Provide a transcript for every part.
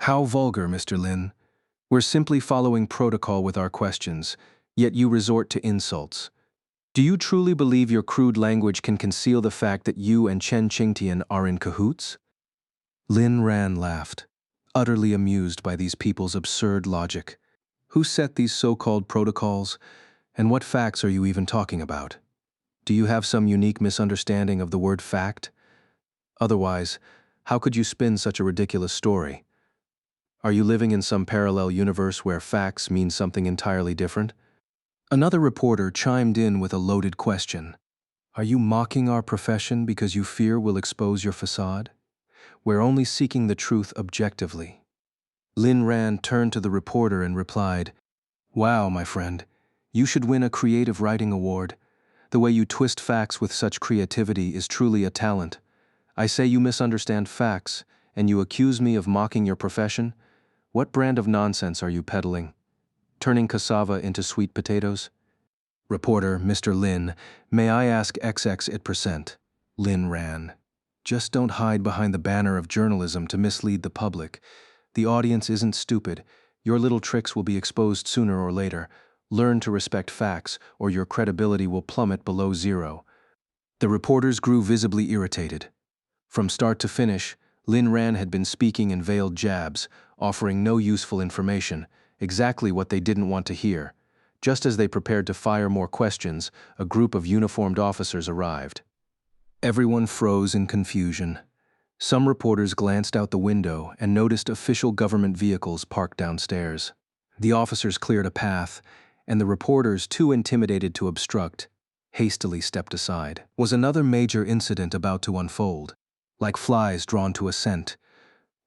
How vulgar, Mr. Lin. We're simply following protocol with our questions, yet you resort to insults. Do you truly believe your crude language can conceal the fact that you and Chen Qingtian are in cahoots? Lin Ran laughed, utterly amused by these people's absurd logic. Who set these so-called protocols, and what facts are you even talking about? Do you have some unique misunderstanding of the word fact? Otherwise, how could you spin such a ridiculous story? Are you living in some parallel universe where facts mean something entirely different? Another reporter chimed in with a loaded question. Are you mocking our profession because you fear we'll expose your facade? We're only seeking the truth objectively. Lin Ran turned to the reporter and replied, Wow, my friend, you should win a creative writing award. The way you twist facts with such creativity is truly a talent. I say you misunderstand facts, and you accuse me of mocking your profession? What brand of nonsense are you peddling? Turning cassava into sweet potatoes? Reporter, Mr. Lin, may I ask XX%? Lin Ran. Just don't hide behind the banner of journalism to mislead the public. The audience isn't stupid. Your little tricks will be exposed sooner or later. Learn to respect facts, or your credibility will plummet below zero. The reporters grew visibly irritated. From start to finish, Lin Ran had been speaking in veiled jabs, offering no useful information, exactly what they didn't want to hear. Just as they prepared to fire more questions, a group of uniformed officers arrived. Everyone froze in confusion. Some reporters glanced out the window and noticed official government vehicles parked downstairs. The officers cleared a path, and the reporters, too intimidated to obstruct, hastily stepped aside. Was another major incident about to unfold? Like flies drawn to a scent,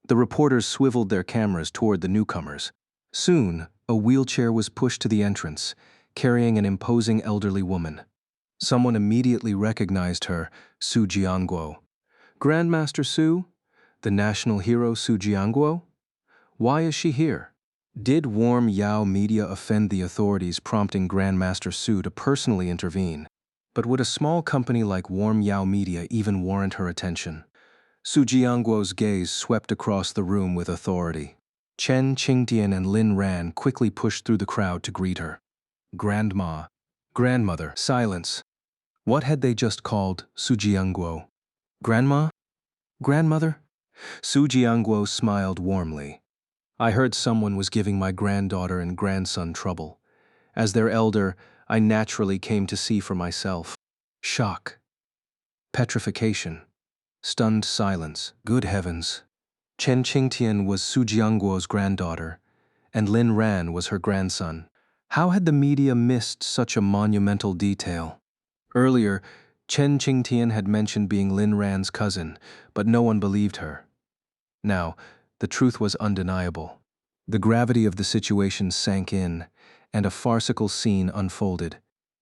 the reporters swiveled their cameras toward the newcomers. Soon, a wheelchair was pushed to the entrance, carrying an imposing elderly woman. Someone immediately recognized her, Su Jianguo. Grandmaster Su? The national hero Su Jianguo? Why is she here? Did Warm Yao Media offend the authorities, prompting Grandmaster Su to personally intervene? But would a small company like Warm Yao Media even warrant her attention? Su Jianguo's gaze swept across the room with authority. Chen Qingtian and Lin Ran quickly pushed through the crowd to greet her. Grandma. Grandmother. Silence. What had they just called Su Jianguo? Grandma? Grandmother? Su Jianguo smiled warmly. I heard someone was giving my granddaughter and grandson trouble. As their elder, I naturally came to see for myself. Shock. Petrification. Stunned silence. Good heavens. Chen Qingtian was Su Jianguo's granddaughter, and Lin Ran was her grandson. How had the media missed such a monumental detail? Earlier, Chen Qingtian had mentioned being Lin Ran's cousin, but no one believed her. Now, the truth was undeniable. The gravity of the situation sank in, and a farcical scene unfolded.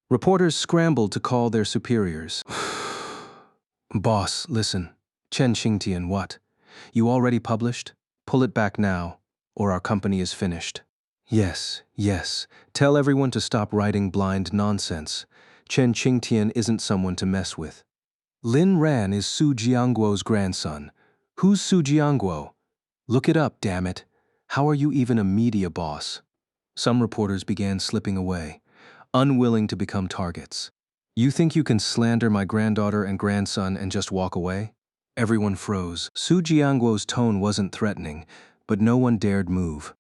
Reporters scrambled to call their superiors. Boss, listen. Chen Qingtian, what? You already published? Pull it back now, or our company is finished. Yes, yes. Tell everyone to stop writing blind nonsense. Chen Qingtian isn't someone to mess with. Lin Ran is Su Jianguo's grandson. Who's Su Jianguo? Look it up, damn it. How are you even a media boss? Some reporters began slipping away, unwilling to become targets. You think you can slander my granddaughter and grandson and just walk away? Everyone froze. Su Jianguo's tone wasn't threatening, but no one dared move.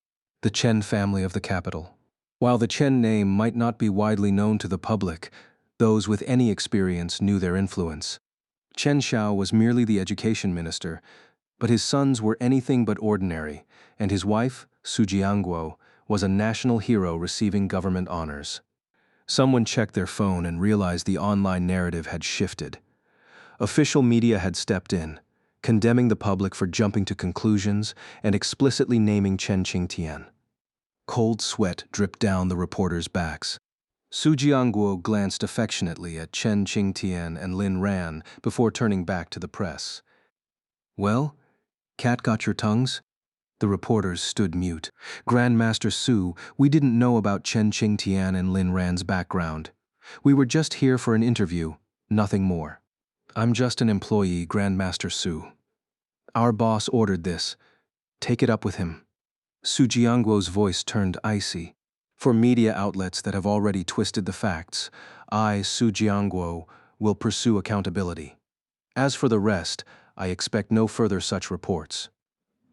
The Chen family of the capital. While the Chen name might not be widely known to the public, those with any experience knew their influence. Chen Xiao was merely the education minister, but his sons were anything but ordinary, and his wife, Su Jianguo, was a national hero receiving government honors. Someone checked their phone and realized the online narrative had shifted. Official media had stepped in, condemning the public for jumping to conclusions and explicitly naming Chen Qingtian. Cold sweat dripped down the reporters' backs. Su Jianguo glanced affectionately at Chen Qingtian and Lin Ran before turning back to the press. Well, cat got your tongues? The reporters stood mute. Grandmaster Su, we didn't know about Chen Qingtian and Lin Ran's background. We were just here for an interview, nothing more. I'm just an employee, Grandmaster Su. Our boss ordered this. Take it up with him. Su Jiangguo's voice turned icy. For media outlets that have already twisted the facts, I, Su Jiangguo, will pursue accountability. As for the rest, I expect no further such reports.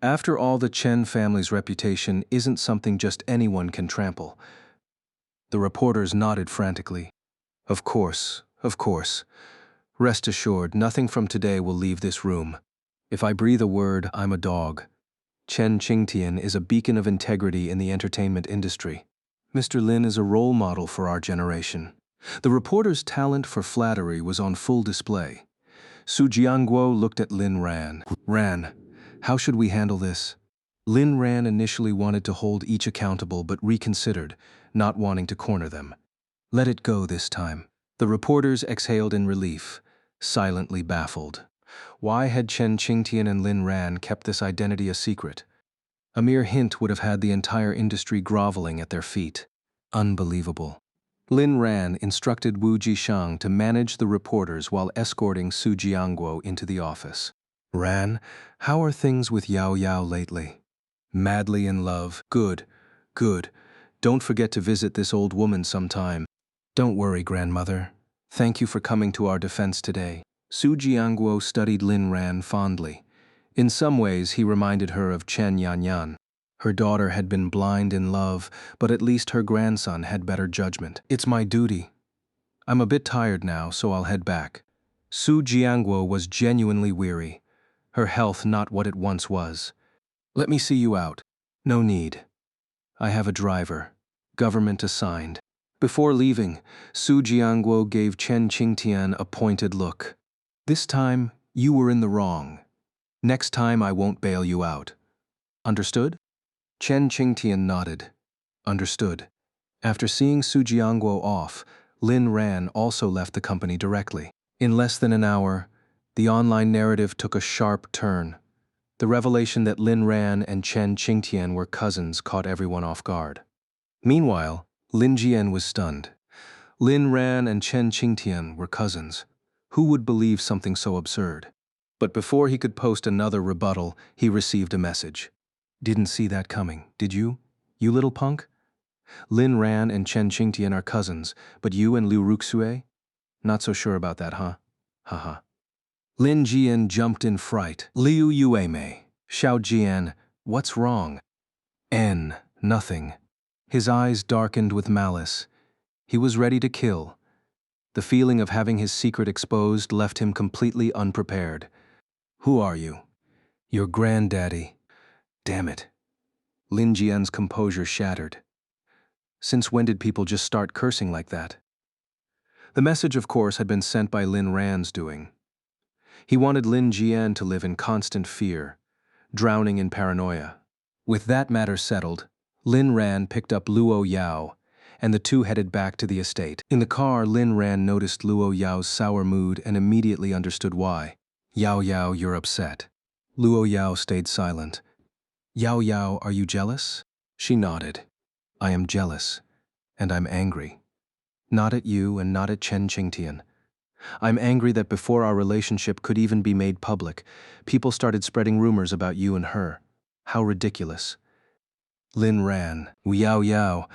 After all, the Chen family's reputation isn't something just anyone can trample. The reporters nodded frantically. Of course, of course. Rest assured, nothing from today will leave this room. If I breathe a word, I'm a dog. Chen Qingtian is a beacon of integrity in the entertainment industry. Mr. Lin is a role model for our generation. The reporter's talent for flattery was on full display. Su Jiangguo looked at Lin Ran. Ran, how should we handle this? Lin Ran initially wanted to hold each accountable but reconsidered, not wanting to corner them. Let it go this time. The reporters exhaled in relief, silently baffled. Why had Chen Qingtian and Lin Ran kept this identity a secret? A mere hint would have had the entire industry groveling at their feet. Unbelievable. Lin Ran instructed Wu Jishang to manage the reporters while escorting Su Jiangguo into the office. Ran, how are things with Yao Yao lately? Madly in love. Good, good. Don't forget to visit this old woman sometime. Don't worry, grandmother. Thank you for coming to our defense today. Su Jiangguo studied Lin Ran fondly. In some ways, he reminded her of Chen Yanyan. Her daughter had been blind in love, but at least her grandson had better judgment. It's my duty. I'm a bit tired now, so I'll head back. Su Jiangguo was genuinely weary, her health not what it once was. Let me see you out. No need. I have a driver, government assigned. Before leaving, Su Jiangguo gave Chen Qingtian a pointed look. This time, you were in the wrong. Next time I won't bail you out. Understood? Chen Qingtian nodded. Understood. After seeing Su Jiangguo off, Lin Ran also left the company directly. In less than an hour, the online narrative took a sharp turn. The revelation that Lin Ran and Chen Qingtian were cousins caught everyone off guard. Meanwhile, Lin Jian was stunned. Lin Ran and Chen Qingtian were cousins. Who would believe something so absurd? But before he could post another rebuttal, he received a message. Didn't see that coming, did you? You little punk? Lin Ran and Chen Qingtian are cousins, but you and Liu Ruxue? Not so sure about that, huh? Haha. Lin Jian jumped in fright. Liu Yuemei. Xiao Jian, what's wrong? Nothing. His eyes darkened with malice. He was ready to kill. The feeling of having his secret exposed left him completely unprepared. Who are you? Your granddaddy. Damn it. Lin Jian's composure shattered. Since when did people just start cursing like that? The message, of course, had been sent by Lin Ran's doing. He wanted Lin Jian to live in constant fear, drowning in paranoia. With that matter settled, Lin Ran picked up Luo Yao, and the two headed back to the estate. In the car, Lin Ran noticed Luo Yao's sour mood and immediately understood why. Yao Yao, you're upset. Luo Yao stayed silent. Yao Yao, are you jealous? She nodded. I am jealous, and I'm angry. Not at you and not at Chen Qingtian. I'm angry that before our relationship could even be made public, people started spreading rumors about you and her. How ridiculous. Lin Ran, Yao Yao,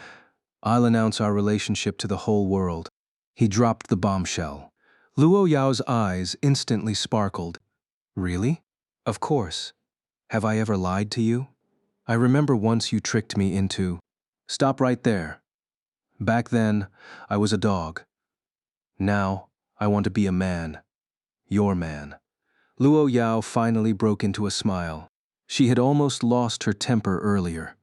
I'll announce our relationship to the whole world. He dropped the bombshell. Luo Yao's eyes instantly sparkled. Really? Of course. Have I ever lied to you? I remember once you tricked me into... Stop right there. Back then, I was a dog. Now, I want to be a man. Your man. Luo Yao finally broke into a smile. She had almost lost her temper earlier.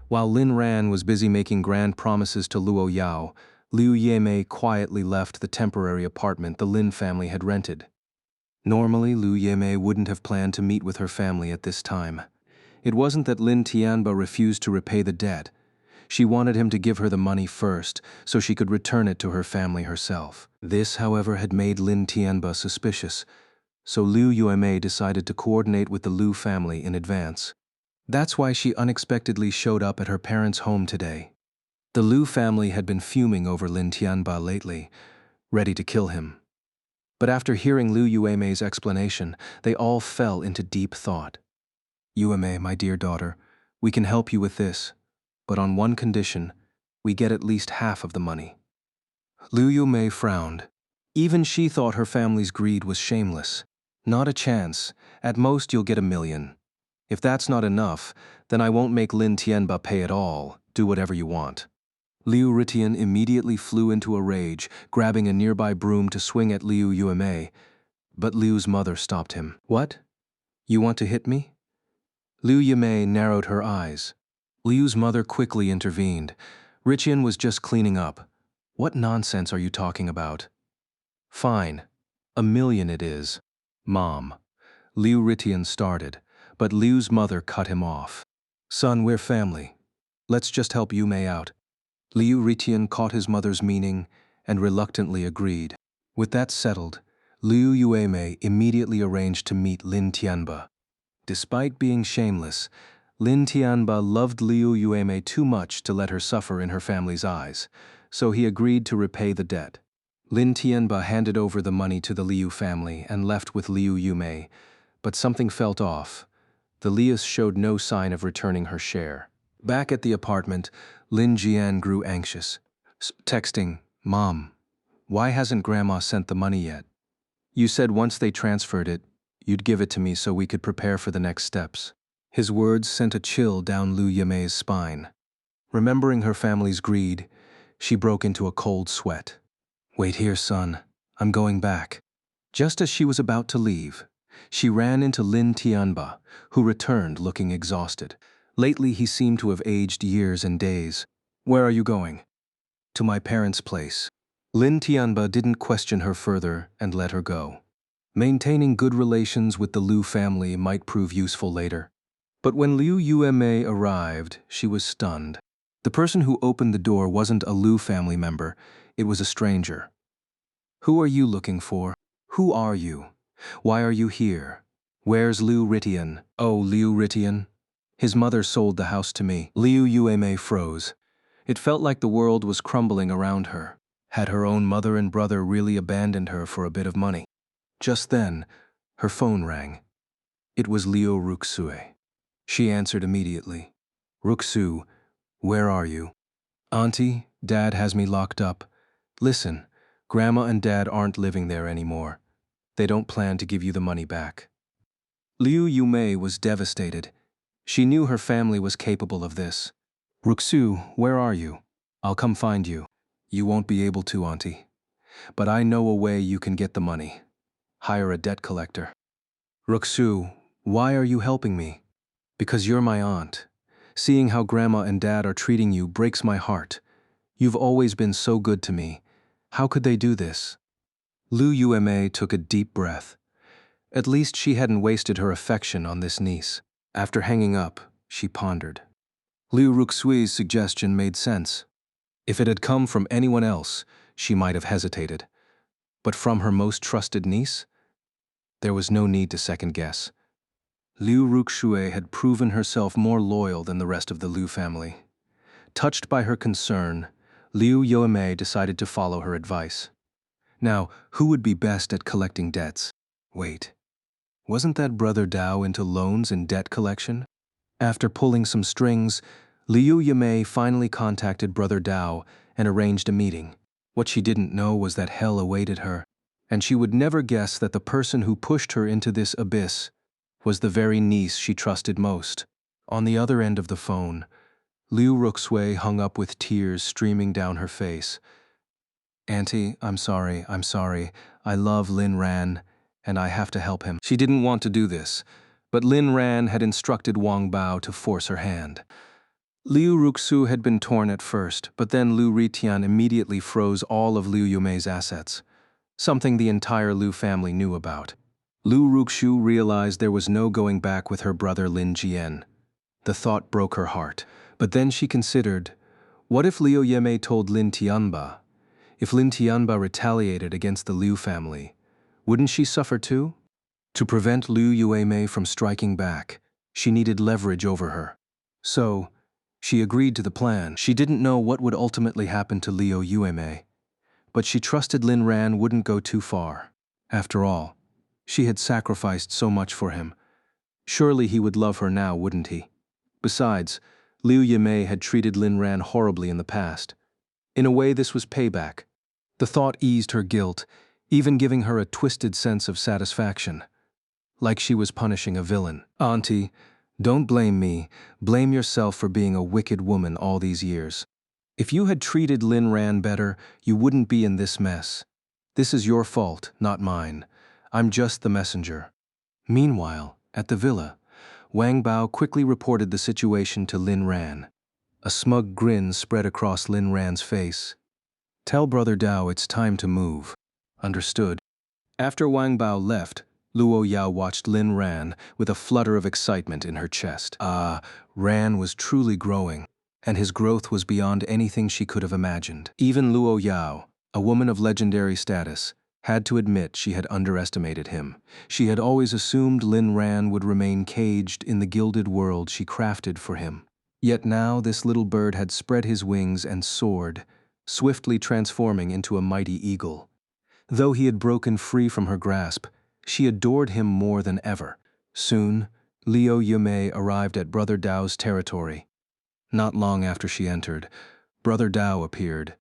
While Lin Ran was busy making grand promises to Luo Yao, Liu Yemei quietly left the temporary apartment the Lin family had rented. Normally, Liu Yemei wouldn't have planned to meet with her family at this time. It wasn't that Lin Tianba refused to repay the debt. She wanted him to give her the money first, so she could return it to her family herself. This, however, had made Lin Tianba suspicious, so Liu Yemei decided to coordinate with the Liu family in advance. That's why she unexpectedly showed up at her parents' home today. The Liu family had been fuming over Lin Tianba lately, ready to kill him. But after hearing Liu Yuemei's explanation, they all fell into deep thought. Yuemei, my dear daughter, We can help you with this, but on one condition, we get at least half of the money. Liu Yumei frowned. Even she thought her family's greed was shameless. Not a chance. At most you'll get 1 million. If that's not enough, then I won't make Lin Tianba pay at all. Do whatever you want. Liu Ritian immediately flew into a rage, grabbing a nearby broom to swing at Liu Yumei, but Liu's mother stopped him. What? You want to hit me? Liu Yumei narrowed her eyes. Liu's mother quickly intervened. Ritian was just cleaning up. What nonsense are you talking about? Fine. 1 million it is. Mom. Liu Ritian started, but Liu's mother cut him off. Son, we're family. Let's just help Yumei out. Liu Ritian caught his mother's meaning and reluctantly agreed. With that settled, Liu Yumei immediately arranged to meet Lin Tianba. Despite being shameless, Lin Tianba loved Liu Yumei too much to let her suffer in her family's eyes, so he agreed to repay the debt. Lin Tianba handed over the money to the Liu family and left with Liu Yumei, but something felt off. The Lius showed no sign of returning her share. Back at the apartment, Lin Jian grew anxious. Texting, Mom, why hasn't Grandma sent the money yet? You said once they transferred it, you'd give it to me so we could prepare for the next steps. His words sent a chill down Liu Yumei's spine. Remembering her family's greed, she broke into a cold sweat. Wait here, son. I'm going back. Just as she was about to leave, she ran into Lin Tianba, who returned looking exhausted. Lately, he seemed to have aged years and days. Where are you going? To my parents' place. Lin Tianba didn't question her further and let her go. Maintaining good relations with the Liu family might prove useful later. But when Liu Yumei arrived, she was stunned. The person who opened the door wasn't a Liu family member, it was a stranger. Who are you looking for? Who are you? Why are you here? Where's Liu Ritian? Oh, Liu Ritian. His mother sold the house to me. Liu Yumei froze. It felt like the world was crumbling around her. Had her own mother and brother really abandoned her for a bit of money? Just then, her phone rang. It was Liu Ruxue. She answered immediately. Ruxu, where are you? Auntie, Dad has me locked up. Listen, Grandma and Dad aren't living there anymore. They don't plan to give you the money back. Liu Yumei was devastated. She knew her family was capable of this. Ruxu, where are you? I'll come find you. You won't be able to, Auntie. But I know a way you can get the money. Hire a debt collector. Ruxu, why are you helping me? Because you're my aunt. Seeing how Grandma and Dad are treating you breaks my heart. You've always been so good to me. How could they do this? Liu Yumei took a deep breath. At least she hadn't wasted her affection on this niece. After hanging up, she pondered. Liu Ruxui's suggestion made sense. If it had come from anyone else, she might have hesitated. But from her most trusted niece? There was no need to second guess. Liu Ruxue had proven herself more loyal than the rest of the Liu family. Touched by her concern, Liu Yumei decided to follow her advice. Now, who would be best at collecting debts? Wait, wasn't that Brother Dao into loans and debt collection? After pulling some strings, Liu Yumei finally contacted Brother Dao and arranged a meeting. What she didn't know was that hell awaited her, and she would never guess that the person who pushed her into this abyss was the very niece she trusted most. On the other end of the phone, Liu Ruxue hung up with tears streaming down her face. Auntie, I'm sorry. I love Lin Ran, and I have to help him. She didn't want to do this, but Lin Ran had instructed Wang Bao to force her hand. Liu Ruxu had been torn at first, but then Liu Ritian immediately froze all of Liu Yumei's assets, something the entire Liu family knew about. Liu Ruxu realized there was no going back with her brother Lin Jian. The thought broke her heart, but then she considered, what if Liu Yumei told Lin Tianba? If Lin Tianba retaliated against the Liu family, wouldn't she suffer too? To prevent Liu Yumei from striking back, she needed leverage over her. So, she agreed to the plan. She didn't know what would ultimately happen to Liu Yumei, but she trusted Lin Ran wouldn't go too far. After all, she had sacrificed so much for him. Surely he would love her now, wouldn't he? Besides, Liu Yimei had treated Lin Ran horribly in the past. In a way, this was payback. The thought eased her guilt, even giving her a twisted sense of satisfaction. Like she was punishing a villain. Auntie, don't blame me. Blame yourself for being a wicked woman all these years. If you had treated Lin Ran better, you wouldn't be in this mess. This is your fault, not mine. I'm just the messenger. Meanwhile, at the villa, Wang Bao quickly reported the situation to Lin Ran. A smug grin spread across Lin Ran's face. Tell Brother Dao it's time to move. Understood. After Wang Bao left, Luo Yao watched Lin Ran with a flutter of excitement in her chest. Ran was truly growing, and his growth was beyond anything she could have imagined. Even Luo Yao, a woman of legendary status, had to admit she had underestimated him. She had always assumed Lin Ran would remain caged in the gilded world she crafted for him. Yet now this little bird had spread his wings and soared, swiftly transforming into a mighty eagle. Though he had broken free from her grasp, she adored him more than ever. Soon, Liu Yimei arrived at Brother Dao's territory. Not long after she entered, Brother Dao appeared.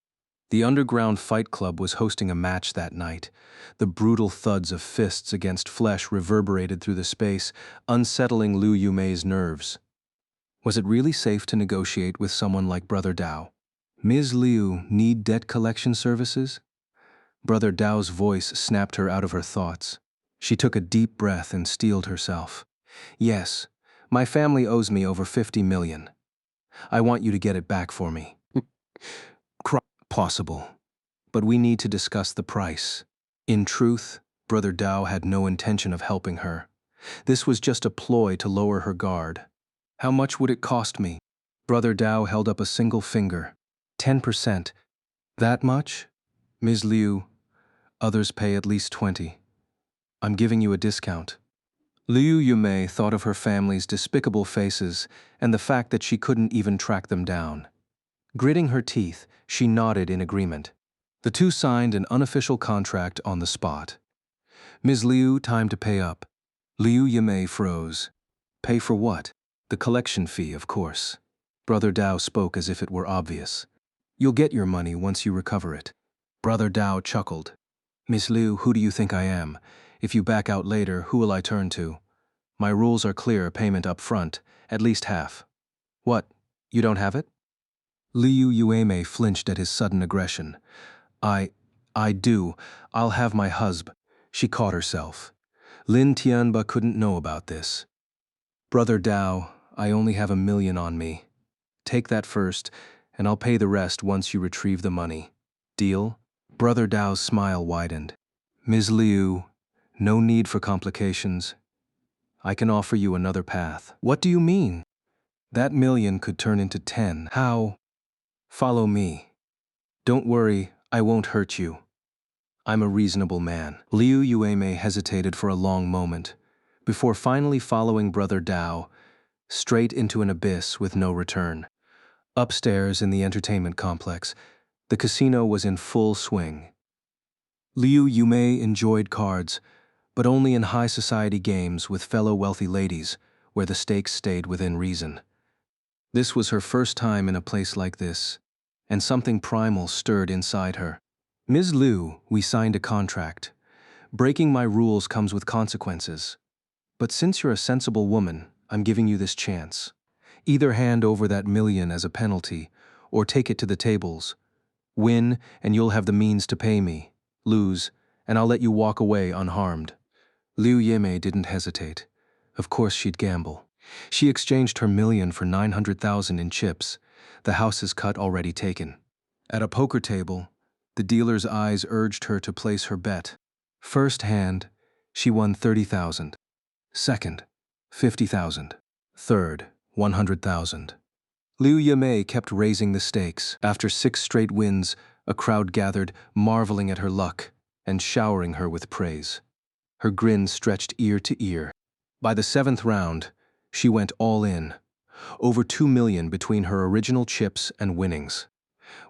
The underground fight club was hosting a match that night. The brutal thuds of fists against flesh reverberated through the space, unsettling Liu Yimei's nerves. Was it really safe to negotiate with someone like Brother Dao? Ms. Liu need debt collection services? Brother Dao's voice snapped her out of her thoughts. She took a deep breath and steeled herself. Yes, my family owes me over 50 million. I want you to get it back for me. Possible. But we need to discuss the price. In truth, Brother Dao had no intention of helping her. This was just a ploy to lower her guard. How much would it cost me? Brother Dao held up a single finger. 10%. That much? Ms. Liu, others pay at least 20. I'm giving you a discount. Liu Yimei thought of her family's despicable faces and the fact that she couldn't even track them down. Gritting her teeth, she nodded in agreement. The two signed an unofficial contract on the spot. Ms. Liu, time to pay up. Liu Yimei froze. Pay for what? The collection fee, of course. Brother Dao spoke as if it were obvious. You'll get your money once you recover it. Brother Dao chuckled. Miss Liu, who do you think I am? If you back out later, who will I turn to? My rules are clear, payment up front, at least half. What, you don't have it? Liu Yimei flinched at his sudden aggression. I do. I'll have my husband. She caught herself. Lin Tianba couldn't know about this. Brother Dao, I only have 1 million on me. Take that first, and I'll pay the rest once you retrieve the money. Deal? Brother Dao's smile widened. Ms. Liu, no need for complications. I can offer you another path. What do you mean? That 1 million could turn into 10. How? Follow me. Don't worry, I won't hurt you. I'm a reasonable man. Liu Yimei hesitated for a long moment, before finally following Brother Dao, straight into an abyss with no return. Upstairs in the entertainment complex, the casino was in full swing. Liu Yimei enjoyed cards, but only in high society games with fellow wealthy ladies, where the stakes stayed within reason. This was her first time in a place like this, and something primal stirred inside her. Ms. Liu, we signed a contract. Breaking my rules comes with consequences. But since you're a sensible woman, I'm giving you this chance. Either hand over that 1 million as a penalty, or take it to the tables. Win, and you'll have the means to pay me. Lose, and I'll let you walk away unharmed. Liu Yimei didn't hesitate. Of course she'd gamble. She exchanged her 1 million for 900,000 in chips, the house's cut already taken. At a poker table, the dealer's eyes urged her to place her bet. First hand, she won 30,000. Second, 50,000. Third, 100,000. Liu Yimei kept raising the stakes. After 6 straight wins, a crowd gathered, marveling at her luck and showering her with praise. Her grin stretched ear to ear. By the 7th round, she went all in. Over 2 million between her original chips and winnings.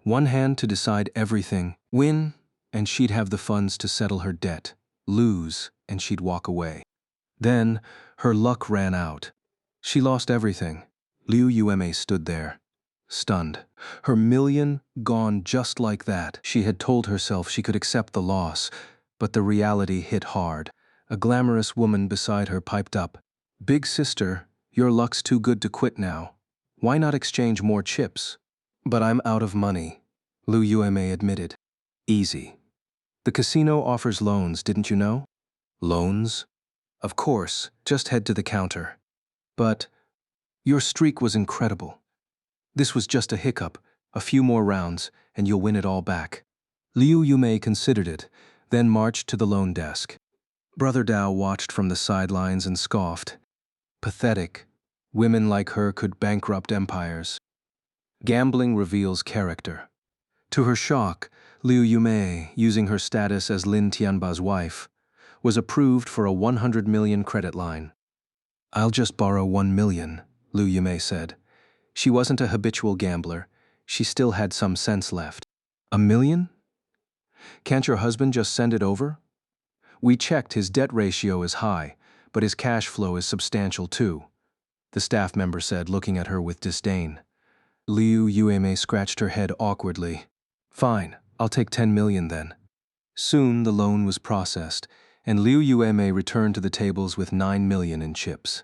One hand to decide everything. Win, and she'd have the funds to settle her debt. Lose, and she'd walk away. Then, her luck ran out. She lost everything. Liu Yueme stood there, stunned. Her million gone just like that. She had told herself she could accept the loss, but the reality hit hard. A glamorous woman beside her piped up, "Big sister, your luck's too good to quit now. Why not exchange more chips?" "But I'm out of money," Liu Yueme admitted. "Easy. The casino offers loans, didn't you know?" "Loans?" "Of course, just head to the counter." "But your streak was incredible. This was just a hiccup, a few more rounds, and you'll win it all back." Liu Yume considered it, then marched to the loan desk. Brother Dao watched from the sidelines and scoffed. Pathetic. Women like her could bankrupt empires. Gambling reveals character. To her shock, Liu Yume, using her status as Lin Tianba's wife, was approved for a 100 million credit line. "I'll just borrow 1 million, Liu Yume said. She wasn't a habitual gambler. She still had some sense left. "1 million? Can't your husband just send it over?" "We checked, his debt ratio is high, but his cash flow is substantial too," the staff member said, looking at her with disdain. Liu Yueme scratched her head awkwardly. "Fine, I'll take 10 million then." Soon the loan was processed, and Liu Yueme returned to the tables with 9 million in chips.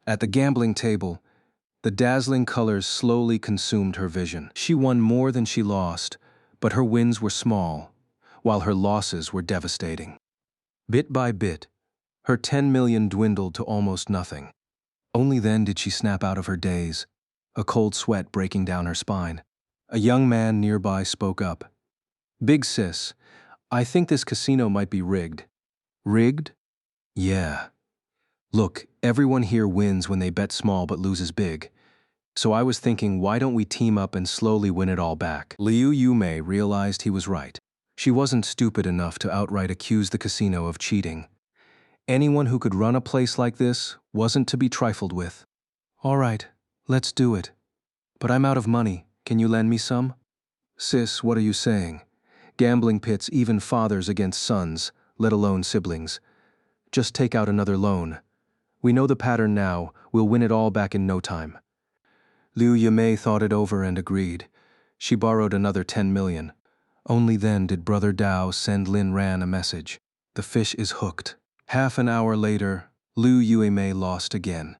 At the gambling table, the dazzling colors slowly consumed her vision. She won more than she lost, but her wins were small, while her losses were devastating. Bit by bit, her 10 million dwindled to almost nothing. Only then did she snap out of her daze, a cold sweat breaking down her spine. A young man nearby spoke up. "Big sis, I think this casino might be rigged." "Rigged?" "Yeah. Look, everyone here wins when they bet small but loses big. So I was thinking, why don't we team up and slowly win it all back?" Liu Yume realized he was right. She wasn't stupid enough to outright accuse the casino of cheating. Anyone who could run a place like this wasn't to be trifled with. "All right, let's do it. But I'm out of money. Can you lend me some?" "Sis, what are you saying? Gambling pits even fathers against sons, let alone siblings. Just take out another loan. We know the pattern now. We'll win it all back in no time." Liu Yimei thought it over and agreed. She borrowed another 10 million. Only then did Brother Dao send Lin Ran a message. "The fish is hooked." Half an hour later, Liu Yuemei lost again.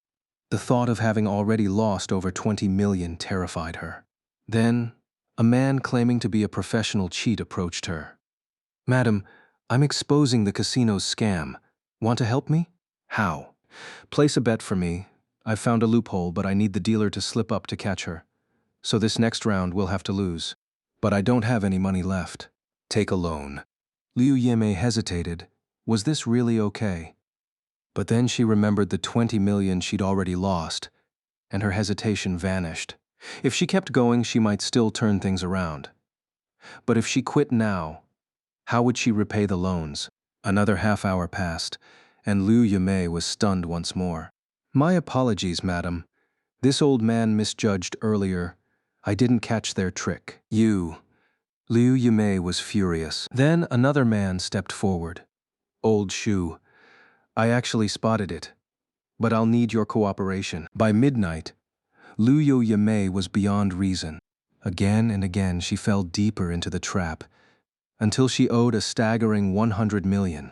The thought of having already lost over 20 million terrified her. Then, a man claiming to be a professional cheat approached her. "Madam, I'm exposing the casino's scam. Want to help me?" "How?" "Place a bet for me. I've found a loophole, but I need the dealer to slip up to catch her. So this next round we'll have to lose. But I don't have any money left." "Take a loan." Liu Yimei hesitated. Was this really okay? But then she remembered the 20 million she'd already lost, and her hesitation vanished. If she kept going, she might still turn things around. But if she quit now, how would she repay the loans? Another half hour passed, and Liu Yimei was stunned once more. "My apologies, madam. This old man misjudged earlier. I didn't catch their trick." "You." Liu Yimei was furious. Then another man stepped forward. "Old shoe. I actually spotted it. But I'll need your cooperation." By midnight, Liu Yimei was beyond reason. Again and again she fell deeper into the trap, until she owed a staggering 100 million.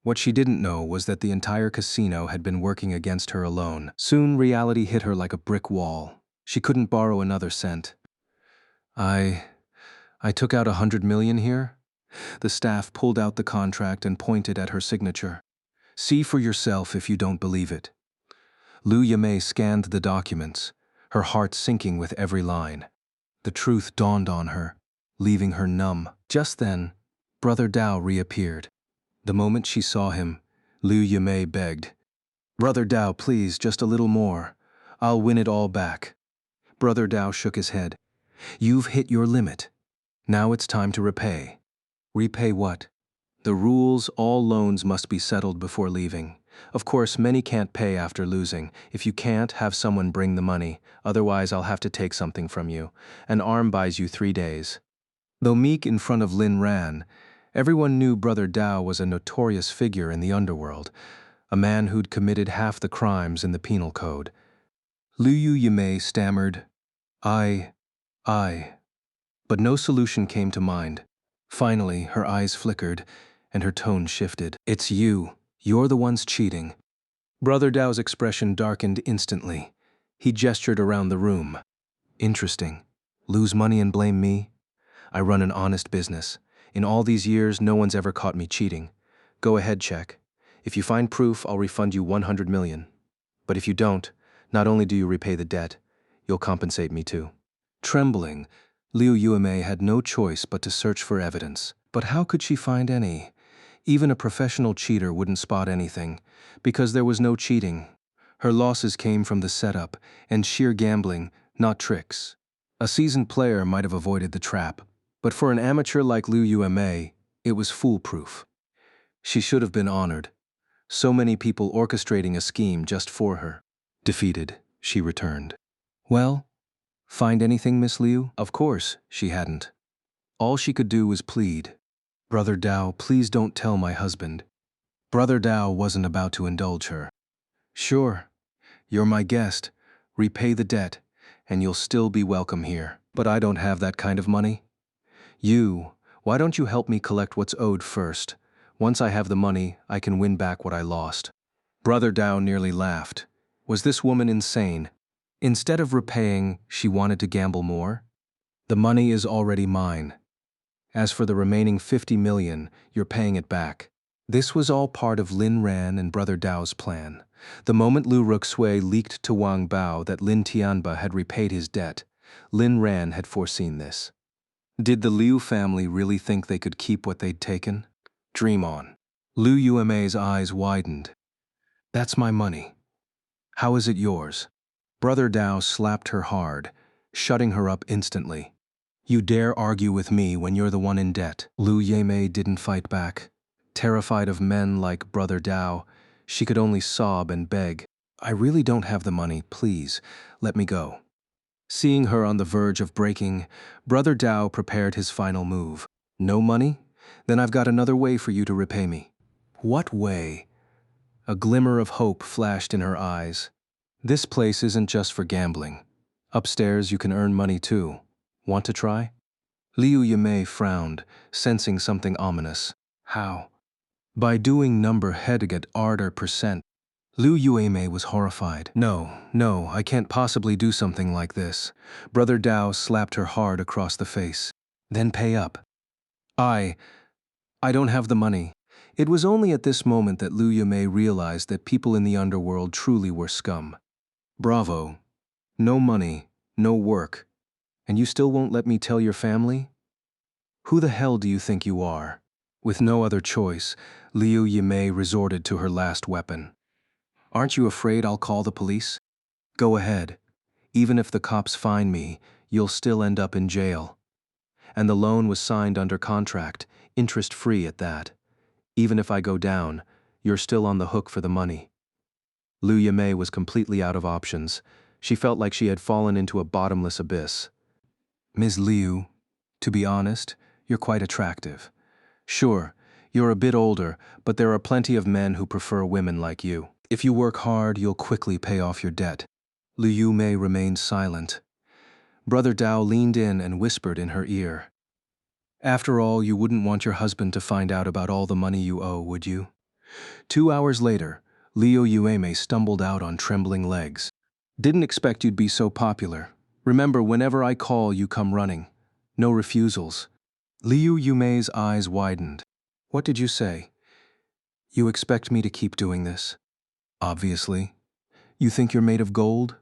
What she didn't know was that the entire casino had been working against her alone. Soon reality hit her like a brick wall. She couldn't borrow another cent. I took out 100 million here?" The staff pulled out the contract and pointed at her signature. "See for yourself if you don't believe it." Liu Yimei scanned the documents, her heart sinking with every line. The truth dawned on her, leaving her numb. Just then, Brother Dao reappeared. The moment she saw him, Liu Yimei begged, "Brother Dao, please, just a little more. I'll win it all back." Brother Dao shook his head. "You've hit your limit. Now it's time to repay." "Repay what?" "The rules, all loans must be settled before leaving. Of course, many can't pay after losing. If you can't, have someone bring the money. Otherwise, I'll have to take something from you. An arm buys you 3 days." Though meek in front of Lin Ran, everyone knew Brother Dao was a notorious figure in the underworld, a man who'd committed half the crimes in the penal code. Liu Yimei stammered, I, I. But no solution came to mind. Finally, her eyes flickered, and her tone shifted. It's you. You're the ones cheating. Brother Dao's expression darkened instantly. He gestured around the room. Interesting. Lose money and blame me? I run an honest business. In all these years, no one's ever caught me cheating. Go ahead, check. If you find proof, I'll refund you 100 million. But if you don't, not only do you repay the debt, you'll compensate me too. Trembling, Liu Yuemei had no choice but to search for evidence. But how could she find any? Even a professional cheater wouldn't spot anything, because there was no cheating. Her losses came from the setup and sheer gambling, not tricks. A seasoned player might have avoided the trap, but for an amateur like Liu Yuemei, it was foolproof. She should have been honored. So many people orchestrating a scheme just for her. Defeated, she returned. Well, find anything, Miss Liu? Of course, she hadn't. All she could do was plead. Brother Dao, please don't tell my husband. Brother Dao wasn't about to indulge her. Sure, you're my guest. Repay the debt, and you'll still be welcome here. But I don't have that kind of money. Why don't you help me collect what's owed first? Once I have the money, I can win back what I lost. Brother Dao nearly laughed. Was this woman insane? Instead of repaying, she wanted to gamble more? The money is already mine. As for the remaining 50 million, you're paying it back. This was all part of Lin Ran and Brother Dao's plan. The moment Lu Ruxui leaked to Wang Bao that Lin Tianba had repaid his debt, Lin Ran had foreseen this. Did the Liu family really think they could keep what they'd taken? Dream on. Liu Yuemei's eyes widened. That's my money. How is it yours? Brother Dao slapped her hard, shutting her up instantly. You dare argue with me when you're the one in debt. Liu Yimei didn't fight back. Terrified of men like Brother Dao, she could only sob and beg. I really don't have the money, please, let me go. Seeing her on the verge of breaking, Brother Dao prepared his final move. No money? Then I've got another way for you to repay me. What way? A glimmer of hope flashed in her eyes. This place isn't just for gambling. Upstairs you can earn money too. Want to try? Liu Yimei frowned, sensing something ominous. How? By doing number headiget arter percent. Liu Yuemei was horrified. No, I can't possibly do something like this. Brother Dao slapped her hard across the face. Then pay up. I don't have the money. It was only at this moment that Liu Yimei realized that people in the underworld truly were scum. Bravo. No money, no work. And you still won't let me tell your family? Who the hell do you think you are? With no other choice, Liu Yimei resorted to her last weapon. Aren't you afraid I'll call the police? Go ahead. Even if the cops find me, you'll still end up in jail. And the loan was signed under contract, interest-free at that. Even if I go down, you're still on the hook for the money. Liu Yimei was completely out of options. She felt like she had fallen into a bottomless abyss. Ms. Liu, to be honest, you're quite attractive. Sure, you're a bit older, but there are plenty of men who prefer women like you. If you work hard, you'll quickly pay off your debt. Liu Yimei remained silent. Brother Dao leaned in and whispered in her ear. After all, you wouldn't want your husband to find out about all the money you owe, would you? 2 hours later, Liu Yuemei stumbled out on trembling legs. Didn't expect you'd be so popular. Remember, whenever I call, you come running. No refusals. Liu Yumei's eyes widened. What did you say? You expect me to keep doing this? Obviously. You think you're made of gold?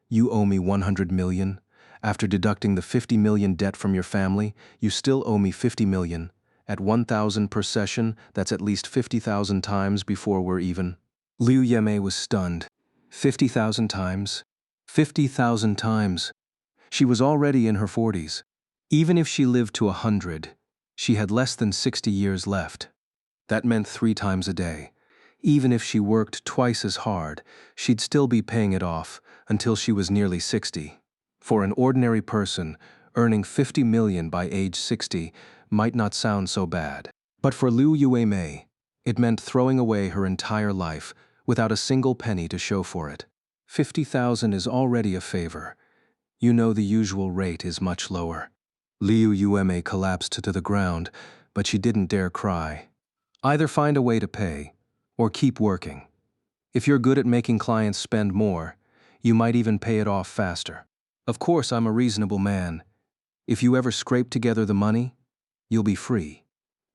You owe me 100 million. After deducting the 50 million debt from your family, you still owe me 50 million. At 1,000 per session, that's at least 50,000 times before we're even. Liu Yimei was stunned. 50,000 times? 50,000 times. She was already in her 40s. Even if she lived to 100, she had less than 60 years left. That meant 3 times a day. Even if she worked twice as hard, she'd still be paying it off until she was nearly 60. For an ordinary person, earning 50 million by age 60 might not sound so bad. But for Liu Yuemei, it meant throwing away her entire life without a single penny to show for it. 50,000 is already a favor. You know the usual rate is much lower. Liu Yueme collapsed to the ground, but she didn't dare cry. Either find a way to pay, or keep working. If you're good at making clients spend more, you might even pay it off faster. Of course, I'm a reasonable man. If you ever scrape together the money, you'll be free.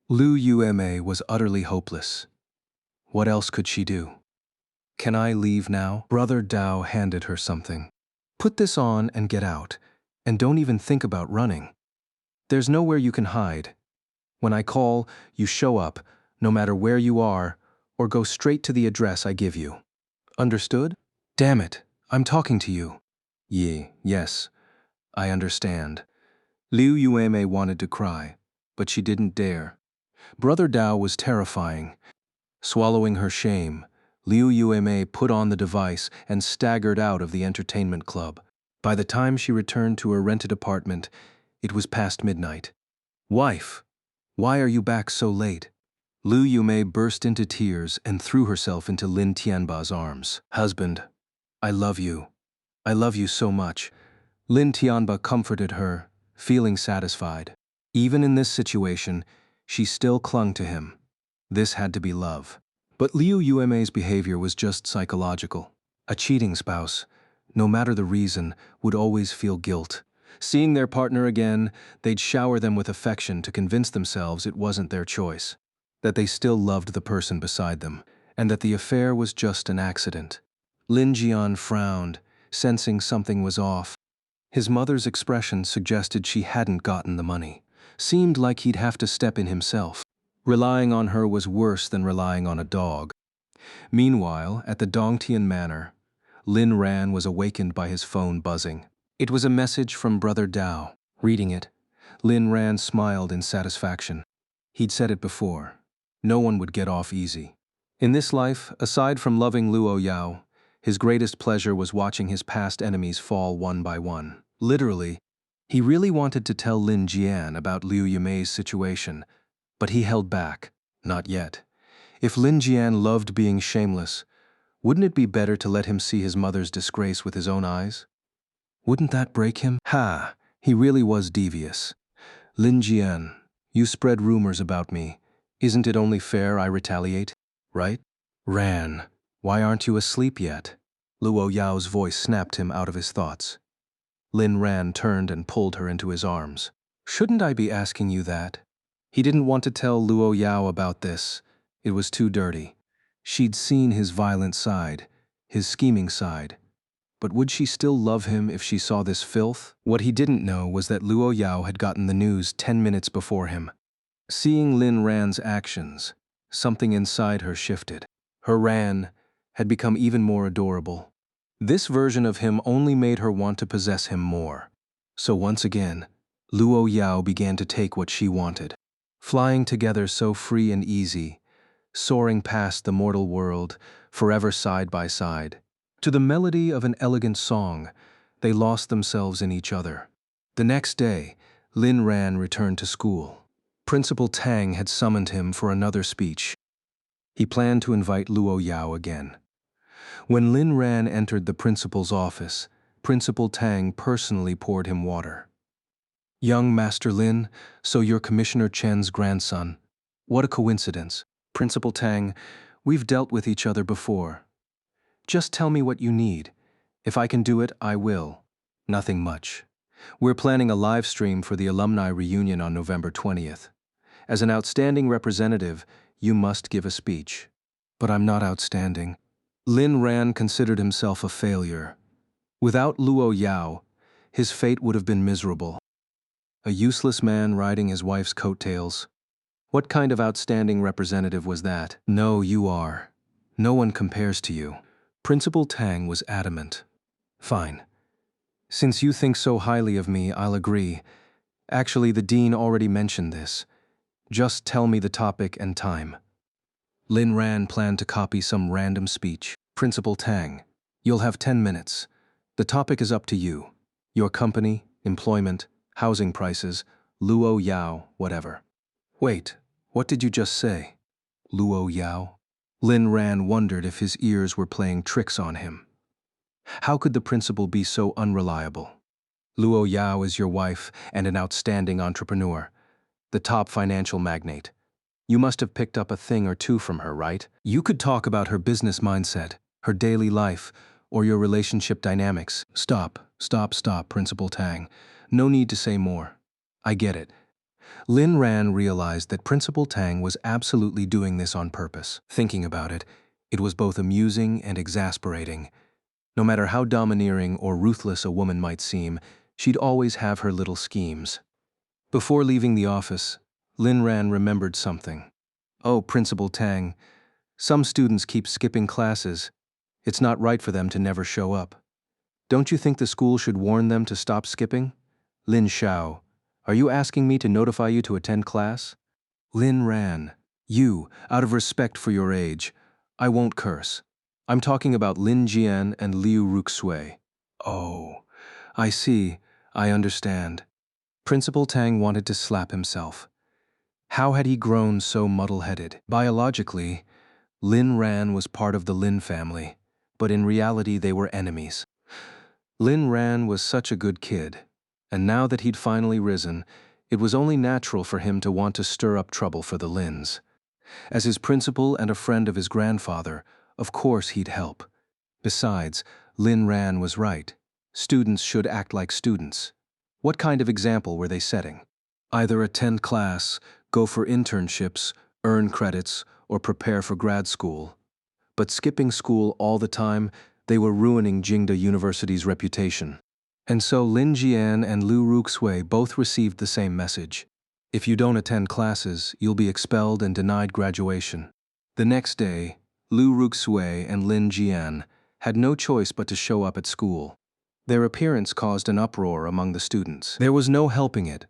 Liu Yueme was utterly hopeless. What else could she do? Can I leave now? Brother Dao handed her something. Put this on and get out, and don't even think about running. There's nowhere you can hide. When I call, you show up, no matter where you are, or go straight to the address I give you. Understood? Damn it, I'm talking to you. Yes, I understand. Liu Yueme wanted to cry, but she didn't dare. Brother Dao was terrifying. Swallowing her shame, Liu Yueme put on the device and staggered out of the entertainment club. By the time she returned to her rented apartment, it was past midnight. Wife, why are you back so late? Liu Yume burst into tears and threw herself into Lin Tianba's arms. Husband, I love you. I love you so much. Lin Tianba comforted her, feeling satisfied. Even in this situation, she still clung to him. This had to be love. But Liu Yueme's behavior was just psychological. A cheating spouse, no matter the reason, would always feel guilt. Seeing their partner again, they'd shower them with affection to convince themselves it wasn't their choice, that they still loved the person beside them, and that the affair was just an accident. Lin Jian frowned, sensing something was off. His mother's expression suggested she hadn't gotten the money. Seemed like he'd have to step in himself. Relying on her was worse than relying on a dog. Meanwhile, at the Dongtian Manor, Lin Ran was awakened by his phone buzzing. It was a message from Brother Dao. Reading it, Lin Ran smiled in satisfaction. He'd said it before. No one would get off easy. In this life, aside from loving Luo Yao, his greatest pleasure was watching his past enemies fall one by one. Literally, he really wanted to tell Lin Jian about Liu Yume's situation, but he held back. Not yet. If Lin Jian loved being shameless, wouldn't it be better to let him see his mother's disgrace with his own eyes? Wouldn't that break him? Ha! He really was devious. Lin Jian, you spread rumors about me. Isn't it only fair I retaliate? Right? Ran, why aren't you asleep yet? Luo Yao's voice snapped him out of his thoughts. Lin Ran turned and pulled her into his arms. Shouldn't I be asking you that? He didn't want to tell Luo Yao about this. It was too dirty. She'd seen his violent side, his scheming side. But would she still love him if she saw this filth? What he didn't know was that Luo Yao had gotten the news 10 minutes before him. Seeing Lin Ran's actions, something inside her shifted. Her Ran had become even more adorable. This version of him only made her want to possess him more. So once again, Luo Yao began to take what she wanted. Flying together so free and easy, soaring past the mortal world, forever side by side. To the melody of an elegant song, they lost themselves in each other. The next day, Lin Ran returned to school. Principal Tang had summoned him for another speech. He planned to invite Luo Yao again. When Lin Ran entered the principal's office, Principal Tang personally poured him water. Young Master Lin, so you're Commissioner Chen's grandson. What a coincidence. Principal Tang, we've dealt with each other before. Just tell me what you need. If I can do it, I will. Nothing much. We're planning a live stream for the alumni reunion on November 20th. As an outstanding representative, you must give a speech. But I'm not outstanding. Lin Ran considered himself a failure. Without Luo Yao, his fate would have been miserable. A useless man riding his wife's coattails. What kind of outstanding representative was that? No, you are. No one compares to you. Principal Tang was adamant. Fine. Since you think so highly of me, I'll agree. Actually, the dean already mentioned this. Just tell me the topic and time. Lin Ran planned to copy some random speech. Principal Tang, you'll have 10 minutes. The topic is up to you. Your company, employment, housing prices, Luo Yao, whatever. Wait, what did you just say? Luo Yao? Lin Ran wondered if his ears were playing tricks on him. How could the principal be so unreliable? Luo Yao is your wife and an outstanding entrepreneur, the top financial magnate. You must have picked up a thing or two from her, right? You could talk about her business mindset, her daily life, or your relationship dynamics. Stop, Principal Tang. No need to say more. I get it. Lin Ran realized that Principal Tang was absolutely doing this on purpose. Thinking about it, it was both amusing and exasperating. No matter how domineering or ruthless a woman might seem, she'd always have her little schemes. Before leaving the office, Lin Ran remembered something. Oh, Principal Tang, some students keep skipping classes. It's not right for them to never show up. Don't you think the school should warn them to stop skipping? Lin Xiao, are you asking me to notify you to attend class? Lin Ran, you, out of respect for your age, I won't curse. I'm talking about Lin Jian and Liu Ruxui. Oh, I see, I understand. Principal Tang wanted to slap himself. How had he grown so muddle-headed? Biologically, Lin Ran was part of the Lin family, but in reality they were enemies. Lin Ran was such a good kid, and now that he'd finally risen, it was only natural for him to want to stir up trouble for the Lins. As his principal and a friend of his grandfather, of course he'd help. Besides, Lin Ran was right. Students should act like students. What kind of example were they setting? Either attend class, go for internships, earn credits, or prepare for grad school. But skipping school all the time, they were ruining Jingda University's reputation. And so Lin Jian and Liu Ruxui both received the same message. If you don't attend classes, you'll be expelled and denied graduation. The next day, Liu Ruxui and Lin Jian had no choice but to show up at school. Their appearance caused an uproar among the students. There was no helping it.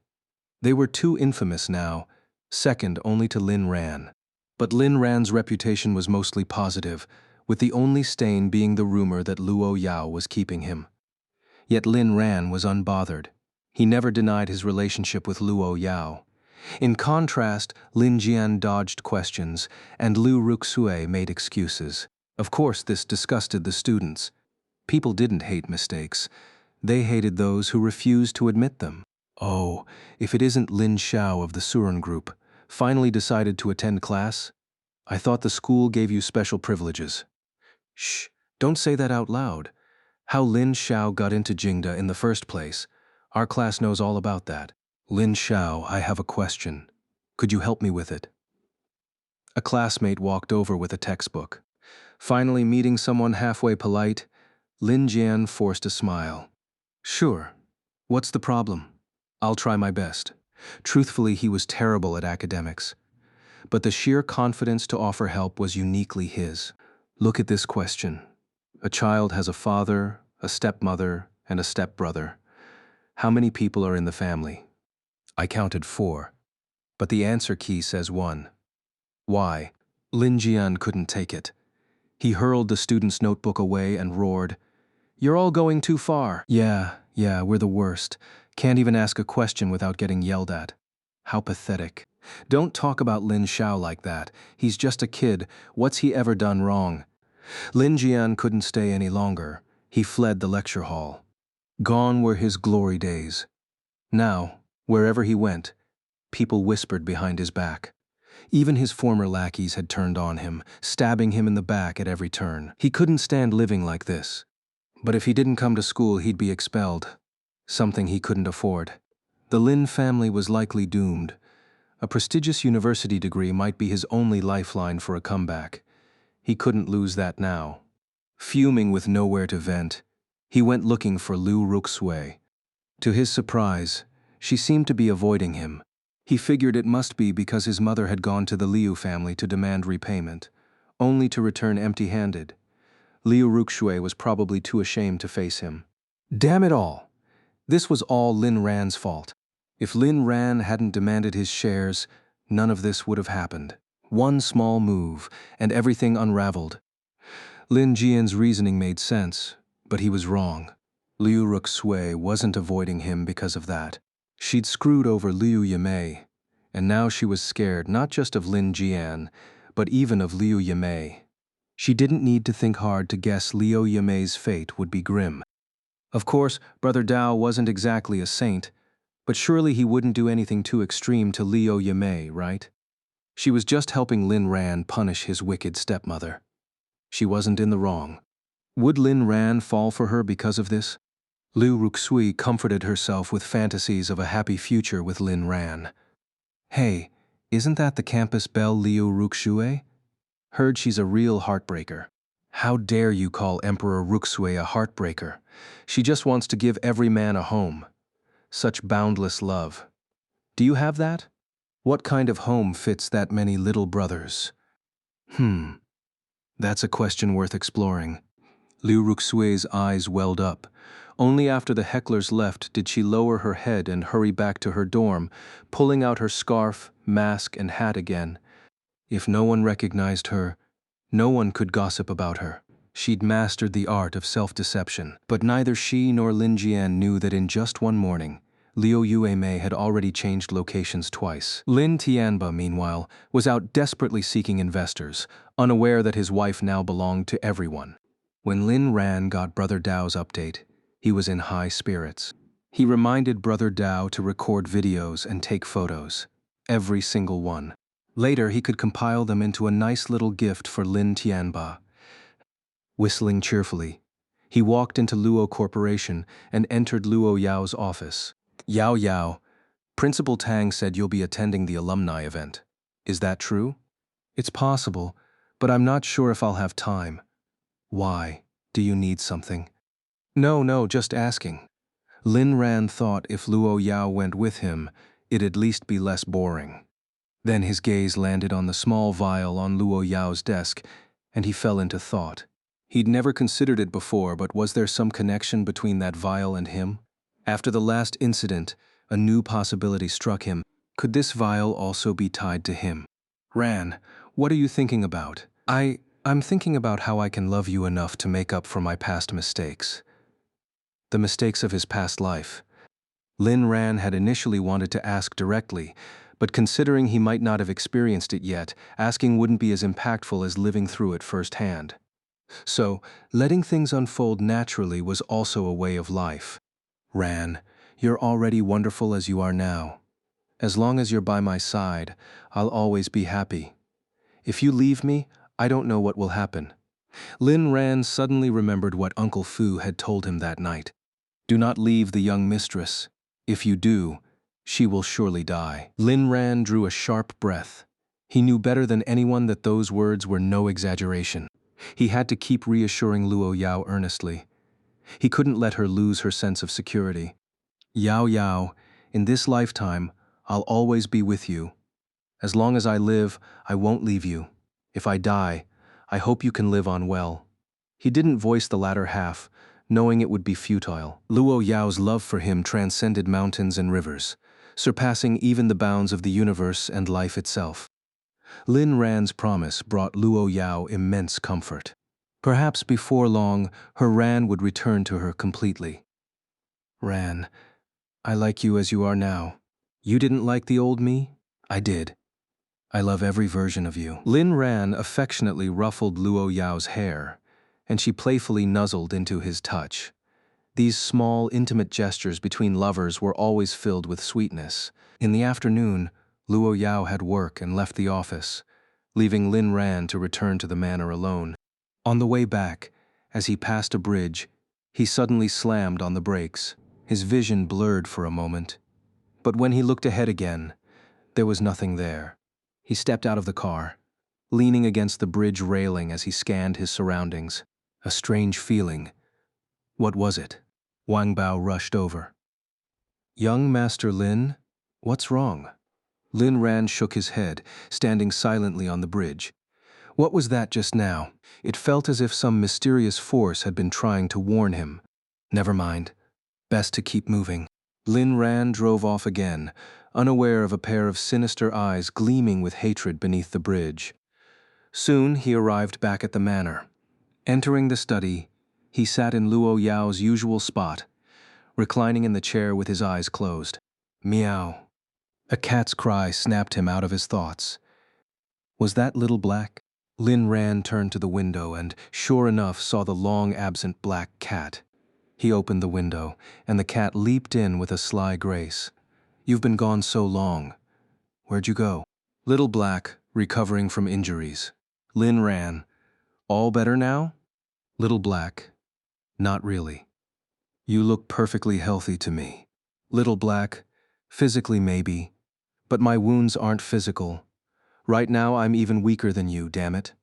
They were too infamous now, second only to Lin Ran. But Lin Ran's reputation was mostly positive, with the only stain being the rumor that Luo Yao was keeping him. Yet Lin Ran was unbothered. He never denied his relationship with Luo Yao. In contrast, Lin Jian dodged questions, and Liu Ruxui made excuses. Of course, this disgusted the students. People didn't hate mistakes. They hated those who refused to admit them. Oh, if it isn't Lin Xiao of the Surun group, finally decided to attend class? I thought the school gave you special privileges. Shh, don't say that out loud. How Lin Xiao got into Jingda in the first place. Our class knows all about that. Lin Xiao, I have a question. Could you help me with it? A classmate walked over with a textbook. Finally meeting someone halfway polite, Lin Jian forced a smile. Sure. What's the problem? I'll try my best. Truthfully, he was terrible at academics. But the sheer confidence to offer help was uniquely his. Look at this question. A child has a father, a stepmother, and a stepbrother. How many people are in the family? I counted 4. But the answer key says 1. Why? Lin Jian couldn't take it. He hurled the student's notebook away and roared, "You're all going too far." Yeah, we're the worst. Can't even ask a question without getting yelled at. How pathetic. Don't talk about Lin Xiao like that. He's just a kid. What's he ever done wrong? Lin Jian couldn't stay any longer. He fled the lecture hall. Gone were his glory days. Now, wherever he went, people whispered behind his back. Even his former lackeys had turned on him, stabbing him in the back at every turn. He couldn't stand living like this. But if he didn't come to school, he'd be expelled. Something he couldn't afford. The Lin family was likely doomed. A prestigious university degree might be his only lifeline for a comeback. He couldn't lose that now. Fuming with nowhere to vent, he went looking for Liu Ruxui. To his surprise, she seemed to be avoiding him. He figured it must be because his mother had gone to the Liu family to demand repayment, only to return empty-handed. Liu Ruxui was probably too ashamed to face him. Damn it all! This was all Lin Ran's fault. If Lin Ran hadn't demanded his shares, none of this would have happened. One small move, and everything unraveled. Lin Jian's reasoning made sense, but he was wrong. Liu Ruxui wasn't avoiding him because of that. She'd screwed over Liu Yimei, and now she was scared not just of Lin Jian, but even of Liu Yimei. She didn't need to think hard to guess Liu Yamei's fate would be grim. Of course, Brother Dao wasn't exactly a saint, but surely he wouldn't do anything too extreme to Liu Yamei, right? She was just helping Lin Ran punish his wicked stepmother. She wasn't in the wrong. Would Lin Ran fall for her because of this? Liu Ruxui comforted herself with fantasies of a happy future with Lin Ran. Hey, isn't that the campus belle Liu Ruxue? Heard she's a real heartbreaker. How dare you call Emperor Ruxue a heartbreaker? She just wants to give every man a home. Such boundless love. Do you have that? What kind of home fits that many little brothers? That's a question worth exploring. Liu Ruxue's eyes welled up. Only after the hecklers left did she lower her head and hurry back to her dorm, pulling out her scarf, mask, and hat again. If no one recognized her, no one could gossip about her. She'd mastered the art of self-deception. But neither she nor Lin Jian knew that in just one morning, Liu Yuemei had already changed locations twice. Lin Tianba, meanwhile, was out desperately seeking investors, unaware that his wife now belonged to everyone. When Lin Ran got Brother Dao's update, he was in high spirits. He reminded Brother Dao to record videos and take photos, every single one. Later, he could compile them into a nice little gift for Lin Tianba. Whistling cheerfully, he walked into Luo Corporation and entered Luo Yao's office. Yao Yao, Principal Tang said you'll be attending the alumni event. Is that true? It's possible, but I'm not sure if I'll have time. Why? Do you need something? No, just asking. Lin Ran thought if Luo Yao went with him, it'd at least be less boring. Then his gaze landed on the small vial on Luo Yao's desk, and he fell into thought. He'd never considered it before, but was there some connection between that vial and him? After the last incident, a new possibility struck him. Could this vial also be tied to him? Ran, what are you thinking about? I'm thinking about how I can love you enough to make up for my past mistakes. The mistakes of his past life. Lin Ran had initially wanted to ask directly, but considering he might not have experienced it yet, asking wouldn't be as impactful as living through it firsthand. So, letting things unfold naturally was also a way of life. Ran, you're already wonderful as you are now. As long as you're by my side, I'll always be happy. If you leave me, I don't know what will happen. Lin Ran suddenly remembered what Uncle Fu had told him that night. Do not leave the young mistress. If you do, she will surely die. Lin Ran drew a sharp breath. He knew better than anyone that those words were no exaggeration. He had to keep reassuring Luo Yao earnestly. He couldn't let her lose her sense of security. Yao Yao, in this lifetime, I'll always be with you. As long as I live, I won't leave you. If I die, I hope you can live on well. He didn't voice the latter half, knowing it would be futile. Luo Yao's love for him transcended mountains and rivers, surpassing even the bounds of the universe and life itself. Lin Ran's promise brought Luo Yao immense comfort. Perhaps before long, her Ran would return to her completely. Ran, I like you as you are now. You didn't like the old me? I did. I love every version of you. Lin Ran affectionately ruffled Luo Yao's hair, and she playfully nuzzled into his touch. These small, intimate gestures between lovers were always filled with sweetness. In the afternoon, Luo Yao had work and left the office, leaving Lin Ran to return to the manor alone. On the way back, as he passed a bridge, he suddenly slammed on the brakes. His vision blurred for a moment. But when he looked ahead again, there was nothing there. He stepped out of the car, leaning against the bridge railing as he scanned his surroundings. A strange feeling. What was it? Wang Bao rushed over. Young Master Lin, what's wrong? Lin Ran shook his head, standing silently on the bridge. What was that just now? It felt as if some mysterious force had been trying to warn him. Never mind. Best to keep moving. Lin Ran drove off again, unaware of a pair of sinister eyes gleaming with hatred beneath the bridge. Soon he arrived back at the manor. Entering the study, he sat in Luo Yao's usual spot, reclining in the chair with his eyes closed. Meow. A cat's cry snapped him out of his thoughts. Was that Little Black? Lin Ran turned to the window and, sure enough, saw the long-absent black cat. He opened the window, and the cat leaped in with a sly grace. "You've been gone so long. Where'd you go?" Little Black, recovering from injuries. Lin Ran, "All better now?" Little Black, "Not really. You look perfectly healthy to me." Little Black, "Physically maybe, but my wounds aren't physical. Right now I'm even weaker than you, damn it.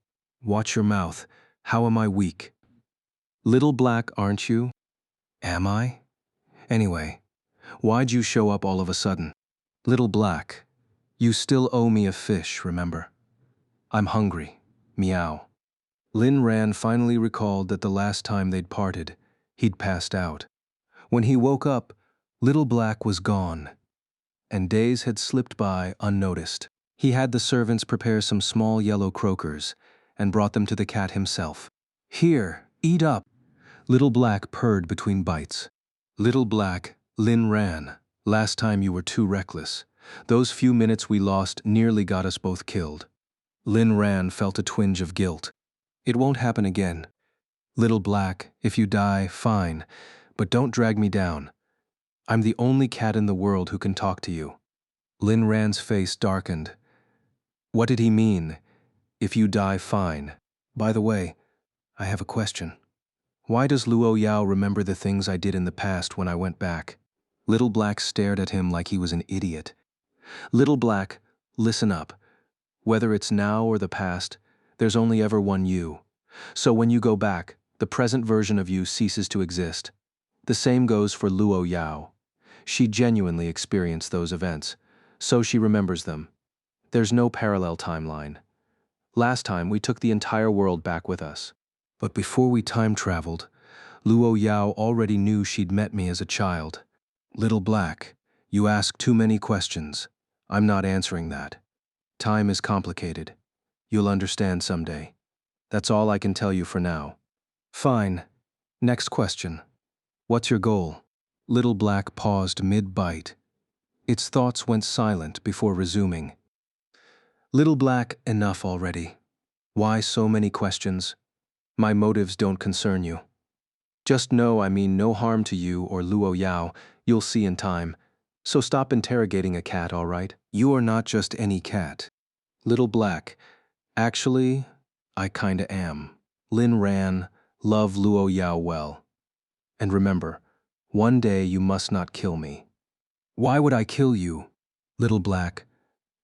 Watch your mouth. How am I weak?" Little Black, "Aren't you?" "Am I? Anyway, why'd you show up all of a sudden?" Little Black, "You still owe me a fish, remember? I'm hungry. Meow." Lin Ran finally recalled that the last time they'd parted, he'd passed out. When he woke up, Little Black was gone, and days had slipped by unnoticed. He had the servants prepare some small yellow croakers and brought them to the cat himself. "Here, eat up." Little Black purred between bites. Little Black, Lin Ran, "Last time you were too reckless. Those few minutes we lost nearly got us both killed." Lin Ran felt a twinge of guilt. "It won't happen again. Little Black, if you die, fine, but don't drag me down. I'm the only cat in the world who can talk to you." Lin Ran's face darkened. What did he mean? "If you die, fine. By the way, I have a question. Why does Luo Yao remember the things I did in the past when I went back?" Little Black stared at him like he was an idiot. "Little Black, listen up. Whether it's now or the past, there's only ever one you. So when you go back, the present version of you ceases to exist. The same goes for Luo Yao. She genuinely experienced those events, so she remembers them. There's no parallel timeline. Last time, we took the entire world back with us. But before we time-traveled, Luo Yao already knew she'd met me as a child. Little Black, you ask too many questions. I'm not answering that. Time is complicated. You'll understand someday. That's all I can tell you for now." "Fine. Next question. What's your goal?" Little Black paused mid-bite. Its thoughts went silent before resuming. "Little Black, enough already. Why so many questions? My motives don't concern you. Just know I mean no harm to you or Luo Yao. You'll see in time. So stop interrogating a cat, all right? You are not just any cat." Little Black, "Actually, I kinda am. Lin Ran, love Luo Yao well. And remember, one day you must not kill me." "Why would I kill you?" Little Black,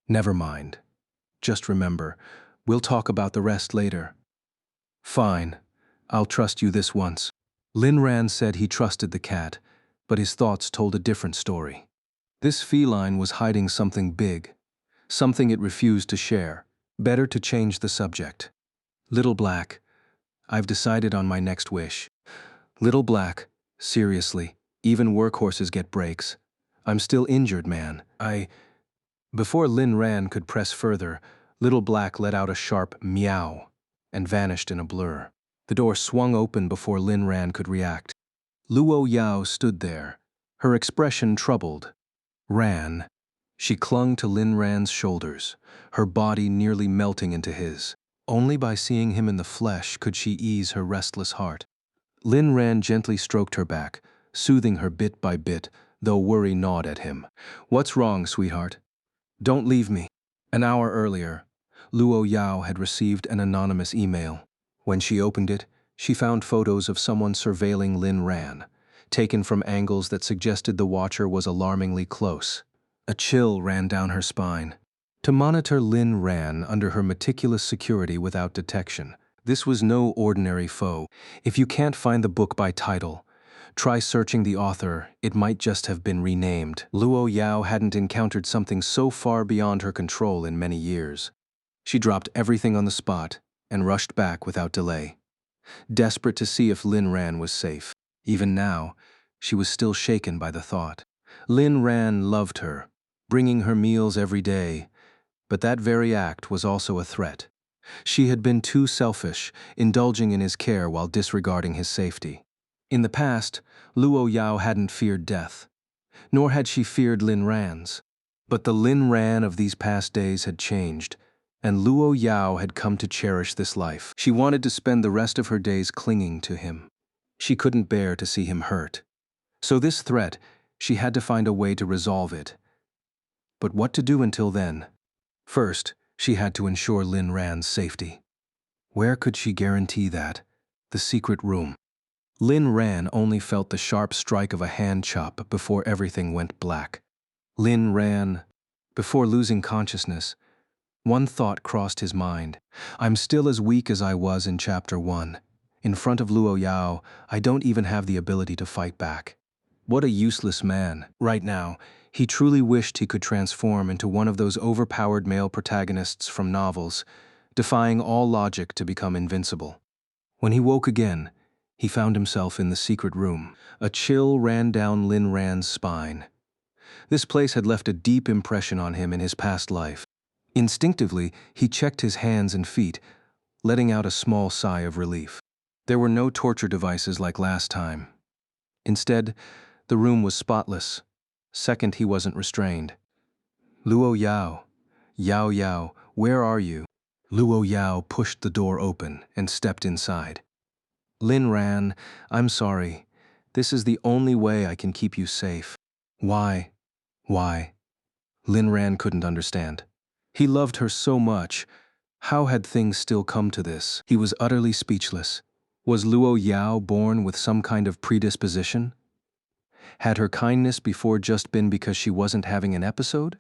"Never mind. Just remember, we'll talk about the rest later." "Fine. I'll trust you this once." Lin Ran said he trusted the cat, but his thoughts told a different story. This feline was hiding something big, something it refused to share. Better to change the subject. Little Black, "I've decided on my next wish." Little Black, "Seriously, even workhorses get breaks. I'm still injured, man. Before Lin Ran could press further, Little Black let out a sharp meow and vanished in a blur. The door swung open before Lin Ran could react. Luo Yao stood there, her expression troubled. Ran. She clung to Lin Ran's shoulders, her body nearly melting into his. Only by seeing him in the flesh could she ease her restless heart. Lin Ran gently stroked her back, soothing her bit by bit, though worry gnawed at him. "What's wrong, sweetheart? Don't leave me." An hour earlier, Luo Yao had received an anonymous email. When she opened it, she found photos of someone surveilling Lin Ran, taken from angles that suggested the watcher was alarmingly close. A chill ran down her spine. To monitor Lin Ran under her meticulous security without detection. This was no ordinary foe. If you can't find the book by title, try searching the author. It might just have been renamed. Luo Yao hadn't encountered something so far beyond her control in many years. She dropped everything on the spot and rushed back without delay, desperate to see if Lin Ran was safe. Even now, she was still shaken by the thought. Lin Ran loved her, bringing her meals every day, but that very act was also a threat. She had been too selfish, indulging in his care while disregarding his safety. In the past, Luo Yao hadn't feared death, nor had she feared Lin Ran's. But the Lin Ran of these past days had changed. And Luo Yao had come to cherish this life. She wanted to spend the rest of her days clinging to him. She couldn't bear to see him hurt. So this threat, she had to find a way to resolve it. But what to do until then? First, she had to ensure Lin Ran's safety. Where could she guarantee that? The secret room. Lin Ran only felt the sharp strike of a hand chop before everything went black. Lin Ran, before losing consciousness, one thought crossed his mind. I'm still as weak as I was in Chapter 1. In front of Luo Yao, I don't even have the ability to fight back. What a useless man. Right now, he truly wished he could transform into one of those overpowered male protagonists from novels, defying all logic to become invincible. When he woke again, he found himself in the secret room. A chill ran down Lin Ran's spine. This place had left a deep impression on him in his past life. Instinctively, he checked his hands and feet, letting out a small sigh of relief. There were no torture devices like last time. Instead, the room was spotless. Second, he wasn't restrained. Luo Yao, Yao Yao, where are you? Luo Yao pushed the door open and stepped inside. Lin Ran, I'm sorry. This is the only way I can keep you safe. Why? Why? Lin Ran couldn't understand. He loved her so much. How had things still come to this? He was utterly speechless. Was Luo Yao born with some kind of predisposition? Had her kindness before just been because she wasn't having an episode?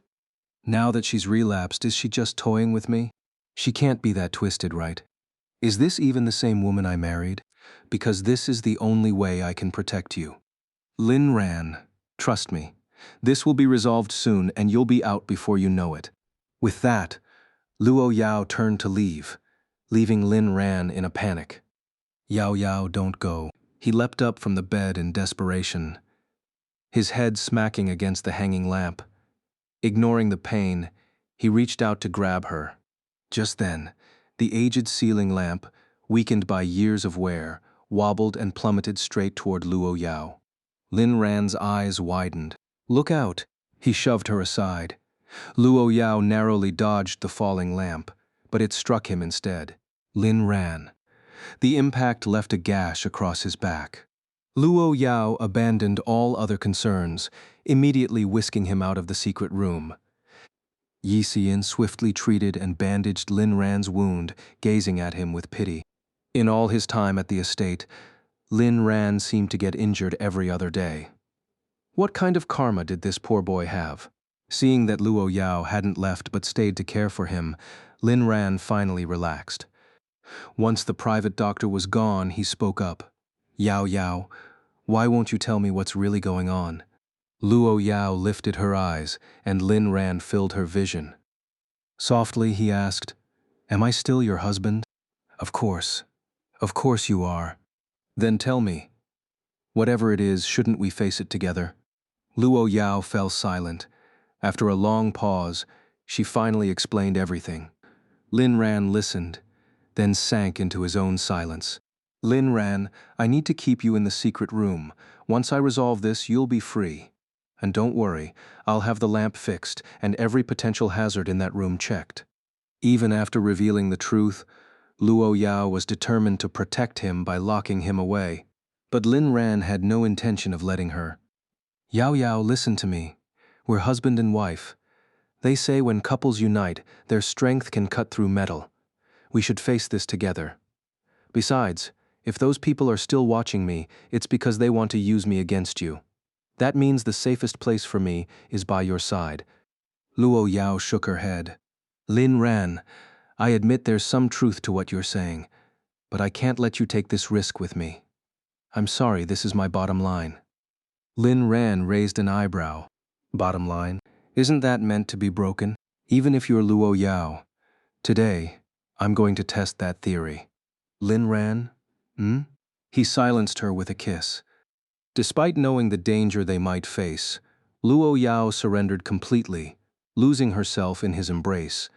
Now that she's relapsed, is she just toying with me? She can't be that twisted, right? Is this even the same woman I married? Because this is the only way I can protect you. Lin Ran, trust me. This will be resolved soon and you'll be out before you know it. With that, Luo Yao turned to leave, leaving Lin Ran in a panic. Yao Yao, don't go. He leapt up from the bed in desperation, his head smacking against the hanging lamp. Ignoring the pain, he reached out to grab her. Just then, the aged ceiling lamp, weakened by years of wear, wobbled and plummeted straight toward Luo Yao. Lin Ran's eyes widened. Look out! He shoved her aside. Luo Yao narrowly dodged the falling lamp, but it struck him instead. Lin Ran. The impact left a gash across his back. Luo Yao abandoned all other concerns, immediately whisking him out of the secret room. Yi Xian swiftly treated and bandaged Lin Ran's wound, gazing at him with pity. In all his time at the estate, Lin Ran seemed to get injured every other day. What kind of karma did this poor boy have? Seeing that Luo Yao hadn't left but stayed to care for him, Lin Ran finally relaxed. Once the private doctor was gone, he spoke up. Yao Yao, why won't you tell me what's really going on? Luo Yao lifted her eyes, and Lin Ran filled her vision. Softly, he asked, Am I still your husband? Of course. Of course you are. Then tell me. Whatever it is, shouldn't we face it together? Luo Yao fell silent. After a long pause, she finally explained everything. Lin Ran listened, then sank into his own silence. Lin Ran, I need to keep you in the secret room. Once I resolve this, you'll be free. And don't worry, I'll have the lamp fixed and every potential hazard in that room checked. Even after revealing the truth, Luo Yao was determined to protect him by locking him away. But Lin Ran had no intention of letting her. Yao Yao, listen to me. We're husband and wife. They say when couples unite, their strength can cut through metal. We should face this together. Besides, if those people are still watching me, it's because they want to use me against you. That means the safest place for me is by your side. Luo Yao shook her head. Lin Ran, I admit there's some truth to what you're saying, but I can't let you take this risk with me. I'm sorry, this is my bottom line. Lin Ran raised an eyebrow. Bottom line? Isn't that meant to be broken? Even if you're Luo Yao. Today, I'm going to test that theory. Lin Ran? He silenced her with a kiss. Despite knowing the danger they might face, Luo Yao surrendered completely, losing herself in his embrace.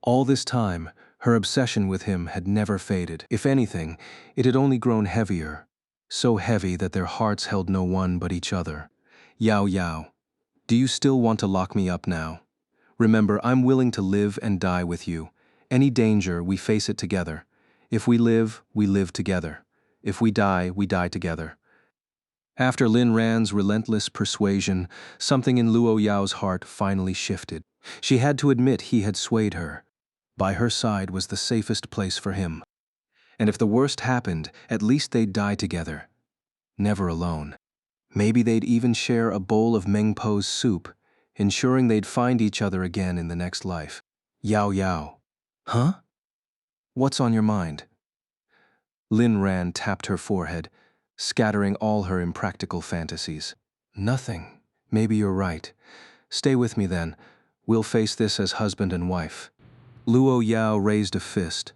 All this time, her obsession with him had never faded. If anything, it had only grown heavier, so heavy that their hearts held no one but each other. Yao Yao, do you still want to lock me up now? Remember, I'm willing to live and die with you, Any danger, we face it together. If we live together. If we die together. After Lin Ran's relentless persuasion, something in Luo Yao's heart finally shifted. She had to admit he had swayed her. By her side was the safest place for him. And if the worst happened, at least they'd die together. Never alone. Maybe they'd even share a bowl of Mengpo's soup, ensuring they'd find each other again in the next life. Yao Yao. Huh? What's on your mind? Lin Ran tapped her forehead, scattering all her impractical fantasies. Nothing. Maybe you're right. Stay with me then. We'll face this as husband and wife. Luo Yao raised a fist,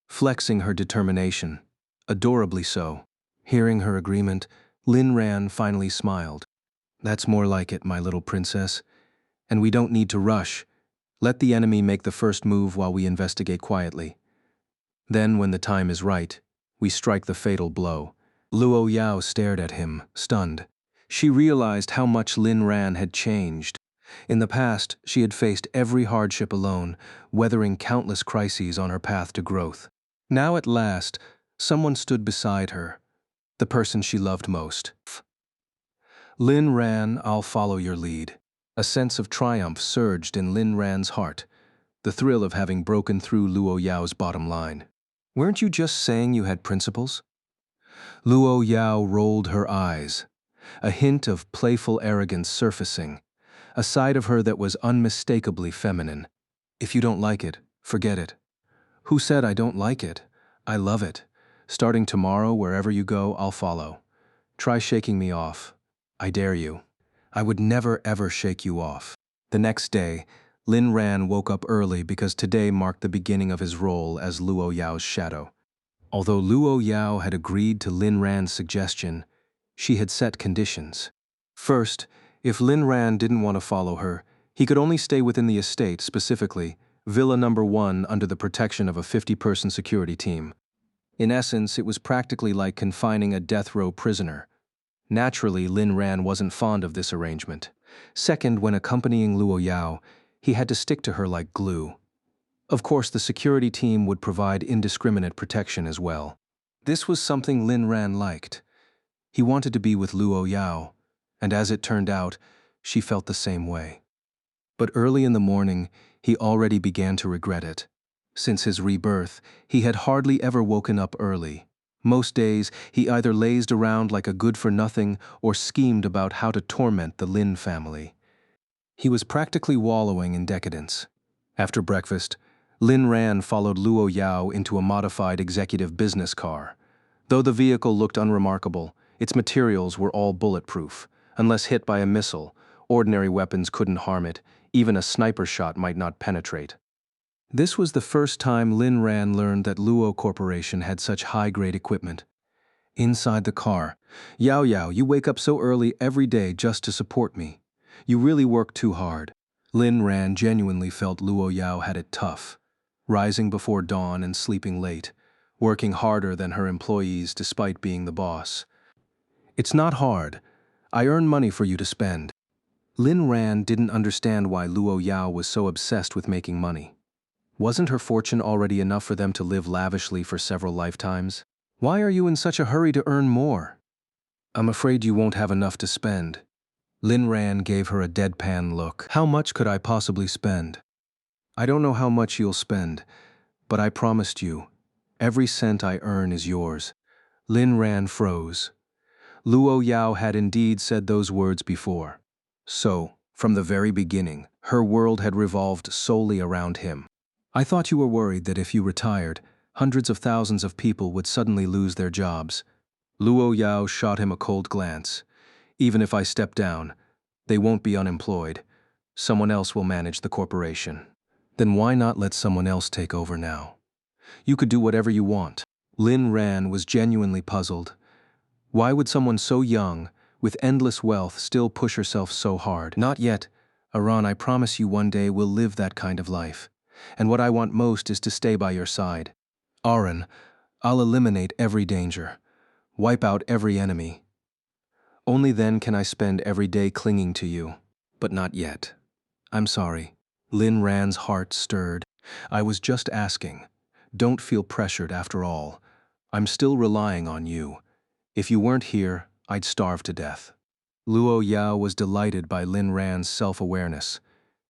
flexing her determination, adorably so. Hearing her agreement, Lin Ran finally smiled. That's more like it, my little princess. And we don't need to rush. Let the enemy make the first move while we investigate quietly. Then, when the time is right, we strike the fatal blow. Luo Yao stared at him, stunned. She realized how much Lin Ran had changed. In the past, she had faced every hardship alone, weathering countless crises on her path to growth. Now at last, someone stood beside her, the person she loved most. Lin Ran, I'll follow your lead. A sense of triumph surged in Lin Ran's heart, the thrill of having broken through Luo Yao's bottom line. Weren't you just saying you had principles? Luo Yao rolled her eyes, a hint of playful arrogance surfacing, a side of her that was unmistakably feminine. If you don't like it, forget it. Who said I don't like it? I love it. Starting tomorrow, wherever you go, I'll follow. Try shaking me off. I dare you. I would never ever shake you off. The next day, Lin Ran woke up early because today marked the beginning of his role as Luo Yao's shadow. Although Luo Yao had agreed to Lin Ran's suggestion, she had set conditions. First, if Lin Ran didn't want to follow her, he could only stay within the estate, specifically Villa Number 1, under the protection of a 50-person security team. In essence, it was practically like confining a death row prisoner. Naturally, Lin Ran wasn't fond of this arrangement. Second, when accompanying Luo Yao, he had to stick to her like glue. Of course, the security team would provide indiscriminate protection as well. This was something Lin Ran liked. He wanted to be with Luo Yao, and as it turned out, she felt the same way. But early in the morning, he already began to regret it. Since his rebirth, he had hardly ever woken up early. Most days, he either lazed around like a good-for-nothing or schemed about how to torment the Lin family. He was practically wallowing in decadence. After breakfast, Lin Ran followed Luo Yao into a modified executive business car. Though the vehicle looked unremarkable, its materials were all bulletproof. Unless hit by a missile, ordinary weapons couldn't harm it, even a sniper shot might not penetrate. This was the first time Lin Ran learned that Luo Corporation had such high-grade equipment. Inside the car, Yao Yao, you wake up so early every day just to support me. You really work too hard. Lin Ran genuinely felt Luo Yao had it tough, rising before dawn and sleeping late, working harder than her employees despite being the boss. It's not hard. I earn money for you to spend. Lin Ran didn't understand why Luo Yao was so obsessed with making money. Wasn't her fortune already enough for them to live lavishly for several lifetimes? Why are you in such a hurry to earn more? I'm afraid you won't have enough to spend. Lin Ran gave her a deadpan look. How much could I possibly spend? I don't know how much you'll spend, but I promised you, every cent I earn is yours. Lin Ran froze. Luo Yao had indeed said those words before. So, from the very beginning, her world had revolved solely around him. I thought you were worried that if you retired, hundreds of thousands of people would suddenly lose their jobs. Luo Yao shot him a cold glance. Even if I step down, they won't be unemployed. Someone else will manage the corporation. Then why not let someone else take over now? You could do whatever you want. Lin Ran was genuinely puzzled. Why would someone so young, with endless wealth, still push herself so hard? Not yet. Aran, I promise you one day we'll live that kind of life. And what I want most is to stay by your side. Aran, I'll eliminate every danger. Wipe out every enemy. Only then can I spend every day clinging to you. But not yet. I'm sorry. Lin Ran's heart stirred. I was just asking. Don't feel pressured after all. I'm still relying on you. If you weren't here, I'd starve to death. Luo Yao was delighted by Lin Ran's self-awareness.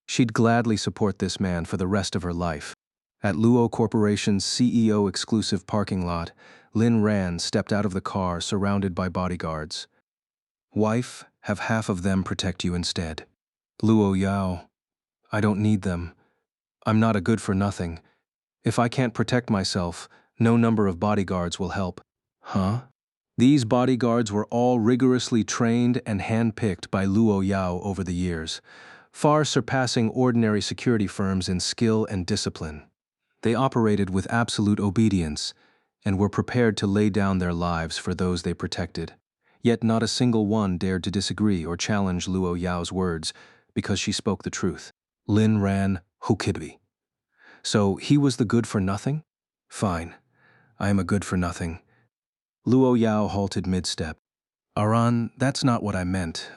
She'd gladly support this man for the rest of her life. At Luo Corporation's CEO exclusive parking lot, Lin Ran stepped out of the car surrounded by bodyguards. Wife, have half of them protect you instead. Luo Yao, I don't need them. I'm not a good for nothing. If I can't protect myself, no number of bodyguards will help. Huh? These bodyguards were all rigorously trained and handpicked by Luo Yao over the years, far surpassing ordinary security firms in skill and discipline. They operated with absolute obedience and were prepared to lay down their lives for those they protected. Yet not a single one dared to disagree or challenge Luo Yao's words because she spoke the truth. Lin Ran Hokibi. So he was the good for nothing? Fine, I am a good for nothing. Luo Yao halted mid-step. Aran, that's not what I meant.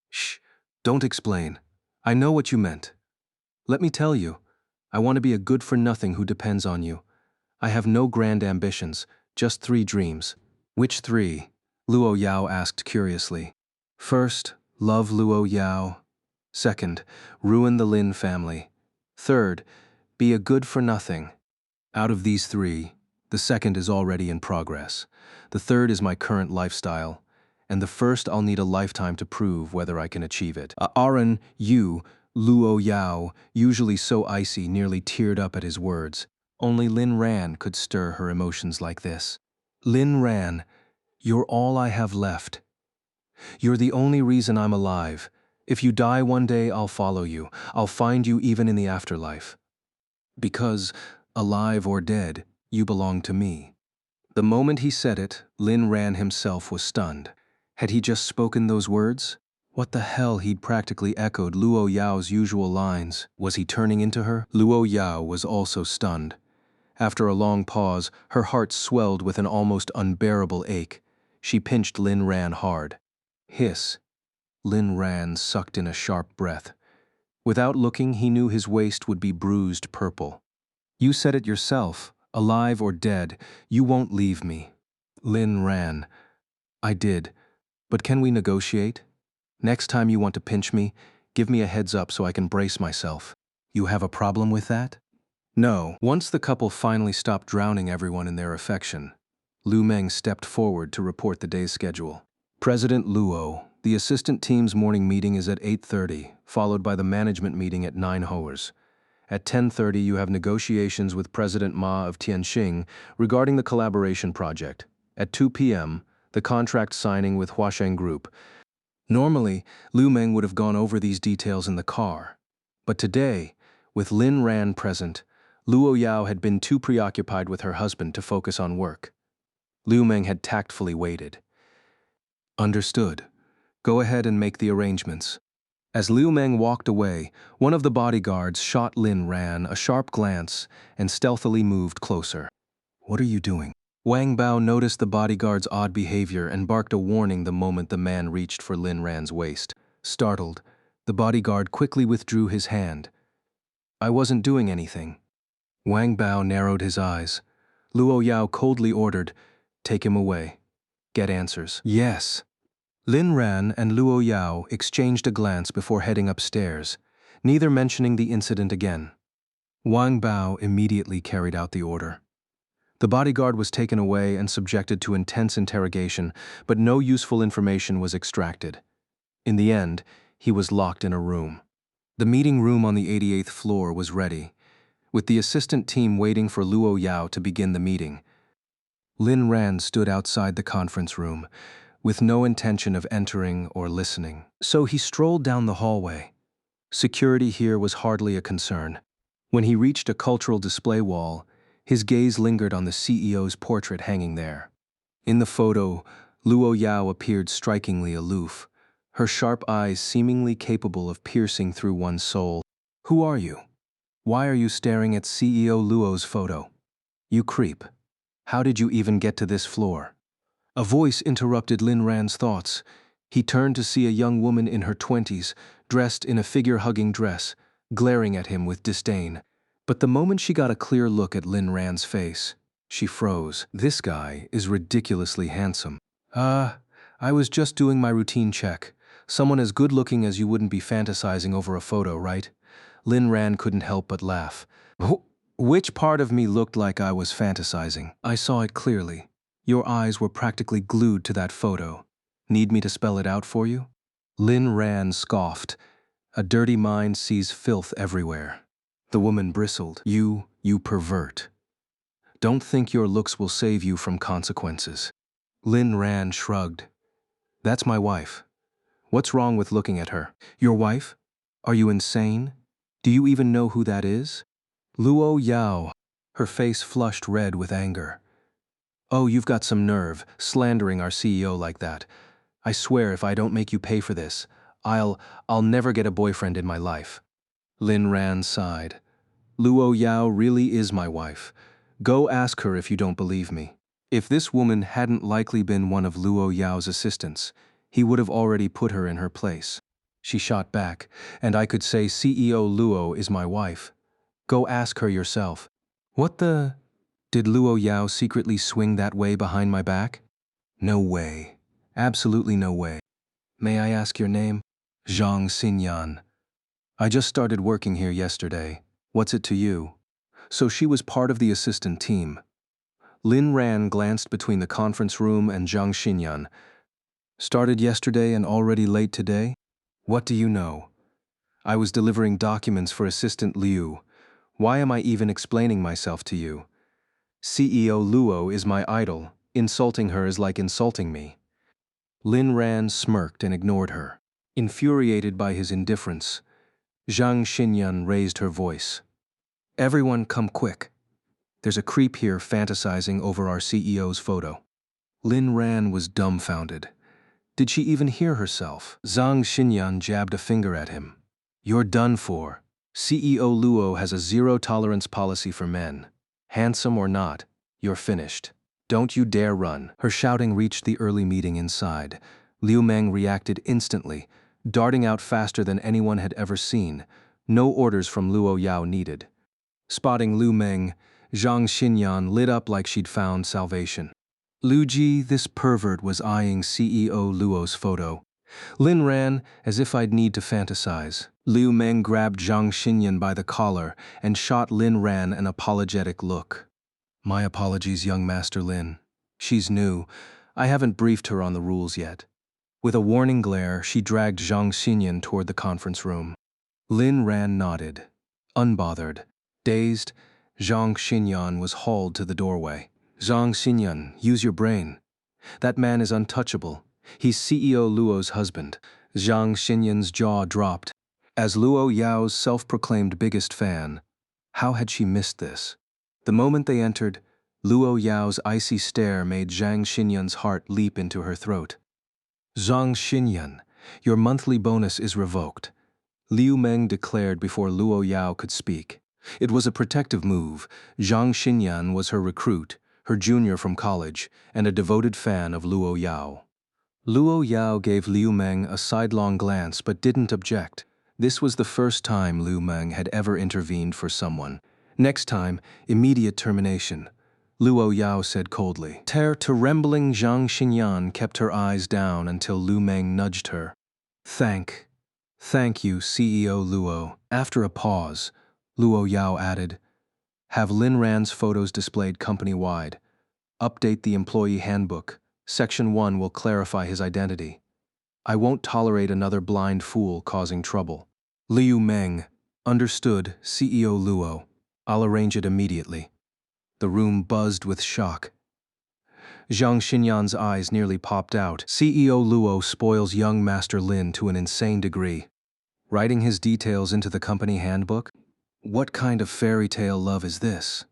Shh, don't explain. I know what you meant. Let me tell you, I want to be a good for nothing who depends on you. I have no grand ambitions, just 3 dreams. Which 3? Luo Yao asked curiously. First, love Luo Yao. Second, ruin the Lin family. Third, be a good for nothing. Out of these 3, the second is already in progress. The third is my current lifestyle. And the first I'll need a lifetime to prove whether I can achieve it. Aran, you, Luo Yao, usually so icy, nearly teared up at his words. Only Lin Ran could stir her emotions like this. Lin Ran, you're all I have left. You're the only reason I'm alive. If you die one day, I'll follow you. I'll find you even in the afterlife. Because, alive or dead, you belong to me. The moment he said it, Lin Ran himself was stunned. Had he just spoken those words? What the hell, he'd practically echoed Luo Yao's usual lines. Was he turning into her? Luo Yao was also stunned. After a long pause, her heart swelled with an almost unbearable ache. She pinched Lin Ran hard. Hiss. Lin Ran sucked in a sharp breath. Without looking, he knew his waist would be bruised purple. You said it yourself, alive or dead, you won't leave me. Lin Ran. I did. But can we negotiate? Next time you want to pinch me, give me a heads up so I can brace myself. You have a problem with that? No. Once the couple finally stopped drowning everyone in their affection, Lu Meng stepped forward to report the day's schedule. President Luo, the assistant team's morning meeting is at 8:30, followed by the management meeting at 9 hours. At 10:30, you have negotiations with President Ma of Tianxing regarding the collaboration project. At 2 p.m., the contract signing with Huasheng Group. Normally, Lu Meng would have gone over these details in the car. But today, with Lin Ran present, Luo Yao had been too preoccupied with her husband to focus on work. Lu Meng had tactfully waited. Understood. Go ahead and make the arrangements. As Liu Meng walked away, one of the bodyguards shot Lin Ran a sharp glance and stealthily moved closer. What are you doing? Wang Bao noticed the bodyguard's odd behavior and barked a warning the moment the man reached for Lin Ran's waist. Startled, the bodyguard quickly withdrew his hand. I wasn't doing anything. Wang Bao narrowed his eyes. Luo Yao coldly ordered, take him away. Get answers. Yes. Lin Ran and Luo Yao exchanged a glance before heading upstairs, neither mentioning the incident again. Wang Bao immediately carried out the order. The bodyguard was taken away and subjected to intense interrogation, but no useful information was extracted. In the end, he was locked in a room. The meeting room on the 88th floor was ready, with the assistant team waiting for Luo Yao to begin the meeting. Lin Ran stood outside the conference room, with no intention of entering or listening. So he strolled down the hallway. Security here was hardly a concern. When he reached a cultural display wall, his gaze lingered on the CEO's portrait hanging there. In the photo, Luo Yao appeared strikingly aloof, her sharp eyes seemingly capable of piercing through one's soul. Who are you? Why are you staring at CEO Luo's photo? You creep. How did you even get to this floor? A voice interrupted Lin Ran's thoughts. He turned to see a young woman in her 20s, dressed in a figure-hugging dress, glaring at him with disdain. But the moment she got a clear look at Lin Ran's face, she froze. This guy is ridiculously handsome. I was just doing my routine check. Someone as good-looking as you wouldn't be fantasizing over a photo, right? Lin Ran couldn't help but laugh. Which part of me looked like I was fantasizing? I saw it clearly. Your eyes were practically glued to that photo. Need me to spell it out for you? Lin Ran scoffed. A dirty mind sees filth everywhere. The woman bristled. You pervert. Don't think your looks will save you from consequences. Lin Ran shrugged. That's my wife. What's wrong with looking at her? Your wife? Are you insane? Do you even know who that is? Luo Yao. Her face flushed red with anger. Oh, you've got some nerve, slandering our CEO like that. I swear if I don't make you pay for this, I'll never get a boyfriend in my life. Lin Ran sighed. Luo Yao really is my wife. Go ask her if you don't believe me. If this woman hadn't likely been one of Luo Yao's assistants, he would have already put her in her place. She shot back, and I could say CEO Luo is my wife. Go ask her yourself. What the? Did Luo Yao secretly swing that way behind my back? No way. Absolutely no way. May I ask your name? Zhang Xinyan. I just started working here yesterday. What's it to you? So she was part of the assistant team. Lin Ran glanced between the conference room and Zhang Xinyan. Started yesterday and already late today? What do you know? I was delivering documents for Assistant Liu. Why am I even explaining myself to you? CEO Luo is my idol. Insulting her is like insulting me. Lin Ran smirked and ignored her. Infuriated by his indifference, Zhang Xinyan raised her voice. Everyone come quick. There's a creep here fantasizing over our CEO's photo. Lin Ran was dumbfounded. Did she even hear herself? Zhang Xinyan jabbed a finger at him. You're done for. CEO Luo has a zero-tolerance policy for men. Handsome or not, you're finished. Don't you dare run. Her shouting reached the early meeting inside. Liu Meng reacted instantly, darting out faster than anyone had ever seen. No orders from Luo Yao needed. Spotting Liu Meng, Zhang Xinyan lit up like she'd found salvation. Luji, this pervert, was eyeing CEO Luo's photo. Lin ran as if I'd need to fantasize. Liu Meng grabbed Zhang Xinyan by the collar and shot Lin Ran an apologetic look. My apologies, young Master Lin. She's new. I haven't briefed her on the rules yet. With a warning glare, she dragged Zhang Xinyan toward the conference room. Lin Ran nodded. Unbothered. Dazed, Zhang Xinyan was hauled to the doorway. Zhang Xinyan, use your brain. That man is untouchable. He's CEO Luo's husband. Zhang Xinyan's jaw dropped. As Luo Yao's self-proclaimed biggest fan, how had she missed this? The moment they entered, Luo Yao's icy stare made Zhang Xinyan's heart leap into her throat. Zhang Xinyan, your monthly bonus is revoked, Liu Meng declared before Luo Yao could speak. It was a protective move. Zhang Xinyan was her recruit, her junior from college, and a devoted fan of Luo Yao. Luo Yao gave Liu Meng a sidelong glance but didn't object. This was the first time Liu Meng had ever intervened for someone. Next time, immediate termination. Luo Yao said coldly. Trembling Zhang Xinyan kept her eyes down until Liu Meng nudged her. Thank you, CEO Luo. After a pause, Luo Yao added, have Lin Ran's photos displayed company-wide. Update the employee handbook. Section 1 will clarify his identity. I won't tolerate another blind fool causing trouble. Liu Meng. Understood, CEO Luo. I'll arrange it immediately. The room buzzed with shock. Zhang Xinyan's eyes nearly popped out. CEO Luo spoils young Master Lin to an insane degree. Writing his details into the company handbook? What kind of fairy tale love is this?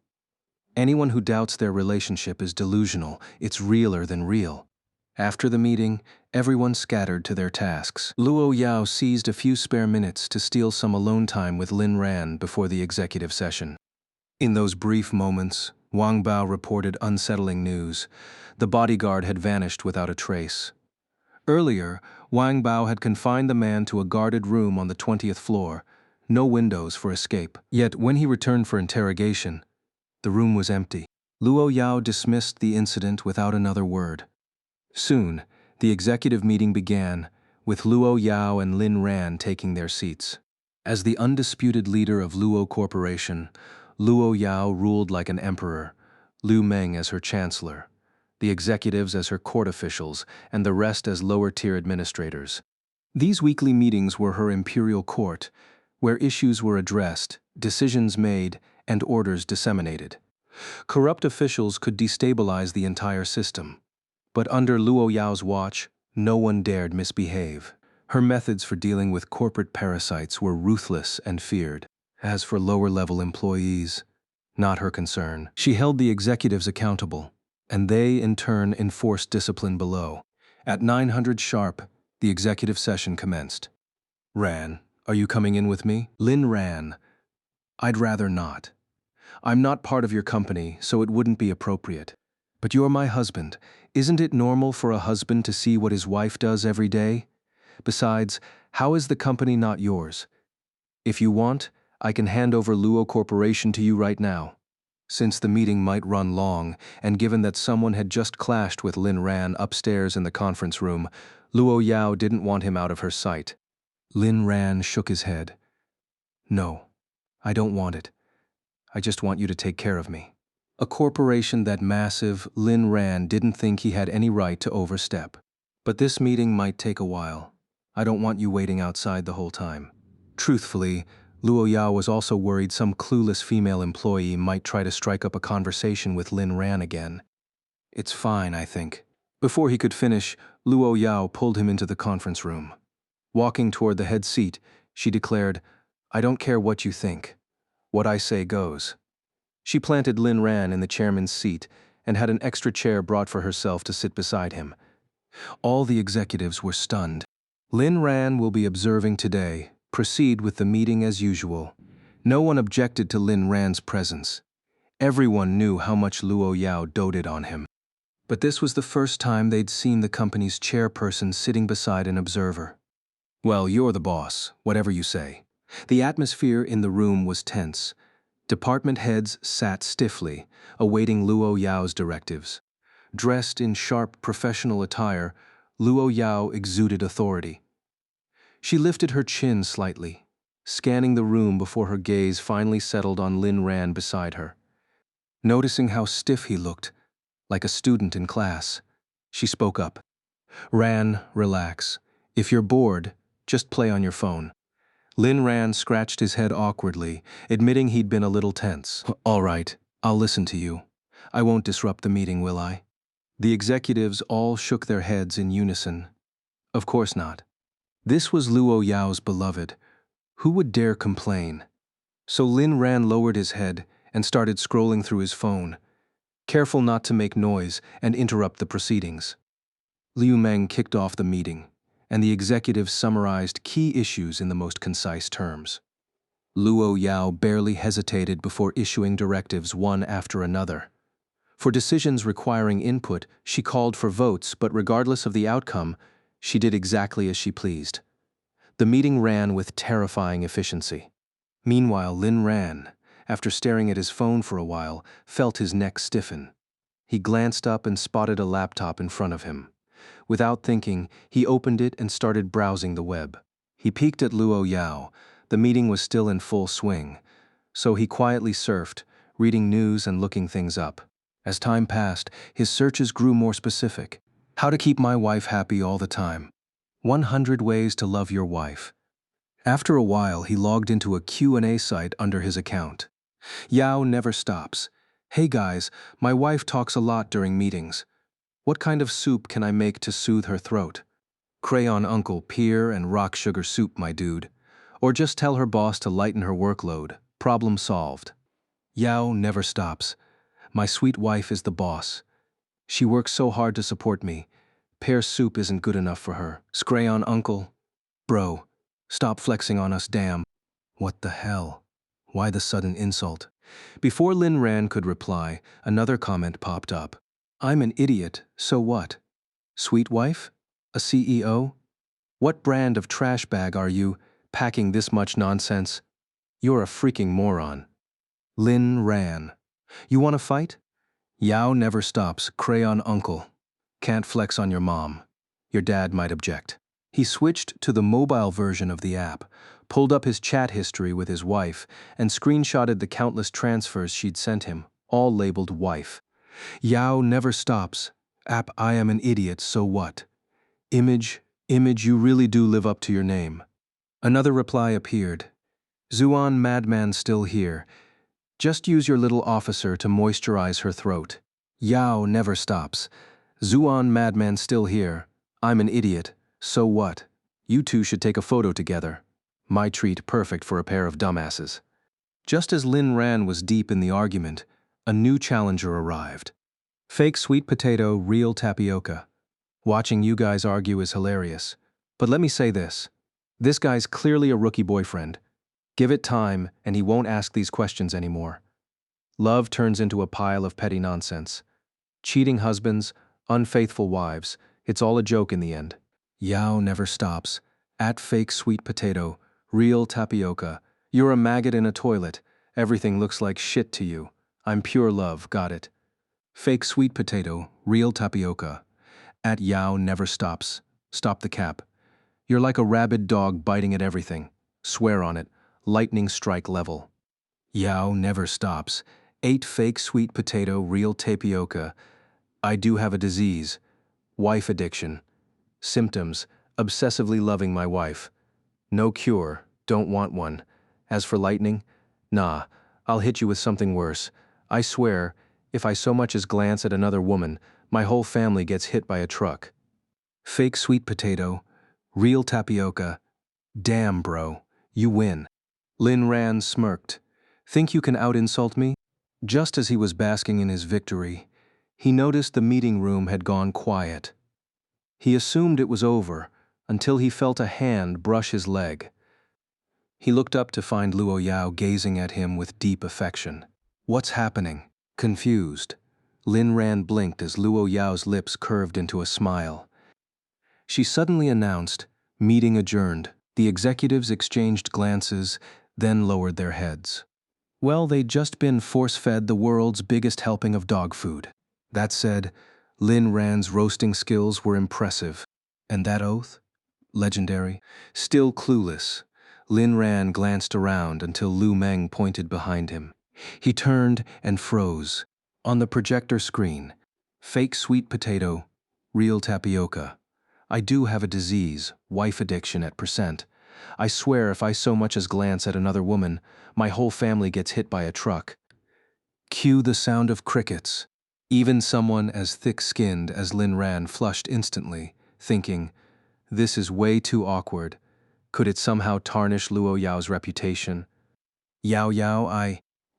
Anyone who doubts their relationship is delusional. It's realer than real. After the meeting, everyone scattered to their tasks. Luo Yao seized a few spare minutes to steal some alone time with Lin Ran before the executive session. In those brief moments, Wang Bao reported unsettling news. The bodyguard had vanished without a trace. Earlier, Wang Bao had confined the man to a guarded room on the 20th floor. no windows for escape. Yet when he returned for interrogation, the room was empty. Luo Yao dismissed the incident without another word. Soon, the executive meeting began, with Luo Yao and Lin Ran taking their seats. As the undisputed leader of Luo Corporation, Luo Yao ruled like an emperor, Liu Meng as her chancellor, the executives as her court officials, and the rest as lower-tier administrators. These weekly meetings were her imperial court, where issues were addressed, decisions made, and orders disseminated. Corrupt officials could destabilize the entire system. But under Luo Yao's watch, no one dared misbehave. Her methods for dealing with corporate parasites were ruthless and feared. As for lower-level employees, not her concern. She held the executives accountable, and they, in turn, enforced discipline below. At 900 sharp, the executive session commenced. Ran, are you coming in with me? Lin ran. I'd rather not. I'm not part of your company, so it wouldn't be appropriate. But you're my husband. Isn't it normal for a husband to see what his wife does every day? Besides, how is the company not yours? If you want, I can hand over Luo Corporation to you right now. Since the meeting might run long, and given that someone had just clashed with Lin Ran upstairs in the conference room, Luo Yao didn't want him out of her sight. Lin Ran shook his head. No, I don't want it. I just want you to take care of me. A corporation that massive, Lin Ran didn't think he had any right to overstep. But this meeting might take a while. I don't want you waiting outside the whole time. Truthfully, Luo Yao was also worried some clueless female employee might try to strike up a conversation with Lin Ran again. It's fine, I think. Before he could finish, Luo Yao pulled him into the conference room. Walking toward the head seat, she declared, I don't care what you think. What I say goes. She planted Lin Ran in the chairman's seat and had an extra chair brought for herself to sit beside him. All the executives were stunned. Lin Ran will be observing today. Proceed with the meeting as usual. No one objected to Lin Ran's presence. Everyone knew how much Luo Yao doted on him. But this was the first time they'd seen the company's chairperson sitting beside an observer. Well, you're the boss, whatever you say. The atmosphere in the room was tense. Department heads sat stiffly, awaiting Luo Yao's directives. Dressed in sharp professional attire, Luo Yao exuded authority. She lifted her chin slightly, scanning the room before her gaze finally settled on Lin Ran beside her. Noticing how stiff he looked, like a student in class, she spoke up. Ran, relax. If you're bored, just play on your phone. Lin Ran scratched his head awkwardly, admitting he'd been a little tense. All right, I'll listen to you. I won't disrupt the meeting, will I? The executives all shook their heads in unison. Of course not. This was Luo Yao's beloved. Who would dare complain? So Lin Ran lowered his head and started scrolling through his phone, careful not to make noise and interrupt the proceedings. Liu Meng kicked off the meeting, and the executives summarized key issues in the most concise terms. Luo Yao barely hesitated before issuing directives one after another. For decisions requiring input, she called for votes, but regardless of the outcome, she did exactly as she pleased. The meeting ran with terrifying efficiency. Meanwhile, Lin Ran, after staring at his phone for a while, felt his neck stiffen. He glanced up and spotted a laptop in front of him. Without thinking, he opened it and started browsing the web. He peeked at Luo Yao. The meeting was still in full swing, so he quietly surfed, reading news and looking things up. As time passed, his searches grew more specific. How to keep my wife happy all the time. 100 ways to love your wife. After a while, he logged into a Q&A site under his account. Yao never stops. Hey guys, my wife talks a lot during meetings. What kind of soup can I make to soothe her throat? Crayon Uncle pear and rock sugar soup, my dude. Or just tell her boss to lighten her workload. Problem solved. Yao never stops. My sweet wife is the boss. She works so hard to support me. Pear soup isn't good enough for her. Crayon Uncle. Bro, stop flexing on us, damn. What the hell? Why the sudden insult? Before Lin Ran could reply, another comment popped up. I'm an idiot, so what? Sweet wife? A CEO? What brand of trash bag are you, packing this much nonsense? You're a freaking moron. Lin ran. You want to fight? Yao never stops, crayon uncle. Can't flex on your mom. Your dad might object. He switched to the mobile version of the app, pulled up his chat history with his wife, and screenshotted the countless transfers she'd sent him, all labeled wife. Yao never stops. App, I am an idiot, so what? Image, you really do live up to your name. Another reply appeared. Zuan madman still here. Just use your little officer to moisturize her throat. Yao never stops. Zuan madman still here. I'm an idiot. So what? You two should take a photo together. My treat perfect for a pair of dumbasses. Just as Lin Ran was deep in the argument, a new challenger arrived. Fake sweet potato, real tapioca. Watching you guys argue is hilarious. But let me say this. This guy's clearly a rookie boyfriend. Give it time, and he won't ask these questions anymore. Love turns into a pile of petty nonsense. Cheating husbands, unfaithful wives, it's all a joke in the end. Yao never stops. At fake sweet potato, real tapioca. You're a maggot in a toilet. Everything looks like shit to you. I'm pure love, got it. Fake sweet potato, real tapioca. At Yao never stops. Stop the cap. You're like a rabid dog biting at everything. Swear on it. Lightning strike level. Yao never stops. 8 fake sweet potato, real tapioca. I do have a disease. Wife addiction. Symptoms, obsessively loving my wife. No cure, don't want one. As for lightning, nah, I'll hit you with something worse. I swear, if I so much as glance at another woman, my whole family gets hit by a truck. Fake sweet potato, real tapioca. Damn, bro, you win. Lin Ran smirked. Think you can out-insult me? Just as he was basking in his victory, he noticed the meeting room had gone quiet. He assumed it was over until he felt a hand brush his leg. He looked up to find Luo Yao gazing at him with deep affection. What's happening? Confused, Lin Ran blinked as Luo Yao's lips curved into a smile. She suddenly announced, meeting adjourned. The executives exchanged glances, then lowered their heads. Well, they'd just been force-fed the world's biggest helping of dog food. That said, Lin Ran's roasting skills were impressive. And that oath? Legendary. Still clueless, Lin Ran glanced around until Lu Meng pointed behind him. He turned and froze. On the projector screen, fake sweet potato, real tapioca. I do have a disease, wife addiction at %. I swear if I so much as glance at another woman, my whole family gets hit by a truck. Cue the sound of crickets. Even someone as thick-skinned as Lin Ran flushed instantly, thinking, this is way too awkward. Could it somehow tarnish Luo Yao's reputation? Yao,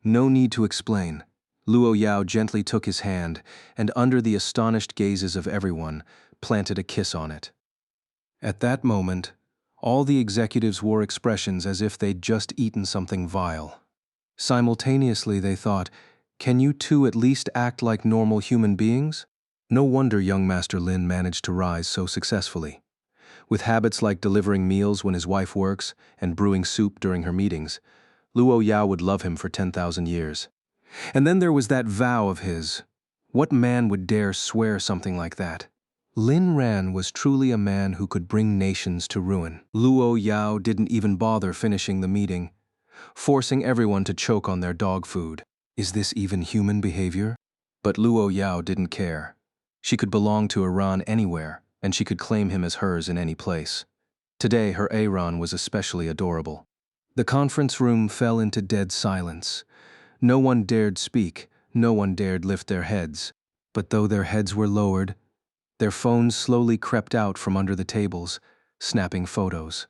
no need to explain. Luo Yao gently took his hand and, under the astonished gazes of everyone, planted a kiss on it. At that moment, all the executives wore expressions as if they'd just eaten something vile. Simultaneously, they thought, can you two at least act like normal human beings? No wonder young Master Lin managed to rise so successfully. With habits like delivering meals when his wife works and brewing soup during her meetings, Luo Yao would love him for 10,000 years. And then there was that vow of his. What man would dare swear something like that? Lin Ran was truly a man who could bring nations to ruin. Luo Yao didn't even bother finishing the meeting, forcing everyone to choke on their dog food. Is this even human behavior? But Luo Yao didn't care. She could belong to Iran anywhere, and she could claim him as hers in any place. Today, her Aaron was especially adorable. The conference room fell into dead silence. No one dared speak, no one dared lift their heads. But though their heads were lowered, their phones slowly crept out from under the tables, snapping photos.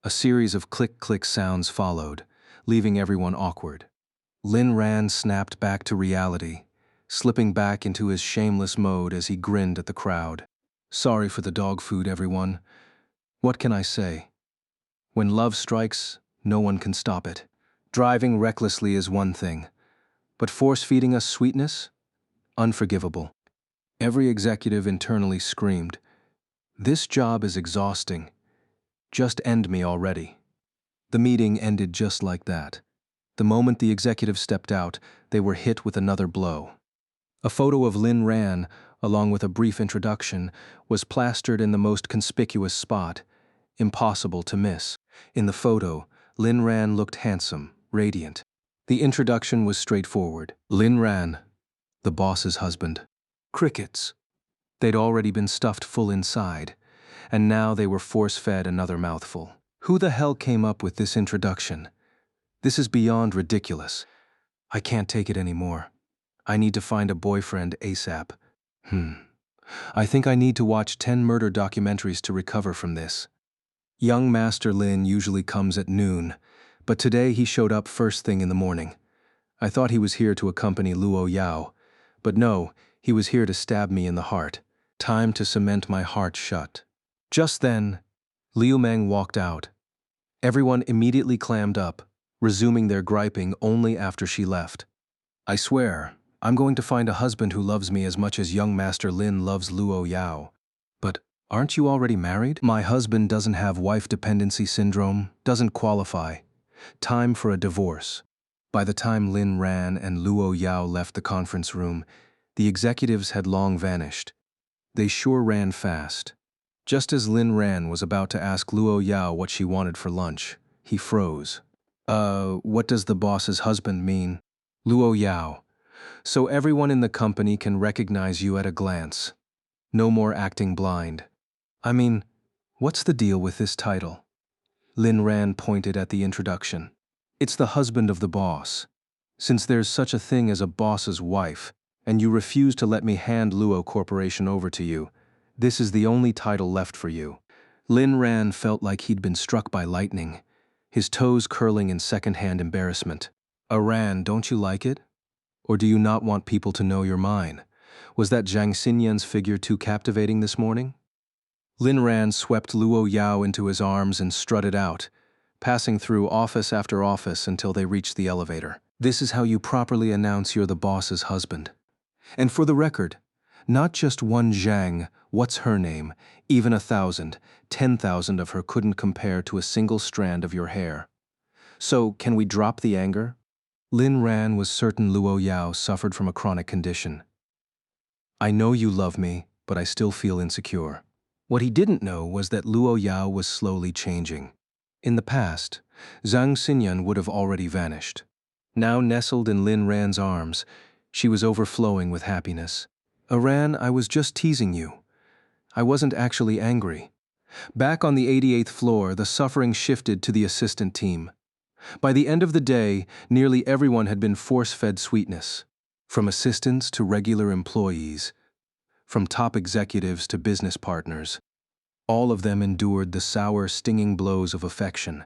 A series of click-click sounds followed, leaving everyone awkward. Lin Ran snapped back to reality, slipping back into his shameless mode as he grinned at the crowd. Sorry for the dog food, everyone. What can I say? When love strikes, no one can stop it. Driving recklessly is one thing, but force-feeding us sweetness? Unforgivable. Every executive internally screamed, this job is exhausting. Just end me already. The meeting ended just like that. The moment the executive stepped out, they were hit with another blow. A photo of Lin Ran, along with a brief introduction, was plastered in the most conspicuous spot, impossible to miss. In the photo, Lin Ran looked handsome, radiant. The introduction was straightforward. Lin Ran, the boss's husband. Crickets. They'd already been stuffed full inside, and now they were force-fed another mouthful. Who the hell came up with this introduction? This is beyond ridiculous. I can't take it anymore. I need to find a boyfriend ASAP. I think I need to watch 10 murder documentaries to recover from this. Young Master Lin usually comes at noon, but today he showed up first thing in the morning. I thought he was here to accompany Luo Yao, but no, he was here to stab me in the heart. Time to cement my heart shut. Just then, Liu Meng walked out. Everyone immediately clammed up, resuming their griping only after she left. I swear, I'm going to find a husband who loves me as much as young Master Lin loves Luo Yao. But aren't you already married? My husband doesn't have wife dependency syndrome, doesn't qualify. Time for a divorce. By the time Lin Ran and Luo Yao left the conference room, the executives had long vanished. They sure ran fast. Just as Lin Ran was about to ask Luo Yao what she wanted for lunch, he froze. What does the boss's husband mean? Luo Yao. So everyone in the company can recognize you at a glance. No more acting blind. I mean, what's the deal with this title? Lin Ran pointed at the introduction. It's the husband of the boss. Since there's such a thing as a boss's wife, and you refuse to let me hand Luo Corporation over to you, this is the only title left for you. Lin Ran felt like he'd been struck by lightning, his toes curling in second-hand embarrassment. Ran, don't you like it? Or do you not want people to know you're mine? Was that Zhang Xinyan's figure too captivating this morning? Lin Ran swept Luo Yao into his arms and strutted out, passing through office after office until they reached the elevator. This is how you properly announce you're the boss's husband. And for the record, not just one Zhang, what's her name, even 1,000, 10,000 of her couldn't compare to a single strand of your hair. So, can we drop the anger? Lin Ran was certain Luo Yao suffered from a chronic condition. I know you love me, but I still feel insecure. What he didn't know was that Luo Yao was slowly changing. In the past, Zhang Xinyan would have already vanished. Now nestled in Lin Ran's arms, she was overflowing with happiness. Ran, I was just teasing you. I wasn't actually angry. Back on the 88th floor, the suffering shifted to the assistant team. By the end of the day, nearly everyone had been force-fed sweetness. From assistants to regular employees, from top executives to business partners. All of them endured the sour, stinging blows of affection,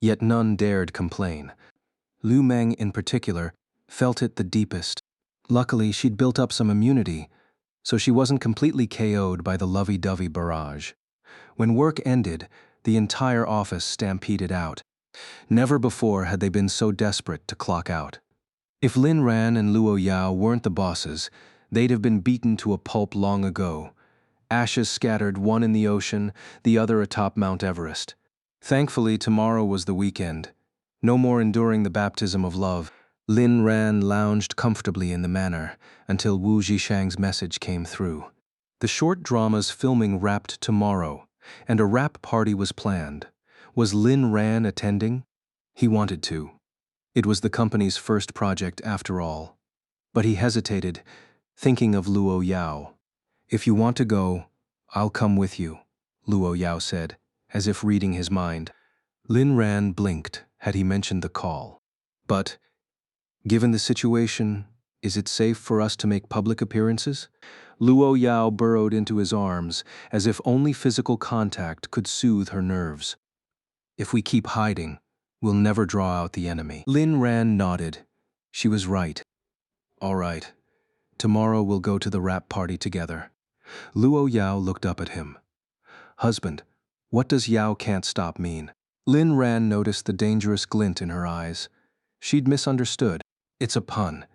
yet none dared complain. Liu Meng, in particular, felt it the deepest. Luckily, she'd built up some immunity, so she wasn't completely KO'd by the lovey-dovey barrage. When work ended, the entire office stampeded out. Never before had they been so desperate to clock out. If Lin Ran and Luo Yao weren't the bosses, they'd have been beaten to a pulp long ago. Ashes scattered, one in the ocean, the other atop Mount Everest. Thankfully, tomorrow was the weekend. No more enduring the baptism of love. Lin Ran lounged comfortably in the manor until Wu Zhishang's message came through. The short drama's filming wrapped tomorrow, and a wrap party was planned. Was Lin Ran attending? He wanted to. It was the company's first project after all. But he hesitated, thinking of Luo Yao. If you want to go, I'll come with you, Luo Yao said, as if reading his mind. Lin Ran blinked had he mentioned the call. But, given the situation, is it safe for us to make public appearances? Luo Yao burrowed into his arms, as if only physical contact could soothe her nerves. If we keep hiding, we'll never draw out the enemy. Lin Ran nodded. She was right. All right. Tomorrow we'll go to the wrap party together. Luo Yao looked up at him. Husband, what does Yao can't stop mean? Lin Ran noticed the dangerous glint in her eyes. She'd misunderstood. It's a pun.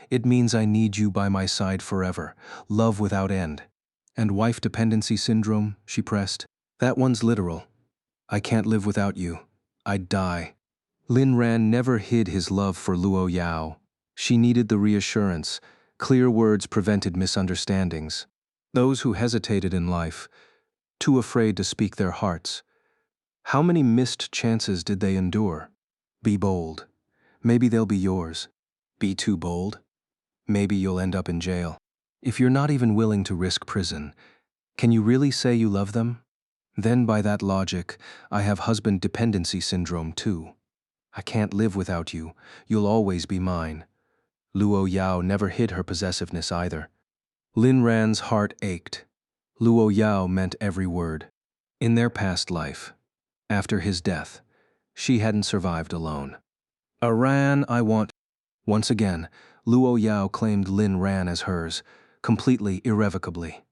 It means I need you by my side forever, love without end. And wife dependency syndrome, she pressed. That one's literal. I can't live without you. I'd die. Lin Ran never hid his love for Luo Yao. She needed the reassurance. Clear words prevented misunderstandings. Those who hesitated in life, too afraid to speak their hearts. How many missed chances did they endure? Be bold. Maybe they'll be yours. Be too bold. Maybe you'll end up in jail. If you're not even willing to risk prison, can you really say you love them? Then by that logic, I have husband dependency syndrome too. I can't live without you. You'll always be mine. Luo Yao never hid her possessiveness either. Lin Ran's heart ached. Luo Yao meant every word. In their past life, after his death, she hadn't survived alone. Ran, I want. Once again, Luo Yao claimed Lin Ran as hers, completely irrevocably.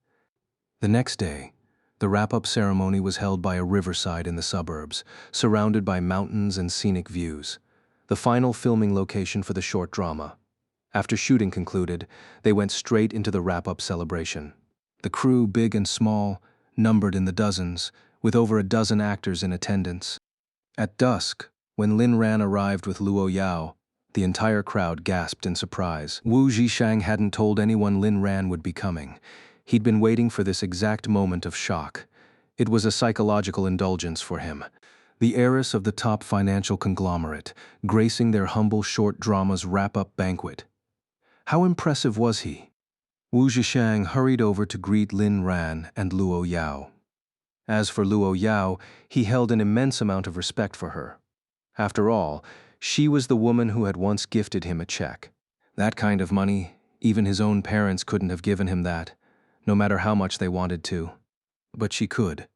The next day, the wrap-up ceremony was held by a riverside in the suburbs, surrounded by mountains and scenic views, the final filming location for the short drama. After shooting concluded, they went straight into the wrap-up celebration. The crew, big and small, numbered in the dozens, with over a dozen actors in attendance. At dusk, when Lin Ran arrived with Luo Yao, the entire crowd gasped in surprise. Wu Zhishang hadn't told anyone Lin Ran would be coming. He'd been waiting for this exact moment of shock. It was a psychological indulgence for him. The heiress of the top financial conglomerate, gracing their humble short drama's wrap-up banquet. How impressive was he? Wu Zhishang hurried over to greet Lin Ran and Luo Yao. As for Luo Yao, he held an immense amount of respect for her. After all, she was the woman who had once gifted him a check. That kind of money, even his own parents couldn't have given him that, no matter how much they wanted to. But she could.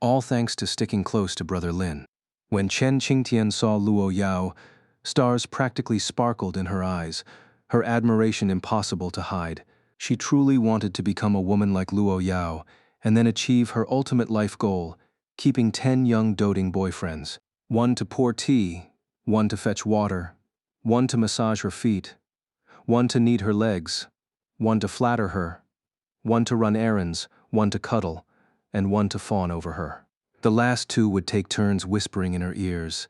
All thanks to sticking close to brother Lin. When Chen Qingtian saw Luo Yao, stars practically sparkled in her eyes, her admiration impossible to hide. She truly wanted to become a woman like Luo Yao, and then achieve her ultimate life goal, keeping 10 young doting boyfriends. One to pour tea, one to fetch water, one to massage her feet, one to knead her legs, one to flatter her, one to run errands, one to cuddle, and one to fawn over her. The last two would take turns whispering in her ears,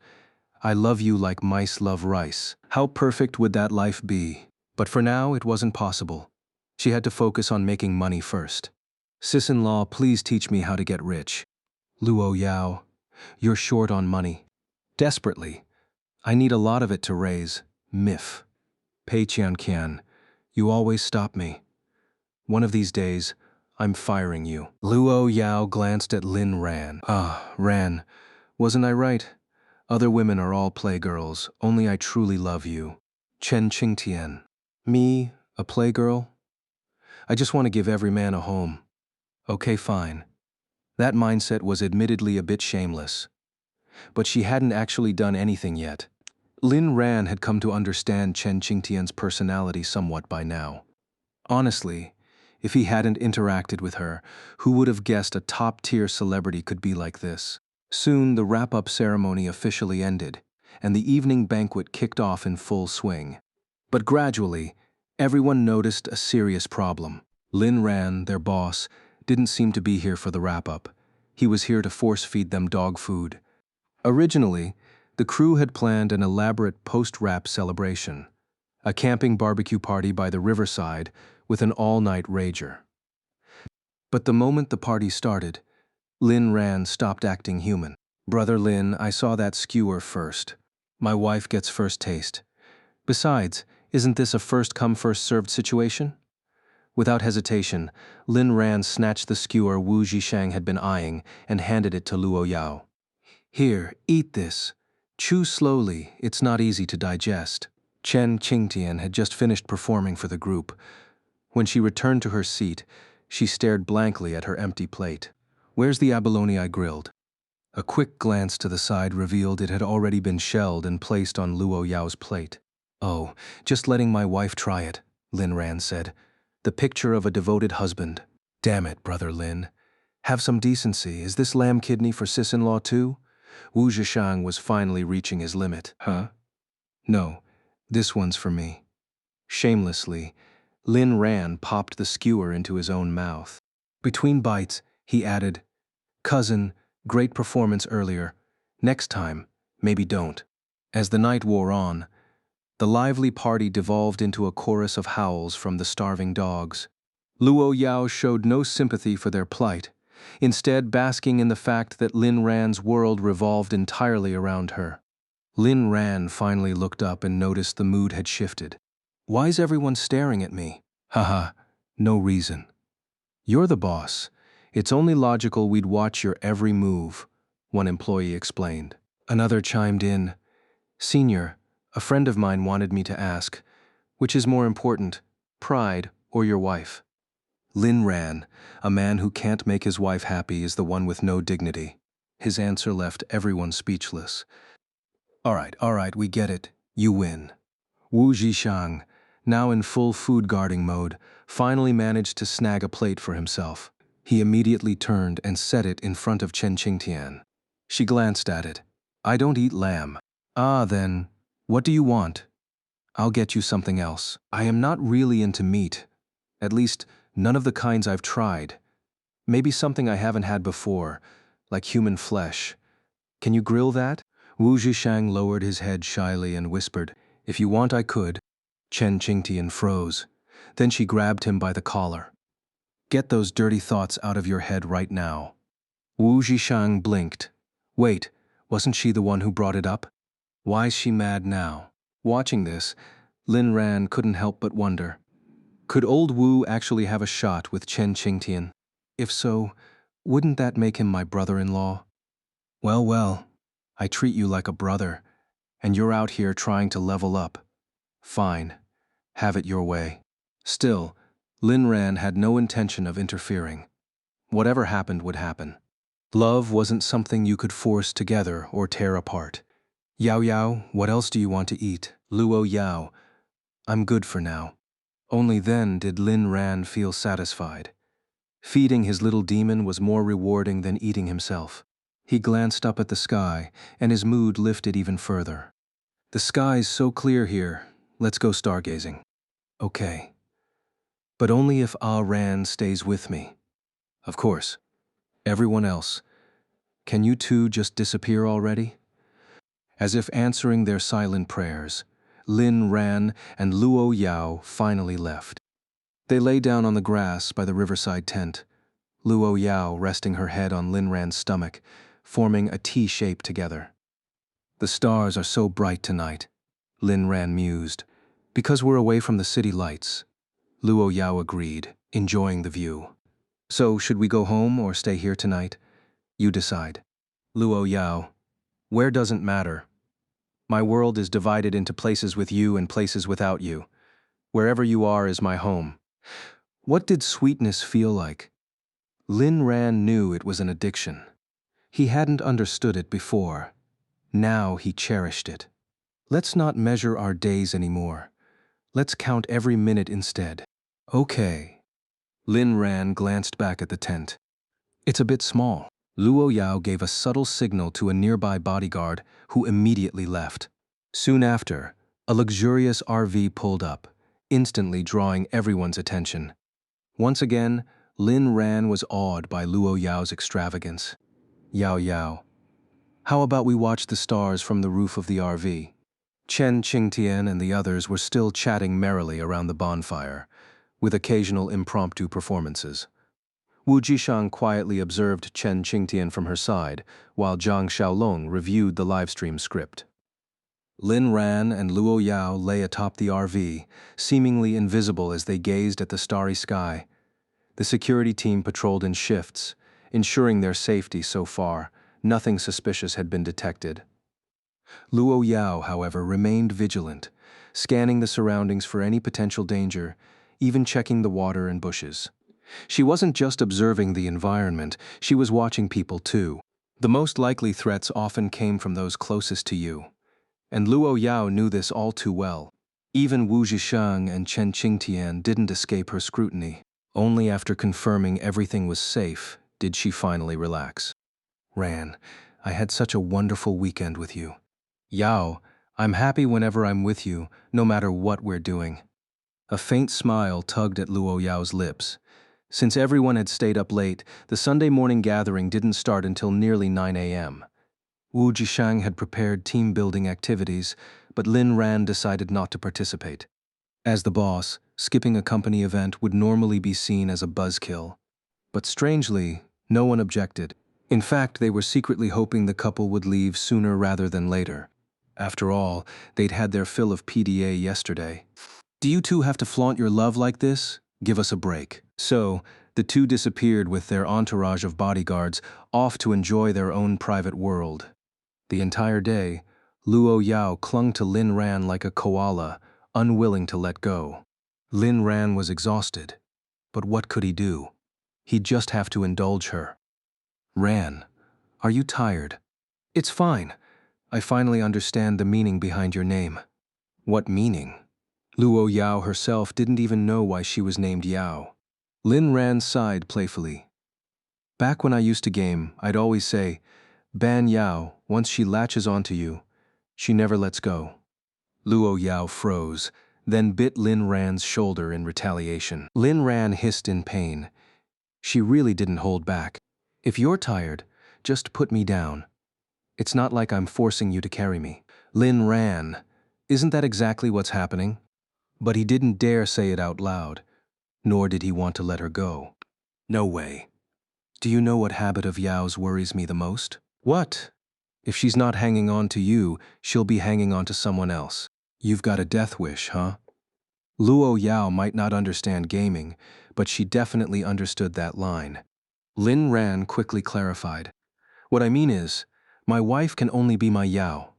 "I love you like mice love rice." How perfect would that life be? But for now, it wasn't possible. She had to focus on making money first. "Sis-in-law, please teach me how to get rich." "Luo Yao, you're short on money." "Desperately. I need a lot of it to raise Mif." "Pei Qian, you always stop me. One of these days, I'm firing you." Luo Yao glanced at Lin Ran. "Ah, Ran, wasn't I right? Other women are all playgirls, only I truly love you." Chen Qingtian. "Me, a playgirl? I just want to give every man a home." "Okay, fine." That mindset was admittedly a bit shameless. But she hadn't actually done anything yet. Lin Ran had come to understand Chen Qingtian's personality somewhat by now. Honestly, if he hadn't interacted with her, who would have guessed a top-tier celebrity could be like this? Soon, the wrap-up ceremony officially ended, and the evening banquet kicked off in full swing. But gradually, everyone noticed a serious problem. Lin Ran, their boss, didn't seem to be here for the wrap-up. He was here to force-feed them dog food. Originally, the crew had planned an elaborate post-wrap celebration, a camping barbecue party by the riverside with an all-night rager. But the moment the party started, Lin Ran stopped acting human. "Brother Lin, I saw that skewer first. My wife gets first taste. Besides, isn't this a first-come, first-served situation?" Without hesitation, Lin Ran snatched the skewer Wu Zhishang had been eyeing and handed it to Luo Yao. "Here, eat this. Chew slowly, it's not easy to digest." Chen Qingtian had just finished performing for the group. When she returned to her seat, she stared blankly at her empty plate. "Where's the abalone I grilled?" A quick glance to the side revealed it had already been shelled and placed on Luo Yao's plate. "Oh, just letting my wife try it," Lin Ran said. "The picture of a devoted husband." "Damn it, brother Lin. Have some decency. Is this lamb kidney for sis-in-law too?" Wu Zhishang was finally reaching his limit. "Huh? No, this one's for me." Shamelessly, Lin Ran popped the skewer into his own mouth. Between bites, he added, "Cousin, great performance earlier. Next time, maybe don't." As the night wore on, the lively party devolved into a chorus of howls from the starving dogs. Luo Yao showed no sympathy for their plight, instead basking in the fact that Lin Ran's world revolved entirely around her. Lin Ran finally looked up and noticed the mood had shifted. "Why's everyone staring at me?" "Haha, no reason. You're the boss. It's only logical we'd watch your every move," one employee explained. Another chimed in, "Senior, a friend of mine wanted me to ask, which is more important, pride or your wife?" Lin Ran, a man who can't make his wife happy, is the one with no dignity. His answer left everyone speechless. All right, we get it. You win." Wu Zhishang, now in full food guarding mode, finally managed to snag a plate for himself. He immediately turned and set it in front of Chen Qingtian. She glanced at it. "I don't eat lamb." "Ah, then, what do you want?" "I'll get you something else. I am not really into meat. At least, none of the kinds I've tried. Maybe something I haven't had before, like human flesh. Can you grill that?" Wu Zhishang lowered his head shyly and whispered, "If you want, I could." Chen Qingtian froze. Then she grabbed him by the collar. "Get those dirty thoughts out of your head right now." Wu Zhishang blinked. Wait, wasn't she the one who brought it up? Why's she mad now? Watching this, Lin Ran couldn't help but wonder. Could old Wu actually have a shot with Chen Qingtian? If so, wouldn't that make him my brother-in-law? Well, I treat you like a brother, and you're out here trying to level up. Fine, have it your way. Still, Lin Ran had no intention of interfering. Whatever happened would happen. Love wasn't something you could force together or tear apart. "Yao Yao, what else do you want to eat?" "Luo Yao, I'm good for now." Only then did Lin Ran feel satisfied. Feeding his little demon was more rewarding than eating himself. He glanced up at the sky, and his mood lifted even further. "The sky's so clear here, let's go stargazing." "Okay. But only if Ah Ran stays with me." "Of course. Everyone else, can you two just disappear already?" As if answering their silent prayers, Lin Ran and Luo Yao finally left. They lay down on the grass by the riverside tent, Luo Yao resting her head on Lin Ran's stomach, forming a T shape together. "The stars are so bright tonight," Lin Ran mused. "Because we're away from the city lights," Luo Yao agreed, enjoying the view. "So, should we go home or stay here tonight? You decide." Luo Yao, "Where doesn't matter. My world is divided into places with you and places without you. Wherever you are is my home." What did sweetness feel like? Lin Ran knew it was an addiction. He hadn't understood it before. Now he cherished it. "Let's not measure our days anymore. Let's count every minute instead." "Okay." Lin Ran glanced back at the tent. "It's a bit small." Luo Yao gave a subtle signal to a nearby bodyguard, who immediately left. Soon after, a luxurious RV pulled up, instantly drawing everyone's attention. Once again, Lin Ran was awed by Luo Yao's extravagance. "Yao Yao, how about we watch the stars from the roof of the RV?" Chen Qingtian and the others were still chatting merrily around the bonfire, with occasional impromptu performances. Wu Jishang quietly observed Chen Qingtian from her side, while Zhang Xiaolong reviewed the livestream script. Lin Ran and Luo Yao lay atop the RV, seemingly invisible as they gazed at the starry sky. The security team patrolled in shifts, ensuring their safety so far. Nothing suspicious had been detected. Luo Yao, however, remained vigilant, scanning the surroundings for any potential danger, even checking the water and bushes. She wasn't just observing the environment, she was watching people too. The most likely threats often came from those closest to you. And Luo Yao knew this all too well. Even Wu Zhishang and Chen Qingtian didn't escape her scrutiny. Only after confirming everything was safe did she finally relax. "Ran, I had such a wonderful weekend with you." "Yao, I'm happy whenever I'm with you, no matter what we're doing." A faint smile tugged at Luo Yao's lips. Since everyone had stayed up late, the Sunday morning gathering didn't start until nearly 9 a.m. Wu Jishang had prepared team-building activities, but Lin Ran decided not to participate. As the boss, skipping a company event would normally be seen as a buzzkill. But strangely, no one objected. In fact, they were secretly hoping the couple would leave sooner rather than later. After all, they'd had their fill of PDA yesterday. Do you two have to flaunt your love like this? Give us a break. So, the two disappeared with their entourage of bodyguards, off to enjoy their own private world. The entire day, Luo Yao clung to Lin Ran like a koala, unwilling to let go. Lin Ran was exhausted, but what could he do? He'd just have to indulge her. Ran, are you tired? It's fine. I finally understand the meaning behind your name. What meaning? Luo Yao herself didn't even know why she was named Yao. Lin Ran sighed playfully. Back when I used to game, I'd always say, Ban Yao, once she latches onto you, she never lets go. Luo Yao froze, then bit Lin Ran's shoulder in retaliation. Lin Ran hissed in pain. She really didn't hold back. If you're tired, just put me down. It's not like I'm forcing you to carry me. Lin Ran, isn't that exactly what's happening? But he didn't dare say it out loud, nor did he want to let her go. No way. Do you know what habit of Yao's worries me the most? What? If she's not hanging on to you, she'll be hanging on to someone else. You've got a death wish, huh? Luo Yao might not understand gaming, but she definitely understood that line. Lin Ran quickly clarified. What I mean is, my wife can only be my Yao.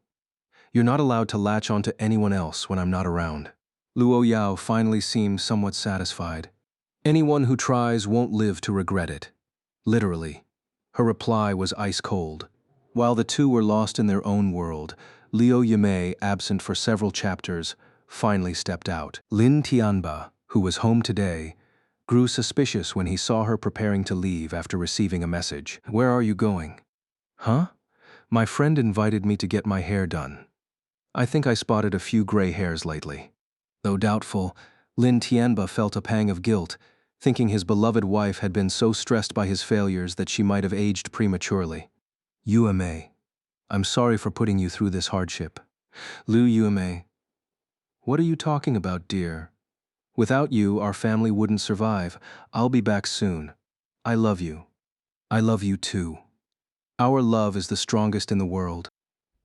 You're not allowed to latch onto anyone else when I'm not around. Luo Yao finally seemed somewhat satisfied. Anyone who tries won't live to regret it. Literally. Her reply was ice cold. While the two were lost in their own world, Liu Yimei, absent for several chapters, finally stepped out. Lin Tianba, who was home today, grew suspicious when he saw her preparing to leave after receiving a message. Where are you going? Huh? My friend invited me to get my hair done. I think I spotted a few gray hairs lately. Though doubtful, Lin Tianba felt a pang of guilt, thinking his beloved wife had been so stressed by his failures that she might have aged prematurely. Yuamei, I'm sorry for putting you through this hardship. Lu Yuamei, what are you talking about, dear? Without you, our family wouldn't survive. I'll be back soon. I love you. I love you too. Our love is the strongest in the world.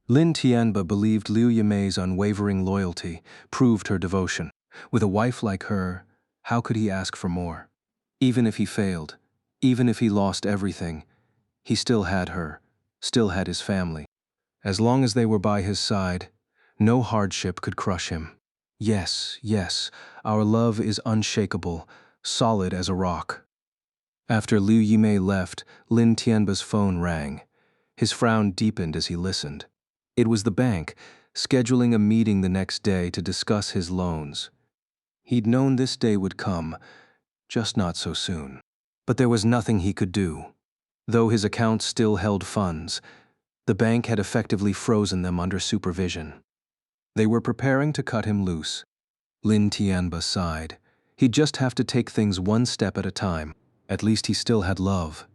Lin Tianba believed Liu Yimei's unwavering loyalty proved her devotion. With a wife like her, how could he ask for more? Even if he failed, even if he lost everything, he still had her, still had his family. As long as they were by his side, no hardship could crush him. Yes, yes, our love is unshakable, solid as a rock. After Liu Yimei left, Lin Tianba's phone rang. His frown deepened as he listened. It was the bank, scheduling a meeting the next day to discuss his loans. He'd known this day would come, just not so soon. But there was nothing he could do. Though his account still held funds, the bank had effectively frozen them under supervision. They were preparing to cut him loose. Lin Tianba sighed. He'd just have to take things one step at a time. At least he still had love.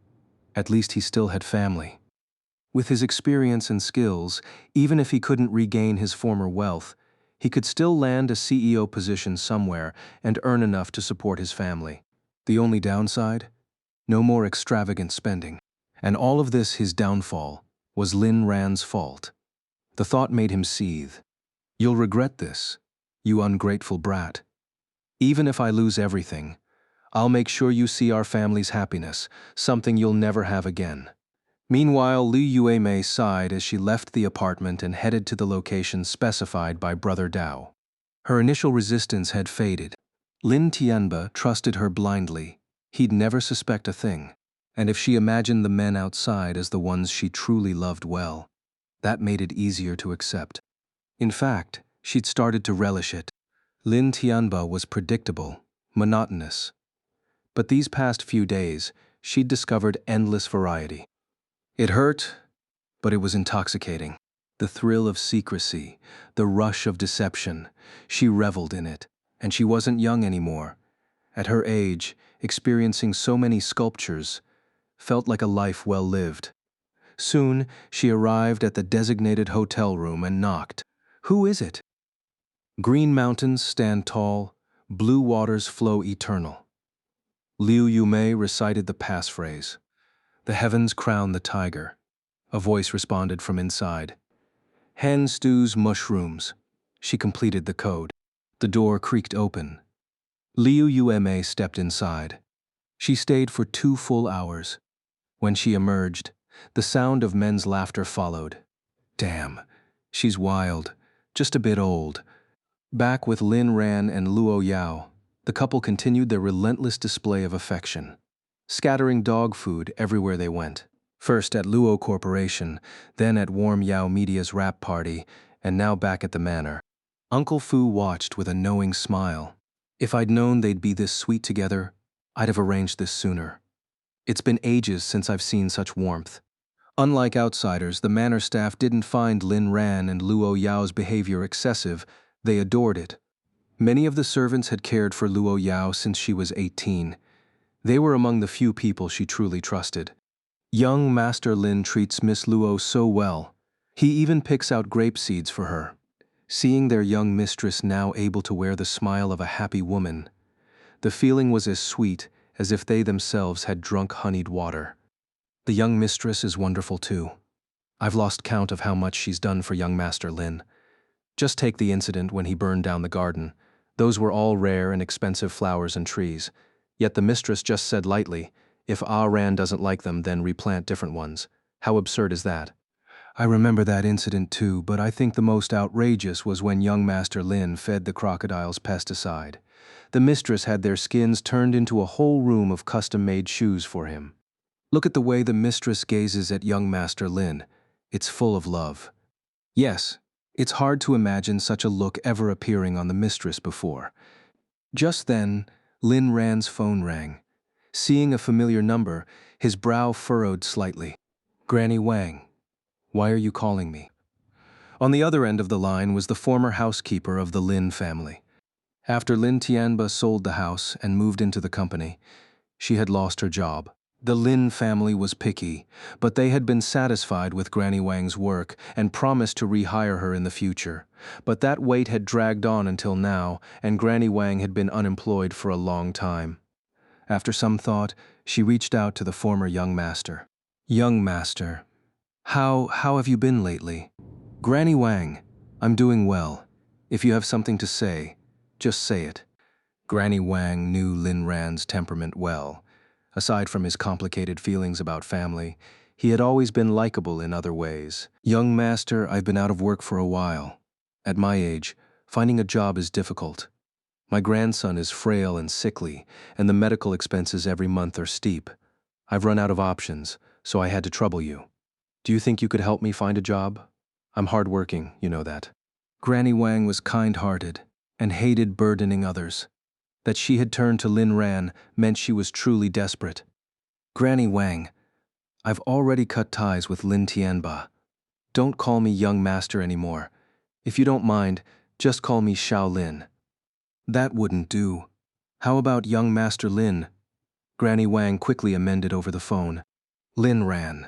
At least he still had family. With his experience and skills, even if he couldn't regain his former wealth, he could still land a CEO position somewhere and earn enough to support his family. The only downside? No more extravagant spending. And all of this, his downfall, was Lin Ran's fault. The thought made him seethe. You'll regret this, you ungrateful brat. Even if I lose everything, I'll make sure you see our family's happiness, something you'll never have again. Meanwhile, Liu Yuemei sighed as she left the apartment and headed to the location specified by Brother Dao. Her initial resistance had faded. Lin Tianba trusted her blindly. He'd never suspect a thing. And if she imagined the men outside as the ones she truly loved well, that made it easier to accept. In fact, she'd started to relish it. Lin Tianba was predictable, monotonous. But these past few days, she'd discovered endless variety. It hurt, but it was intoxicating. The thrill of secrecy, the rush of deception, she reveled in it. And she wasn't young anymore. At her age, experiencing so many sculptures felt like a life well lived. Soon, she arrived at the designated hotel room and knocked. "Who is it?" "Green mountains stand tall, blue waters flow eternal." Liu Yumei recited the passphrase. "The heavens crown the tiger." A voice responded from inside. "Hen stews mushrooms." She completed the code. The door creaked open. Liu Yumei stepped inside. She stayed for 2 full hours. When she emerged, the sound of men's laughter followed. "Damn, she's wild, just a bit old." Back with Lin Ran and Luo Yao, the couple continued their relentless display of affection, scattering dog food everywhere they went. First at Luo Corporation, then at Warm Yao Media's rap party, and now back at the manor. Uncle Fu watched with a knowing smile. "If I'd known they'd be this sweet together, I'd have arranged this sooner. It's been ages since I've seen such warmth." Unlike outsiders, the manor staff didn't find Lin Ran and Luo Yao's behavior excessive. They adored it. Many of the servants had cared for Luo Yao since she was 18. They were among the few people she truly trusted. Young Master Lin treats Miss Luo so well. He even picks out grape seeds for her. Seeing their young mistress now able to wear the smile of a happy woman, the feeling was as sweet as if they themselves had drunk honeyed water. The young mistress is wonderful too. I've lost count of how much she's done for young Master Lin. Just take the incident when he burned down the garden. Those were all rare and expensive flowers and trees. Yet the mistress just said lightly, "If Ah Ran doesn't like them, then replant different ones." How absurd is that? I remember that incident too, but I think the most outrageous was when young Master Lin fed the crocodiles pesticide. The mistress had their skins turned into a whole room of custom-made shoes for him. Look at the way the mistress gazes at young Master Lin. It's full of love. Yes, it's hard to imagine such a look ever appearing on the mistress before. Just then, Lin Ran's phone rang. Seeing a familiar number, his brow furrowed slightly. "Granny Wang, why are you calling me?" On the other end of the line was the former housekeeper of the Lin family. After Lin Tianba sold the house and moved into the company, she had lost her job. The Lin family was picky, but they had been satisfied with Granny Wang's work and promised to rehire her in the future. But that wait had dragged on until now, and Granny Wang had been unemployed for a long time. After some thought, she reached out to the former young master. "Young master, how have you been lately?" "Granny Wang, I'm doing well. If you have something to say, just say it." Granny Wang knew Lin Ran's temperament well. Aside from his complicated feelings about family, he had always been likable in other ways. "Young master, I've been out of work for a while. At my age, finding a job is difficult. My grandson is frail and sickly, and the medical expenses every month are steep. I've run out of options, so I had to trouble you. Do you think you could help me find a job? I'm hardworking, you know that." Granny Wang was kind-hearted and hated burdening others. That she had turned to Lin Ran meant she was truly desperate. "Granny Wang, I've already cut ties with Lin Tianba. Don't call me young master anymore. If you don't mind, just call me Xiao Lin." "That wouldn't do. How about young Master Lin?" Granny Wang quickly amended over the phone. "Lin Ran."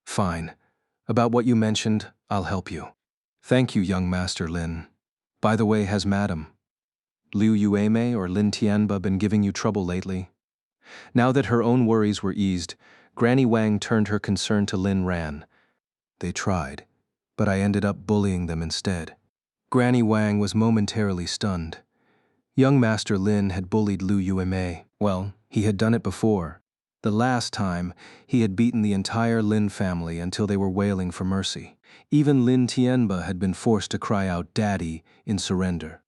"Fine. About what you mentioned, I'll help you." "Thank you, young Master Lin. By the way, has Madam Liu Yueme or Lin Tianba been giving you trouble lately?" Now that her own worries were eased, Granny Wang turned her concern to Lin Ran. "They tried, but I ended up bullying them instead." Granny Wang was momentarily stunned. Young Master Lin had bullied Liu Yueme. Well, he had done it before. The last time, he had beaten the entire Lin family until they were wailing for mercy. Even Lin Tianba had been forced to cry out "Daddy" in surrender.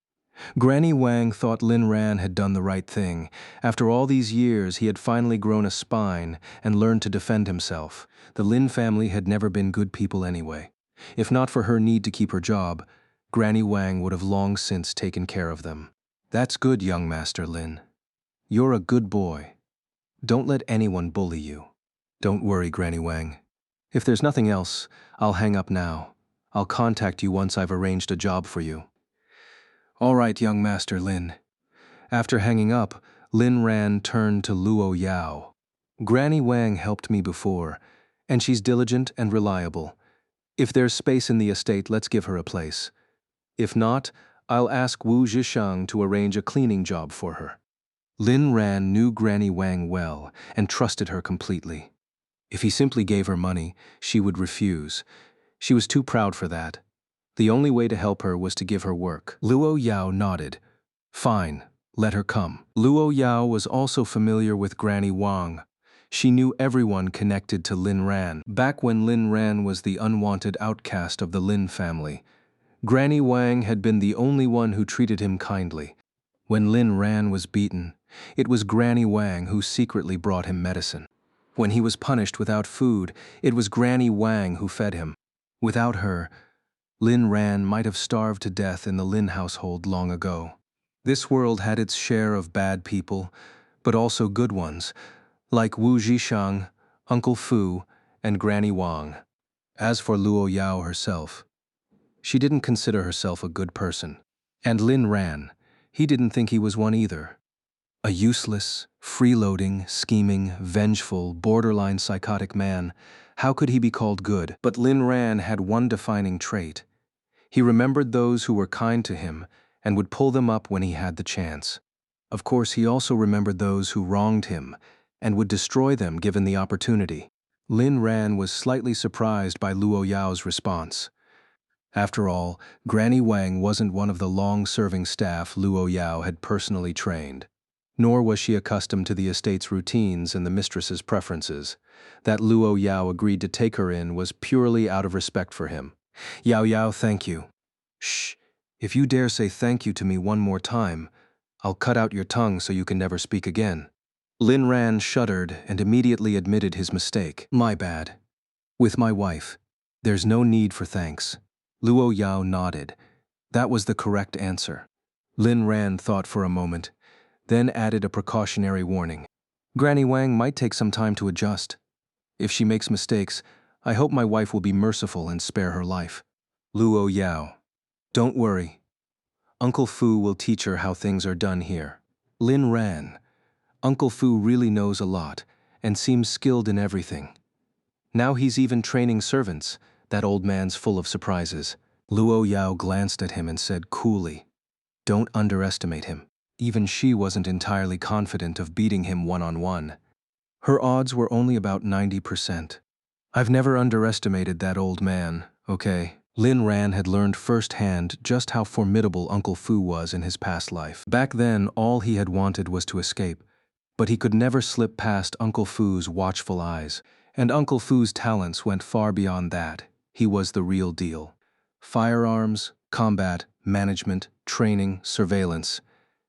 Granny Wang thought Lin Ran had done the right thing. After all these years, he had finally grown a spine and learned to defend himself. The Lin family had never been good people anyway. If not for her need to keep her job, Granny Wang would have long since taken care of them. "That's good, young Master Lin. You're a good boy. Don't let anyone bully you." "Don't worry, Granny Wang. If there's nothing else, I'll hang up now. I'll contact you once I've arranged a job for you." "All right, young Master Lin." After hanging up, Lin Ran turned to Luo Yao. "Granny Wang helped me before, And she's diligent and reliable. If there's space in the estate, let's give her a place. If not, I'll ask Wu Zhisheng to arrange a cleaning job for her." Lin Ran knew Granny Wang well and trusted her completely. If he simply gave her money, she would refuse. She was too proud for that. The only way to help her was to give her work. Luo Yao nodded. "Fine, let her come." Luo Yao was also familiar with Granny Wang. She knew everyone connected to Lin Ran. Back when Lin Ran was the unwanted outcast of the Lin family, Granny Wang had been the only one who treated him kindly. When Lin Ran was beaten, it was Granny Wang who secretly brought him medicine. When he was punished without food, it was Granny Wang who fed him. Without her, Lin Ran might have starved to death in the Lin household long ago. This world had its share of bad people, but also good ones, like Wu Zhisheng, Uncle Fu, and Granny Wang. As for Luo Yao herself, she didn't consider herself a good person. And Lin Ran, he didn't think he was one either. A useless, freeloading, scheming, vengeful, borderline psychotic man, how could he be called good? But Lin Ran had one defining trait. He remembered those who were kind to him and would pull them up when he had the chance. Of course, he also remembered those who wronged him and would destroy them given the opportunity. Lin Ran was slightly surprised by Luo Yao's response. After all, Granny Wang wasn't one of the long-serving staff Luo Yao had personally trained. Nor was she accustomed to the estate's routines and the mistress's preferences. That Luo Yao agreed to take her in was purely out of respect for him. "Yao Yao, thank you." "Shh, if you dare say thank you to me one more time, I'll cut out your tongue so you can never speak again." Lin Ran shuddered and immediately admitted his mistake. "My bad. With my wife, there's no need for thanks." Luo Yao nodded. That was the correct answer. Lin Ran thought for a moment, then added a precautionary warning. "Granny Wang might take some time to adjust. If she makes mistakes, I hope my wife will be merciful and spare her life." Luo Yao: "Don't worry. Uncle Fu will teach her how things are done here." Lin Ran: "Uncle Fu really knows a lot and seems skilled in everything. Now he's even training servants. That old man's full of surprises." Luo Yao glanced at him and said coolly, "Don't underestimate him." Even she wasn't entirely confident of beating him one-on-one. Her odds were only about 90%. "I've never underestimated that old man, okay?" Lin Ran had learned firsthand just how formidable Uncle Fu was in his past life. Back then, all he had wanted was to escape, but he could never slip past Uncle Fu's watchful eyes. And Uncle Fu's talents went far beyond that. He was the real deal. Firearms, combat, management, training, surveillance.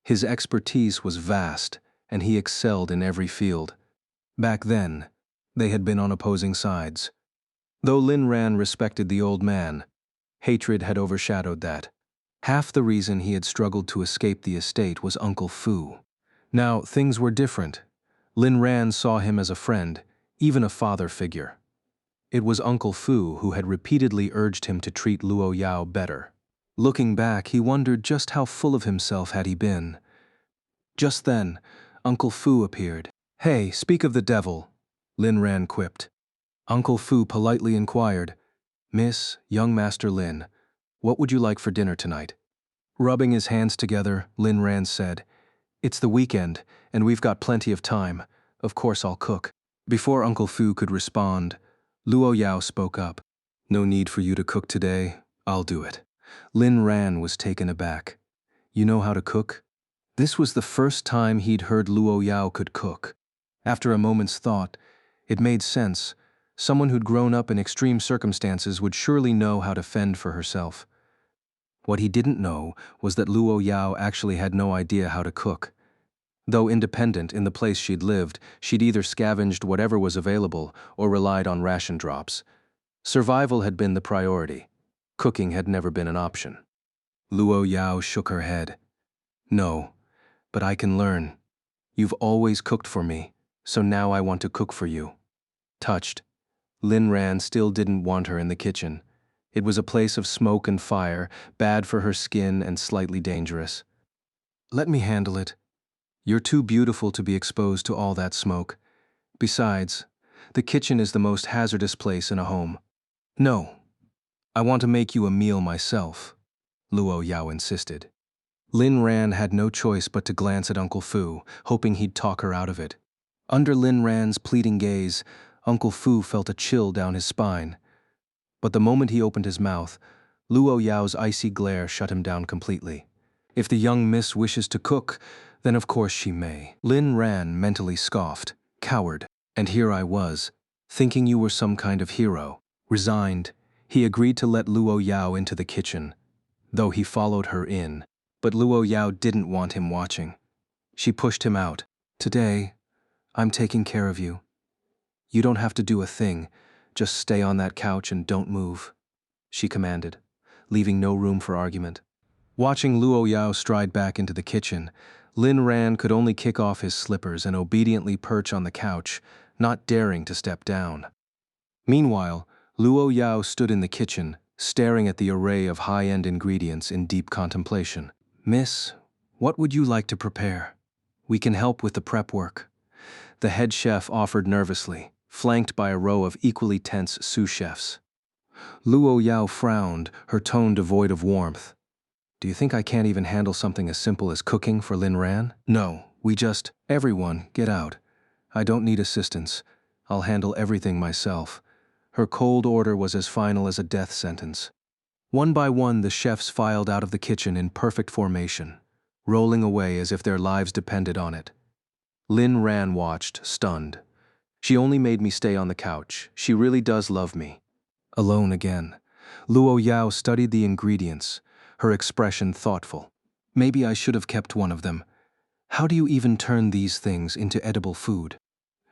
His expertise was vast, and he excelled in every field. Back then, they had been on opposing sides. Though Lin Ran respected the old man, hatred had overshadowed that. Half the reason he had struggled to escape the estate was Uncle Fu. Now, things were different. Lin Ran saw him as a friend, even a father figure. It was Uncle Fu who had repeatedly urged him to treat Luo Yao better. Looking back, he wondered just how full of himself had he been. Just then, Uncle Fu appeared. "Hey, speak of the devil," Lin Ran quipped. Uncle Fu politely inquired, "Miss, young Master Lin, what would you like for dinner tonight?" Rubbing his hands together, Lin Ran said, "It's the weekend, and we've got plenty of time. Of course I'll cook." Before Uncle Fu could respond, Luo Yao spoke up. "No need for you to cook today. I'll do it." Lin Ran was taken aback. "You know how to cook?" This was the first time he'd heard Luo Yao could cook. After a moment's thought, it made sense. Someone who'd grown up in extreme circumstances would surely know how to fend for herself. What he didn't know was that Luo Yao actually had no idea how to cook. Though independent in the place she'd lived, she'd either scavenged whatever was available or relied on ration drops. Survival had been the priority. Cooking had never been an option. Luo Yao shook her head. "No, but I can learn. You've always cooked for me, so now I want to cook for you." Touched, Lin Ran still didn't want her in the kitchen. It was a place of smoke and fire, bad for her skin and slightly dangerous. "Let me handle it. You're too beautiful to be exposed to all that smoke. Besides, The kitchen is the most hazardous place in a home. No, I want to make you a meal myself, Luo Yao insisted. Lin Ran had no choice but to glance at Uncle Fu, hoping he'd talk her out of it. Under Lin Ran's pleading gaze, Uncle Fu felt a chill down his spine. But the moment he opened his mouth, Luo Yao's icy glare shut him down completely. If the young miss wishes to cook, then of course she may. Lin Ran mentally scoffed. Coward. And here I was, thinking you were some kind of hero. Resigned, he agreed to let Luo Yao into the kitchen, though he followed her in. But Luo Yao didn't want him watching. She pushed him out. Today, I'm taking care of you. You don't have to do a thing, just stay on that couch and don't move, she commanded, leaving no room for argument. Watching Luo Yao stride back into the kitchen, Lin Ran could only kick off his slippers and obediently perch on the couch, not daring to step down. Meanwhile, Luo Yao stood in the kitchen, staring at the array of high-end ingredients in deep contemplation. Miss, what would you like to prepare? We can help with the prep work, the head chef offered nervously, flanked by a row of equally tense sous chefs. Luo Yao frowned, her tone devoid of warmth. Do you think I can't even handle something as simple as cooking for Lin Ran? No, everyone, get out. I don't need assistance. I'll handle everything myself. Her cold order was as final as a death sentence. One by one, the chefs filed out of the kitchen in perfect formation, rolling away as if their lives depended on it. Lin Ran watched, stunned. She only made me stay on the couch. She really does love me. Alone again. Luo Yao studied the ingredients, her expression thoughtful. Maybe I should have kept one of them. How do you even turn these things into edible food?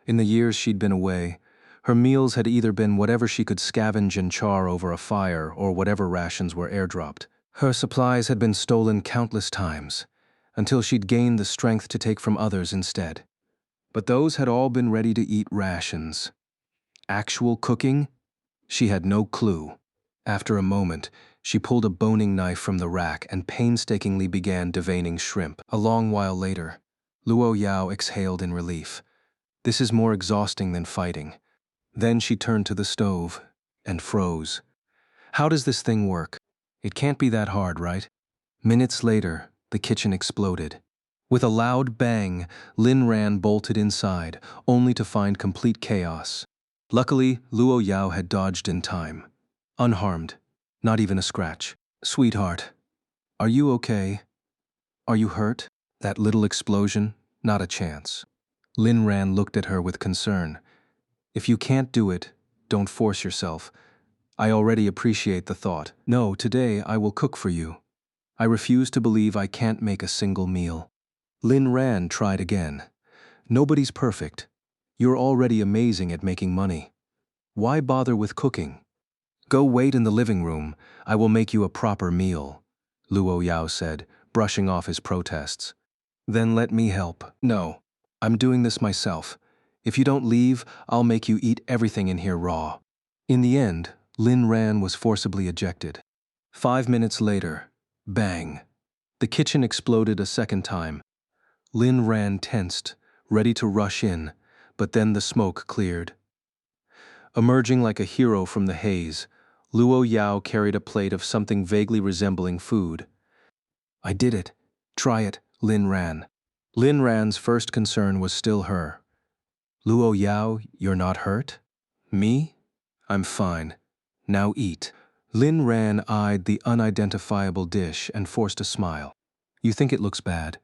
In the years she'd been away, her meals had either been whatever she could scavenge and char over a fire or whatever rations were airdropped. Her supplies had been stolen countless times, until she'd gained the strength to take from others instead. But those had all been ready-to-eat rations. Actual cooking? She had no clue. After a moment, she pulled a boning knife from the rack and painstakingly began deveining shrimp. A long while later, Luo Yao exhaled in relief. This is more exhausting than fighting. Then she turned to the stove and froze. How does this thing work? It can't be that hard, right? Minutes later, the kitchen exploded. With a loud bang, Lin Ran bolted inside, only to find complete chaos. Luckily, Luo Yao had dodged in time. Unharmed, not even a scratch. Sweetheart, are you okay? Are you hurt? That little explosion? Not a chance. Lin Ran looked at her with concern. If you can't do it, don't force yourself. I already appreciate the thought. No, today I will cook for you. I refuse to believe I can't make a single meal. Lin Ran tried again. Nobody's perfect. You're already amazing at making money. Why bother with cooking? Go wait in the living room. I will make you a proper meal, Luo Yao said, brushing off his protests. Then let me help. No, I'm doing this myself. If you don't leave, I'll make you eat everything in here raw. In the end, Lin Ran was forcibly ejected. 5 minutes later, bang. The kitchen exploded a second time. Lin Ran tensed, ready to rush in, but then the smoke cleared. Emerging like a hero from the haze, Luo Yao carried a plate of something vaguely resembling food. I did it. Try it, Lin Ran. Lin Ran's first concern was still her. Luo Yao, you're not hurt? Me? I'm fine. Now eat. Lin Ran eyed the unidentifiable dish and forced a smile. You think it looks bad?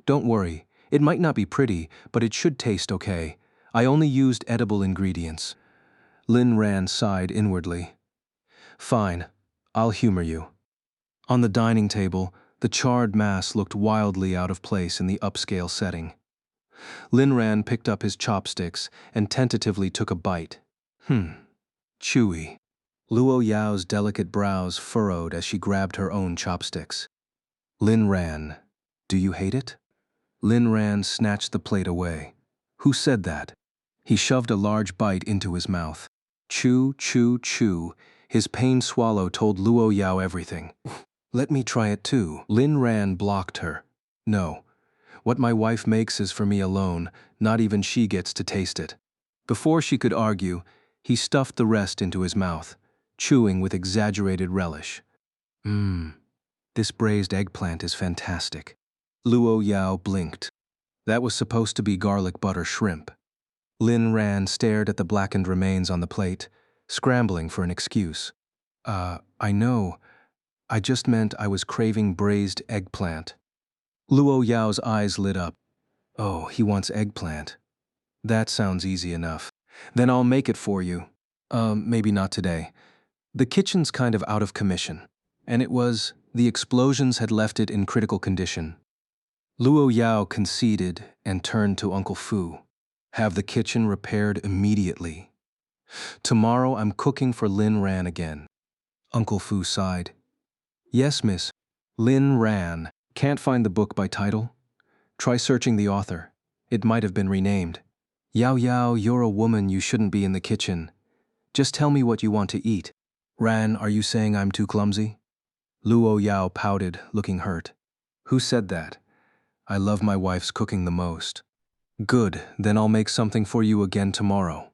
Don't worry. It might not be pretty, but it should taste okay. I only used edible ingredients. Lin Ran sighed inwardly. Fine. I'll humor you. On the dining table, the charred mass looked wildly out of place in the upscale setting. Lin Ran picked up his chopsticks and tentatively took a bite. Chewy. Luo Yao's delicate brows furrowed as she grabbed her own chopsticks. Lin Ran, do you hate it? Lin Ran snatched the plate away. Who said that? He shoved a large bite into his mouth. Chew, chew, chew. His pained swallow told Luo Yao everything. Let me try it too. Lin Ran blocked her. No. What my wife makes is for me alone, not even she gets to taste it. Before she could argue, he stuffed the rest into his mouth, chewing with exaggerated relish. Mmm, this braised eggplant is fantastic. Luo Yao blinked. That was supposed to be garlic butter shrimp. Lin Ran stared at the blackened remains on the plate, scrambling for an excuse. I know. I just meant I was craving braised eggplant. Luo Yao's eyes lit up. Oh, he wants eggplant. That sounds easy enough. Then I'll make it for you. Maybe not today. The kitchen's kind of out of commission. And the explosions had left it in critical condition. Luo Yao conceded and turned to Uncle Fu. Have the kitchen repaired immediately. Tomorrow I'm cooking for Lin Ran again. Uncle Fu sighed. Yes, miss. Lin Ran. Can't find the book by title? Try searching the author. It might have been renamed. Yao Yao, you're a woman, you shouldn't be in the kitchen. Just tell me what you want to eat. Ran, are you saying I'm too clumsy? Luo Yao pouted, looking hurt. Who said that? I love my wife's cooking the most. Good, then I'll make something for you again tomorrow.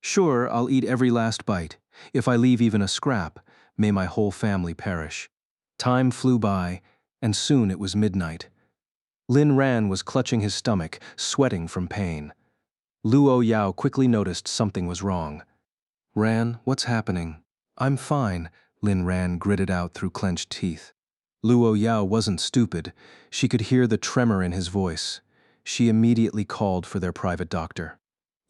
Sure, I'll eat every last bite. If I leave even a scrap, may my whole family perish. Time flew by, and soon it was midnight. Lin Ran was clutching his stomach, sweating from pain. Luo Yao quickly noticed something was wrong. Ran, what's happening? I'm fine, Lin Ran gritted out through clenched teeth. Luo Yao wasn't stupid. She could hear the tremor in his voice. She immediately called for their private doctor.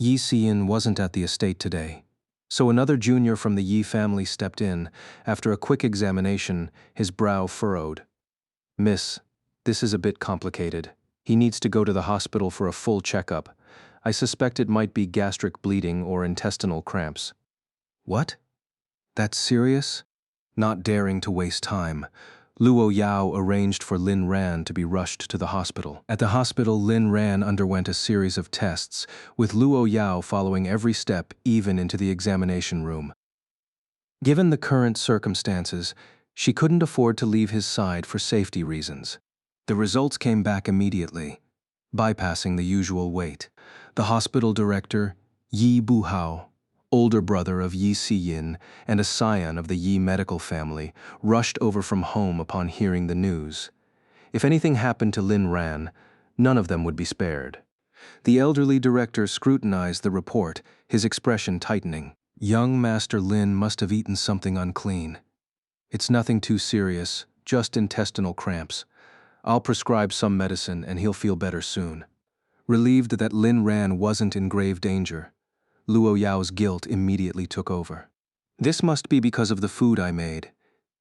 Yi Xian wasn't at the estate today, so another junior from the Yi family stepped in. After a quick examination, his brow furrowed. Miss, this is a bit complicated. He needs to go to the hospital for a full checkup. I suspect it might be gastric bleeding or intestinal cramps. What? That's serious? Not daring to waste time, Luo Yao arranged for Lin Ran to be rushed to the hospital. At the hospital, Lin Ran underwent a series of tests, with Luo Yao following every step, even into the examination room. Given the current circumstances, she couldn't afford to leave his side for safety reasons. The results came back immediately, bypassing the usual wait. The hospital director, Yi Buhao, older brother of Yi Siyin and a scion of the Yi medical family, rushed over from home upon hearing the news. If anything happened to Lin Ran, none of them would be spared. The elderly director scrutinized the report, his expression tightening. Young Master Lin must have eaten something unclean. It's nothing too serious, just intestinal cramps. I'll prescribe some medicine and he'll feel better soon. Relieved that Lin Ran wasn't in grave danger, Luo Yao's guilt immediately took over. This must be because of the food I made.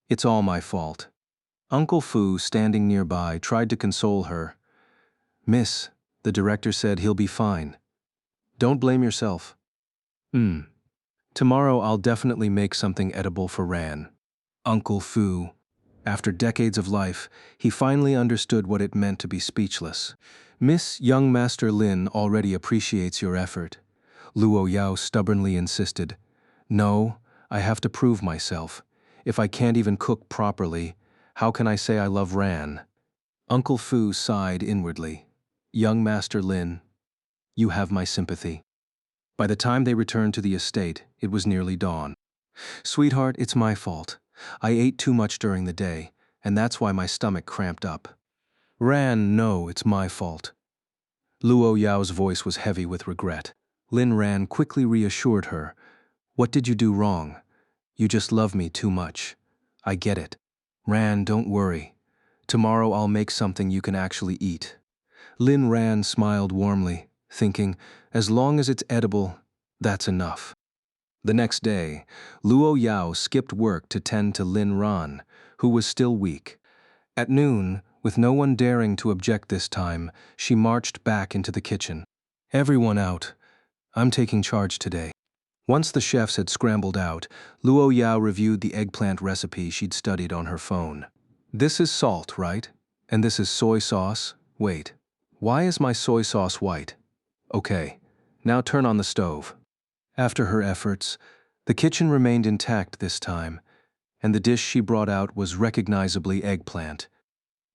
It's all my fault. Uncle Fu, standing nearby, tried to console her. Miss, the director said he'll be fine. Don't blame yourself. Tomorrow I'll definitely make something edible for Ran. Uncle Fu. After decades of life, he finally understood what it meant to be speechless. Miss Young Master Lin already appreciates your effort. Luo Yao stubbornly insisted. No, I have to prove myself. If I can't even cook properly, how can I say I love Ran? Uncle Fu sighed inwardly. Young Master Lin, you have my sympathy. By the time they returned to the estate, it was nearly dawn. Sweetheart, it's my fault. I ate too much during the day, and that's why my stomach cramped up. Ran, no, it's my fault. Luo Yao's voice was heavy with regret. Lin Ran quickly reassured her. What did you do wrong? You just love me too much. I get it. Ran, don't worry. Tomorrow I'll make something you can actually eat. Lin Ran smiled warmly, thinking, as long as it's edible, that's enough. The next day, Luo Yao skipped work to tend to Lin Ran, who was still weak. At noon, with no one daring to object this time, she marched back into the kitchen. Everyone out. I'm taking charge today. Once the chefs had scrambled out, Luo Yao reviewed the eggplant recipe she'd studied on her phone. This is salt, right? And this is soy sauce? Wait, why is my soy sauce white? Okay, now turn on the stove. After her efforts, the kitchen remained intact this time, and the dish she brought out was recognizably eggplant.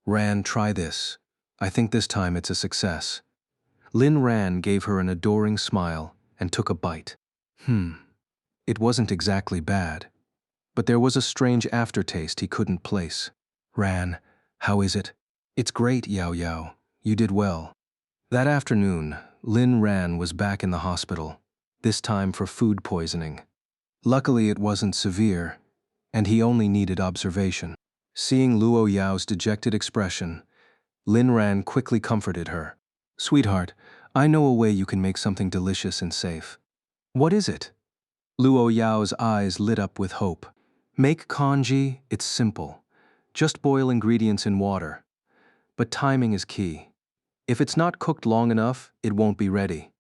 Ran, try this. I think this time it's a success. Lin Ran gave her an adoring smile, and took a bite. It wasn't exactly bad, but there was a strange aftertaste he couldn't place. Ran, how is it? It's great, Yao Yao. You did well. That afternoon, Lin Ran was back in the hospital, this time for food poisoning. Luckily, it wasn't severe, and he only needed observation. Seeing Luo Yao's dejected expression, Lin Ran quickly comforted her. Sweetheart, I know a way you can make something delicious and safe. What is it? Luo Yao's eyes lit up with hope. Make congee, it's simple. Just boil ingredients in water. But timing is key. If it's not cooked long enough, it won't be ready.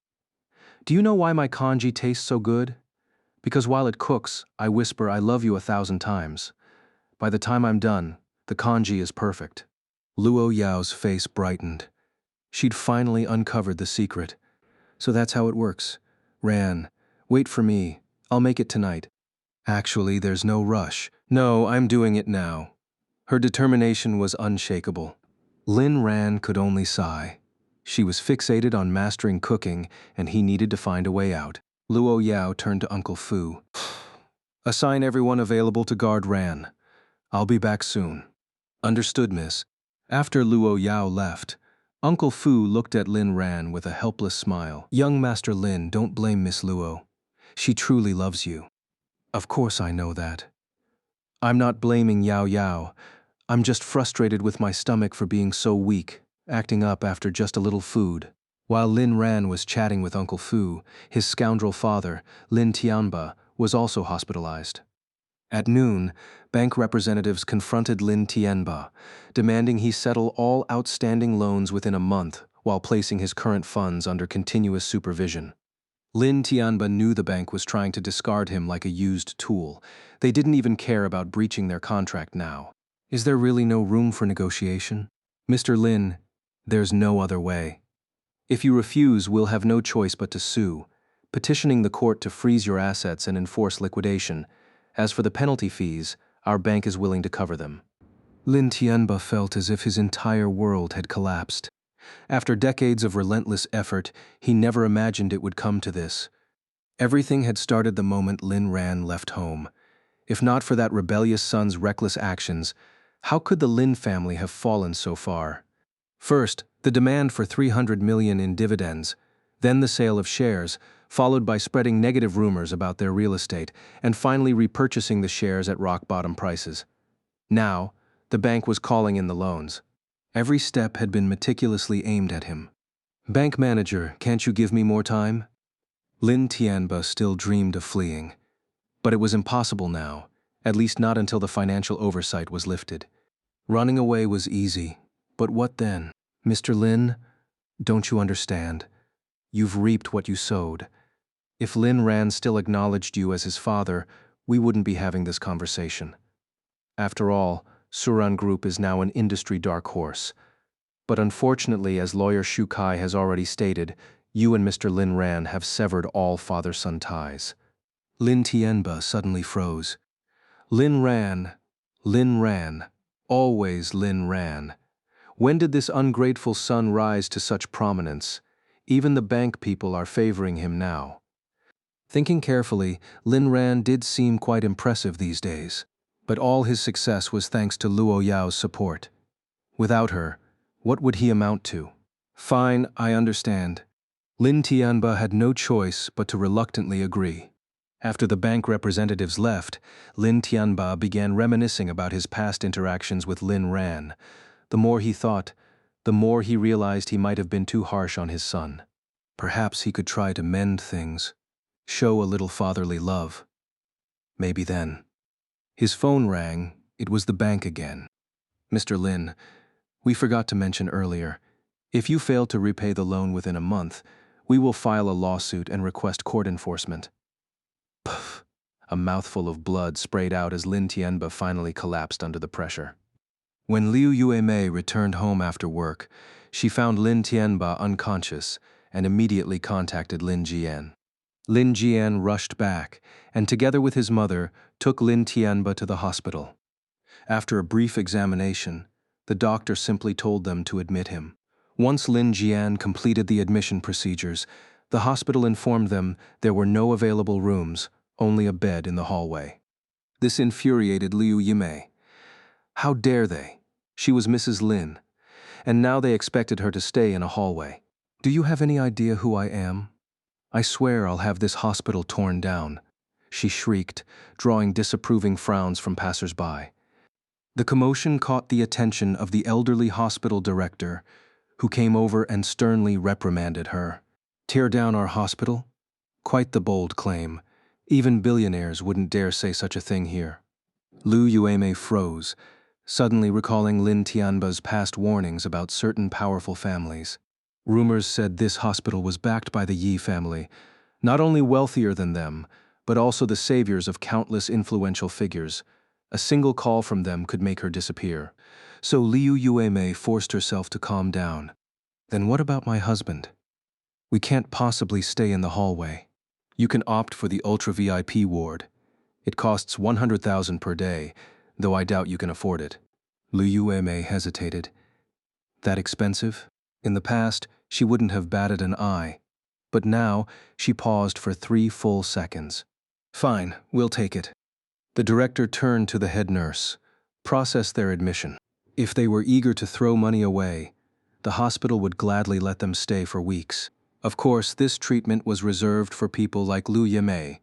Do you know why my congee tastes so good? Because while it cooks, I whisper I love you 1,000 times. By the time I'm done, the congee is perfect. Luo Yao's face brightened. She'd finally uncovered the secret. So that's how it works. Ran, wait for me. I'll make it tonight. Actually, there's no rush. No, I'm doing it now. Her determination was unshakable. Lin Ran could only sigh. She was fixated on mastering cooking, and he needed to find a way out. Luo Yao turned to Uncle Fu. Assign everyone available to guard Ran. I'll be back soon. Understood, miss. After Luo Yao left, Uncle Fu looked at Lin Ran with a helpless smile. Young Master Lin, don't blame Miss Luo. She truly loves you. Of course I know that. I'm not blaming Yao Yao. I'm just frustrated with my stomach for being so weak, acting up after just a little food. While Lin Ran was chatting with Uncle Fu, his scoundrel father, Lin Tianba, was also hospitalized. At noon, bank representatives confronted Lin Tianba, demanding he settle all outstanding loans within a month while placing his current funds under continuous supervision. Lin Tianba knew the bank was trying to discard him like a used tool. They didn't even care about breaching their contract now. Is there really no room for negotiation? Mr. Lin, there's no other way. If you refuse, we'll have no choice but to sue, petitioning the court to freeze your assets and enforce liquidation. As for the penalty fees, our bank is willing to cover them. Lin Tianba felt as if his entire world had collapsed. After decades of relentless effort, he never imagined it would come to this. Everything had started the moment Lin Ran left home. If not for that rebellious son's reckless actions, how could the Lin family have fallen so far? First, the demand for 300 million in dividends, then the sale of shares, followed by spreading negative rumors about their real estate, and finally repurchasing the shares at rock-bottom prices. Now, the bank was calling in the loans. Every step had been meticulously aimed at him. Bank manager, can't you give me more time? Lin Tianba still dreamed of fleeing. But it was impossible now, at least not until the financial oversight was lifted. Running away was easy, but what then? Mr. Lin, don't you understand? You've reaped what you sowed. If Lin Ran still acknowledged you as his father, we wouldn't be having this conversation. After all, Suran Group is now an industry dark horse. But unfortunately, as lawyer Shu Kai has already stated, you and Mr. Lin Ran have severed all father-son ties. Lin Tianba suddenly froze. Lin Ran, always Lin Ran. When did this ungrateful son rise to such prominence? Even the bank people are favoring him now. Thinking carefully, Lin Ran did seem quite impressive these days. But all his success was thanks to Luo Yao's support. Without her, what would he amount to? Fine, I understand. Lin Tianba had no choice but to reluctantly agree. After the bank representatives left, Lin Tianba began reminiscing about his past interactions with Lin Ran. The more he thought, the more he realized he might have been too harsh on his son. Perhaps he could try to mend things, show a little fatherly love. Maybe then. His phone rang. It was the bank again. Mr. Lin, we forgot to mention earlier, if you fail to repay the loan within a month, we will file a lawsuit and request court enforcement. Puff! A mouthful of blood sprayed out as Lin Tianba finally collapsed under the pressure. When Liu Yuemei returned home after work, she found Lin Tianba unconscious and immediately contacted Lin Jian. Lin Jian rushed back and, together with his mother, took Lin Tianba to the hospital. After a brief examination, the doctor simply told them to admit him. Once Lin Jian completed the admission procedures, The hospital informed them there were no available rooms, only a bed in the hallway. This infuriated Liu Yimei. How dare they? She was Mrs. Lin, and now they expected her to stay in a hallway. Do you have any idea who I am? I swear I'll have this hospital torn down, she shrieked, drawing disapproving frowns from passers-by. The commotion caught the attention of the elderly hospital director, who came over and sternly reprimanded her. Tear down our hospital? Quite the bold claim. Even billionaires wouldn't dare say such a thing here. Liu Yuemei froze, suddenly recalling Lin Tianba's past warnings about certain powerful families. Rumors said this hospital was backed by the Yi family, not only wealthier than them, but also the saviors of countless influential figures. A single call from them could make her disappear. So Liu Yuemei forced herself to calm down. Then what about my husband? We can't possibly stay in the hallway. You can opt for the Ultra VIP ward. It costs 100,000 per day, though I doubt you can afford it. Liu Yuemei hesitated. That expensive? In the past, she wouldn't have batted an eye. But now, she paused for 3 full seconds. Fine, we'll take it. The director turned to the head nurse. Process their admission. If they were eager to throw money away, the hospital would gladly let them stay for weeks. Of course, this treatment was reserved for people like Liu Yimei.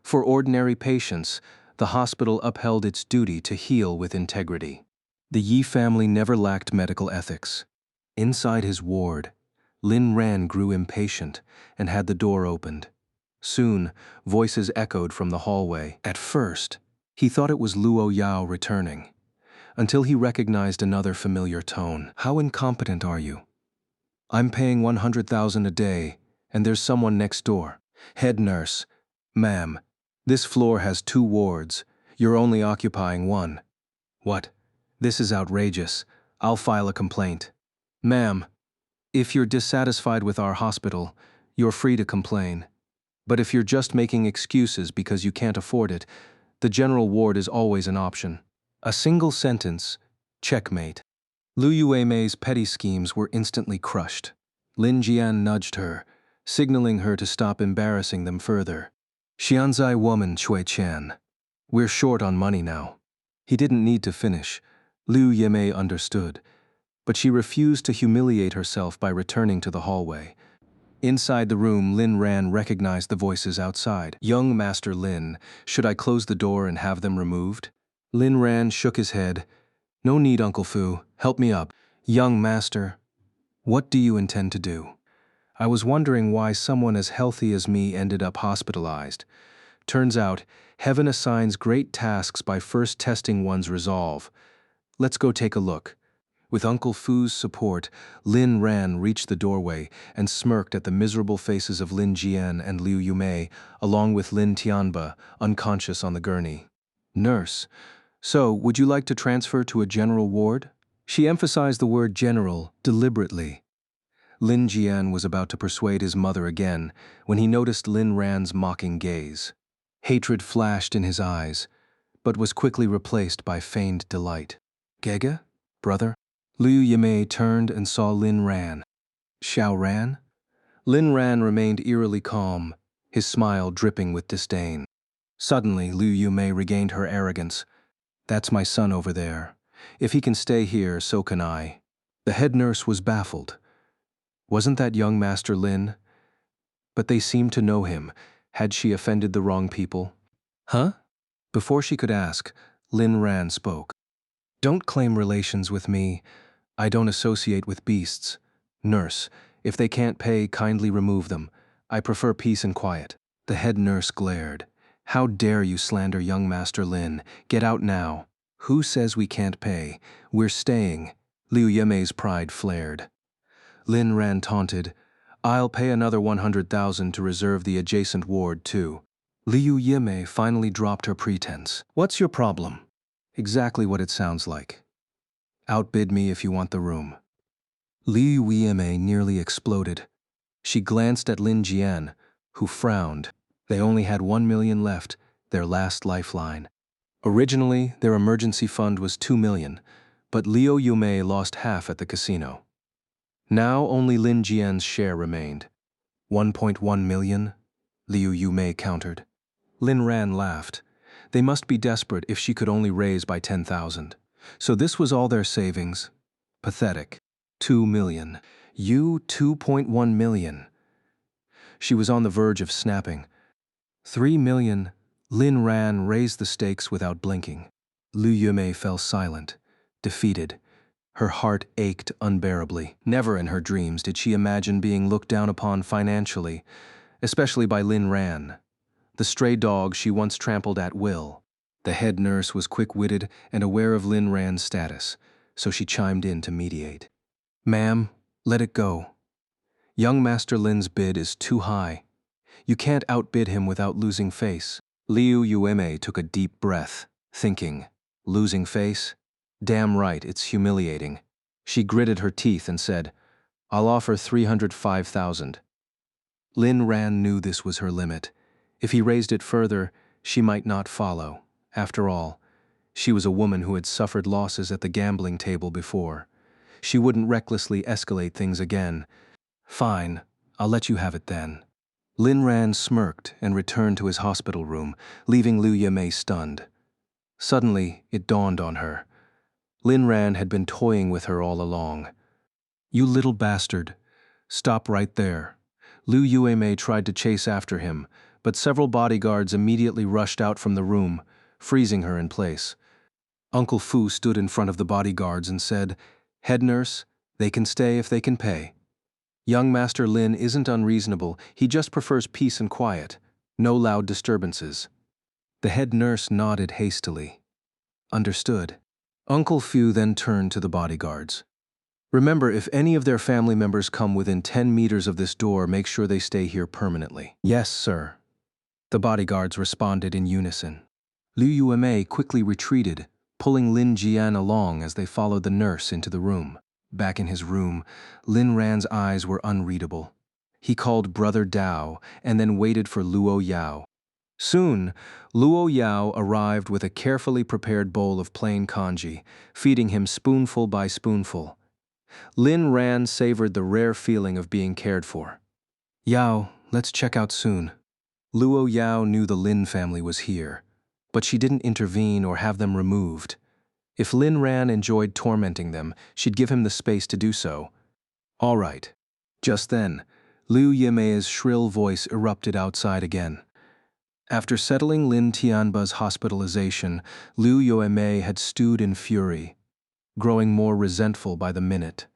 For ordinary patients, the hospital upheld its duty to heal with integrity. The Yi family never lacked medical ethics. Inside his ward, Lin Ran grew impatient and had the door opened. Soon, voices echoed from the hallway. At first, he thought it was Luo Yao returning, until he recognized another familiar tone. How incompetent are you? I'm paying 100,000 a day, and there's someone next door. Head nurse, ma'am, this floor has 2 wards. You're only occupying 1. What? This is outrageous. I'll file a complaint. Ma'am, if you're dissatisfied with our hospital, you're free to complain. But if you're just making excuses because you can't afford it, the general ward is always an option. A single sentence, checkmate. Liu Yuemei's petty schemes were instantly crushed. Lin Jian nudged her, signaling her to stop embarrassing them further. Xianzai woman Shui Qian. We're short on money now. He didn't need to finish. Liu Yimei understood, but she refused to humiliate herself by returning to the hallway. Inside the room, Lin Ran recognized the voices outside. Young Master Lin, should I close the door and have them removed? Lin Ran shook his head. No need, Uncle Fu. Help me up. Young Master, what do you intend to do? I was wondering why someone as healthy as me ended up hospitalized. Turns out, heaven assigns great tasks by first testing one's resolve. Let's go take a look. With Uncle Fu's support, Lin Ran reached the doorway and smirked at the miserable faces of Lin Jian and Liu Yumei, along with Lin Tianba, unconscious on the gurney. Nurse, so would you like to transfer to a general ward? She emphasized the word general deliberately. Lin Jian was about to persuade his mother again when he noticed Lin Ran's mocking gaze. Hatred flashed in his eyes, but was quickly replaced by feigned delight. Gege? Brother? Liu Yimei turned and saw Lin Ran. Xiao Ran? Lin Ran remained eerily calm, his smile dripping with disdain. Suddenly, Liu Yimei regained her arrogance. That's my son over there. If he can stay here, so can I. The head nurse was baffled. Wasn't that young Master Lin? But they seemed to know him. Had she offended the wrong people? Huh? Before she could ask, Lin Ran spoke. Don't claim relations with me. I don't associate with beasts. Nurse, if they can't pay, kindly remove them. I prefer peace and quiet. The head nurse glared. How dare you slander young Master Lin? Get out now. Who says we can't pay? We're staying. Liu Yimei's pride flared. Lin Ran taunted. I'll pay another 100,000 to reserve the adjacent ward too. Liu Yimei finally dropped her pretense. What's your problem? Exactly what it sounds like. Outbid me if you want the room. Liu Yimei nearly exploded. She glanced at Lin Jian, who frowned. They only had 1 million left, their last lifeline. Originally, their emergency fund was 2 million, but Liu Yimei lost half at the casino. Now only Lin Jian's share remained. 1.1 million? Liu Yumei countered. Lin Ran laughed. They must be desperate if she could only raise by 10,000. So this was all their savings? Pathetic. 2 million. You 2.1 million. She was on the verge of snapping. 3 million. Lin Ran raised the stakes without blinking. Liu Yumei fell silent, defeated. Her heart ached unbearably. Never in her dreams did she imagine being looked down upon financially, especially by Lin Ran, the stray dog she once trampled at will. The head nurse was quick-witted and aware of Lin Ran's status, so she chimed in to mediate. Ma'am, let it go. Young Master Lin's bid is too high. You can't outbid him without losing face. Liu Yueme took a deep breath, thinking, losing face? Damn right, it's humiliating. She gritted her teeth and said, I'll offer 305,000. Lin Ran knew this was her limit. If he raised it further, she might not follow. After all, she was a woman who had suffered losses at the gambling table before. She wouldn't recklessly escalate things again. Fine, I'll let you have it then. Lin Ran smirked and returned to his hospital room, leaving Liu Yumei stunned. Suddenly, it dawned on her. Lin Ran had been toying with her all along. You little bastard. Stop right there. Liu Yuemei tried to chase after him, but several bodyguards immediately rushed out from the room, freezing her in place. Uncle Fu stood in front of the bodyguards and said, Head nurse, they can stay if they can pay. Young Master Lin isn't unreasonable, he just prefers peace and quiet. No loud disturbances. The head nurse nodded hastily. Understood. Uncle Fu then turned to the bodyguards. Remember, if any of their family members come within 10 meters of this door, make sure they stay here permanently. Yes, sir. The bodyguards responded in unison. Liu Yuemei quickly retreated, pulling Lin Jian along as they followed the nurse into the room. Back in his room, Lin Ran's eyes were unreadable. He called Brother Dao and then waited for Luo Yao. Soon, Luo Yao arrived with a carefully prepared bowl of plain congee, feeding him spoonful by spoonful. Lin Ran savored the rare feeling of being cared for. Yao, let's check out soon. Luo Yao knew the Lin family was here, but she didn't intervene or have them removed. If Lin Ran enjoyed tormenting them, she'd give him the space to do so. All right. Just then, Liu Yimei's shrill voice erupted outside again. After settling Lin Tianba's hospitalization, Liu Yuemei had stewed in fury, growing more resentful by the minute.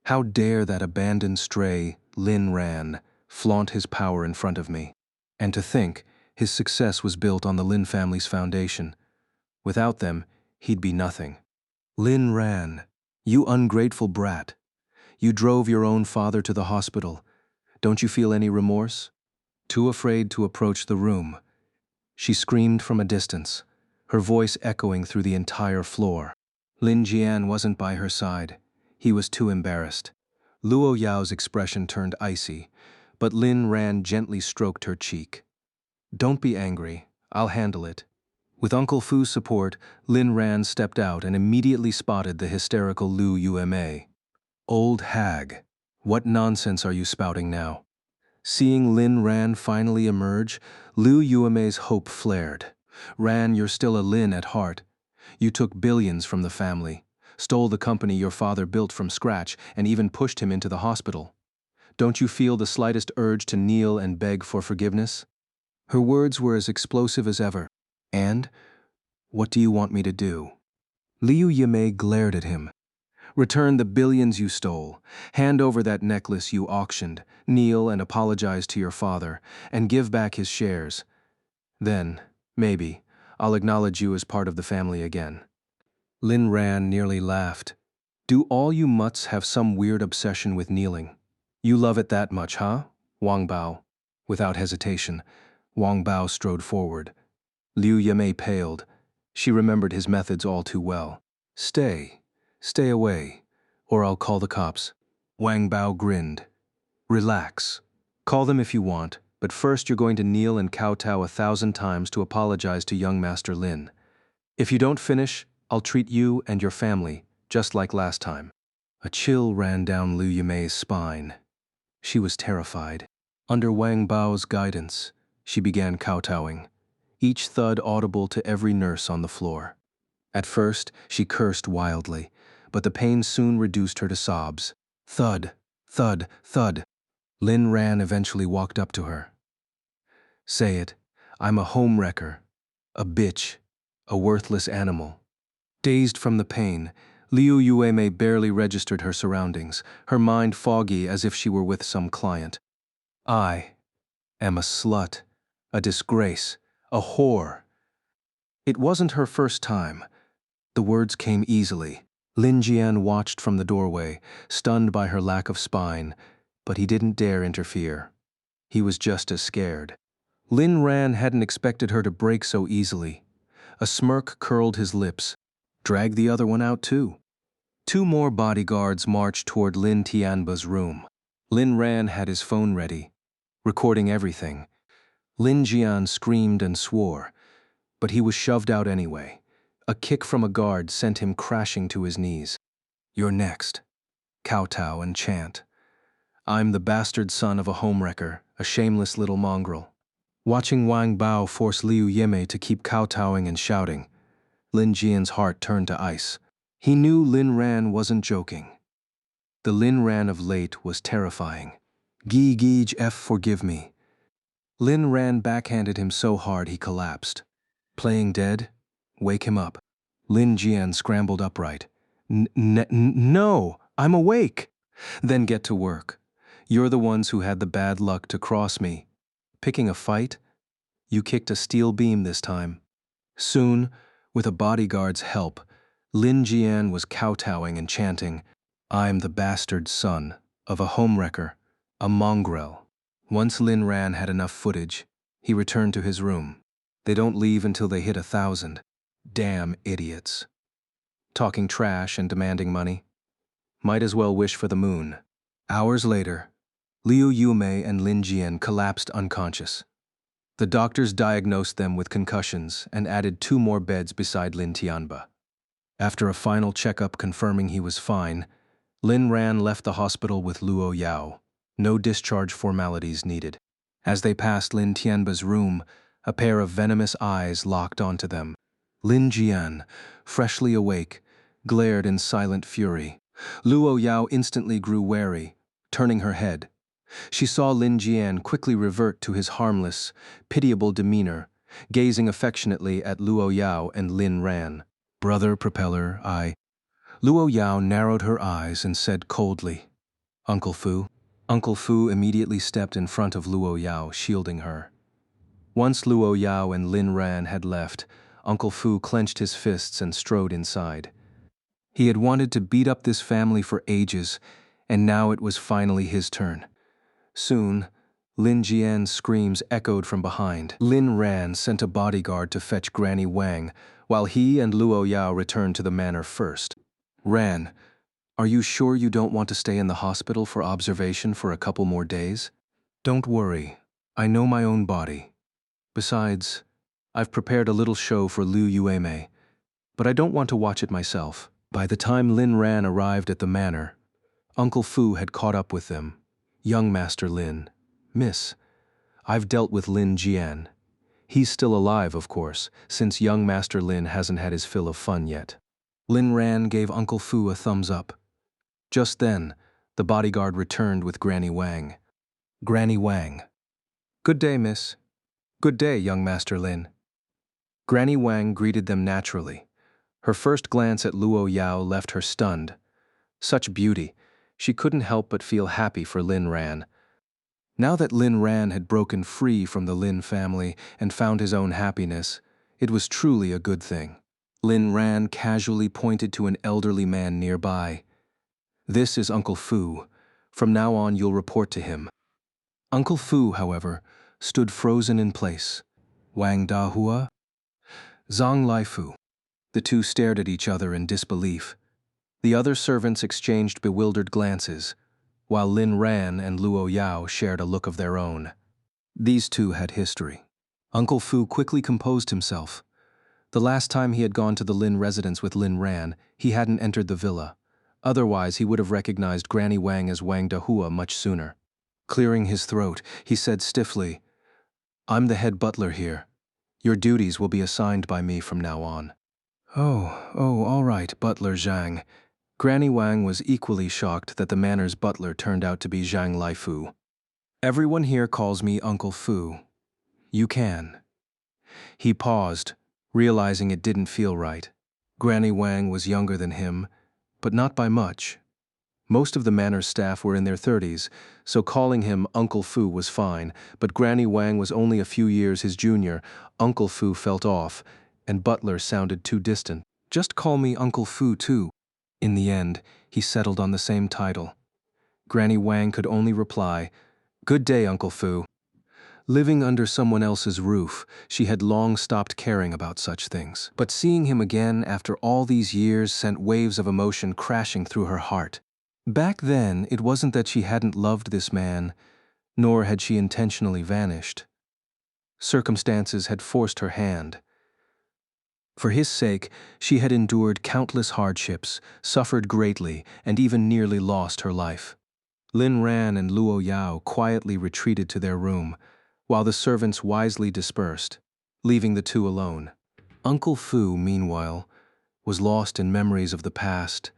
How dare that abandoned stray, Lin Ran, flaunt his power in front of me? And to think, his success was built on the Lin family's foundation. Without them, he'd be nothing. Lin Ran, you ungrateful brat. You drove your own father to the hospital. Don't you feel any remorse? Too afraid to approach the room, she screamed from a distance, her voice echoing through the entire floor. Lin Jian wasn't by her side. He was too embarrassed. Luo Yao's expression turned icy, but Lin Ran gently stroked her cheek. Don't be angry. I'll handle it. With Uncle Fu's support, Lin Ran stepped out and immediately spotted the hysterical Liu Yuemei. Old hag, what nonsense are you spouting now? Seeing Lin Ran finally emerge, Liu Yuemei's hope flared. Ran, you're still a Lin at heart. You took billions from the family, stole the company your father built from scratch, and even pushed him into the hospital. Don't you feel the slightest urge to kneel and beg for forgiveness? Her words were as explosive as ever. And? What do you want me to do? Liu Yimei glared at him. Return the billions you stole, hand over that necklace you auctioned, kneel and apologize to your father, and give back his shares. Then, maybe, I'll acknowledge you as part of the family again. Lin Ran nearly laughed. Do all you mutts have some weird obsession with kneeling? You love it that much, huh? Wang Bao. Without hesitation, Wang Bao strode forward. Liu Yimei paled. She remembered his methods all too well. Stay away, or I'll call the cops. Wang Bao grinned. Relax. Call them if you want, but first you're going to kneel and kowtow 1,000 times to apologize to young Master Lin. If you don't finish, I'll treat you and your family just like last time. A chill ran down Liu Yimei's spine. She was terrified. Under Wang Bao's guidance, she began kowtowing, each thud audible to every nurse on the floor. At first, she cursed wildly, but the pain soon reduced her to sobs. Thud, thud, thud. Lin Ran eventually walked up to her. Say it, I'm a homewrecker, a bitch, a worthless animal. Dazed from the pain, Liu Yuemei barely registered her surroundings, her mind foggy as if she were with some client. I am a slut, a disgrace, a whore. It wasn't her first time. The words came easily. Lin Jian watched from the doorway, stunned by her lack of spine, but he didn't dare interfere. He was just as scared. Lin Ran hadn't expected her to break so easily. A smirk curled his lips. Drag the other one out too. Two more bodyguards marched toward Lin Tianba's room. Lin Ran had his phone ready, recording everything. Lin Jian screamed and swore, but he was shoved out anyway. A kick from a guard sent him crashing to his knees. You're next. Kowtow and chant. I'm the bastard son of a homewrecker, a shameless little mongrel. Watching Wang Bao force Liu Yemei to keep kowtowing and shouting, Lin Jian's heart turned to ice. He knew Lin Ran wasn't joking. The Lin Ran of late was terrifying. Gi Gij F forgive me. Lin Ran backhanded him so hard he collapsed. Playing dead? Wake him up. Lin Jian scrambled upright. No, I'm awake. Then get to work. You're the ones who had the bad luck to cross me. Picking a fight? You kicked a steel beam this time. Soon, with a bodyguard's help, Lin Jian was kowtowing and chanting, I'm the bastard son of a homewrecker, a mongrel. Once Lin Ran had enough footage, he returned to his room. They don't leave until they hit 1,000. Damn idiots. Talking trash and demanding money. Might as well wish for the moon. Hours later, Liu Yumei and Lin Jian collapsed unconscious. The doctors diagnosed them with concussions and added 2 more beds beside Lin Tianba. After a final checkup confirming he was fine, Lin Ran left the hospital with Luo Yao. No discharge formalities needed. As they passed Lin Tianba's room, a pair of venomous eyes locked onto them. Lin Jian, freshly awake, glared in silent fury. Luo Yao instantly grew wary, turning her head. She saw Lin Jian quickly revert to his harmless, pitiable demeanor, gazing affectionately at Luo Yao and Lin Ran. Brother Propeller, Luo Yao narrowed her eyes and said coldly, Uncle Fu. Uncle Fu immediately stepped in front of Luo Yao, shielding her. Once Luo Yao and Lin Ran had left, Uncle Fu clenched his fists and strode inside. He had wanted to beat up this family for ages, and now it was finally his turn. Soon, Lin Jian's screams echoed from behind. Lin Ran sent a bodyguard to fetch Granny Wang, while he and Luo Yao returned to the manor first. Ran, are you sure you don't want to stay in the hospital for observation for a couple more days? Don't worry, I know my own body. Besides, I've prepared a little show for Liu Yuemei, but I don't want to watch it myself. By the time Lin Ran arrived at the manor, Uncle Fu had caught up with them. Young Master Lin, Miss, I've dealt with Lin Jian. He's still alive, of course, since young Master Lin hasn't had his fill of fun yet. Lin Ran gave Uncle Fu a thumbs up. Just then, the bodyguard returned with Granny Wang. Granny Wang. Good day, miss. Good day, young Master Lin. Granny Wang greeted them naturally. Her first glance at Luo Yao left her stunned. Such beauty, she couldn't help but feel happy for Lin Ran. Now that Lin Ran had broken free from the Lin family and found his own happiness, it was truly a good thing. Lin Ran casually pointed to an elderly man nearby. This is Uncle Fu. From now on, you'll report to him. Uncle Fu, however, stood frozen in place. Wang Dahua? Zhang Laifu. The two stared at each other in disbelief. The other servants exchanged bewildered glances, while Lin Ran and Luo Yao shared a look of their own. These two had history. Uncle Fu quickly composed himself. The last time he had gone to the Lin residence with Lin Ran, he hadn't entered the villa. Otherwise, he would have recognized Granny Wang as Wang Dahua much sooner. Clearing his throat, he said stiffly, "I'm the head butler here. Your duties will be assigned by me from now on." Oh, all right, Butler Zhang. Granny Wang was equally shocked that the manor's butler turned out to be Zhang Laifu. "Everyone here calls me Uncle Fu. You can." He paused, realizing it didn't feel right. Granny Wang was younger than him, but not by much. Most of the manor's staff were in their 30s, so calling him Uncle Fu was fine, but Granny Wang was only a few years his junior. Uncle Fu felt off, and butler sounded too distant. "Just call me Uncle Fu, too." In the end, he settled on the same title. Granny Wang could only reply, "Good day, Uncle Fu." Living under someone else's roof, she had long stopped caring about such things. But seeing him again after all these years sent waves of emotion crashing through her heart. Back then, it wasn't that she hadn't loved this man, nor had she intentionally vanished. Circumstances had forced her hand. For his sake, she had endured countless hardships, suffered greatly, and even nearly lost her life. Lin Ran and Luo Yao quietly retreated to their room, while the servants wisely dispersed, leaving the two alone. Uncle Fu, meanwhile, was lost in memories of the past,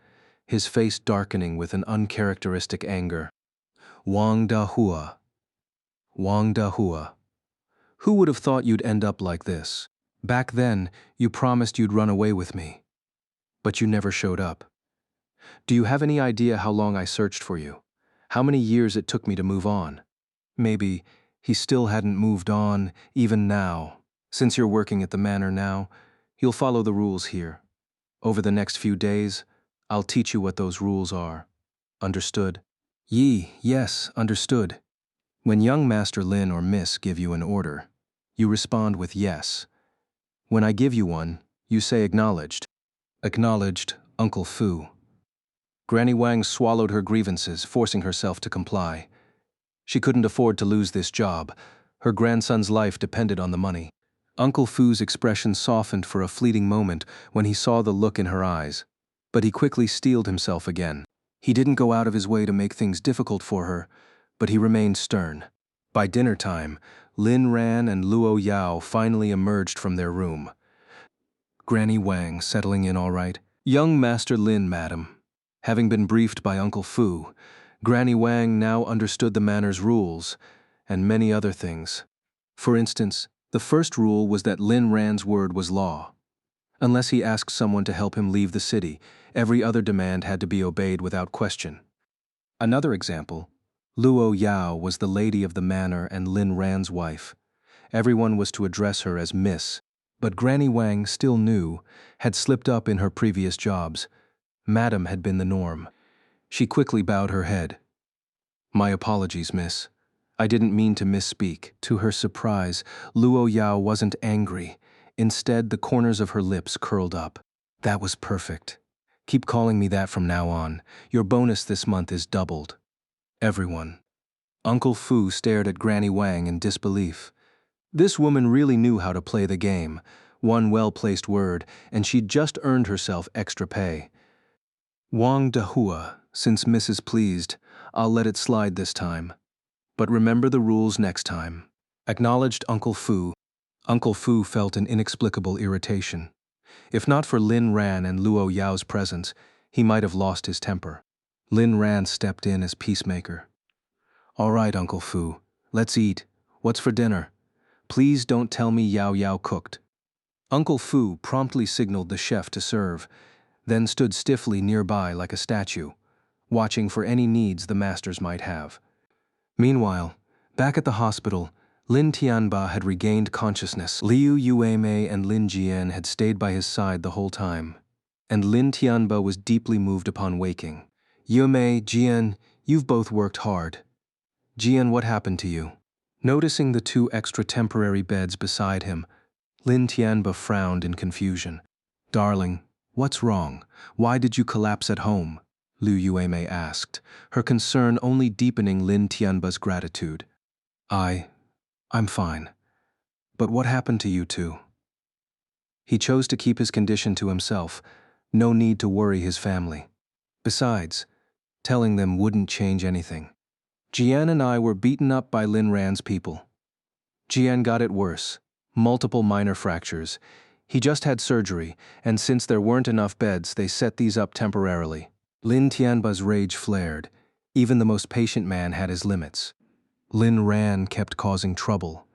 his face darkening with an uncharacteristic anger. Wang Dahua. Wang Dahua. Who would have thought you'd end up like this? Back then, you promised you'd run away with me. But you never showed up. Do you have any idea how long I searched for you? How many years it took me to move on? Maybe he still hadn't moved on, even now. Since you're working at the manor now, you'll follow the rules here. Over the next few days, I'll teach you what those rules are. Understood? Yes, understood. When young Master Lin or Miss give you an order, you respond with yes. When I give you one, you say acknowledged. Acknowledged, Uncle Fu. Granny Wang swallowed her grievances, forcing herself to comply. She couldn't afford to lose this job. Her grandson's life depended on the money. Uncle Fu's expression softened for a fleeting moment when he saw the look in her eyes, but he quickly steeled himself again. He didn't go out of his way to make things difficult for her, but he remained stern. By dinner time, Lin Ran and Luo Yao finally emerged from their room. Granny Wang settling in all right? Young Master Lin, madam. Having been briefed by Uncle Fu, Granny Wang now understood the manor's rules, and many other things. For instance, the first rule was that Lin Ran's word was law. Unless he asked someone to help him leave the city, every other demand had to be obeyed without question. Another example, Luo Yao was the lady of the manor and Lin Ran's wife. Everyone was to address her as Miss, but Granny Wang still knew, had slipped up in her previous jobs. Madam had been the norm. She quickly bowed her head. "My apologies, miss. I didn't mean to misspeak." To her surprise, Luo Yao wasn't angry. Instead, the corners of her lips curled up. "That was perfect. Keep calling me that from now on. Your bonus this month is doubled." Everyone. Uncle Fu stared at Granny Wang in disbelief. This woman really knew how to play the game. One well-placed word, and she'd just earned herself extra pay. "Wang Dahua, since Mrs. pleased, I'll let it slide this time. But remember the rules next time." Acknowledged Uncle Fu. Uncle Fu felt an inexplicable irritation. If not for Lin Ran and Luo Yao's presence, he might have lost his temper. Lin Ran stepped in as peacemaker. "All right, Uncle Fu, let's eat. What's for dinner? Please don't tell me Yao Yao cooked." Uncle Fu promptly signaled the chef to serve, then stood stiffly nearby like a statue, watching for any needs the masters might have. Meanwhile, back at the hospital, Lin Tianba had regained consciousness. Liu Yuemei and Lin Jian had stayed by his side the whole time, and Lin Tianba was deeply moved upon waking. "Yuemei, Jian, you've both worked hard. Jian, what happened to you?" Noticing the two extra temporary beds beside him, Lin Tianba frowned in confusion. "Darling, what's wrong? Why did you collapse at home?" Liu Yuemei asked, her concern only deepening Lin Tianba's gratitude. I'm fine. But what happened to you two?" He chose to keep his condition to himself. No need to worry his family. Besides, telling them wouldn't change anything. Jian and I were beaten up by Lin Ran's people. Jian got it worse. Multiple minor fractures. He just had surgery, and since there weren't enough beds, they set these up temporarily. Lin Tianba's rage flared. Even the most patient man had his limits. Lin Ran kept causing trouble.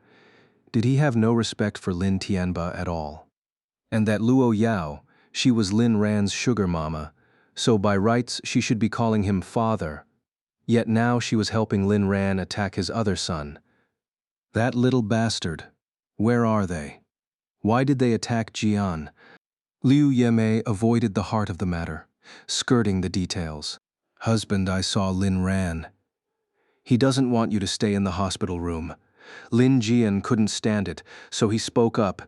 Did he have no respect for Lin Tianba at all? And that Luo Yao, she was Lin Ran's sugar mama, so by rights she should be calling him father. Yet now she was helping Lin Ran attack his other son. That little bastard. Where are they? Why did they attack Jian? Liu Yemei avoided the heart of the matter, skirting the details. Husband, I saw Lin Ran. He doesn't want you to stay in the hospital room. Lin Jian couldn't stand it, so he spoke up,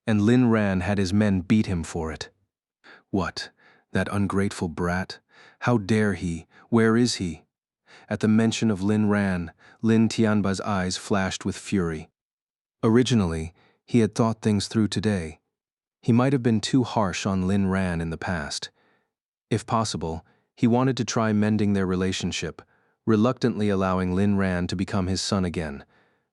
and Lin Ran had his men beat him for it. What? That ungrateful brat? How dare he? Where is he? At the mention of Lin Ran, Lin Tianba's eyes flashed with fury. Originally, he had thought things through today. He might have been too harsh on Lin Ran in the past. If possible, he wanted to try mending their relationship, reluctantly allowing Lin Ran to become his son again.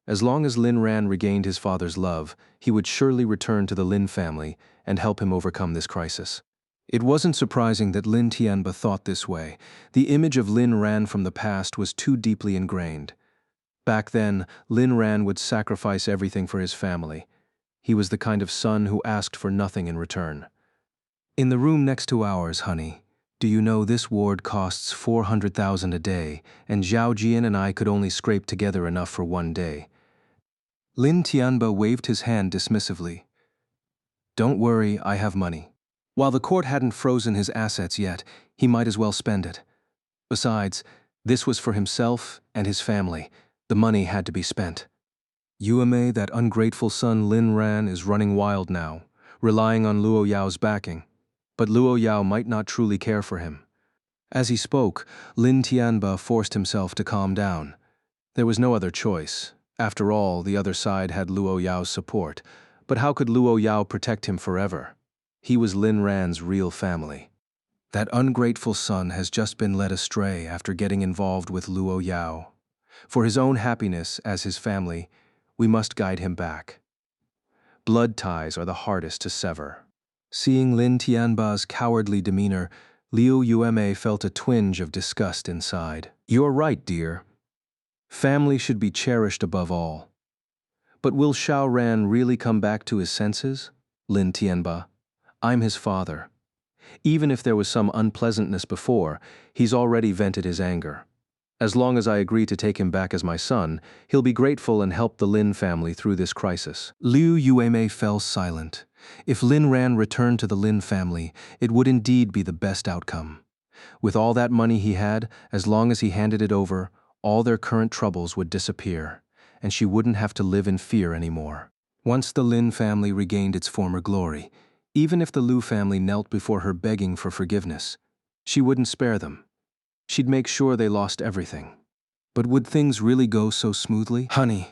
As long as Lin Ran regained his father's love, he would surely return to the Lin family and help him overcome this crisis. It wasn't surprising that Lin Tianba thought this way. The image of Lin Ran from the past was too deeply ingrained. Back then, Lin Ran would sacrifice everything for his family. He was the kind of son who asked for nothing in return. In the room next to ours, honey, do you know this ward costs 400,000 a day, and Zhao Jian and I could only scrape together enough for one day. Lin Tianba waved his hand dismissively. Don't worry, I have money. While the court hadn't frozen his assets yet, he might as well spend it. Besides, this was for himself and his family. The money had to be spent. Yuamei, that ungrateful son Lin Ran, is running wild now, relying on Luo Yao's backing. But Luo Yao might not truly care for him. As he spoke, Lin Tianba forced himself to calm down. There was no other choice. After all, the other side had Luo Yao's support. But how could Luo Yao protect him forever? He was Lin Ran's real family. That ungrateful son has just been led astray after getting involved with Luo Yao. For his own happiness, as his family, we must guide him back. Blood ties are the hardest to sever. Seeing Lin Tianba's cowardly demeanor, Liu Yuemei felt a twinge of disgust inside. You're right, dear. Family should be cherished above all. But will Xiao Ran really come back to his senses? Lin Tianba, I'm his father. Even if there was some unpleasantness before, he's already vented his anger. As long as I agree to take him back as my son, he'll be grateful and help the Lin family through this crisis. Liu Yuemei fell silent. If Lin Ran returned to the Lin family, it would indeed be the best outcome. With all that money he had, as long as he handed it over, all their current troubles would disappear, and she wouldn't have to live in fear anymore. Once the Lin family regained its former glory, even if the Liu family knelt before her begging for forgiveness, she wouldn't spare them. She'd make sure they lost everything. But would things really go so smoothly? Honey,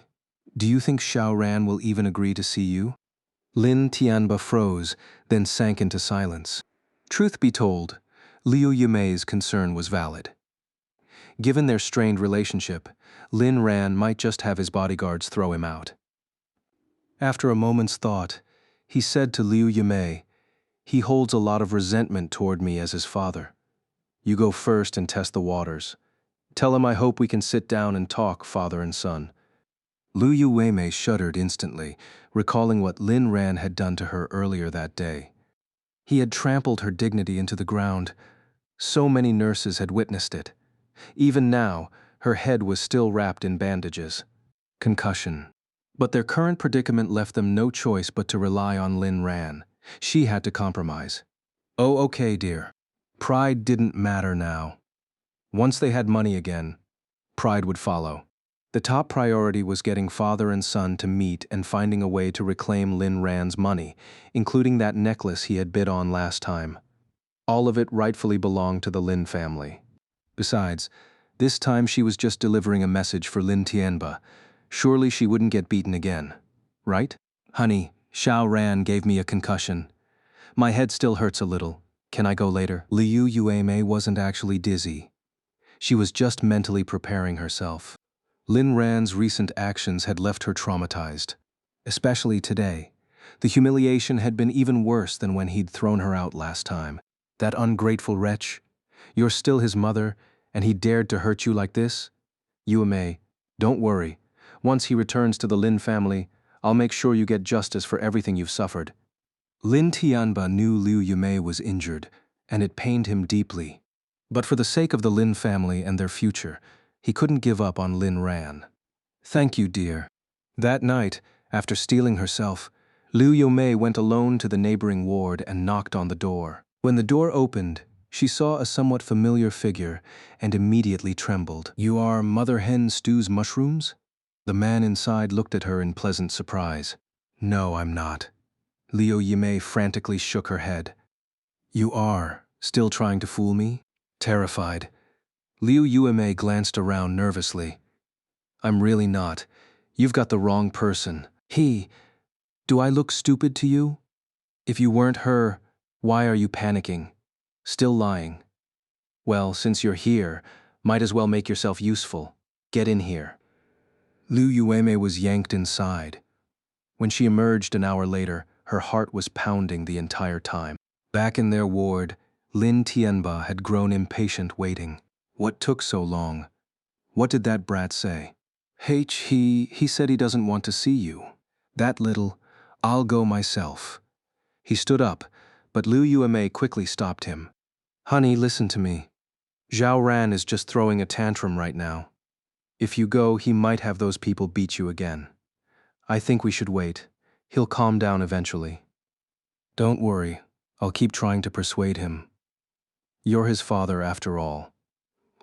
do you think Xiao Ran will even agree to see you? Lin Tianba froze, then sank into silence. Truth be told, Liu Yumei's concern was valid. Given their strained relationship, Lin Ran might just have his bodyguards throw him out. After a moment's thought, he said to Liu Yumei, he holds a lot of resentment toward me as his father. You go first and test the waters. Tell him I hope we can sit down and talk, father and son. Liu Yuemei shuddered instantly, recalling what Lin Ran had done to her earlier that day. He had trampled her dignity into the ground. So many nurses had witnessed it. Even now, her head was still wrapped in bandages. Concussion. But their current predicament left them no choice but to rely on Lin Ran. She had to compromise. Oh, okay, dear. Pride didn't matter now. Once they had money again, pride would follow. The top priority was getting father and son to meet and finding a way to reclaim Lin Ran's money, including that necklace he had bid on last time. All of it rightfully belonged to the Lin family. Besides, this time she was just delivering a message for Lin Tianba. Surely she wouldn't get beaten again, right? Honey, Xiao Ran gave me a concussion. My head still hurts a little. Can I go later? Liu Yuemei wasn't actually dizzy. She was just mentally preparing herself. Lin Ran's recent actions had left her traumatized. Especially today. The humiliation had been even worse than when he'd thrown her out last time. That ungrateful wretch. You're still his mother, and he dared to hurt you like this? Yume, don't worry. Once he returns to the Lin family, I'll make sure you get justice for everything you've suffered. Lin Tianba knew Liu Yume was injured, and it pained him deeply. But for the sake of the Lin family and their future, he couldn't give up on Lin Ran. Thank you, dear. That night, after stealing herself, Liu Yume went alone to the neighboring ward and knocked on the door. When the door opened, she saw a somewhat familiar figure and immediately trembled. You are Mother Hen Stew's mushrooms? The man inside looked at her in pleasant surprise. No, I'm not. Liu Yume frantically shook her head. You are, still trying to fool me? Terrified, Liu Yume glanced around nervously. I'm really not. You've got the wrong person. Do I look stupid to you? If you weren't her, why are you panicking? Still lying. Well, since you're here, might as well make yourself useful. Get in here. Liu Yume was yanked inside. When she emerged an hour later, her heart was pounding the entire time. Back in their ward, Lin Tianba had grown impatient waiting. What took so long? What did that brat say? He said he doesn't want to see you. That little, I'll go myself. He stood up, but Liu Yume quickly stopped him. Honey, listen to me. Zhao Ran is just throwing a tantrum right now. If you go, he might have those people beat you again. I think we should wait. He'll calm down eventually. Don't worry, I'll keep trying to persuade him. You're his father after all.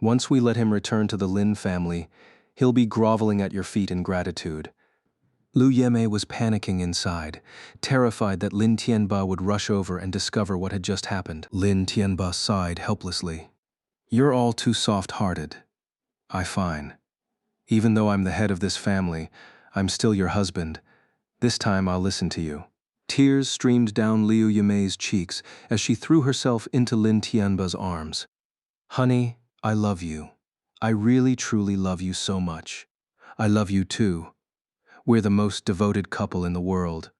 Once we let him return to the Lin family, he'll be groveling at your feet in gratitude. Liu Yume was panicking inside, terrified that Lin Tianba would rush over and discover what had just happened. Lin Tianba sighed helplessly. You're all too soft-hearted. Fine. Even though I'm the head of this family, I'm still your husband. This time I'll listen to you. Tears streamed down Liu Yume's cheeks as she threw herself into Lin Tianba's arms. Honey, I love you. I really truly love you so much. I love you too. We're the most devoted couple in the world.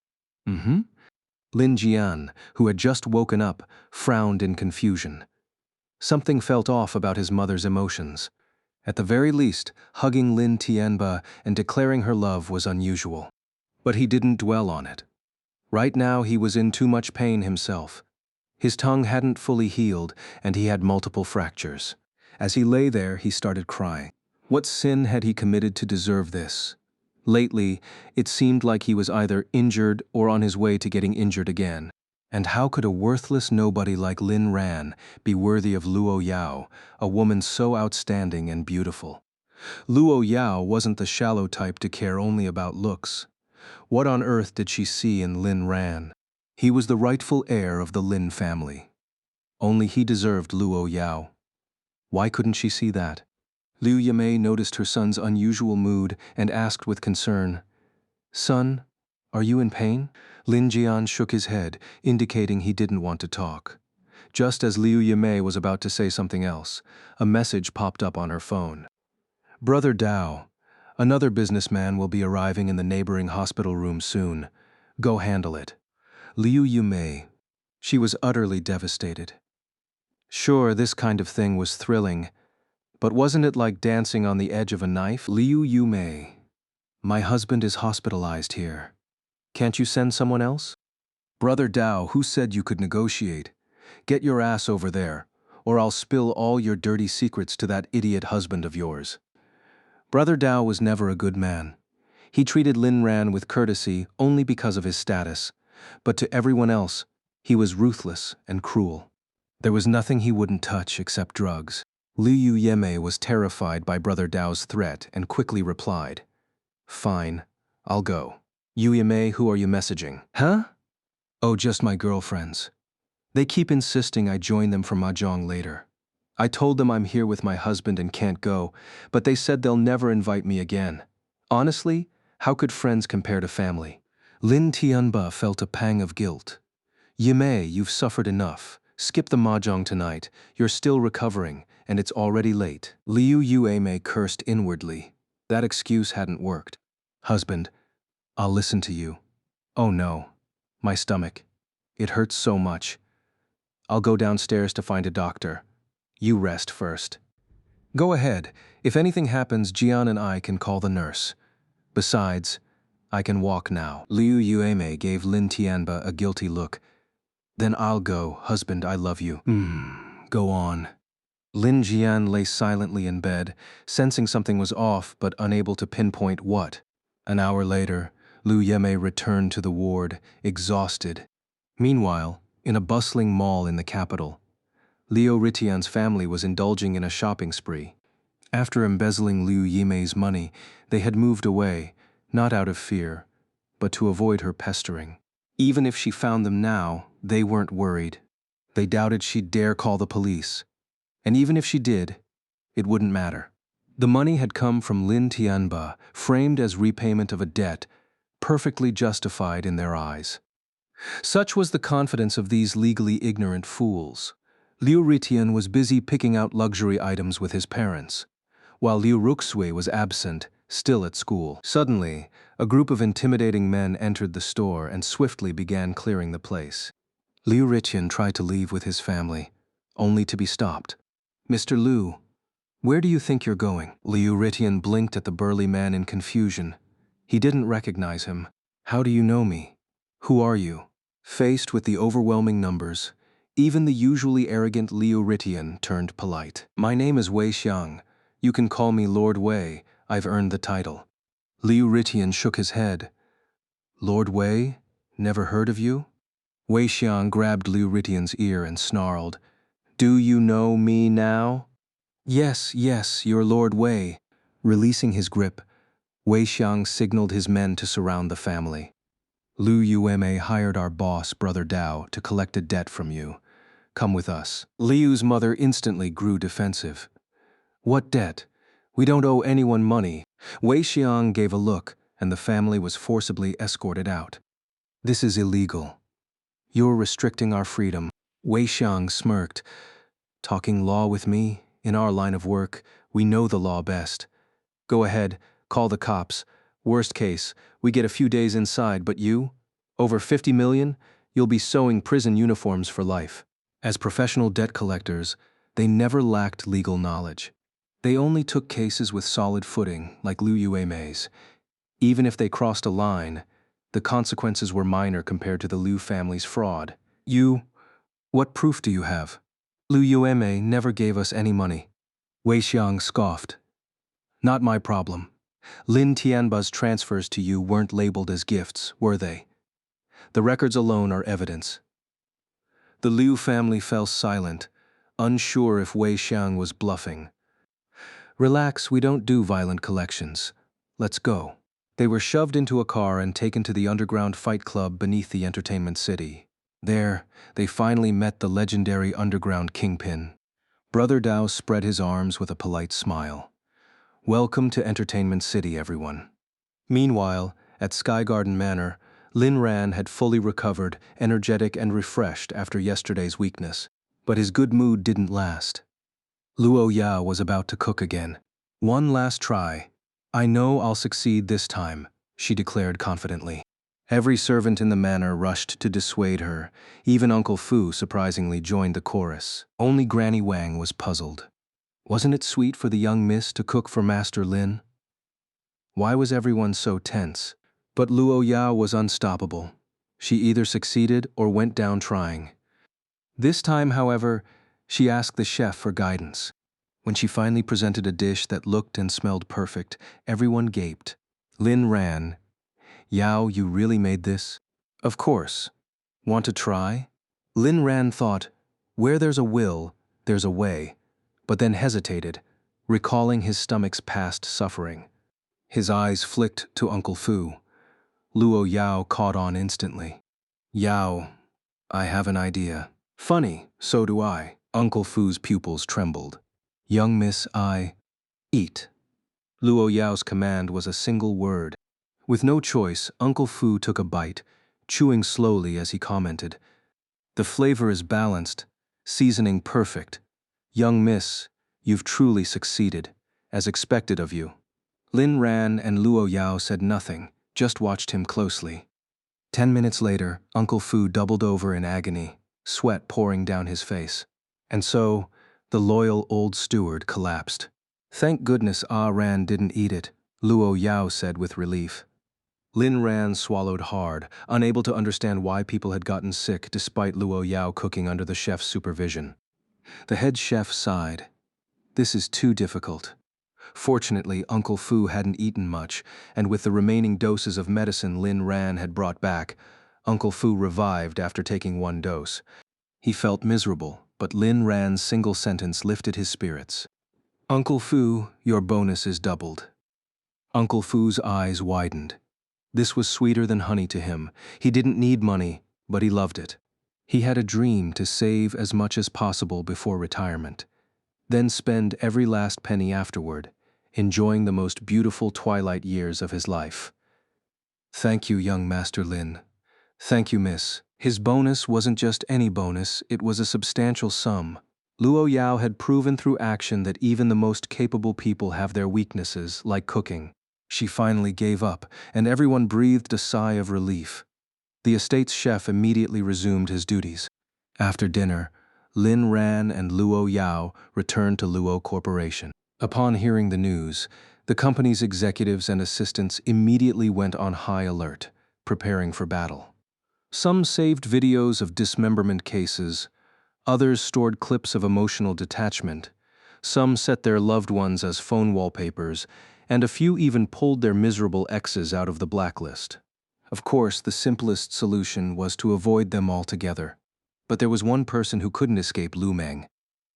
Lin Jian, who had just woken up, frowned in confusion. Something felt off about his mother's emotions. At the very least, hugging Lin Tianba and declaring her love was unusual. But he didn't dwell on it. Right now he was in too much pain himself. His tongue hadn't fully healed, and he had multiple fractures. As he lay there, he started crying. What sin had he committed to deserve this? Lately, it seemed like he was either injured or on his way to getting injured again. And how could a worthless nobody like Lin Ran be worthy of Luo Yao, a woman so outstanding and beautiful? Luo Yao wasn't the shallow type to care only about looks. What on earth did she see in Lin Ran? He was the rightful heir of the Lin family. Only he deserved Luo Yao. Why couldn't she see that? Liu Yume noticed her son's unusual mood and asked with concern, Son, are you in pain? Lin Jian shook his head, indicating he didn't want to talk. Just as Liu Yume was about to say something else, a message popped up on her phone. Brother Dao, another businessman will be arriving in the neighboring hospital room soon. Go handle it. Liu Yume. She was utterly devastated. Sure, this kind of thing was thrilling, but wasn't it like dancing on the edge of a knife? Liu Yume. My husband is hospitalized here. Can't you send someone else? Brother Dao, who said you could negotiate? Get your ass over there, or I'll spill all your dirty secrets to that idiot husband of yours. Brother Dao was never a good man. He treated Lin Ran with courtesy only because of his status, but to everyone else, he was ruthless and cruel. There was nothing he wouldn't touch except drugs. Liu Yume was terrified by Brother Dao's threat and quickly replied, Fine, I'll go. Yu Yume, who are you messaging? Huh? Oh, just my girlfriends. They keep insisting I join them for mahjong later. I told them I'm here with my husband and can't go, but they said they'll never invite me again. Honestly, how could friends compare to family? Lin Tianba felt a pang of guilt. Yume, you've suffered enough. Skip the mahjong tonight. You're still recovering, and it's already late. Liu Yueme cursed inwardly. That excuse hadn't worked. Husband, I'll listen to you. Oh no. My stomach. It hurts so much. I'll go downstairs to find a doctor. You rest first. Go ahead. If anything happens, Jian and I can call the nurse. Besides, I can walk now. Liu Yueme gave Lin Tianba a guilty look. Then I'll go, husband, I love you. Go on. Lin Jian lay silently in bed, sensing something was off but unable to pinpoint what. An hour later, Liu Yeme returned to the ward, exhausted. Meanwhile, in a bustling mall in the capital, Liu Ritian's family was indulging in a shopping spree. After embezzling Liu Yime's money, they had moved away, not out of fear, but to avoid her pestering. Even if she found them now, they weren't worried. They doubted she'd dare call the police. And even if she did, it wouldn't matter. The money had come from Lin Tianba, framed as repayment of a debt, perfectly justified in their eyes. Such was the confidence of these legally ignorant fools. Liu Ritian was busy picking out luxury items with his parents, while Liu Ruxui was absent, still at school. Suddenly, a group of intimidating men entered the store and swiftly began clearing the place. Liu Ritian tried to leave with his family, only to be stopped. Mr. Liu, where do you think you're going? Liu Ritian blinked at the burly man in confusion. He didn't recognize him. How do you know me? Who are you? Faced with the overwhelming numbers, even the usually arrogant Liu Ritian turned polite. My name is Wei Xiang. You can call me Lord Wei. I've earned the title. Liu Ritian shook his head. Lord Wei? Never heard of you? Wei Xiang grabbed Liu Ritian's ear and snarled. Do you know me now? Yes, you're Lord Wei. Releasing his grip, Wei Xiang signaled his men to surround the family. Liu Yueme hired our boss, Brother Dao, to collect a debt from you. Come with us. Liu's mother instantly grew defensive. What debt? We don't owe anyone money. Wei Xiang gave a look, and the family was forcibly escorted out. This is illegal. You're restricting our freedom. Wei Xiang smirked. Talking law with me? In our line of work, we know the law best. Go ahead, call the cops. Worst case, we get a few days inside, but you? Over 50 million? You'll be sewing prison uniforms for life. As professional debt collectors, they never lacked legal knowledge. They only took cases with solid footing, like Liu Yueme's. Even if they crossed a line, the consequences were minor compared to the Liu family's fraud. What proof do you have? Liu Yueme never gave us any money. Wei Xiang scoffed. Not my problem. Lin Tianba's transfers to you weren't labeled as gifts, were they? The records alone are evidence. The Liu family fell silent, unsure if Wei Xiang was bluffing. Relax, we don't do violent collections. Let's go. They were shoved into a car and taken to the underground fight club beneath the entertainment city. There, they finally met the legendary underground kingpin. Brother Dao spread his arms with a polite smile. Welcome to Entertainment City, everyone. Meanwhile, at Sky Garden Manor, Lin Ran had fully recovered, energetic and refreshed after yesterday's weakness. But his good mood didn't last. Luo Yao was about to cook again. One last try. I know I'll succeed this time, she declared confidently. Every servant in the manor rushed to dissuade her. Even Uncle Fu surprisingly joined the chorus. Only Granny Wang was puzzled. Wasn't it sweet for the young miss to cook for Master Lin? Why was everyone so tense? But Luo Yao was unstoppable. She either succeeded or went down trying. This time, however, she asked the chef for guidance. When she finally presented a dish that looked and smelled perfect, everyone gaped. Lin Ran, Yao, you really made this? Of course. Want to try? Lin Ran thought, where there's a will, there's a way, but then hesitated, recalling his stomach's past suffering. His eyes flicked to Uncle Fu. Luo Yao caught on instantly. Yao, I have an idea. Funny, so do I. Uncle Fu's pupils trembled. Young miss, eat. Luo Yao's command was a single word. With no choice, Uncle Fu took a bite, chewing slowly as he commented. The flavor is balanced, seasoning perfect. Young miss, You've truly succeeded, as expected of you. Lin Ran and Luo Yao said nothing, just watched him closely. 10 minutes later, Uncle Fu doubled over in agony, sweat pouring down his face. And so, the loyal old steward collapsed. Thank goodness Ah Ran didn't eat it, Luo Yao said with relief. Lin Ran swallowed hard, unable to understand why people had gotten sick despite Luo Yao cooking under the chef's supervision. The head chef sighed. This is too difficult. Fortunately, Uncle Fu hadn't eaten much, and with the remaining doses of medicine Lin Ran had brought back, Uncle Fu revived after taking 1 dose. He felt miserable, but Lin Ran's single sentence lifted his spirits. Uncle Fu, your bonus is doubled. Uncle Fu's eyes widened. This was sweeter than honey to him. He didn't need money, but he loved it. He had a dream to save as much as possible before retirement, then spend every last penny afterward, enjoying the most beautiful twilight years of his life. Thank you, young Master Lin. Thank you, miss. His bonus wasn't just any bonus, it was a substantial sum. Luo Yao had proven through action that even the most capable people have their weaknesses, like cooking. She finally gave up, and everyone breathed a sigh of relief. The estate's chef immediately resumed his duties. After dinner, Lin Ran and Luo Yao returned to Luo Corporation. Upon hearing the news, the company's executives and assistants immediately went on high alert, preparing for battle. Some saved videos of dismemberment cases, others stored clips of emotional detachment, some set their loved ones as phone wallpapers, and a few even pulled their miserable exes out of the blacklist. Of course, the simplest solution was to avoid them altogether. But there was one person who couldn't escape Lu Meng.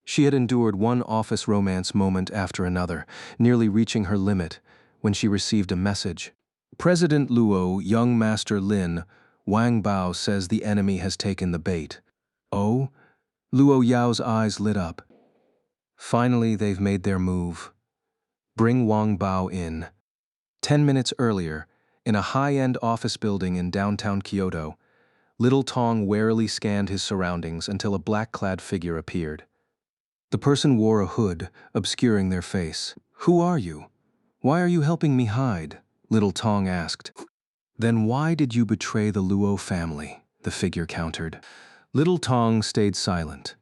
She had endured one office romance moment after another, nearly reaching her limit, when she received a message. President Luo, young Master Lin, Wang Bao says the enemy has taken the bait. Oh? Luo Yao's eyes lit up. Finally, they've made their move. Bring Wang Bao in. 10 minutes earlier, in a high-end office building in downtown Kyoto, Little Tong warily scanned his surroundings until a black-clad figure appeared. The person wore a hood, obscuring their face. Who are you? Why are you helping me hide? Little Tong asked. Then why did you betray the Luo family? The figure countered. Little Tong stayed silent.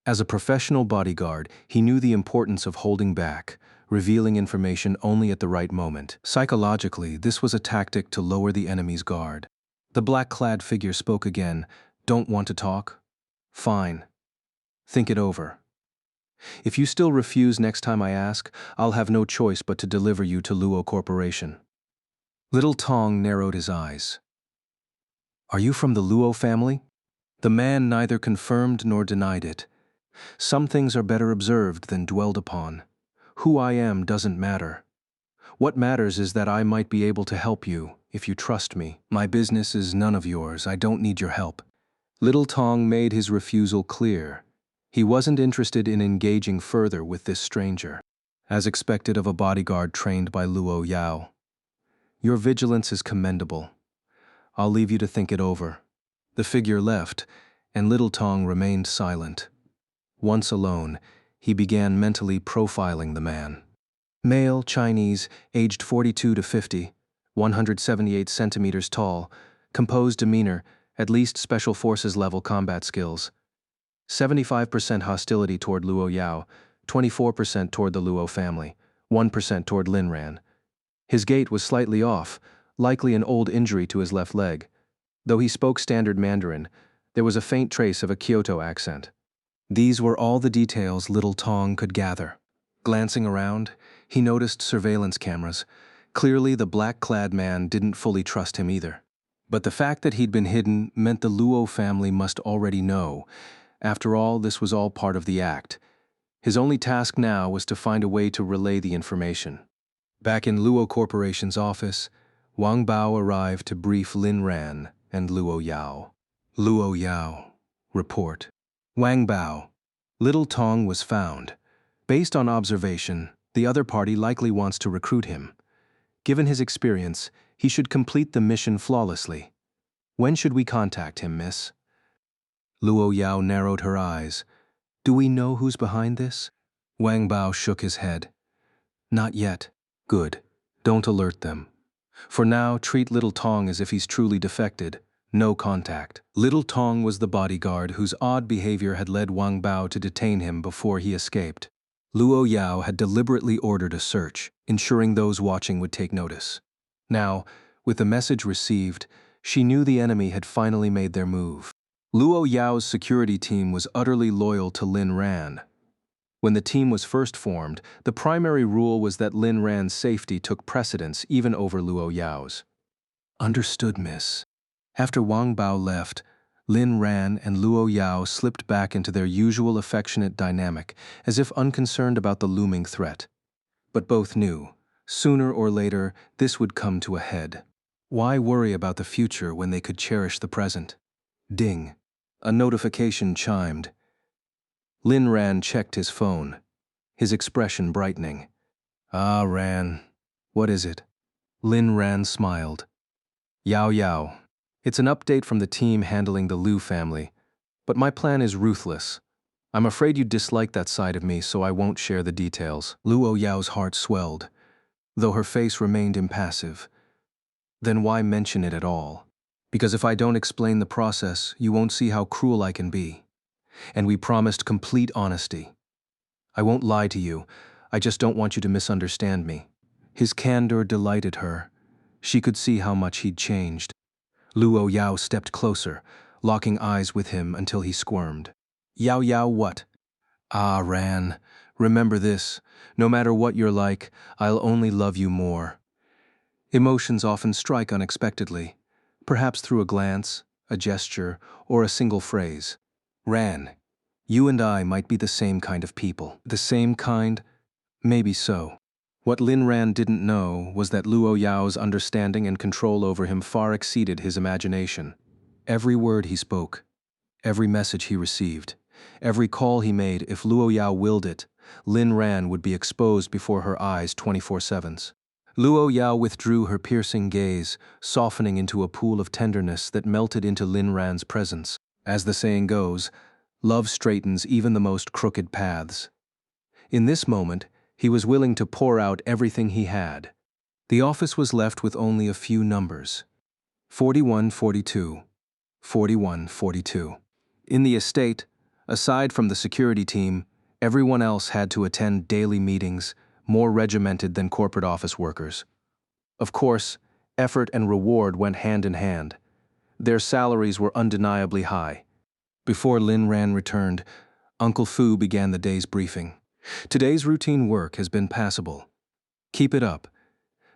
As a professional bodyguard, he knew the importance of holding back, revealing information only at the right moment. Psychologically, this was a tactic to lower the enemy's guard. The black-clad figure spoke again. Don't want to talk? Fine. Think it over. If you still refuse next time I ask, I'll have no choice but to deliver you to Luo Corporation. Little Tong narrowed his eyes. Are you from the Luo family? The man neither confirmed nor denied it. Some things are better observed than dwelled upon. Who I am doesn't matter. What matters is that I might be able to help you, if you trust me. My business is none of yours. I don't need your help. Little Tong made his refusal clear. He wasn't interested in engaging further with this stranger, as expected of a bodyguard trained by Luo Yao. Your vigilance is commendable. I'll leave you to think it over. The figure left, and Little Tong remained silent. Once alone, he began mentally profiling the man. Male, Chinese, aged 42 to 50, 178 centimeters tall, composed demeanor, at least Special Forces level combat skills. 75% hostility toward Luo Yao, 24% toward the Luo family, 1% toward Lin Ran. His gait was slightly off, likely an old injury to his left leg. Though he spoke standard Mandarin, there was a faint trace of a Kyoto accent. These were all the details Little Tong could gather. Glancing around, he noticed surveillance cameras. Clearly, the black-clad man didn't fully trust him either. But the fact that he'd been hidden meant the Luo family must already know. After all, this was all part of the act. His only task now was to find a way to relay the information. Back in Luo Corporation's office, Wang Bao arrived to brief Lin Ran and Luo Yao. Luo Yao, report. Wang Bao. Little Tong was found. Based on observation, the other party likely wants to recruit him. Given his experience, he should complete the mission flawlessly. When should we contact him, miss? Luo Yao narrowed her eyes. Do we know who's behind this? Wang Bao shook his head. Not yet. Good. Don't alert them. For now, treat Little Tong as if he's truly defected. No contact. Little Tong was the bodyguard whose odd behavior had led Wang Bao to detain him before he escaped. Luo Yao had deliberately ordered a search, ensuring those watching would take notice. Now, with the message received, she knew the enemy had finally made their move. Luo Yao's security team was utterly loyal to Lin Ran. When the team was first formed, the primary rule was that Lin Ran's safety took precedence even over Luo Yao's. Understood, miss. After Wang Bao left, Lin Ran and Luo Yao slipped back into their usual affectionate dynamic, as if unconcerned about the looming threat. But both knew, sooner or later, this would come to a head. Why worry about the future when they could cherish the present? Ding. A notification chimed. Lin Ran checked his phone, his expression brightening. Ah, Ran. What is it? Lin Ran smiled. Yao Yao. It's an update from the team handling the Liu family, but my plan is ruthless. I'm afraid you dislike that side of me, so I won't share the details. Luo Yao's heart swelled, though her face remained impassive. Then why mention it at all? Because if I don't explain the process, you won't see how cruel I can be. And we promised complete honesty. I won't lie to you, I just don't want you to misunderstand me. His candor delighted her. She could see how much he'd changed. Luo Yao stepped closer, locking eyes with him until he squirmed. Yao Yao what? Ah, Ran, remember this. No matter what you're like, I'll only love you more. Emotions often strike unexpectedly, perhaps through a glance, a gesture, or a single phrase. Ran, you and I might be the same kind of people. The same kind? Maybe so. What Lin Ran didn't know was that Luo Yao's understanding and control over him far exceeded his imagination. Every word he spoke, every message he received, every call he made, if Luo Yao willed it, Lin Ran would be exposed before her eyes 24/7. Luo Yao withdrew her piercing gaze, softening into a pool of tenderness that melted into Lin Ran's presence. As the saying goes, love straightens even the most crooked paths. In this moment, he was willing to pour out everything he had. The office was left with only a few numbers. 4142, 4142. In the estate, aside from the security team, everyone else had to attend daily meetings, more regimented than corporate office workers. Of course, effort and reward went hand in hand. Their salaries were undeniably high. Before Lin Ran returned, Uncle Fu began the day's briefing. Today's routine work has been passable. Keep it up.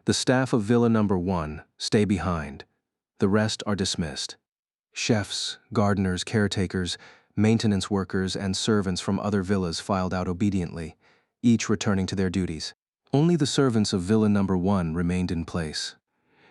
The staff of Villa Number 1 stay behind. The rest are dismissed. Chefs, gardeners, caretakers, maintenance workers, and servants from other villas filed out obediently, each returning to their duties. Only the servants of Villa Number 1 remained in place.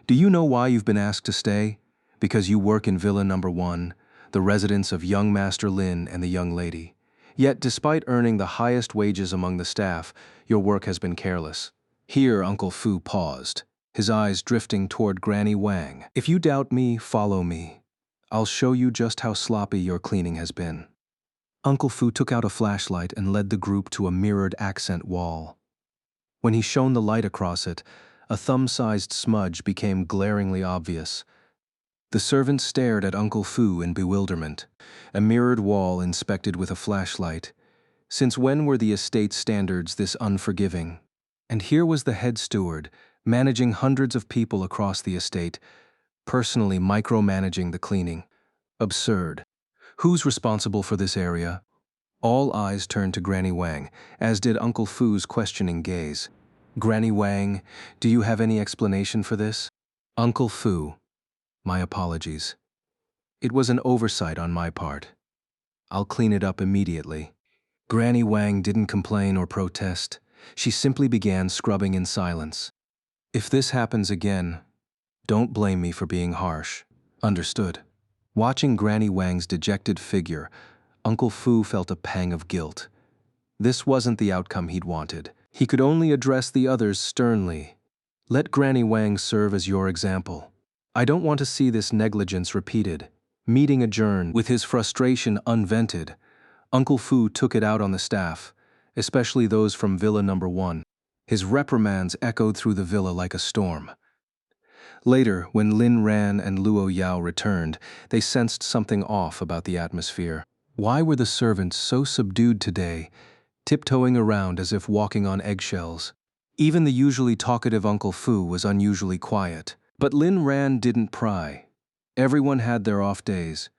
Do you know why you've been asked to stay? Because you work in Villa Number 1, the residence of young Master Lin and the young lady. Yet, despite earning the highest wages among the staff, your work has been careless. Here, Uncle Fu paused, his eyes drifting toward Granny Wang. If you doubt me, follow me. I'll show you just how sloppy your cleaning has been. Uncle Fu took out a flashlight and led the group to a mirrored accent wall. When he shone the light across it, a thumb-sized smudge became glaringly obvious. The servant stared at Uncle Fu in bewilderment. A mirrored wall inspected with a flashlight. Since when were the estate standards this unforgiving? And here was the head steward, managing hundreds of people across the estate, personally micromanaging the cleaning. Absurd. Who's responsible for this area? All eyes turned to Granny Wang, as did Uncle Fu's questioning gaze. Granny Wang, do you have any explanation for this? Uncle Fu, my apologies. It was an oversight on my part. I'll clean it up immediately. Granny Wang didn't complain or protest. She simply began scrubbing in silence. If this happens again, don't blame me for being harsh. Understood. Watching Granny Wang's dejected figure, Uncle Fu felt a pang of guilt. This wasn't the outcome he'd wanted. He could only address the others sternly. Let Granny Wang serve as your example. I don't want to see this negligence repeated. Meeting adjourned. With his frustration unvented, Uncle Fu took it out on the staff, especially those from Villa Number 1. His reprimands echoed through the villa like a storm. Later, when Lin Ran and Luo Yao returned, they sensed something off about the atmosphere. Why were the servants so subdued today, tiptoeing around as if walking on eggshells? Even the usually talkative Uncle Fu was unusually quiet. But Lin Ran didn't pry. Everyone had their off days.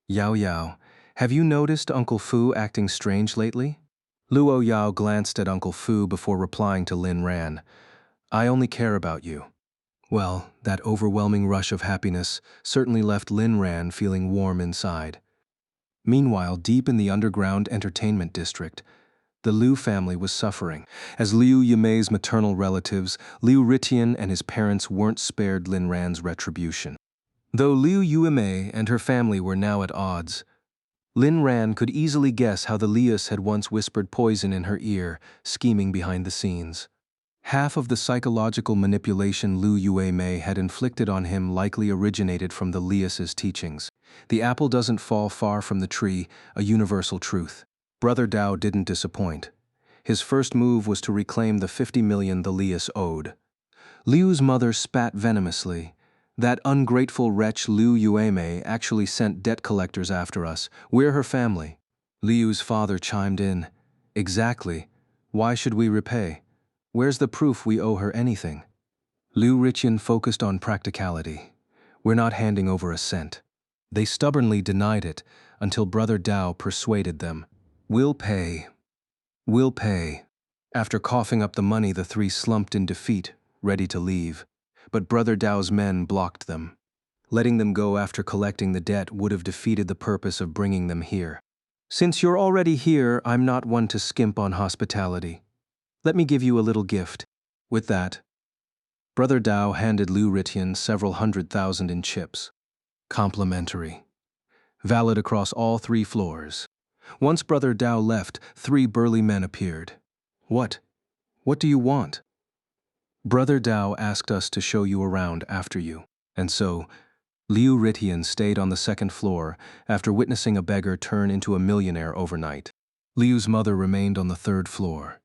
Yao Yao, have you noticed Uncle Fu acting strange lately? Luo Yao glanced at Uncle Fu before replying to Lin Ran. I only care about you. Well, that overwhelming rush of happiness certainly left Lin Ran feeling warm inside. Meanwhile, deep in the underground entertainment district, the Liu family was suffering. As Liu Yimei's maternal relatives, Liu Ritian and his parents weren't spared Lin Ran's retribution. Though Liu Yimei and her family were now at odds, Lin Ran could easily guess how the Lius had once whispered poison in her ear, scheming behind the scenes. Half of the psychological manipulation Liu Yimei had inflicted on him likely originated from the Lius's teachings. The apple doesn't fall far from the tree, a universal truth. Brother Dao didn't disappoint. His first move was to reclaim the 50 million the Lius owed. Liu's mother spat venomously. That ungrateful wretch Liu Yimei actually sent debt collectors after us. We're her family. Liu's father chimed in. Exactly. Why should we repay? Where's the proof we owe her anything? Liu Riqian focused on practicality. We're not handing over a cent. They stubbornly denied it until Brother Dao persuaded them. We'll pay. We'll pay. After coughing up the money, the three slumped in defeat, ready to leave. But Brother Dao's men blocked them. Letting them go after collecting the debt would have defeated the purpose of bringing them here. Since you're already here, I'm not one to skimp on hospitality. Let me give you a little gift. With that, Brother Dao handed Liu Ritian several 100,000 in chips. Complimentary. Valid across all 3 floors. Once Brother Dao left, 3 burly men appeared. What? What do you want? Brother Dao asked us to show you around after you. And so, Liu Ritian stayed on the 2nd floor after witnessing a beggar turn into a millionaire overnight. Liu's mother remained on the 3rd floor,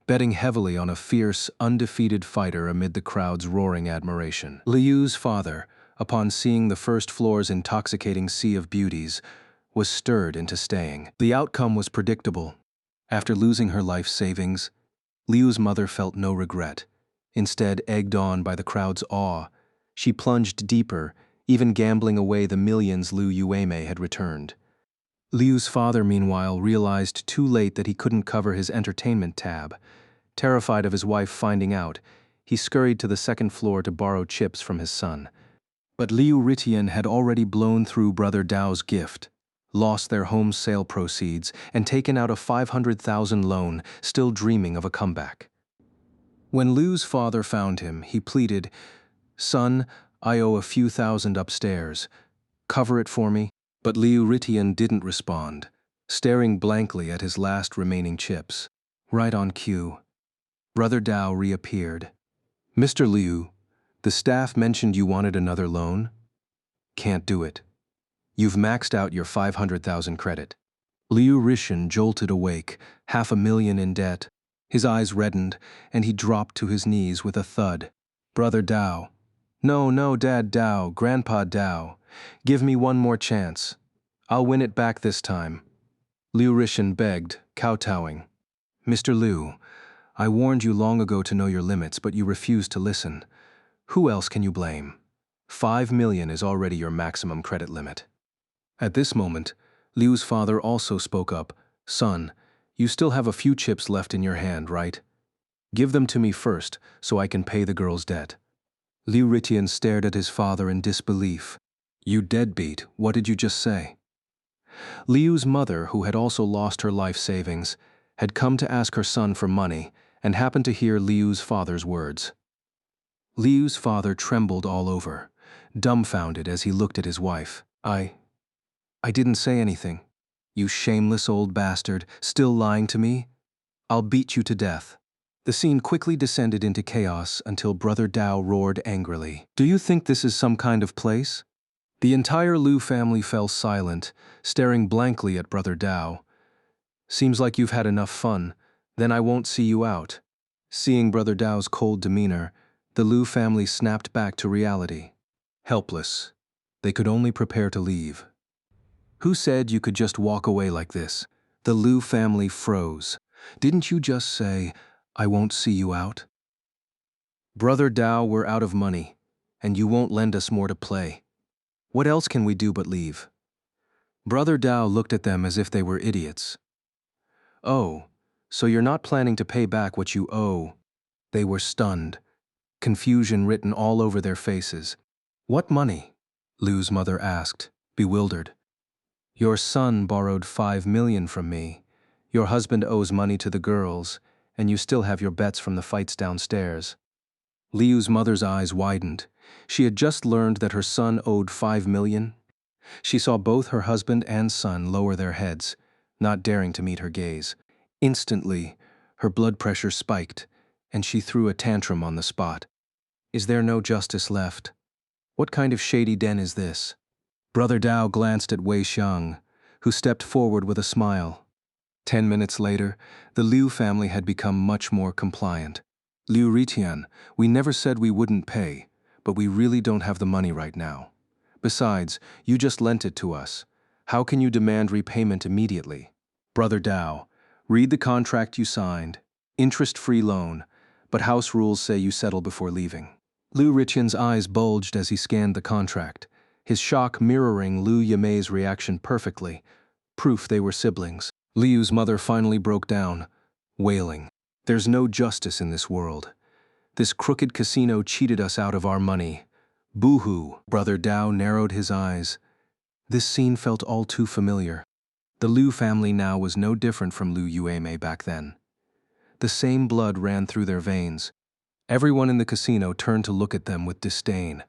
betting heavily on a fierce, undefeated fighter amid the crowd's roaring admiration. Liu's father, upon seeing the 1st floor's intoxicating sea of beauties, was stirred into staying. The outcome was predictable. After losing her life savings, Liu's mother felt no regret. Instead, egged on by the crowd's awe, she plunged deeper, even gambling away the millions Liu Yimei had returned. Liu's father, meanwhile, realized too late that he couldn't cover his entertainment tab. Terrified of his wife finding out, he scurried to the 2nd floor to borrow chips from his son. But Liu Ritian had already blown through Brother Dao's gift, lost their home sale proceeds, and taken out a 500,000 loan, still dreaming of a comeback. When Liu's father found him, he pleaded, Son, I owe a few thousand upstairs. Cover it for me. But Liu Ritian didn't respond, staring blankly at his last remaining chips. Right on cue, Brother Dao reappeared. Mr. Liu, the staff mentioned you wanted another loan? Can't do it. You've maxed out your 500,000 credit. Liu Ritian jolted awake, 500,000 in debt. His eyes reddened, and he dropped to his knees with a thud. Brother Dao. No, Dad Dao, Grandpa Dao. Give me one more chance. I'll win it back this time. Liu Ritian begged, kowtowing. Mr. Liu, I warned you long ago to know your limits, but you refused to listen. Who else can you blame? 5 million is already your maximum credit limit. At this moment, Liu's father also spoke up. Son, you still have a few chips left in your hand, right? Give them to me first, so I can pay the girl's debt. Liu Ritian stared at his father in disbelief. You deadbeat, what did you just say? Liu's mother, who had also lost her life savings, had come to ask her son for money and happened to hear Liu's father's words. Liu's father trembled all over, dumbfounded as he looked at his wife. I didn't say anything. You shameless old bastard, still lying to me? I'll beat you to death. The scene quickly descended into chaos until Brother Dao roared angrily. Do you think this is some kind of place? The entire Liu family fell silent, staring blankly at Brother Dao. Seems like you've had enough fun. Then I won't see you out. Seeing Brother Dao's cold demeanor, the Liu family snapped back to reality. Helpless, they could only prepare to leave. Who said you could just walk away like this? The Liu family froze. Didn't you just say, I won't see you out? Brother Dao, we're out of money, and you won't lend us more to play. What else can we do but leave? Brother Dao looked at them as if they were idiots. Oh, so you're not planning to pay back what you owe? They were stunned, confusion written all over their faces. What money? Liu's mother asked, bewildered. Your son borrowed 5 million from me. Your husband owes money to the girls, and you still have your bets from the fights downstairs. Liu's mother's eyes widened. She had just learned that her son owed 5 million. She saw both her husband and son lower their heads, not daring to meet her gaze. Instantly, her blood pressure spiked, and she threw a tantrum on the spot. Is there no justice left? What kind of shady den is this? Brother Dao glanced at Wei Xiang, who stepped forward with a smile. 10 minutes later, the Liu family had become much more compliant. Liu Ritian, we never said we wouldn't pay, but we really don't have the money right now. Besides, you just lent it to us. How can you demand repayment immediately? Brother Dao, read the contract you signed. Interest-free loan, but house rules say you settle before leaving. Liu Ritian's eyes bulged as he scanned the contract, his shock mirroring Liu Yimei's reaction perfectly, proof they were siblings. Liu's mother finally broke down, wailing. There's no justice in this world. This crooked casino cheated us out of our money. Boo-hoo. Brother Dao narrowed his eyes. This scene felt all too familiar. The Liu family now was no different from Liu Yuemei back then. The same blood ran through their veins. Everyone in the casino turned to look at them with disdain.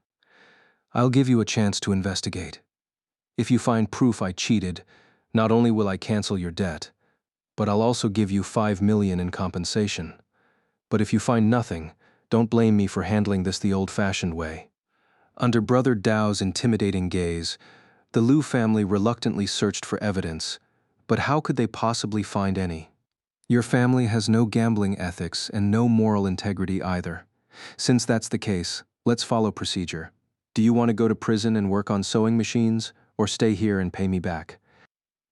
I'll give you a chance to investigate. If you find proof I cheated, not only will I cancel your debt, but I'll also give you 5 million in compensation. But if you find nothing, don't blame me for handling this the old-fashioned way. Under Brother Dao's intimidating gaze, the Liu family reluctantly searched for evidence, but how could they possibly find any? Your family has no gambling ethics and no moral integrity either. Since that's the case, let's follow procedure. Do you want to go to prison and work on sewing machines, or stay here and pay me back?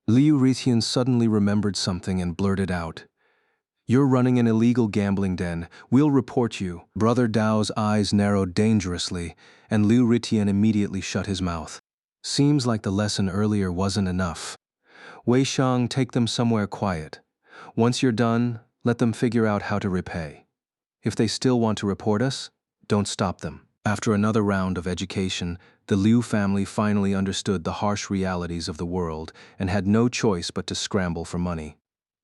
Liu Ritian suddenly remembered something and blurted out. You're running an illegal gambling den. We'll report you. Brother Dao's eyes narrowed dangerously, and Liu Ritian immediately shut his mouth. Seems like the lesson earlier wasn't enough. Wei Xiang, take them somewhere quiet. Once you're done, let them figure out how to repay. If they still want to report us, don't stop them. After another round of education, the Liu family finally understood the harsh realities of the world and had no choice but to scramble for money.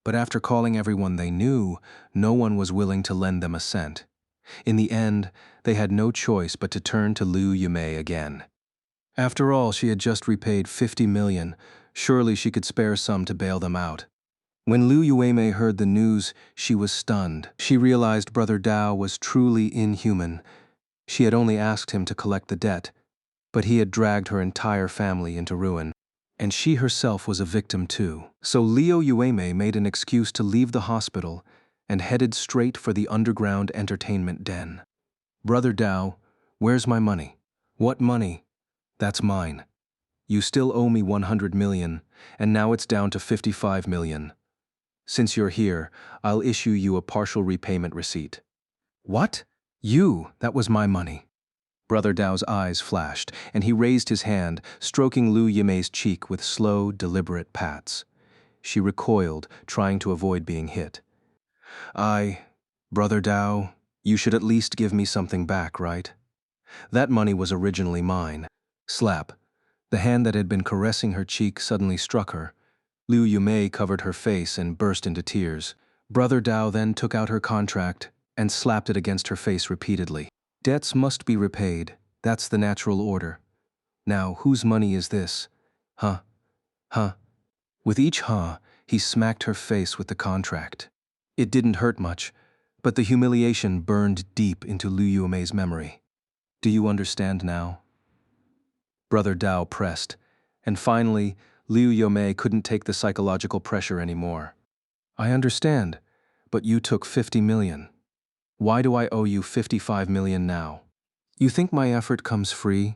But after calling everyone they knew, no one was willing to lend them a cent. In the end, they had no choice but to turn to Liu Yimei again. After all, she had just repaid 50 million. Surely she could spare some to bail them out. When Liu Yuemei heard the news, she was stunned. She realized Brother Dao was truly inhuman. She had only asked him to collect the debt, but he had dragged her entire family into ruin. And she herself was a victim too. So Liu Yuemei made an excuse to leave the hospital and headed straight for the underground entertainment den. Brother Dao, where's my money? What money? That's mine. You still owe me 100 million, and now it's down to 55 million. Since you're here, I'll issue you a partial repayment receipt. What? That was my money. Brother Dao's eyes flashed, and he raised his hand, stroking Liu Yimei's cheek with slow, deliberate pats. She recoiled, trying to avoid being hit. Brother Dao, you should at least give me something back, right? That money was originally mine. Slap. The hand that had been caressing her cheek suddenly struck her. Liu Yumei covered her face and burst into tears. Brother Dao then took out her contract and slapped it against her face repeatedly. Debts must be repaid. That's the natural order. Now, whose money is this? Huh? Huh? With each huh, he smacked her face with the contract. It didn't hurt much, but the humiliation burned deep into Liu Yumei's memory. Do you understand now? Brother Dao pressed, and finally, Liu Yumei couldn't take the psychological pressure anymore. I understand, But you took 50 million. Why do I owe you 55 million now? You think my effort comes free?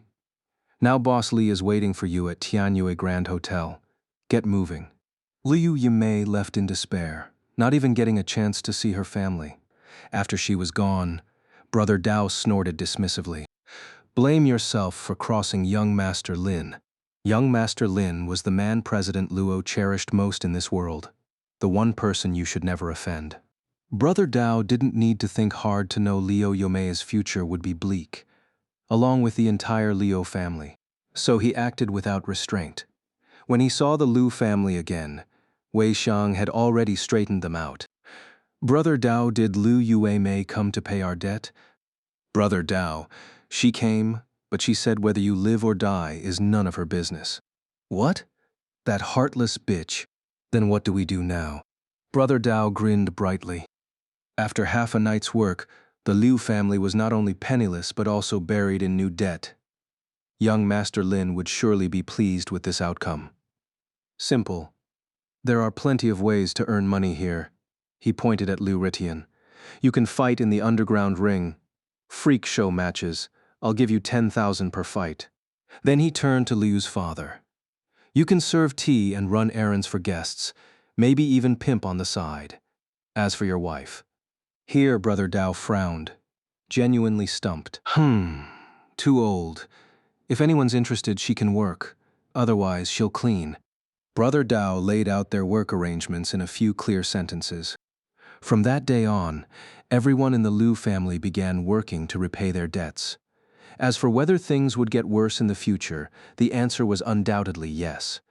Now Boss Li is waiting for you at Tianyue Grand Hotel. Get moving. Liu Yimei left in despair, not even getting a chance to see her family. After she was gone, Brother Dao snorted dismissively. Blame yourself for crossing young Master Lin. Young Master Lin was the man President Luo cherished most in this world, the one person you should never offend. Brother Dao didn't need to think hard to know Liu Yimei's future would be bleak, along with the entire Liu family. So he acted without restraint. When he saw the Liu family again, Wei Xiang had already straightened them out. Brother Dao, did Liu Yimei come to pay our debt? Brother Dao, she came, but she said whether you live or die is none of her business. What? That heartless bitch. Then what do we do now? Brother Dao grinned brightly. After half a night's work, the Liu family was not only penniless but also buried in new debt. Young Master Lin would surely be pleased with this outcome. Simple. There are plenty of ways to earn money here. He pointed at Liu Ritian. You can fight in the underground ring. Freak show matches. I'll give you 10,000 per fight. Then he turned to Liu's father. You can serve tea and run errands for guests, maybe even pimp on the side. As for your wife. Here, Brother Dao frowned, genuinely stumped. Too old. If anyone's interested, she can work. Otherwise, she'll clean. Brother Dao laid out their work arrangements in a few clear sentences. From that day on, everyone in the Liu family began working to repay their debts. As for whether things would get worse in the future, the answer was undoubtedly yes.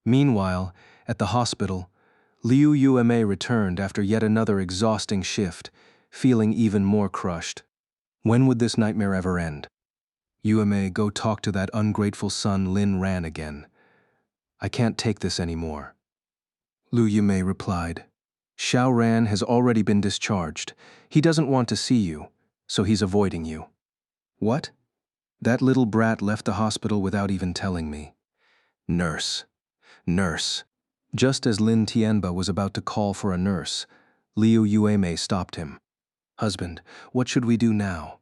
Meanwhile, at the hospital, Liu Yimei returned after yet another exhausting shift, feeling even more crushed. When would this nightmare ever end? Yimei, go talk to that ungrateful son Lin Ran again. I can't take this anymore. Liu Yimei replied. Xiao Ran has already been discharged. He doesn't want to see you, so he's avoiding you. What? That little brat left the hospital without even telling me. Nurse. Nurse. Just as Lin Tianba was about to call for a nurse, Liu Yimei stopped him. Husband, what should we do now?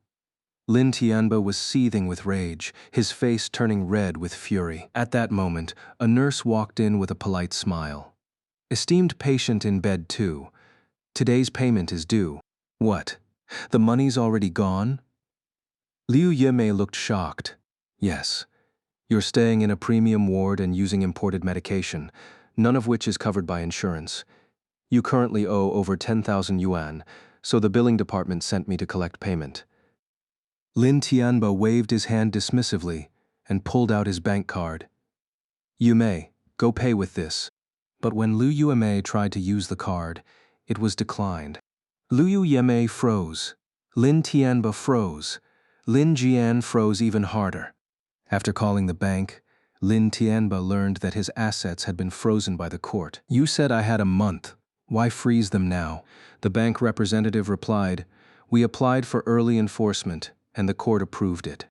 Lin Tianba was seething with rage, his face turning red with fury. At that moment, a nurse walked in with a polite smile. Esteemed patient in bed too. Today's payment is due. What? The money's already gone? Liu Yimei looked shocked. Yes. You're staying in a premium ward and using imported medication, none of which is covered by insurance. You currently owe over 10,000 yuan, so the billing department sent me to collect payment. Lin Tianba waved his hand dismissively and pulled out his bank card. Yimei, go pay with this. But when Liu Yimei tried to use the card, it was declined. Liu Yimei froze. Lin Tianba froze. Lin Jian froze even harder. After calling the bank, Lin Tianba learned that his assets had been frozen by the court. You said I had a month. Why freeze them now? The bank representative replied, We applied for early enforcement, and the court approved it.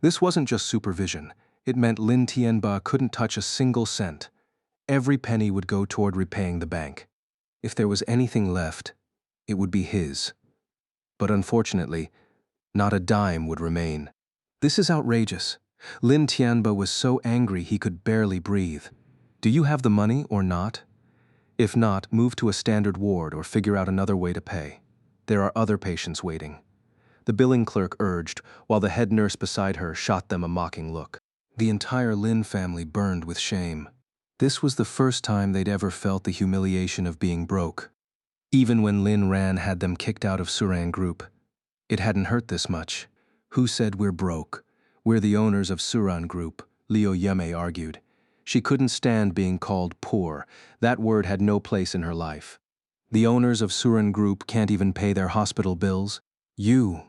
This wasn't just supervision. It meant Lin Tianba couldn't touch a single cent. Every penny would go toward repaying the bank. If there was anything left, it would be his. But unfortunately, not a dime would remain. This is outrageous. Lin Tianba was so angry he could barely breathe. Do you have the money or not? If not, move to a standard ward or figure out another way to pay. There are other patients waiting. The billing clerk urged, while the head nurse beside her shot them a mocking look. The entire Lin family burned with shame. This was the first time they'd ever felt the humiliation of being broke. Even when Lin Ran had them kicked out of Suran Group, it hadn't hurt this much. Who said we're broke? We're the owners of Suran Group, Liu Yimei argued. She couldn't stand being called poor. That word had no place in her life. The owners of Suran Group can't even pay their hospital bills. You.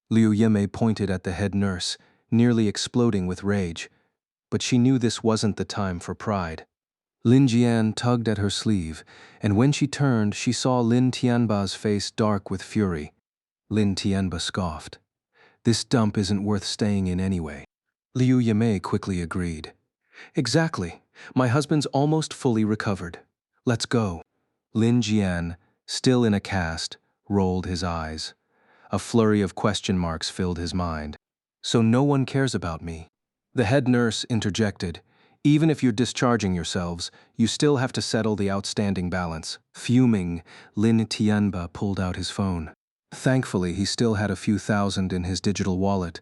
Liu Yimei pointed at the head nurse, nearly exploding with rage. But she knew this wasn't the time for pride. Lin Jian tugged at her sleeve, and when she turned, she saw Lin Tianba's face dark with fury. Lin Tianba scoffed. This dump isn't worth staying in anyway. Liu Yimei quickly agreed. Exactly. My husband's almost fully recovered. Let's go. Lin Jian, still in a cast, rolled his eyes. A flurry of question marks filled his mind. So no one cares about me. The head nurse interjected. Even if you're discharging yourselves, you still have to settle the outstanding balance. Fuming, Lin Tianba pulled out his phone. Thankfully, he still had a few thousand in his digital wallet,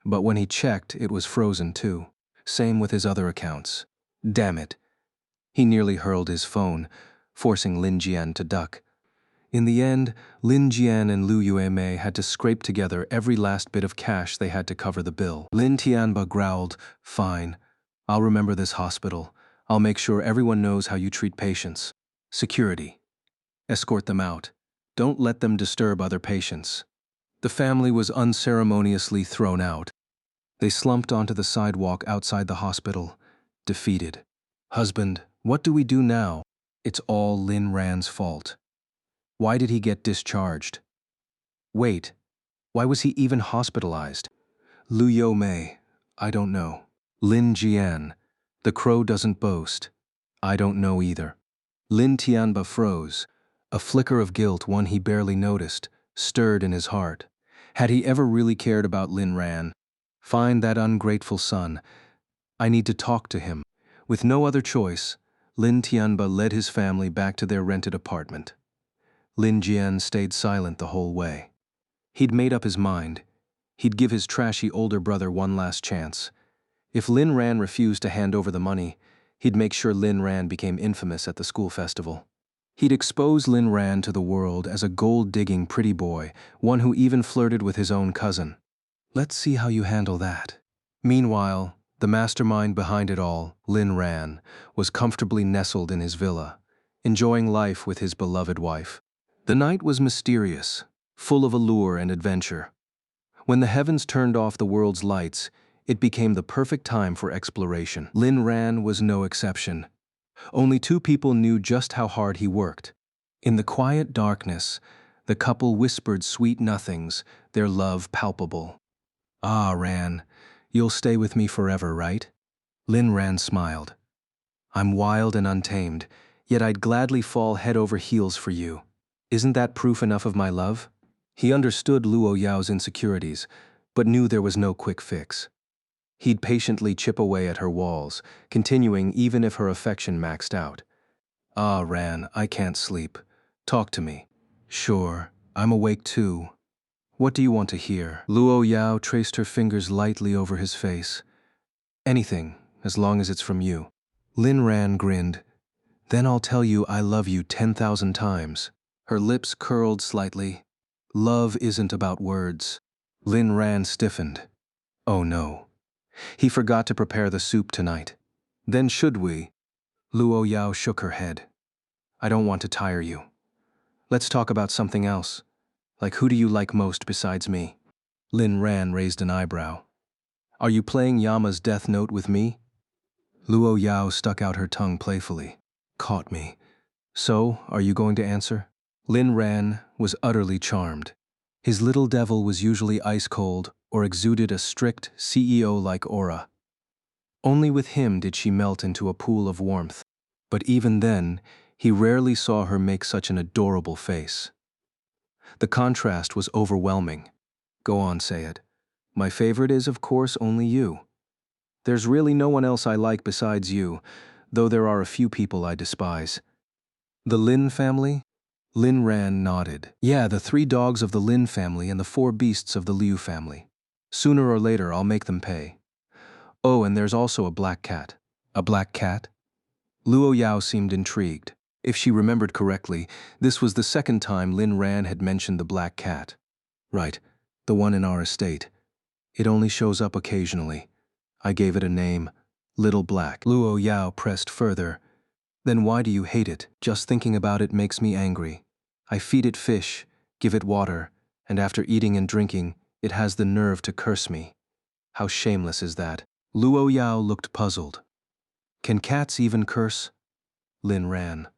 but when he checked, it was frozen too. Same with his other accounts. Damn it. He nearly hurled his phone, forcing Lin Jian to duck. In the end, Lin Jian and Lu Yuemei had to scrape together every last bit of cash they had to cover the bill. Lin Tianba growled, "Fine. I'll remember this hospital. I'll make sure everyone knows how you treat patients. Security. Escort them out. Don't let them disturb other patients." The family was unceremoniously thrown out. They slumped onto the sidewalk outside the hospital, defeated. "Husband, what do we do now?" "It's all Lin Ran's fault. Why did he get discharged? Wait, why was he even hospitalized?" "Lu Yuemei, I don't know." "Lin Jian, the crow doesn't boast." "I don't know either." Lin Tianba froze. A flicker of guilt, one he barely noticed, stirred in his heart. Had he ever really cared about Lin Ran? Find that ungrateful son. I need to talk to him. With no other choice, Lin Tianba led his family back to their rented apartment. Lin Jian stayed silent the whole way. He'd made up his mind. He'd give his trashy older brother one last chance. If Lin Ran refused to hand over the money, he'd make sure Lin Ran became infamous at the school festival. He'd expose Lin Ran to the world as a gold-digging pretty boy, one who even flirted with his own cousin. Let's see how you handle that. Meanwhile, the mastermind behind it all, Lin Ran, was comfortably nestled in his villa, enjoying life with his beloved wife. The night was mysterious, full of allure and adventure. When the heavens turned off the world's lights, it became the perfect time for exploration. Lin Ran was no exception. Only two people knew just how hard he worked. In the quiet darkness, the couple whispered sweet nothings, their love palpable. "Ah, Ran, you'll stay with me forever, right?" Lin Ran smiled. "I'm wild and untamed, yet I'd gladly fall head over heels for you. Isn't that proof enough of my love?" He understood Luo Yao's insecurities, but knew there was no quick fix. He'd patiently chip away at her walls, continuing even if her affection maxed out. "Ah, Ran, I can't sleep. Talk to me." "Sure, I'm awake too. What do you want to hear?" Luo Yao traced her fingers lightly over his face. "Anything, as long as it's from you." Lin Ran grinned. "Then I'll tell you I love you 10,000 times." Her lips curled slightly. "Love isn't about words." Lin Ran stiffened. Oh no. He forgot to prepare the soup tonight. "Then should we?" Luo Yao shook her head. "I don't want to tire you. Let's talk about something else. Like, who do you like most besides me?" Lin Ran raised an eyebrow. "Are you playing Yama's death note with me?" Luo Yao stuck out her tongue playfully. "Caught me. So, are you going to answer?" Lin Ran was utterly charmed. His little devil was usually ice-cold or exuded a strict, CEO-like aura. Only with him did she melt into a pool of warmth. But even then, he rarely saw her make such an adorable face. The contrast was overwhelming. "Go on, say it. My favorite is, of course, only you. There's really no one else I like besides you, though there are a few people I despise." "The Lin family?" Lin Ran nodded. "Yeah, the 3 dogs of the Lin family and the 4 beasts of the Liu family. Sooner or later, I'll make them pay. Oh, and there's also a black cat." "A black cat?" Luo Yao seemed intrigued. If she remembered correctly, this was the second time Lin Ran had mentioned the black cat. "Right, the one in our estate. It only shows up occasionally. I gave it a name, Little Black." Luo Yao pressed further. "Then why do you hate it? Just thinking about it makes me angry. I feed it fish, give it water, and after eating and drinking, it has the nerve to curse me. How shameless is that?" Luo Yao looked puzzled. "Can cats even curse?" Lin Ran.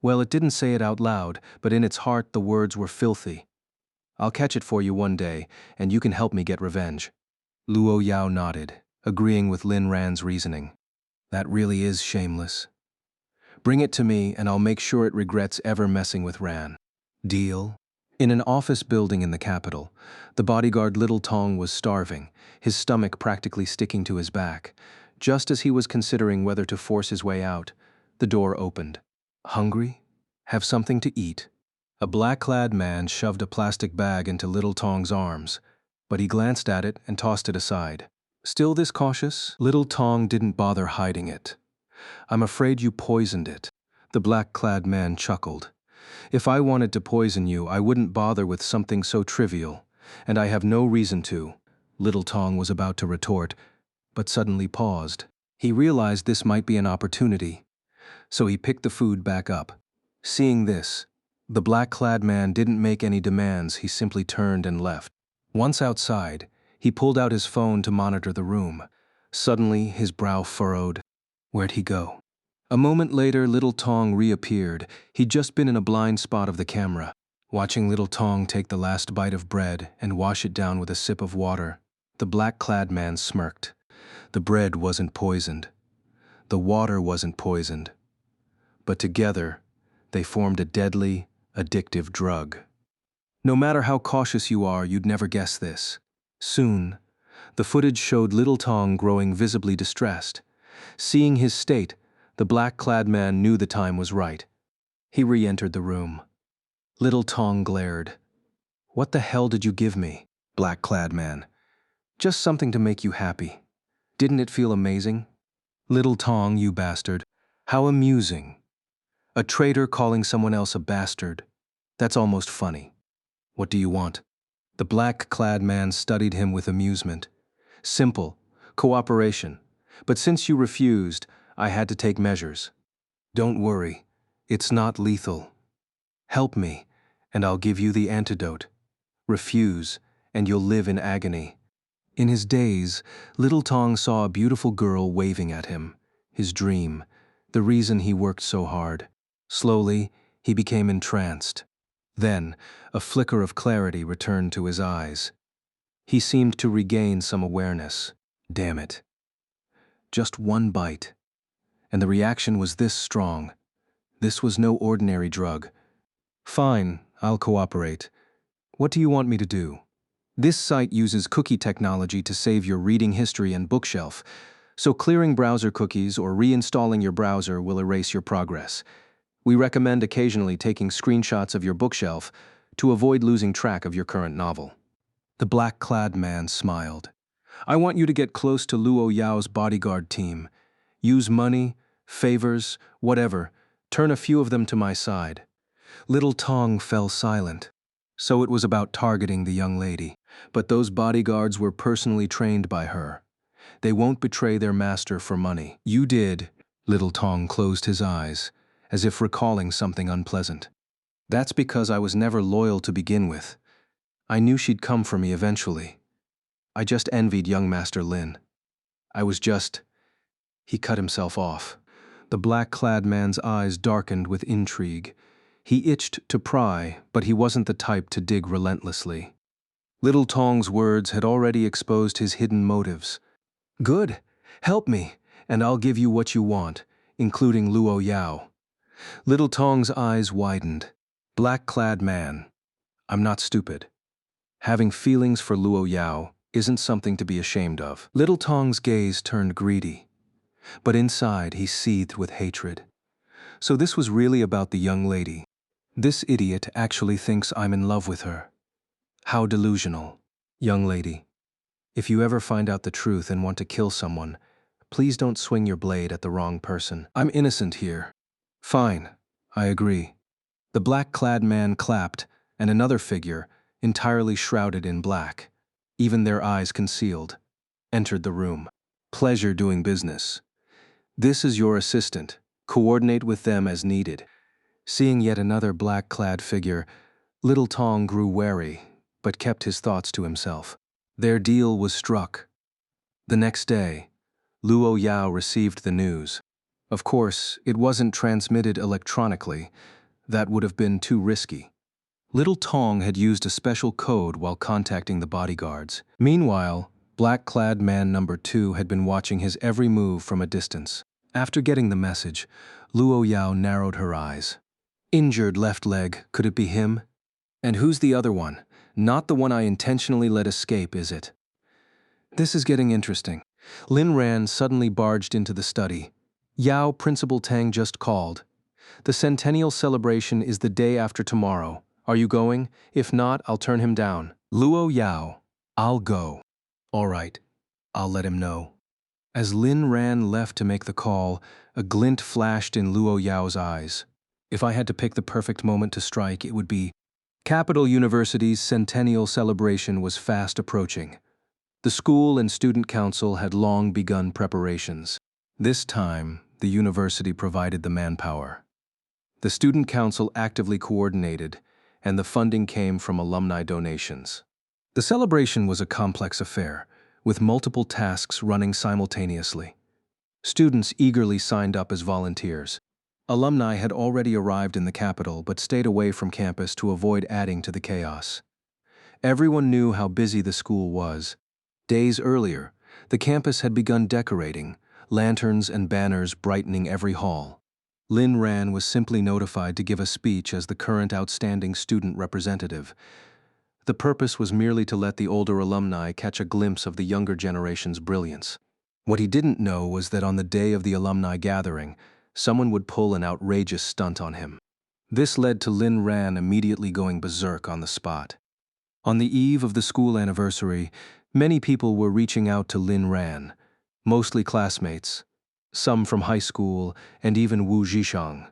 "Well, it didn't say it out loud, but in its heart the words were filthy. I'll catch it for you one day, and you can help me get revenge." Luo Yao nodded, agreeing with Lin Ran's reasoning. "That really is shameless. Bring it to me and I'll make sure it regrets ever messing with Ran. Deal? In an office building in the capital, the bodyguard Little Tong was starving, his stomach practically sticking to his back. Just as he was considering whether to force his way out, the door opened. Hungry? Have something to eat. A black-clad man shoved a plastic bag into Little Tong's arms, but he glanced at it and tossed it aside. Still this cautious, Little Tong didn't bother hiding it. I'm afraid you poisoned it. The black-clad man chuckled. If I wanted to poison you, I wouldn't bother with something so trivial, and I have no reason to. Little Tong was about to retort, but suddenly paused. He realized this might be an opportunity, so he picked the food back up. Seeing this, the black-clad man didn't make any demands, he simply turned and left. Once outside, he pulled out his phone to monitor the room. Suddenly, his brow furrowed. Where'd he go? A moment later, Little Tong reappeared. He'd just been in a blind spot of the camera. Watching Little Tong take the last bite of bread and wash it down with a sip of water, the black-clad man smirked. The bread wasn't poisoned. The water wasn't poisoned. But together, they formed a deadly, addictive drug. No matter how cautious you are, you'd never guess this. Soon, the footage showed Little Tong growing visibly distressed. Seeing his state, the black-clad man knew the time was right. He re-entered the room. Little Tong glared. What the hell did you give me, black-clad man? Just something to make you happy. Didn't it feel amazing? Little Tong, you bastard. How amusing. A traitor calling someone else a bastard. That's almost funny. What do you want? The black-clad man studied him with amusement. Simple. Cooperation. But since you refused, I had to take measures. Don't worry. It's not lethal. Help me, and I'll give you the antidote. Refuse, and you'll live in agony. In his daze, Little Tong saw a beautiful girl waving at him. His dream. The reason he worked so hard. Slowly, he became entranced. Then, a flicker of clarity returned to his eyes. He seemed to regain some awareness. Damn it. Just one bite. And the reaction was this strong. This was no ordinary drug. Fine, I'll cooperate. What do you want me to do? This site uses cookie technology to save your reading history and bookshelf, so clearing browser cookies or reinstalling your browser will erase your progress. We recommend occasionally taking screenshots of your bookshelf to avoid losing track of your current novel. The black-clad man smiled. I want you to get close to Luo Yao's bodyguard team. Use money, favors, whatever. Turn a few of them to my side. Little Tong fell silent. So it was about targeting the young lady. But those bodyguards were personally trained by her. They won't betray their master for money. You did. Little Tong closed his eyes, as if recalling something unpleasant. That's because I was never loyal to begin with. I knew she'd come for me eventually. I just envied young Master Lin. He cut himself off. The black-clad man's eyes darkened with intrigue. He itched to pry, but he wasn't the type to dig relentlessly. Little Tong's words had already exposed his hidden motives. Good. Help me, and I'll give you what you want, including Luo Yao. Little Tong's eyes widened. Black-clad man. I'm not stupid. Having feelings for Luo Yao isn't something to be ashamed of. Little Tong's gaze turned greedy, but inside he seethed with hatred. So this was really about the young lady. This idiot actually thinks I'm in love with her. How delusional. Young lady, if you ever find out the truth and want to kill someone, please don't swing your blade at the wrong person. I'm innocent here. Fine, I agree. The black-clad man clapped, and another figure, entirely shrouded in black, even their eyes concealed, entered the room. Pleasure doing business. This is your assistant. Coordinate with them as needed. Seeing yet another black-clad figure, Little Tong grew wary, but kept his thoughts to himself. Their deal was struck. The next day, Luo Yao received the news. Of course, it wasn't transmitted electronically. That would have been too risky. Little Tong had used a special code while contacting the bodyguards. Meanwhile, black-clad man number 2 had been watching his every move from a distance. After getting the message, Luo Yao narrowed her eyes. Injured left leg, could it be him? And who's the other one? Not the one I intentionally let escape, is it? This is getting interesting. Lin Ran suddenly barged into the study. Yao, Principal Tang just called. The centennial celebration is the day after tomorrow. Are you going? If not, I'll turn him down. Luo Yao, I'll go. All right, I'll let him know. As Lin Ran left to make the call, a glint flashed in Luo Yao's eyes. If I had to pick the perfect moment to strike, it would be. Capital University's centennial celebration was fast approaching. The school and student council had long begun preparations. This time, the university provided the manpower. The student council actively coordinated, and the funding came from alumni donations. The celebration was a complex affair, with multiple tasks running simultaneously. Students eagerly signed up as volunteers. Alumni had already arrived in the capital but stayed away from campus to avoid adding to the chaos. Everyone knew how busy the school was. Days earlier, the campus had begun decorating, lanterns and banners brightening every hall. Lin Ran was simply notified to give a speech as the current outstanding student representative. The purpose was merely to let the older alumni catch a glimpse of the younger generation's brilliance. What he didn't know was that on the day of the alumni gathering, someone would pull an outrageous stunt on him. This led to Lin Ran immediately going berserk on the spot. On the eve of the school anniversary, many people were reaching out to Lin Ran, mostly classmates, some from high school, and even Wu Zhishang.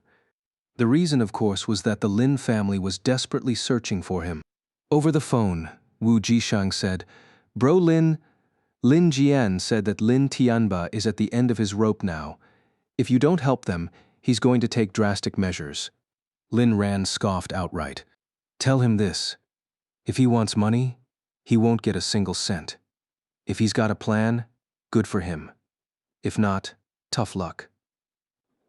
The reason, of course, was that the Lin family was desperately searching for him. Over the phone, Wu Zhishang said, "Bro Lin Jian said that Lin Tianba is at the end of his rope now. If you don't help them, he's going to take drastic measures." Lin Ran scoffed outright. "Tell him this. If he wants money, he won't get a single cent. If he's got a plan, good for him. If not, tough luck."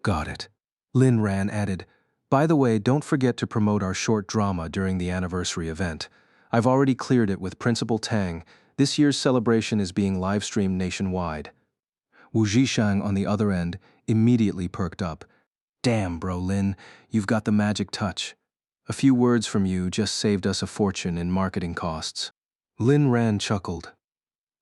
"Got it." Lin Ran added, "By the way, don't forget to promote our short drama during the anniversary event. I've already cleared it with Principal Tang. This year's celebration is being live-streamed nationwide." Wu Zhishang, on the other end, immediately perked up. "Damn, bro Lin, you've got the magic touch. A few words from you just saved us a fortune in marketing costs." Lin Ran chuckled.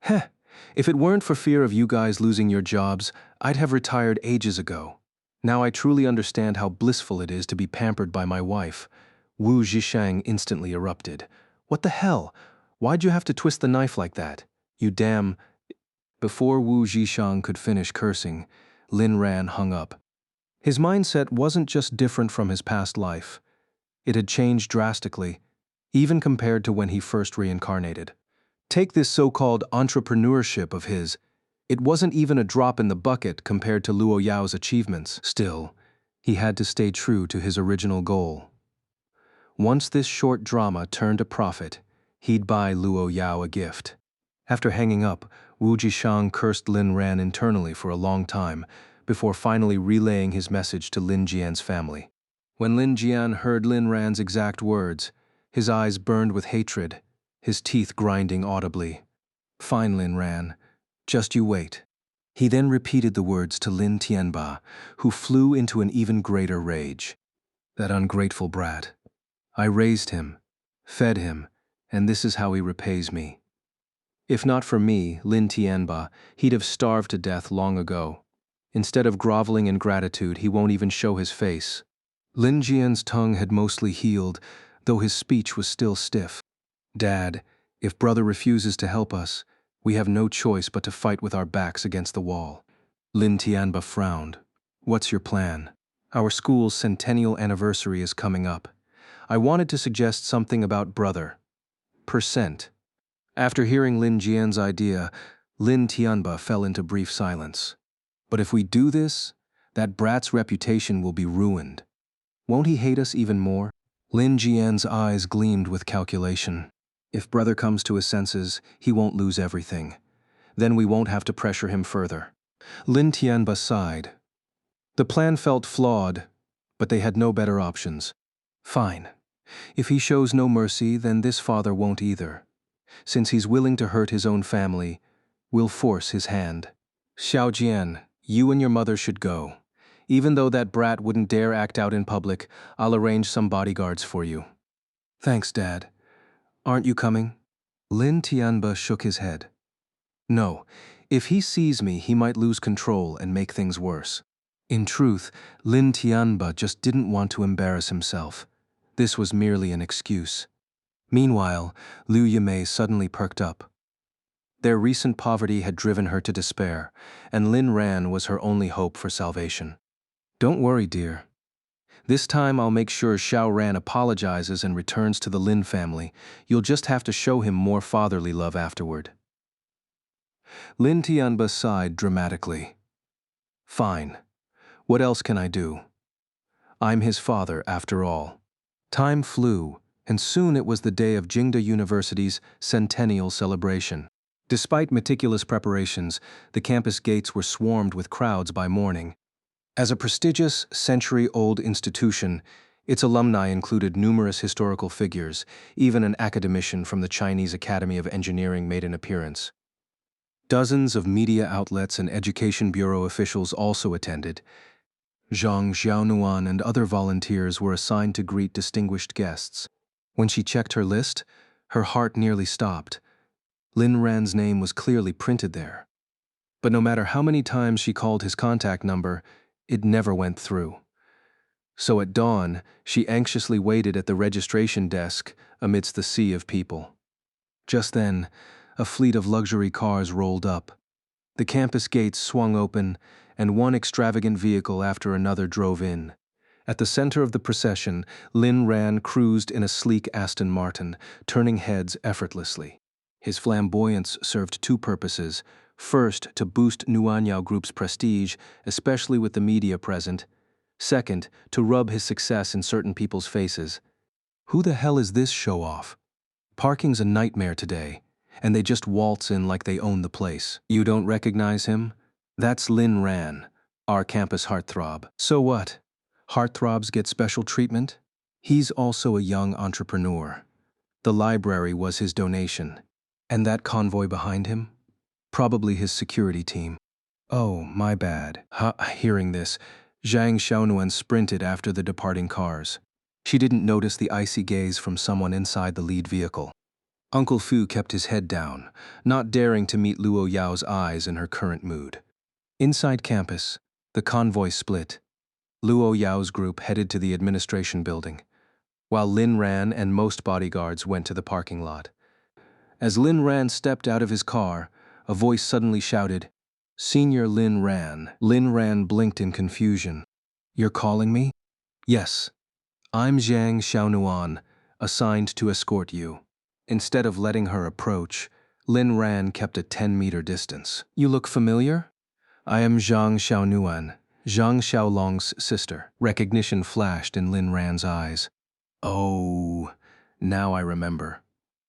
"Heh, if it weren't for fear of you guys losing your jobs, I'd have retired ages ago. Now I truly understand how blissful it is to be pampered by my wife." Wu Zhishang instantly erupted. "What the hell? Why'd you have to twist the knife like that? You damn—" Before Wu Zhishang could finish cursing, Lin Ran hung up. His mindset wasn't just different from his past life. It had changed drastically, even compared to when he first reincarnated. Take this so-called entrepreneurship of his. It wasn't even a drop in the bucket compared to Luo Yao's achievements. Still, he had to stay true to his original goal. Once this short drama turned a profit, he'd buy Luo Yao a gift. After hanging up, Wu Jishang cursed Lin Ran internally for a long time, before finally relaying his message to Lin Jian's family. When Lin Jian heard Lin Ran's exact words, his eyes burned with hatred, his teeth grinding audibly. "Fine, Lin Ran. Just you wait." He then repeated the words to Lin Tianba, who flew into an even greater rage. "That ungrateful brat. I raised him, fed him, and this is how he repays me. If not for me, Lin Tianba, he'd have starved to death long ago. Instead of groveling in gratitude, he won't even show his face." Lin Jian's tongue had mostly healed, though his speech was still stiff. "Dad, if brother refuses to help us, we have no choice but to fight with our backs against the wall." Lin Tianba frowned. "What's your plan?" "Our school's centennial anniversary is coming up. I wanted to suggest something about brother. Percent." After hearing Lin Jian's idea, Lin Tianba fell into brief silence. "But if we do this, that brat's reputation will be ruined. Won't he hate us even more?" Lin Jian's eyes gleamed with calculation. "If brother comes to his senses, he won't lose everything. Then we won't have to pressure him further." Lin Tianba sighed. The plan felt flawed, but they had no better options. "Fine. If he shows no mercy, then this father won't either. Since he's willing to hurt his own family, we'll force his hand." "Xiao Jian, You and your mother should go. Even though that brat wouldn't dare act out in public, I'll arrange some bodyguards for you. Thanks, Dad. Aren't you coming? Lin Tianba shook his head. No, if he sees me, he might lose control and make things worse. In truth, Lin Tianba just didn't want to embarrass himself. This was merely an excuse. Meanwhile, Liu Yimei suddenly perked up. Their recent poverty had driven her to despair, and Lin Ran was her only hope for salvation. Don't worry, dear. This time I'll make sure Xiao Ran apologizes and returns to the Lin family. You'll just have to show him more fatherly love afterward. Lin Tianba sighed dramatically. Fine. What else can I do? I'm his father, after all. Time flew, and soon it was the day of Jingda University's centennial celebration. Despite meticulous preparations, the campus gates were swarmed with crowds by morning. As a prestigious, century-old institution, its alumni included numerous historical figures. Even an academician from the Chinese Academy of Engineering made an appearance. Dozens of media outlets and education bureau officials also attended. Zhang Xiaonuan and other volunteers were assigned to greet distinguished guests. When she checked her list, her heart nearly stopped. Lin Ran's name was clearly printed there. But no matter how many times she called his contact number, it never went through. So at dawn, she anxiously waited at the registration desk amidst the sea of people. Just then, a fleet of luxury cars rolled up. The campus gates swung open, and one extravagant vehicle after another drove in. At the center of the procession, Lin Ran cruised in a sleek Aston Martin, turning heads effortlessly. His flamboyance served two purposes. First, to boost Nuanyao Group's prestige, especially with the media present. Second, to rub his success in certain people's faces. Who the hell is this show-off? Parking's a nightmare today, and they just waltz in like they own the place. You don't recognize him? That's Lin Ran, our campus heartthrob. So what? Heartthrobs get special treatment? He's also a young entrepreneur. The library was his donation. And that convoy behind him? Probably his security team. Oh, my bad. Hearing this, Zhang Xiaonuan sprinted after the departing cars. She didn't notice the icy gaze from someone inside the lead vehicle. Uncle Fu kept his head down, not daring to meet Luo Yao's eyes in her current mood. Inside campus, the convoy split. Luo Yao's group headed to the administration building, while Lin Ran and most bodyguards went to the parking lot. As Lin Ran stepped out of his car, a voice suddenly shouted, "Senior Lin Ran." Lin Ran blinked in confusion. "You're calling me?" "Yes. I'm Zhang Xiaonuan, assigned to escort you." Instead of letting her approach, Lin Ran kept a 10-meter distance. "You look familiar?" "I am Zhang Xiaonuan, Zhang Xiaolong's sister." Recognition flashed in Lin Ran's eyes. "Oh, now I remember.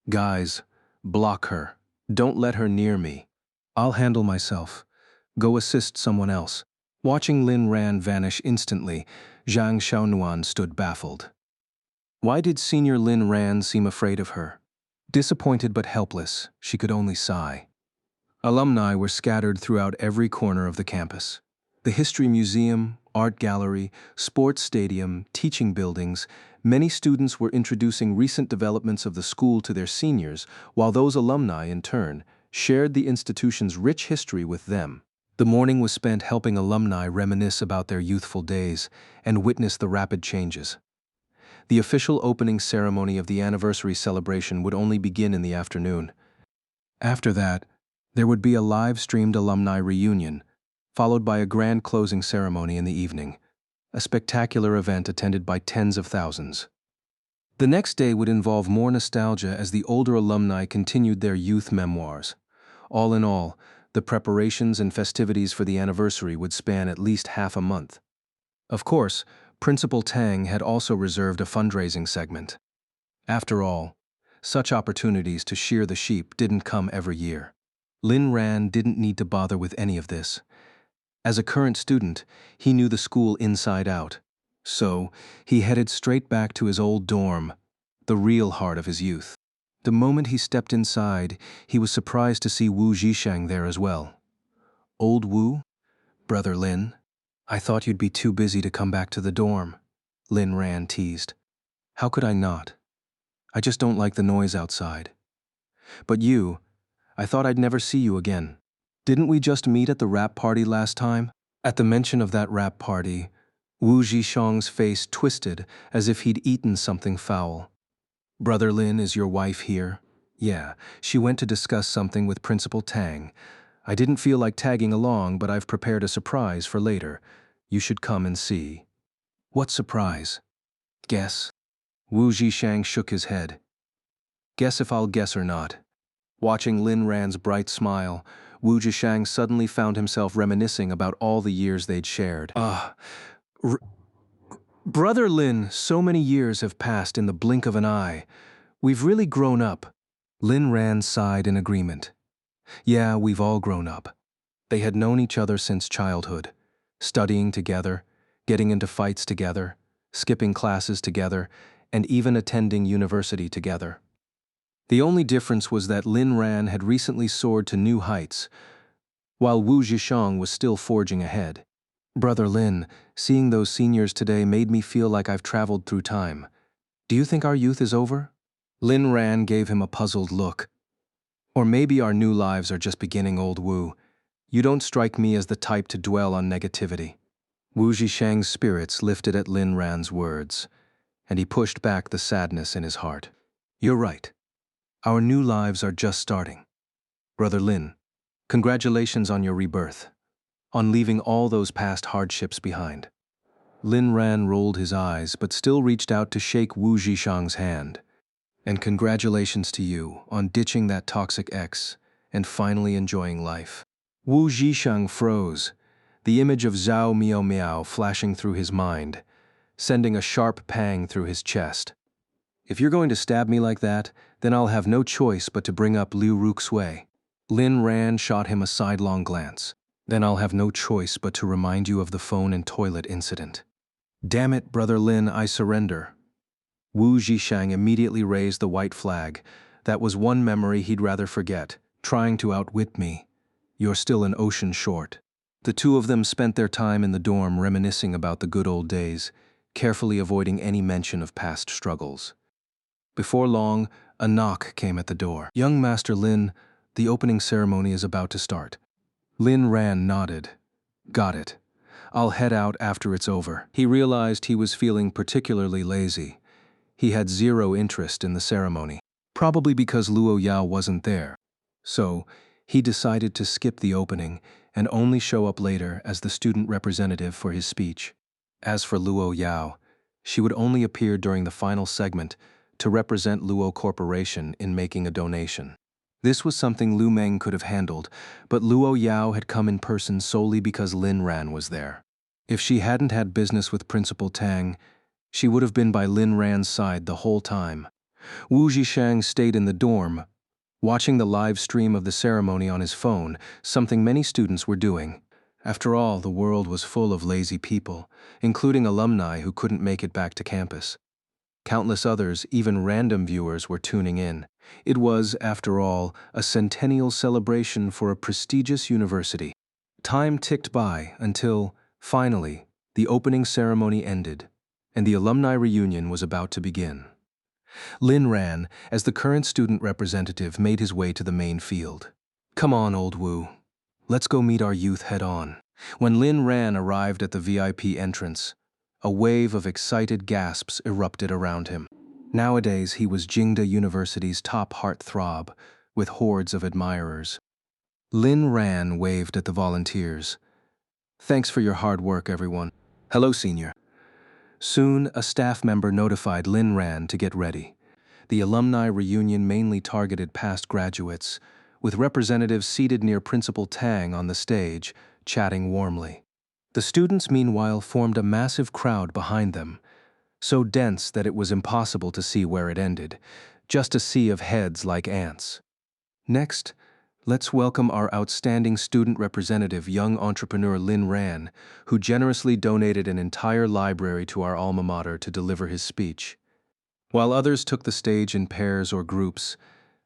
Guys, block her. Don't let her near me. I'll handle myself. Go assist someone else." Watching Lin Ran vanish instantly, Zhang Xiaonuan stood baffled. Why did Senior Lin Ran seem afraid of her? Disappointed but helpless, she could only sigh. Alumni were scattered throughout every corner of the campus. The History Museum, Art Gallery, Sports Stadium, teaching buildings, many students were introducing recent developments of the school to their seniors, while those alumni, in turn, shared the institution's rich history with them. The morning was spent helping alumni reminisce about their youthful days and witness the rapid changes. The official opening ceremony of the anniversary celebration would only begin in the afternoon. After that, there would be a live-streamed alumni reunion, followed by a grand closing ceremony in the evening, a spectacular event attended by tens of thousands. The next day would involve more nostalgia as the older alumni continued their youth memoirs. All in all, the preparations and festivities for the anniversary would span at least half a month. Of course, Principal Tang had also reserved a fundraising segment. After all, such opportunities to shear the sheep didn't come every year. Lin Ran didn't need to bother with any of this. As a current student, he knew the school inside out. So, he headed straight back to his old dorm, the real heart of his youth. The moment he stepped inside, he was surprised to see Wu Zhishang there as well. Old Wu? Brother Lin, I thought you'd be too busy to come back to the dorm, Lin Ran teased. How could I not? I just don't like the noise outside. But you, I thought I'd never see you again. Didn't we just meet at the rap party last time? At the mention of that rap party, Wu Zhishang's face twisted as if he'd eaten something foul. Brother Lin, is your wife here? Yeah, she went to discuss something with Principal Tang. I didn't feel like tagging along, but I've prepared a surprise for later. You should come and see. What surprise? Guess? Wu Zhishang shook his head. Guess if I'll guess or not. Watching Lin Ran's bright smile, Wu Zhishang suddenly found himself reminiscing about all the years they'd shared. Brother Lin, so many years have passed in the blink of an eye. We've really grown up. Lin Ran sighed in agreement. Yeah, we've all grown up. They had known each other since childhood, studying together, getting into fights together, skipping classes together, and even attending university together. The only difference was that Lin Ran had recently soared to new heights, while Wu Zhishang was still forging ahead. Brother Lin, seeing those seniors today made me feel like I've traveled through time. Do you think our youth is over? Lin Ran gave him a puzzled look. Or maybe our new lives are just beginning, old Wu. You don't strike me as the type to dwell on negativity. Wu Zhishang's spirits lifted at Lin Ran's words, and he pushed back the sadness in his heart. You're right. Our new lives are just starting. Brother Lin, congratulations on your rebirth, on leaving all those past hardships behind. Lin Ran rolled his eyes but still reached out to shake Wu Zhishang's hand. And congratulations to you on ditching that toxic ex and finally enjoying life. Wu Zhishang froze, the image of Zhao Miao Miao flashing through his mind, sending a sharp pang through his chest. If you're going to stab me like that, then I'll have no choice but to bring up Liu Ruxui. Lin Ran shot him a sidelong glance. Then I'll have no choice but to remind you of the phone and toilet incident. Damn it, Brother Lin, I surrender. Wu Zhishang immediately raised the white flag. That was one memory he'd rather forget, trying to outwit me. You're still an ocean short. The two of them spent their time in the dorm reminiscing about the good old days, carefully avoiding any mention of past struggles. Before long, a knock came at the door. Young Master Lin, the opening ceremony is about to start. Lin Ran nodded. Got it. I'll head out after it's over. He realized he was feeling particularly lazy. He had zero interest in the ceremony, probably because Luo Yao wasn't there. So, he decided to skip the opening and only show up later as the student representative for his speech. As for Luo Yao, she would only appear during the final segment to represent Luo Corporation in making a donation. This was something Lu Meng could have handled, but Luo Yao had come in person solely because Lin Ran was there. If she hadn't had business with Principal Tang, she would have been by Lin Ran's side the whole time. Wu Zhishang stayed in the dorm, watching the live stream of the ceremony on his phone, something many students were doing. After all, the world was full of lazy people, including alumni who couldn't make it back to campus. Countless others, even random viewers, were tuning in. It was, after all, a centennial celebration for a prestigious university. Time ticked by until, finally, the opening ceremony ended, and the alumni reunion was about to begin. Lin Ran, as the current student representative, made his way to the main field. Come on, old Wu. Let's go meet our youth head-on. When Lin Ran arrived at the VIP entrance, a wave of excited gasps erupted around him. Nowadays, he was Jingda University's top heartthrob, with hordes of admirers. Lin Ran waved at the volunteers. Thanks for your hard work, everyone. Hello, senior. Soon, a staff member notified Lin Ran to get ready. The alumni reunion mainly targeted past graduates, with representatives seated near Principal Tang on the stage, chatting warmly. The students, meanwhile, formed a massive crowd behind them, so dense that it was impossible to see where it ended, just a sea of heads like ants. Next, let's welcome our outstanding student representative, young entrepreneur Lin Ran, who generously donated an entire library to our alma mater to deliver his speech. While others took the stage in pairs or groups,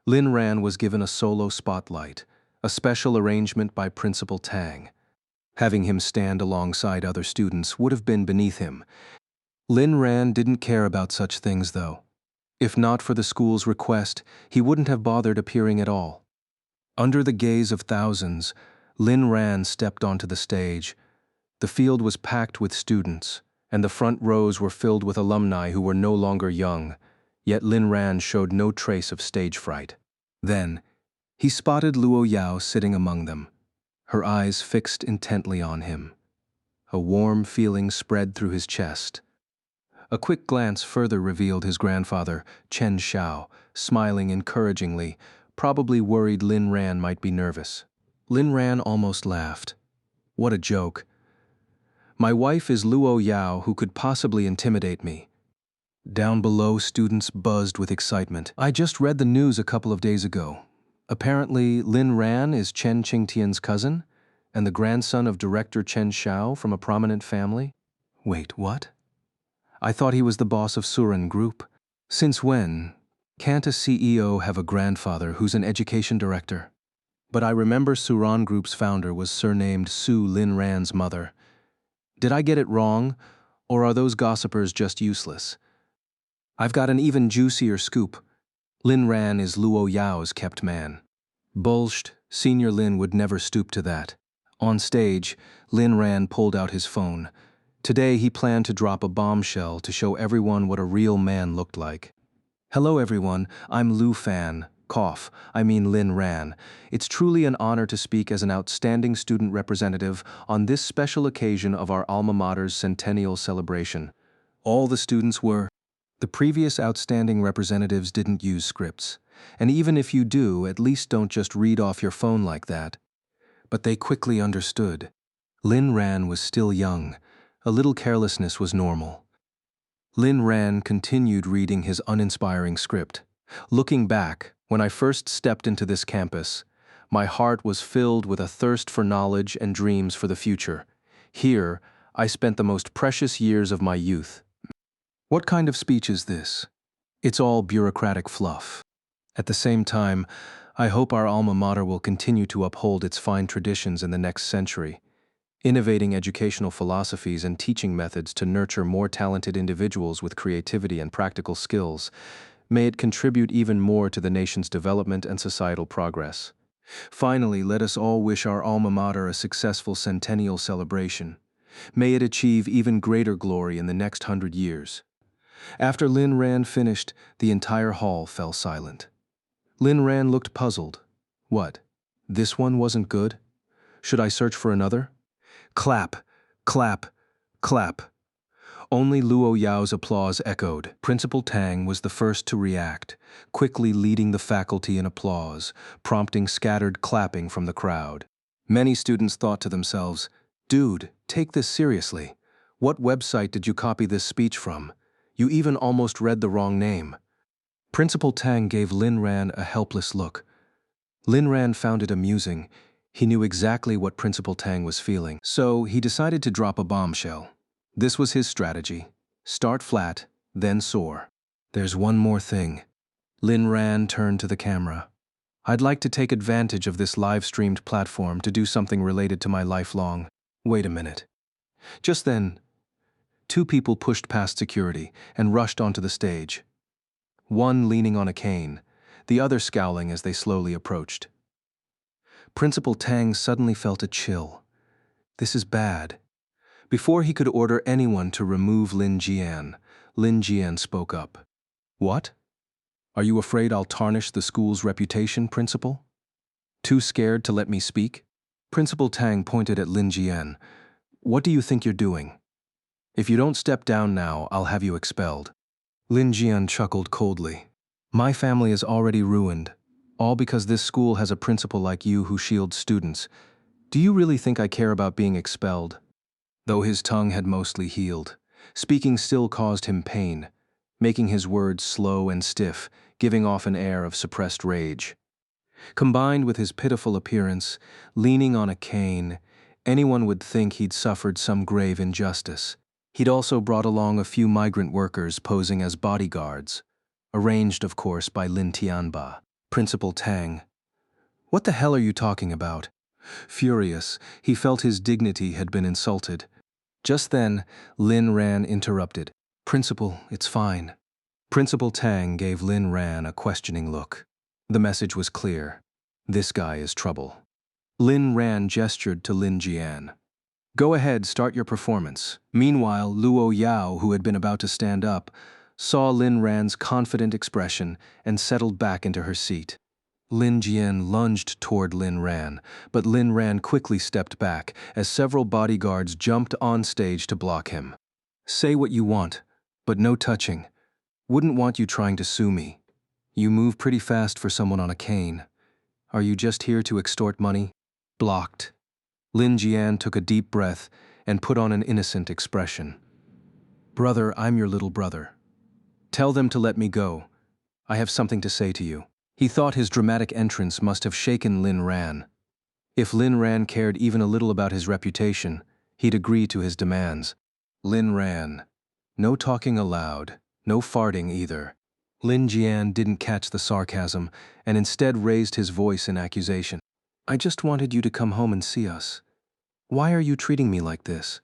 Lin Ran was given a solo spotlight, a special arrangement by Principal Tang. Having him stand alongside other students would have been beneath him. Lin Ran didn't care about such things, though. If not for the school's request, he wouldn't have bothered appearing at all. Under the gaze of thousands, Lin Ran stepped onto the stage. The field was packed with students, and the front rows were filled with alumni who were no longer young, yet Lin Ran showed no trace of stage fright. Then, he spotted Luo Yao sitting among them, her eyes fixed intently on him. A warm feeling spread through his chest. A quick glance further revealed his grandfather, Chen Xiao, smiling encouragingly, probably worried Lin Ran might be nervous. Lin Ran almost laughed. What a joke. My wife is Luo Yao, who could possibly intimidate me. Down below, students buzzed with excitement. I just read the news a couple of days ago. Apparently, Lin Ran is Chen Qingtian's cousin, and the grandson of director Chen Xiao from a prominent family. Wait, what? I thought he was the boss of Suran Group. Since when? Can't a CEO have a grandfather who's an education director? But I remember Suran Group's founder was surnamed Su Lin Ran's mother. Did I get it wrong, or are those gossipers just useless? I've got an even juicier scoop. Lin Ran is Luo Yao's kept man. Bullshit, Senior Lin would never stoop to that. On stage, Lin Ran pulled out his phone. Today he planned to drop a bombshell to show everyone what a real man looked like. Hello everyone, I'm Lu Fan, Lin Ran. It's truly an honor to speak as an outstanding student representative on this special occasion of our alma mater's centennial celebration. All the students were. The previous outstanding representatives didn't use scripts, and even if you do, at least don't just read off your phone like that. But they quickly understood. Lin Ran was still young. A little carelessness was normal. Lin Ran continued reading his uninspiring script. Looking back, when I first stepped into this campus, my heart was filled with a thirst for knowledge and dreams for the future. Here, I spent the most precious years of my youth. What kind of speech is this? It's all bureaucratic fluff. At the same time, I hope our alma mater will continue to uphold its fine traditions in the next century, innovating educational philosophies and teaching methods to nurture more talented individuals with creativity and practical skills. May it contribute even more to the nation's development and societal progress. Finally, let us all wish our alma mater a successful centennial celebration. May it achieve even greater glory in the next 100 years. After Lin Ran finished, the entire hall fell silent. Lin Ran looked puzzled. What? This one wasn't good? Should I search for another? Clap, clap, clap. Only Luo Yao's applause echoed. Principal Tang was the first to react, quickly leading the faculty in applause, prompting scattered clapping from the crowd. Many students thought to themselves, "Dude, take this seriously. What website did you copy this speech from? You even almost read the wrong name." Principal Tang gave Lin Ran a helpless look. Lin Ran found it amusing. He knew exactly what Principal Tang was feeling, so he decided to drop a bombshell. This was his strategy. Start flat, then soar. There's one more thing. Lin Ran turned to the camera. I'd like to take advantage of this live-streamed platform to do something related to my lifelong. Wait a minute. Just then, two people pushed past security and rushed onto the stage. One leaning on a cane, the other scowling as they slowly approached. Principal Tang suddenly felt a chill. This is bad. Before he could order anyone to remove Lin Jian spoke up. What? Are you afraid I'll tarnish the school's reputation, Principal? Too scared to let me speak? Principal Tang pointed at Lin Jian. What do you think you're doing? If you don't step down now, I'll have you expelled. Lin Jian chuckled coldly. My family is already ruined, all because this school has a principal like you who shields students. Do you really think I care about being expelled? Though his tongue had mostly healed, speaking still caused him pain, making his words slow and stiff, giving off an air of suppressed rage. Combined with his pitiful appearance, leaning on a cane, anyone would think he'd suffered some grave injustice. He'd also brought along a few migrant workers posing as bodyguards, arranged, of course, by Lin Tianba. Principal Tang. What the hell are you talking about? Furious, he felt his dignity had been insulted. Just then, Lin Ran interrupted. "Principal, it's fine." Principal Tang gave Lin Ran a questioning look. The message was clear. This guy is trouble. Lin Ran gestured to Lin Jian. "Go ahead, start your performance." Meanwhile, Luo Yao, who had been about to stand up, saw Lin Ran's confident expression and settled back into her seat. Lin Jian lunged toward Lin Ran, but Lin Ran quickly stepped back as several bodyguards jumped on stage to block him. "Say what you want, but no touching. Wouldn't want you trying to sue me. You move pretty fast for someone on a cane. Are you just here to extort money?" Blocked. Lin Jian took a deep breath and put on an innocent expression. "Brother, I'm your little brother. Tell them to let me go. I have something to say to you." He thought his dramatic entrance must have shaken Lin Ran. If Lin Ran cared even a little about his reputation, he'd agree to his demands. "Lin Ran, no talking aloud, no farting either." Lin Jian didn't catch the sarcasm and instead raised his voice in accusation. "I just wanted you to come home and see us. Why are you treating me like this?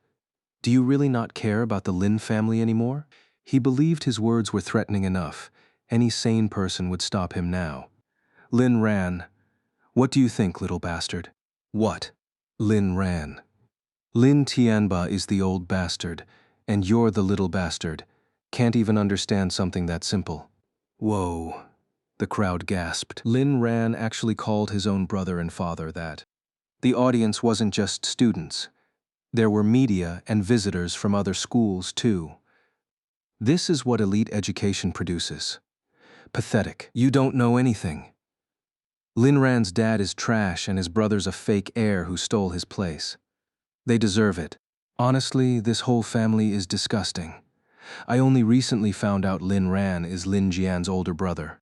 Do you really not care about the Lin family anymore?" He believed his words were threatening enough. Any sane person would stop him now. "Lin Ran, what do you think, little bastard?" "What?" Lin Ran. "Lin Tianba is the old bastard, and you're the little bastard. Can't even understand something that simple." "Whoa," the crowd gasped. Lin Ran actually called his own brother and father that. The audience wasn't just students. There were media and visitors from other schools, too. This is what elite education produces. Pathetic. You don't know anything. Lin Ran's dad is trash and his brother's a fake heir who stole his place. They deserve it. Honestly, this whole family is disgusting. I only recently found out Lin Ran is Lin Jian's older brother.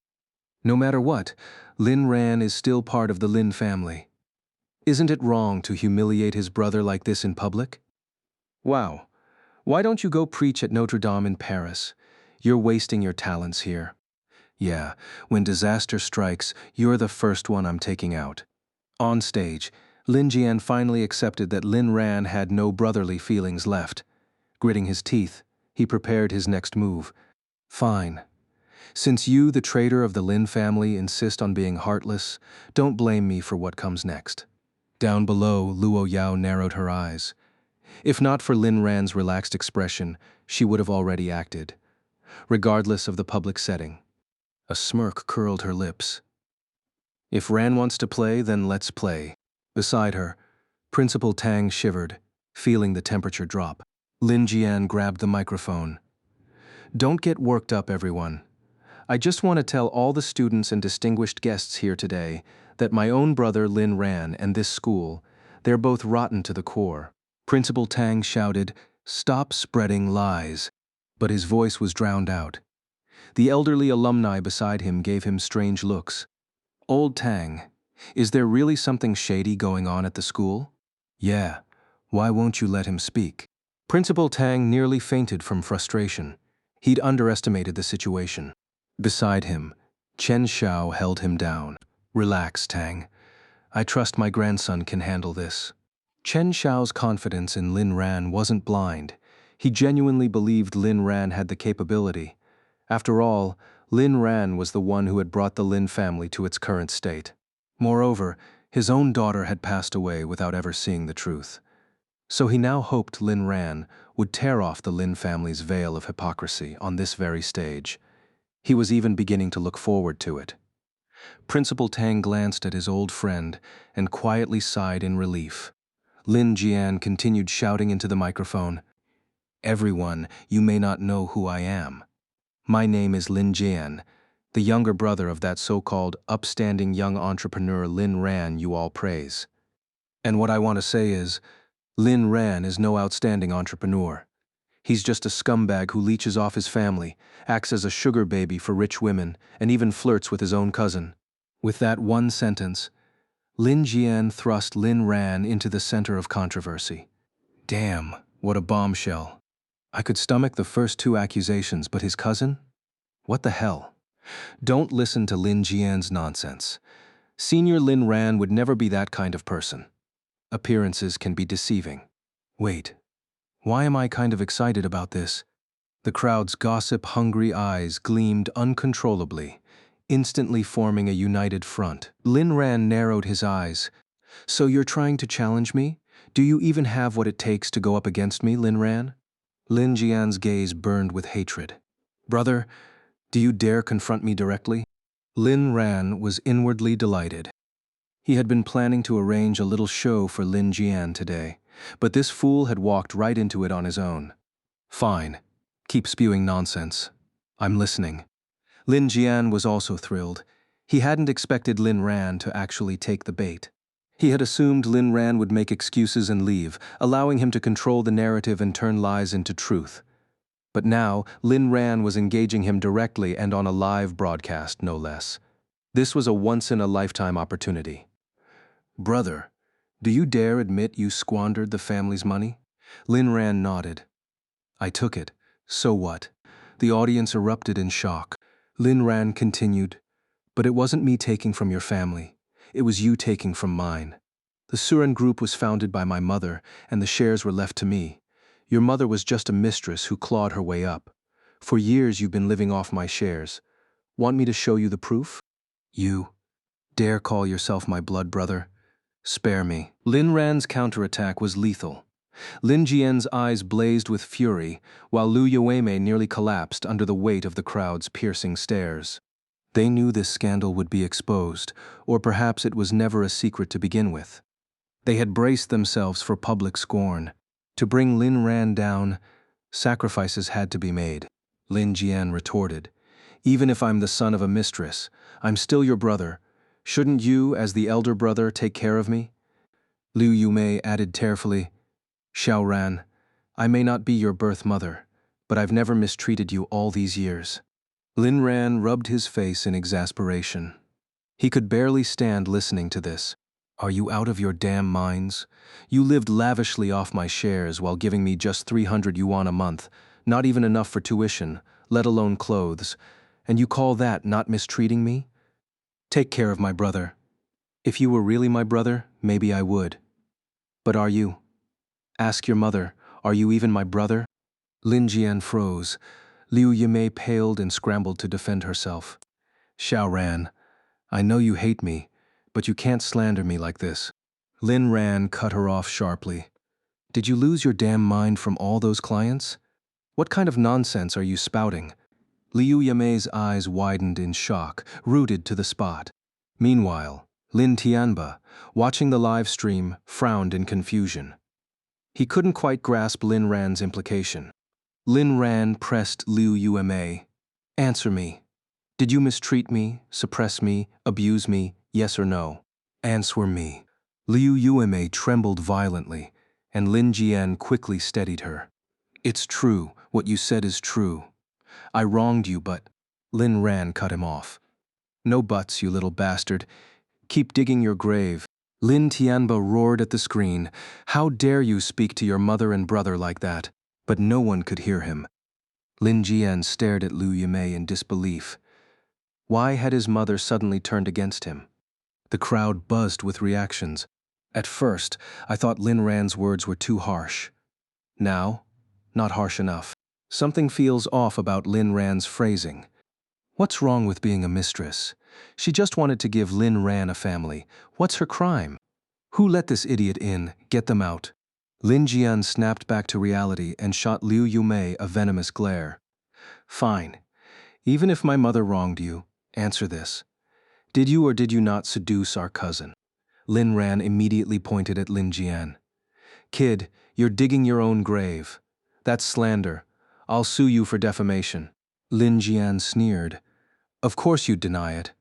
No matter what, Lin Ran is still part of the Lin family. Isn't it wrong to humiliate his brother like this in public? Wow. Why don't you go preach at Notre Dame in Paris? You're wasting your talents here. Yeah, when disaster strikes, you're the first one I'm taking out. On stage, Lin Jian finally accepted that Lin Ran had no brotherly feelings left. Gritting his teeth, he prepared his next move. "Fine. Since you, the traitor of the Lin family, insist on being heartless, don't blame me for what comes next." Down below, Luo Yao narrowed her eyes. If not for Lin Ran's relaxed expression, she would have already acted, regardless of the public setting. A smirk curled her lips. If Ran wants to play, then let's play. Beside her, Principal Tang shivered, feeling the temperature drop. Lin Jian grabbed the microphone. "Don't get worked up, everyone. I just want to tell all the students and distinguished guests here today that my own brother Lin Ran and this school, they're both rotten to the core." Principal Tang shouted, "Stop spreading lies," but his voice was drowned out. The elderly alumni beside him gave him strange looks. "Old Tang, is there really something shady going on at the school?" "Yeah, why won't you let him speak?" Principal Tang nearly fainted from frustration. He'd underestimated the situation. Beside him, Chen Xiao held him down. "Relax, Tang. I trust my grandson can handle this." Chen Xiao's confidence in Lin Ran wasn't blind. He genuinely believed Lin Ran had the capability. After all, Lin Ran was the one who had brought the Lin family to its current state. Moreover, his own daughter had passed away without ever seeing the truth. So he now hoped Lin Ran would tear off the Lin family's veil of hypocrisy on this very stage. He was even beginning to look forward to it. Principal Tang glanced at his old friend and quietly sighed in relief. Lin Jian continued shouting into the microphone, "Everyone, you may not know who I am. My name is Lin Jian, the younger brother of that so-called upstanding young entrepreneur Lin Ran you all praise. And what I want to say is, Lin Ran is no outstanding entrepreneur. He's just a scumbag who leeches off his family, acts as a sugar baby for rich women, and even flirts with his own cousin." With that one sentence, Lin Jian thrust Lin Ran into the center of controversy. Damn, what a bombshell. I could stomach the first two accusations, but his cousin? What the hell? Don't listen to Lin Jian's nonsense. Senior Lin Ran would never be that kind of person. Appearances can be deceiving. Wait, why am I kind of excited about this? The crowd's gossip-hungry eyes gleamed uncontrollably, instantly forming a united front. Lin Ran narrowed his eyes. So you're trying to challenge me? Do you even have what it takes to go up against me, Lin Ran? Lin Jian's gaze burned with hatred. Brother, do you dare confront me directly? Lin Ran was inwardly delighted. He had been planning to arrange a little show for Lin Jian today, but this fool had walked right into it on his own. Fine. Keep spewing nonsense. I'm listening. Lin Jian was also thrilled. He hadn't expected Lin Ran to actually take the bait. He had assumed Lin Ran would make excuses and leave, allowing him to control the narrative and turn lies into truth. But now, Lin Ran was engaging him directly and on a live broadcast, no less. This was a once-in-a-lifetime opportunity. Brother, do you dare admit you squandered the family's money? Lin Ran nodded. I took it. So what? The audience erupted in shock. Lin Ran continued, but it wasn't me taking from your family. It was you taking from mine. The Suren Group was founded by my mother, and the shares were left to me. Your mother was just a mistress who clawed her way up. For years you've been living off my shares. Want me to show you the proof? You dare call yourself my blood brother? Spare me. Lin Ran's counterattack was lethal. Lin Jian's eyes blazed with fury, while Liu Yueme nearly collapsed under the weight of the crowd's piercing stares. They knew this scandal would be exposed, or perhaps it was never a secret to begin with. They had braced themselves for public scorn. To bring Lin Ran down, sacrifices had to be made. Lin Jian retorted, even if I'm the son of a mistress, I'm still your brother. Shouldn't you, as the elder brother, take care of me? Liu Yume added tearfully, Xiao Ran, I may not be your birth mother, but I've never mistreated you all these years. Lin Ran rubbed his face in exasperation. He could barely stand listening to this. Are you out of your damn minds? You lived lavishly off my shares while giving me just 300 yuan a month, not even enough for tuition, let alone clothes, and you call that not mistreating me? Take care of my brother. If you were really my brother, maybe I would. But are you? Ask your mother, are you even my brother? Lin Jian froze. Liu Yimei paled and scrambled to defend herself. Xiao Ran, I know you hate me, but you can't slander me like this. Lin Ran cut her off sharply. Did you lose your damn mind from all those clients? What kind of nonsense are you spouting? Liu Yimei's eyes widened in shock, rooted to the spot. Meanwhile, Lin Tianba, watching the live stream, frowned in confusion. He couldn't quite grasp Lin Ran's implication. Lin Ran pressed Liu Yimei. Answer me. Did you mistreat me, suppress me, abuse me, yes or no? Answer me. Liu Yimei trembled violently, and Lin Jian quickly steadied her. It's true, what you said is true. I wronged you, but… Lin Ran cut him off. No buts, you little bastard. Keep digging your grave. Lin Tianba roared at the screen. How dare you speak to your mother and brother like that? But no one could hear him. Lin Jian stared at Liu Yimei in disbelief. Why had his mother suddenly turned against him? The crowd buzzed with reactions. At first, I thought Lin Ran's words were too harsh. Now, not harsh enough. Something feels off about Lin Ran's phrasing. What's wrong with being a mistress? She just wanted to give Lin Ran a family. What's her crime? Who let this idiot in? Get them out. Lin Jian snapped back to reality and shot Liu Yumei a venomous glare. Fine. Even if my mother wronged you, answer this. Did you or did you not seduce our cousin? Lin Ran immediately pointed at Lin Jian. Kid, you're digging your own grave. That's slander. I'll sue you for defamation. Lin Jian sneered. Of course you'd deny it.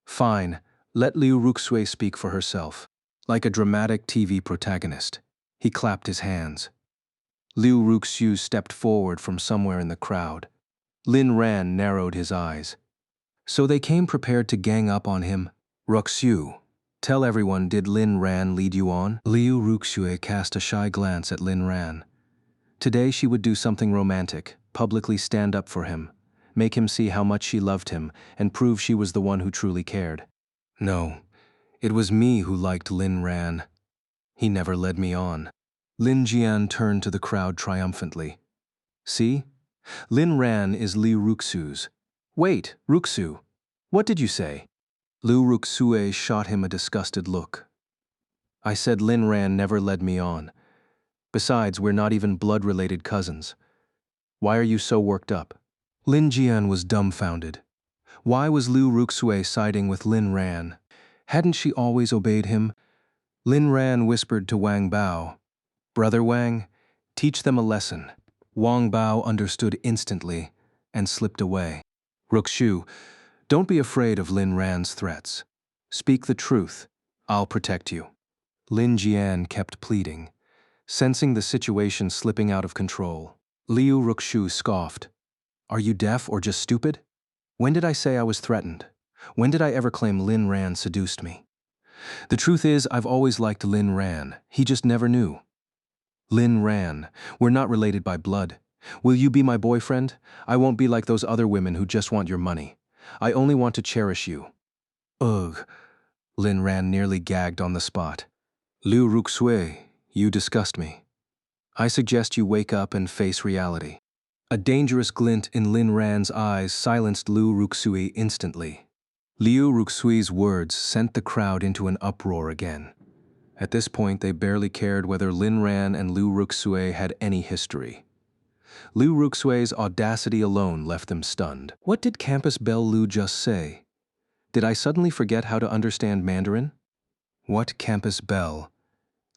Fine, let Liu Ruxue speak for herself. Like a dramatic TV protagonist. He clapped his hands. Liu Ruxu stepped forward from somewhere in the crowd. Lin Ran narrowed his eyes. So they came prepared to gang up on him. Ruxu, tell everyone, did Lin Ran lead you on? Liu Ruxue cast a shy glance at Lin Ran. Today she would do something romantic, publicly stand up for him, make him see how much she loved him, and prove she was the one who truly cared. No, it was me who liked Lin Ran. He never led me on. Lin Jian turned to the crowd triumphantly. See? Lin Ran is Liu Ruxu's. Wait, Ruxu, what did you say? Liu Ruxue shot him a disgusted look. I said Lin Ran never led me on. Besides, we're not even blood-related cousins. Why are you so worked up? Lin Jian was dumbfounded. Why was Liu Ruxue siding with Lin Ran? Hadn't she always obeyed him? Lin Ran whispered to Wang Bao, Brother Wang, teach them a lesson. Wang Bao understood instantly and slipped away. Ruxu, don't be afraid of Lin Ran's threats. Speak the truth. I'll protect you. Lin Jian kept pleading, sensing the situation slipping out of control. Liu Ruxu scoffed. Are you deaf or just stupid? When did I say I was threatened? When did I ever claim Lin Ran seduced me? The truth is, I've always liked Lin Ran. He just never knew. Lin Ran, we're not related by blood. Will you be my boyfriend? I won't be like those other women who just want your money. I only want to cherish you. Ugh. Lin Ran nearly gagged on the spot. Liu Ruxue, you disgust me. I suggest you wake up and face reality. A dangerous glint in Lin Ran's eyes silenced Liu Ruxue instantly. Liu Ruxue's words sent the crowd into an uproar again. At this point, they barely cared whether Lin Ran and Liu Ruxue had any history. Liu Ruxue's audacity alone left them stunned. What did Campus Belle Liu just say? Did I suddenly forget how to understand Mandarin? What Campus Belle?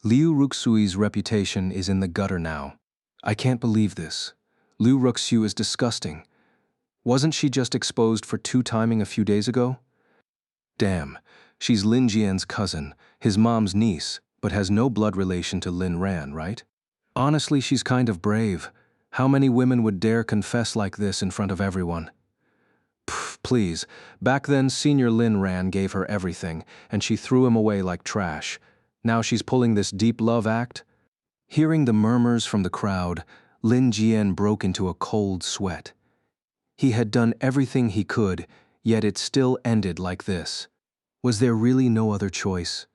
Liu Ruxue's reputation is in the gutter now. I can't believe this. Liu Ruxu is disgusting. Wasn't she just exposed for two-timing a few days ago? Damn, she's Lin Jian's cousin, his mom's niece, but has no blood relation to Lin Ran, right? Honestly, she's kind of brave. How many women would dare confess like this in front of everyone? Pff, please. Back then, Senior Lin Ran gave her everything, and she threw him away like trash. Now she's pulling this deep love act? Hearing the murmurs from the crowd, Lin Jian broke into a cold sweat. He had done everything he could, yet it still ended like this. Was there really no other choice?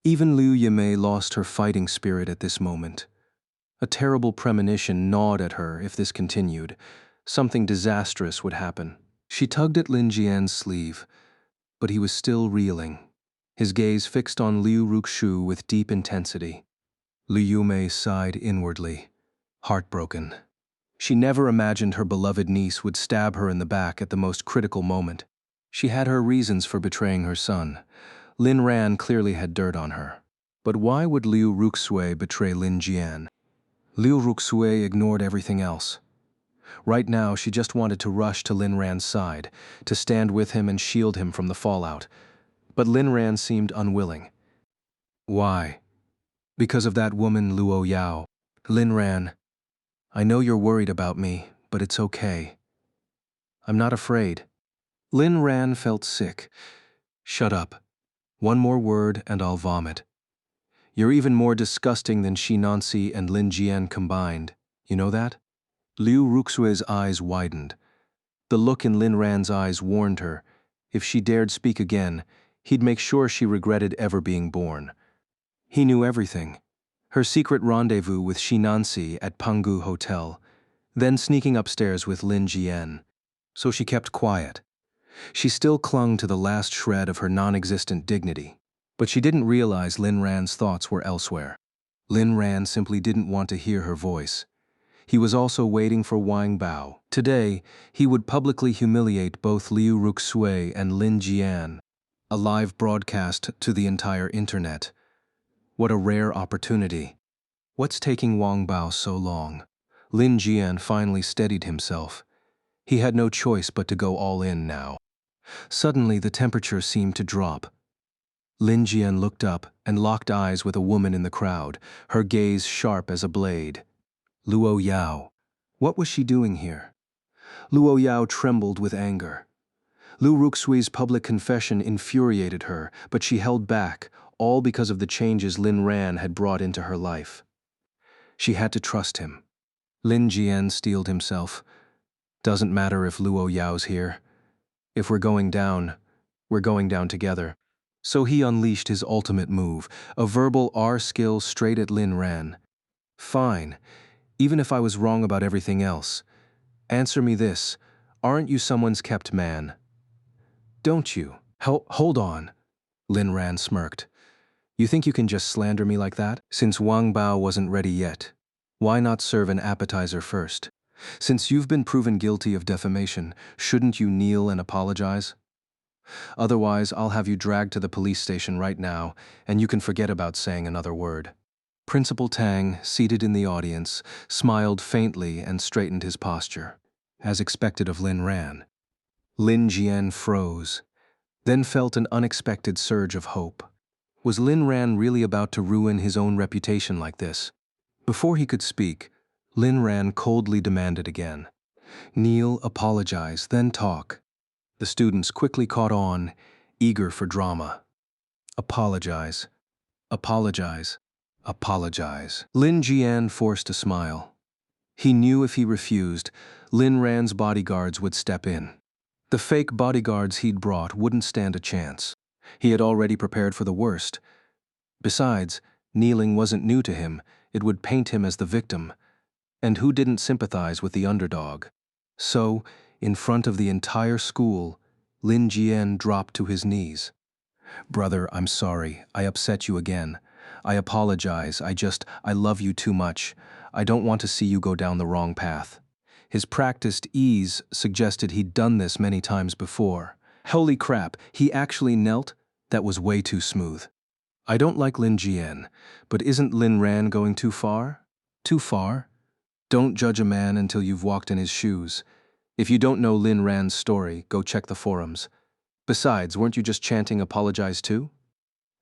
Even Liu Yimei lost her fighting spirit at this moment. A terrible premonition gnawed at her if this continued. Something disastrous would happen. She tugged at Lin Jian's sleeve, but he was still reeling, his gaze fixed on Liu Ruxu with deep intensity. Liu Yimei sighed inwardly, heartbroken. She never imagined her beloved niece would stab her in the back at the most critical moment. She had her reasons for betraying her son. Lin Ran clearly had dirt on her. But why would Liu Ruxue betray Lin Jian? Liu Ruxue ignored everything else. Right now, she just wanted to rush to Lin Ran's side, to stand with him and shield him from the fallout. But Lin Ran seemed unwilling. Why? Because of that woman Luo Yao. Lin Ran, I know you're worried about me, but it's okay. I'm not afraid. Lin Ran felt sick. Shut up. One more word and I'll vomit. You're even more disgusting than Shi Nancy and Lin Jian combined. You know that? Liu Ruxue's eyes widened. The look in Lin Ran's eyes warned her. If she dared speak again, he'd make sure she regretted ever being born. He knew everything. Her secret rendezvous with Shi Nancy at Pangu Hotel, then sneaking upstairs with Lin Jian. So she kept quiet. She still clung to the last shred of her non-existent dignity. But she didn't realize Lin Ran's thoughts were elsewhere. Lin Ran simply didn't want to hear her voice. He was also waiting for Wang Bao. Today, he would publicly humiliate both Liu Ruxue and Lin Jian. A live broadcast to the entire internet. What a rare opportunity. What's taking Wang Bao so long? Lin Jian finally steadied himself. He had no choice but to go all in now. Suddenly, the temperature seemed to drop. Lin Jian looked up and locked eyes with a woman in the crowd, her gaze sharp as a blade. Luo Yao. What was she doing here? Luo Yao trembled with anger. Liu Ruxue's public confession infuriated her, but she held back, all because of the changes Lin Ran had brought into her life. She had to trust him. Lin Jian steeled himself. Doesn't matter if Luo Yao's here. If we're going down together. So he unleashed his ultimate move, a verbal R skill straight at Lin Ran. Fine, even if I was wrong about everything else. Answer me this, aren't you someone's kept man? Don't you? Hold on, Lin Ran smirked. You think you can just slander me like that? Since Wang Bao wasn't ready yet, why not serve an appetizer first? Since you've been proven guilty of defamation, shouldn't you kneel and apologize? Otherwise, I'll have you dragged to the police station right now, and you can forget about saying another word. Principal Tang, seated in the audience, smiled faintly and straightened his posture, as expected of Lin Ran. Lin Jian froze, then felt an unexpected surge of hope. Was Lin Ran really about to ruin his own reputation like this? Before he could speak, Lin Ran coldly demanded again. Kneel, apologize, then talk. The students quickly caught on, eager for drama. Apologize. Apologize. Apologize. Lin Jian forced a smile. He knew if he refused, Lin Ran's bodyguards would step in. The fake bodyguards he'd brought wouldn't stand a chance. He had already prepared for the worst. Besides, kneeling wasn't new to him, it would paint him as the victim. And who didn't sympathize with the underdog? So, in front of the entire school, Lin Jian dropped to his knees. Brother, I'm sorry, I upset you again. I apologize, I love you too much. I don't want to see you go down the wrong path. His practiced ease suggested he'd done this many times before. Holy crap, he actually knelt? That was way too smooth. I don't like Lin Jian, but isn't Lin Ran going too far? Too far? Don't judge a man until you've walked in his shoes. If you don't know Lin Ran's story, go check the forums. Besides, weren't you just chanting apologize too?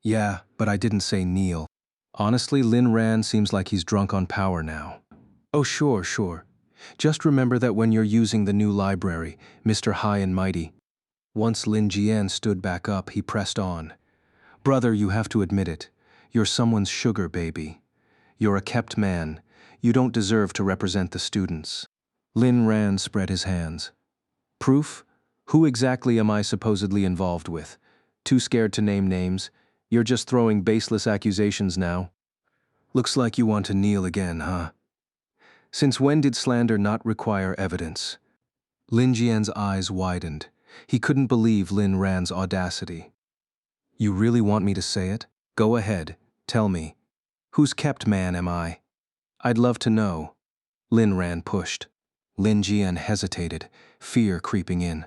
Yeah, but I didn't say kneel. Honestly, Lin Ran seems like he's drunk on power now. Oh, sure. Just remember that when you're using the new library, Mr. High and Mighty. Once Lin Jian stood back up, he pressed on. Brother, you have to admit it. You're someone's sugar baby. You're a kept man. You don't deserve to represent the students. Lin Ran spread his hands. Proof? Who exactly am I supposedly involved with? Too scared to name names? You're just throwing baseless accusations now. Looks like you want to kneel again, huh? Since when did slander not require evidence? Lin Jian's eyes widened. He couldn't believe Lin Ran's audacity. You really want me to say it? Go ahead, tell me. Whose kept man am I? I'd love to know. Lin Ran pushed. Lin Jian hesitated, fear creeping in.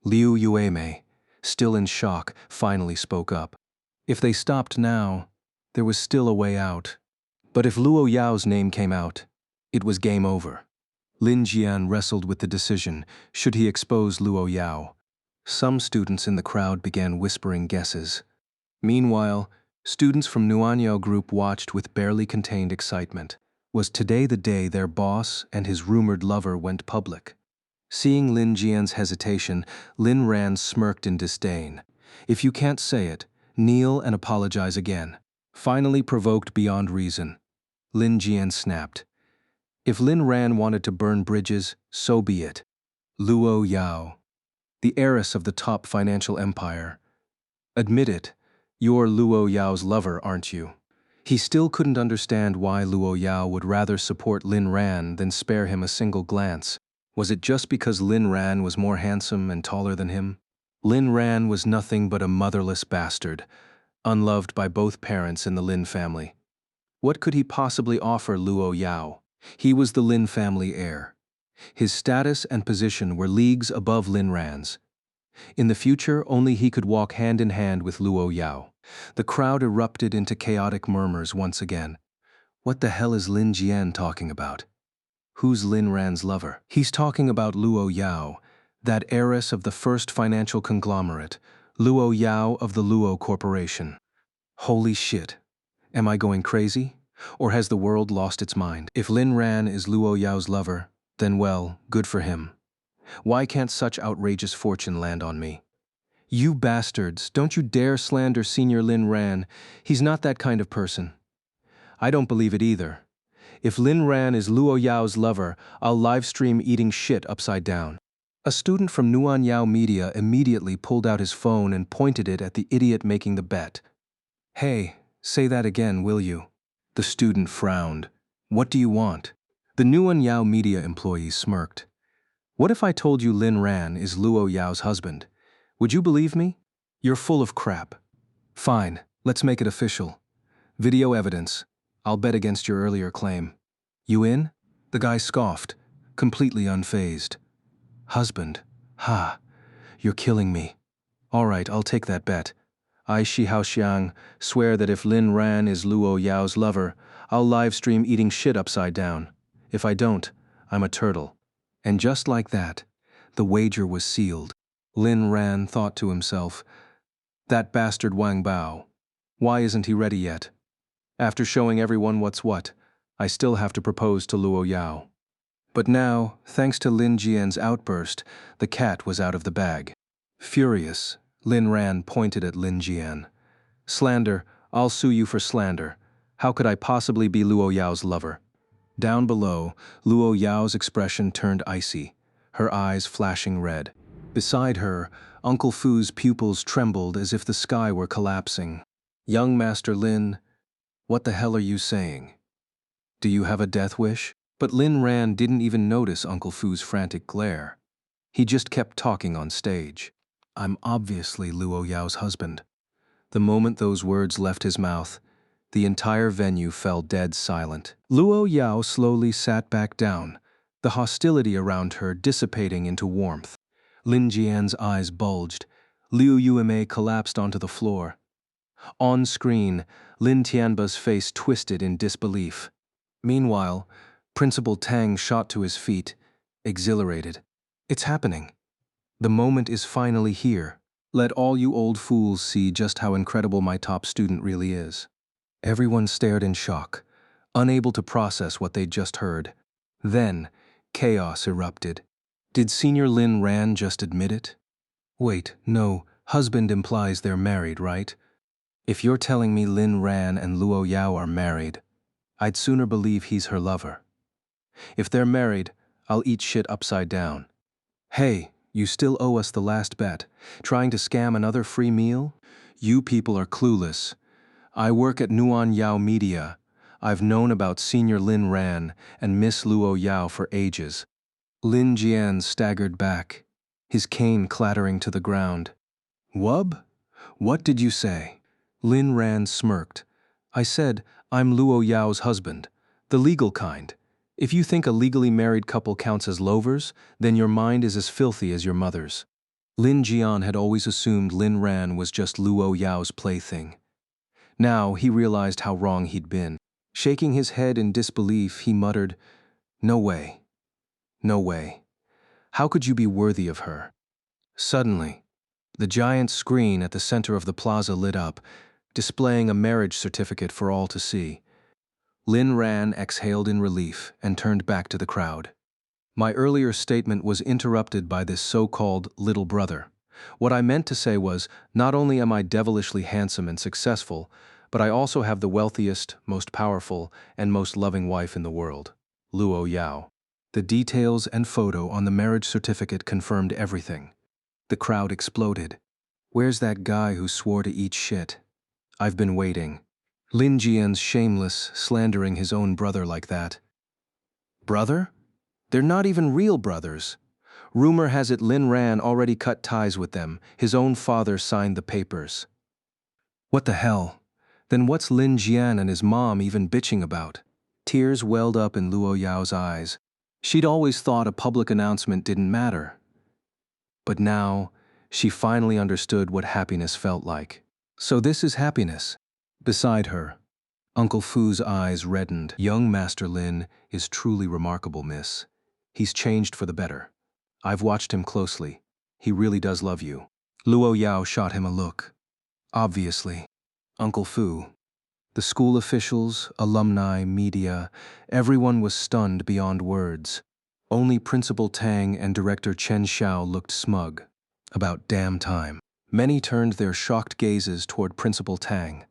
Liu Yuemei, still in shock, finally spoke up. If they stopped now, there was still a way out. But if Luo Yao's name came out, it was game over. Lin Jian wrestled with the decision, should he expose Luo Yao? Some students in the crowd began whispering guesses. Meanwhile, students from Nuanyao Group watched with barely contained excitement. Was today the day their boss and his rumored lover went public? Seeing Lin Jian's hesitation, Lin Ran smirked in disdain. If you can't say it, kneel and apologize again. Finally provoked beyond reason, Lin Jian snapped. If Lin Ran wanted to burn bridges, so be it. Luo Yao, the heiress of the top financial empire. Admit it, you're Luo Yao's lover, aren't you? He still couldn't understand why Luo Yao would rather support Lin Ran than spare him a single glance. Was it just because Lin Ran was more handsome and taller than him? Lin Ran was nothing but a motherless bastard, unloved by both parents in the Lin family. What could he possibly offer Luo Yao? He was the Lin family heir. His status and position were leagues above Lin Ran's. In the future, only he could walk hand in hand with Luo Yao. The crowd erupted into chaotic murmurs once again. What the hell is Lin Jian talking about? Who's Lin Ran's lover? He's talking about Luo Yao, that heiress of the first financial conglomerate, Luo Yao of the Luo Corporation. Holy shit. Am I going crazy? Or has the world lost its mind? If Lin Ran is Luo Yao's lover, then well, good for him. Why can't such outrageous fortune land on me? You bastards, don't you dare slander Senior Lin Ran. He's not that kind of person. I don't believe it either. If Lin Ran is Luo Yao's lover, I'll livestream eating shit upside down. A student from Nuanyao Media immediately pulled out his phone and pointed it at the idiot making the bet. Hey, say that again, will you? The student frowned. What do you want? The Nuanyao Media employee smirked. What if I told you Lin Ran is Luo Yao's husband? Would you believe me? You're full of crap. Fine, let's make it official. Video evidence. I'll bet against your earlier claim. You in? The guy scoffed, completely unfazed. Husband. Ha. You're killing me. All right, I'll take that bet. I, Shi Haoxiang, swear that if Lin Ran is Luo Yao's lover, I'll livestream eating shit upside down. If I don't, I'm a turtle. And just like that, the wager was sealed. Lin Ran thought to himself, that bastard Wang Bao. Why isn't he ready yet? After showing everyone what's what, I still have to propose to Luo Yao. But now, thanks to Lin Jian's outburst, the cat was out of the bag. Furious, Lin Ran pointed at Lin Jian. Slander, I'll sue you for slander. How could I possibly be Luo Yao's lover? Down below, Luo Yao's expression turned icy, her eyes flashing red. Beside her, Uncle Fu's pupils trembled as if the sky were collapsing. Young Master Lin, what the hell are you saying? Do you have a death wish? But Lin Ran didn't even notice Uncle Fu's frantic glare. He just kept talking on stage. I'm obviously Luo Yao's husband. The moment those words left his mouth, the entire venue fell dead silent. Luo Yao slowly sat back down, the hostility around her dissipating into warmth. Lin Jian's eyes bulged. Liu Yume collapsed onto the floor. On screen, Lin Tianba's face twisted in disbelief. Meanwhile, Principal Tang shot to his feet, exhilarated. It's happening. The moment is finally here. Let all you old fools see just how incredible my top student really is. Everyone stared in shock, unable to process what they'd just heard. Then, chaos erupted. Did Senior Lin Ran just admit it? Wait, no, husband implies they're married, right? If you're telling me Lin Ran and Luo Yao are married, I'd sooner believe he's her lover. If they're married, I'll eat shit upside down. Hey, you still owe us the last bet. Trying to scam another free meal? You people are clueless. I work at Nuanyao Media. I've known about Senior Lin Ran and Miss Luo Yao for ages. Lin Jian staggered back, his cane clattering to the ground. Wub? What did you say? Lin Ran smirked. I said, I'm Luo Yao's husband, the legal kind. If you think a legally married couple counts as lovers, then your mind is as filthy as your mother's. Lin Jian had always assumed Lin Ran was just Luo Yao's plaything. Now he realized how wrong he'd been. Shaking his head in disbelief, he muttered, No way. No way. How could you be worthy of her? Suddenly, the giant screen at the center of the plaza lit up, displaying a marriage certificate for all to see. Lin Ran exhaled in relief and turned back to the crowd. My earlier statement was interrupted by this so-called little brother. What I meant to say was, not only am I devilishly handsome and successful, but I also have the wealthiest, most powerful, and most loving wife in the world, Luo Yao. The details and photo on the marriage certificate confirmed everything. The crowd exploded. Where's that guy who swore to eat shit? I've been waiting. Lin Jian's shameless, slandering his own brother like that. Brother? They're not even real brothers. Rumor has it Lin Ran already cut ties with them. His own father signed the papers. What the hell? Then what's Lin Jian and his mom even bitching about? Tears welled up in Luo Yao's eyes. She'd always thought a public announcement didn't matter. But now, she finally understood what happiness felt like. So this is happiness. Beside her, Uncle Fu's eyes reddened. Young Master Lin is truly remarkable, miss. He's changed for the better. I've watched him closely. He really does love you. Luo Yao shot him a look. Obviously. Uncle Fu. The school officials, alumni, media, everyone was stunned beyond words. Only Principal Tang and Director Chen Xiao looked smug. About damn time. Many turned their shocked gazes toward Principal Tang.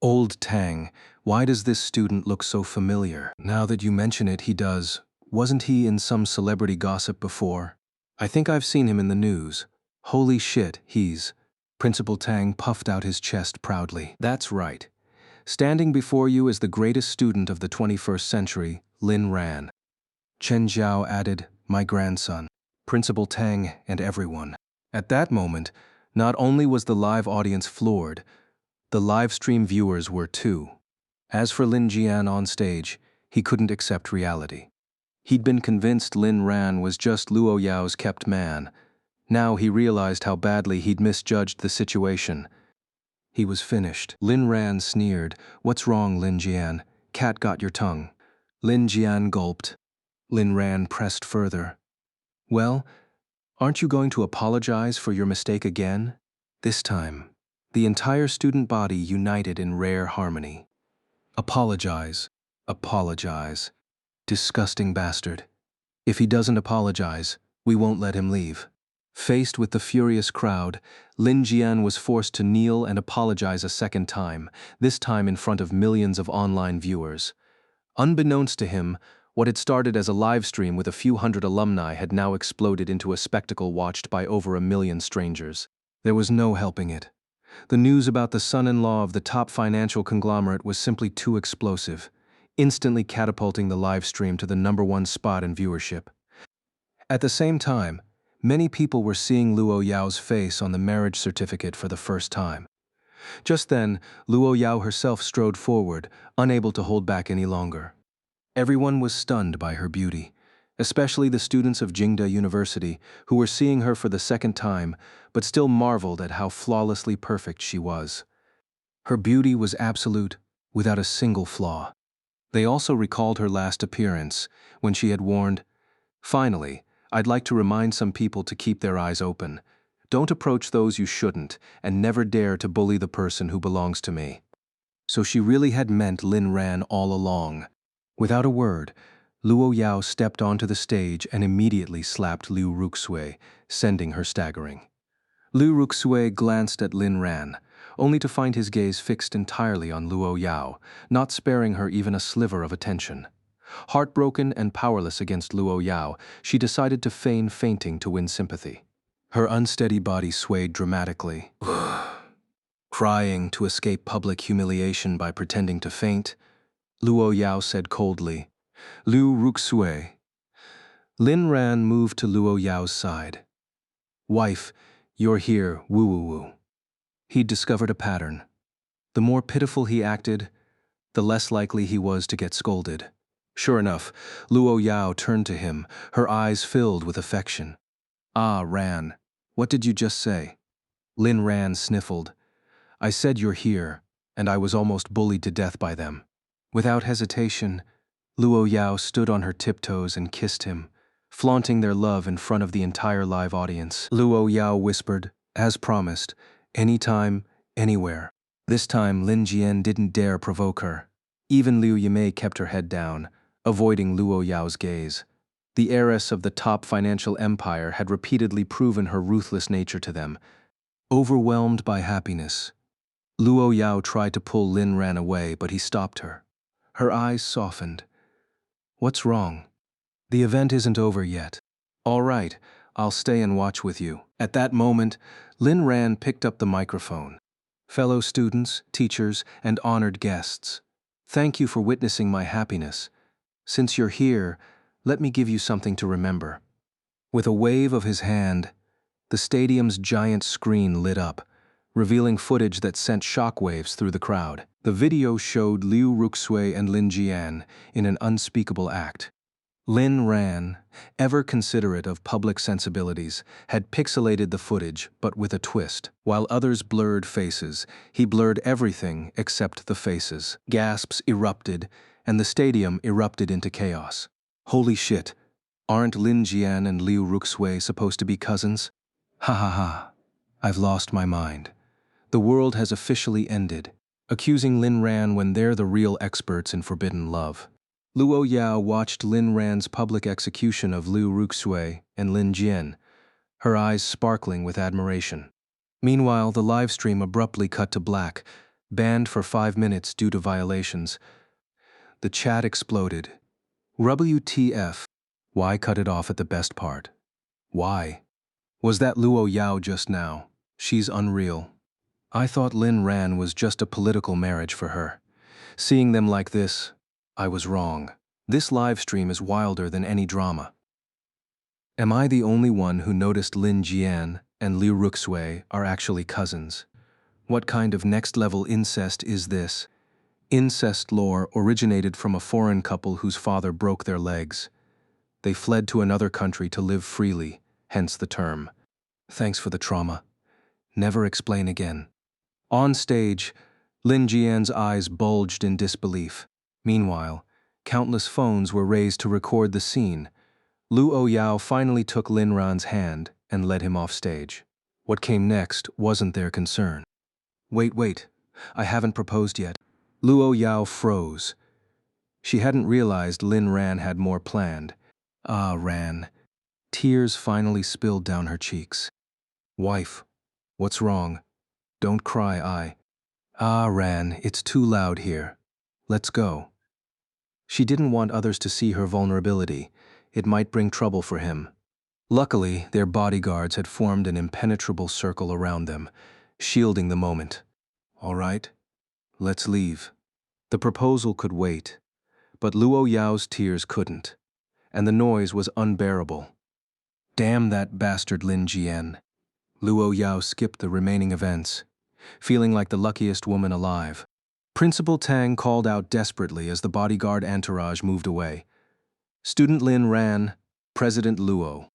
Old Tang, why does this student look so familiar? Now that you mention it, he does. Wasn't he in some celebrity gossip before? I think I've seen him in the news. Holy shit, he's... Principal Tang puffed out his chest proudly. That's right. Standing before you is the greatest student of the 21st century, Lin Ran. Chen Zhao added, my grandson. Principal Tang and everyone. At that moment, not only was the live audience floored, the live stream viewers were too. As for Lin Jian on stage, he couldn't accept reality. He'd been convinced Lin Ran was just Luo Yao's kept man. Now he realized how badly he'd misjudged the situation. He was finished. Lin Ran sneered, what's wrong, Lin Jian? Cat got your tongue. Lin Jian gulped. Lin Ran pressed further. Well, aren't you going to apologize for your mistake again? This time, the entire student body united in rare harmony. Apologize. Apologize. Disgusting bastard. If he doesn't apologize, we won't let him leave. Faced with the furious crowd, Lin Jian was forced to kneel and apologize a second time, this time in front of millions of online viewers. Unbeknownst to him, what had started as a live stream with a few hundred alumni had now exploded into a spectacle watched by over 1 million strangers. There was no helping it. The news about the son-in-law of the top financial conglomerate was simply too explosive, instantly catapulting the live stream to the #1 spot in viewership. At the same time, many people were seeing Luo Yao's face on the marriage certificate for the first time. Just then, Luo Yao herself strode forward, unable to hold back any longer. Everyone was stunned by her beauty, especially the students of Jingda University, who were seeing her for the second time, but still marveled at how flawlessly perfect she was. Her beauty was absolute, without a single flaw. They also recalled her last appearance, when she had warned, finally, I'd like to remind some people to keep their eyes open. Don't approach those you shouldn't, and never dare to bully the person who belongs to me. So she really had meant Lin Ran all along. Without a word, Luo Yao stepped onto the stage and immediately slapped Liu Ruxue, sending her staggering. Liu Ruxue glanced at Lin Ran, only to find his gaze fixed entirely on Luo Yao, not sparing her even a sliver of attention. Heartbroken and powerless against Luo Yao, she decided to feign fainting to win sympathy. Her unsteady body swayed dramatically. Crying to escape public humiliation by pretending to faint, Luo Yao said coldly, Liu Ruxue. Lin Ran moved to Luo Yao's side. Wife, you're here, woo-woo-woo. He'd discovered a pattern. The more pitiful he acted, the less likely he was to get scolded. Sure enough, Luo Yao turned to him, her eyes filled with affection. Ah, Ran, what did you just say? Lin Ran sniffled. I said you're here, and I was almost bullied to death by them. Without hesitation, Luo Yao stood on her tiptoes and kissed him, flaunting their love in front of the entire live audience. Luo Yao whispered, as promised, anytime, anywhere. This time Lin Jian didn't dare provoke her. Even Liu Yimei kept her head down, avoiding Luo Yao's gaze. The heiress of the top financial empire had repeatedly proven her ruthless nature to them. Overwhelmed by happiness, Luo Yao tried to pull Lin Ran away, but he stopped her. Her eyes softened. What's wrong? The event isn't over yet. All right, I'll stay and watch with you. At that moment, Lin Ran picked up the microphone. Fellow students, teachers, and honored guests, thank you for witnessing my happiness. Since you're here, let me give you something to remember. With a wave of his hand, the stadium's giant screen lit up, revealing footage that sent shockwaves through the crowd. The video showed Liu Ruxue and Lin Jian in an unspeakable act. Lin Ran, ever considerate of public sensibilities, had pixelated the footage, but with a twist. While others blurred faces, he blurred everything except the faces. Gasps erupted, and the stadium erupted into chaos. Holy shit, aren't Lin Jian and Liu Ruxue supposed to be cousins? Ha ha ha, I've lost my mind. The world has officially ended, accusing Lin Ran when they're the real experts in forbidden love. Luo Yao watched Lin Ran's public execution of Liu Ruxue and Lin Jian, her eyes sparkling with admiration. Meanwhile, the live stream abruptly cut to black, banned for 5 minutes due to violations. The chat exploded. WTF? Why cut it off at the best part? Why? Was that Luo Yao just now? She's unreal. I thought Lin Ran was just a political marriage for her. Seeing them like this, I was wrong. This live stream is wilder than any drama. Am I the only one who noticed Lin Jian and Liu Ruxue are actually cousins? What kind of next-level incest is this? Incest lore originated from a foreign couple whose father broke their legs. They fled to another country to live freely, hence the term. Thanks for the trauma. Never explain again. On stage, Lin Jian's eyes bulged in disbelief. Meanwhile, countless phones were raised to record the scene. Luo Yao finally took Lin Ran's hand and led him off stage. What came next wasn't their concern. Wait, I haven't proposed yet. Luo Yao froze. She hadn't realized Lin Ran had more planned. Ah, Ran. Tears finally spilled down her cheeks. Wife, what's wrong? Don't cry, Ah, Ran, it's too loud here. Let's go. She didn't want others to see her vulnerability. It might bring trouble for him. Luckily, their bodyguards had formed an impenetrable circle around them, shielding the moment. All right, let's leave. The proposal could wait, but Luo Yao's tears couldn't, and the noise was unbearable. Damn that bastard Lin Jian. Luo Yao skipped the remaining events, feeling like the luckiest woman alive. Principal Tang called out desperately as the bodyguard entourage moved away. Student Lin Ran, President Luo.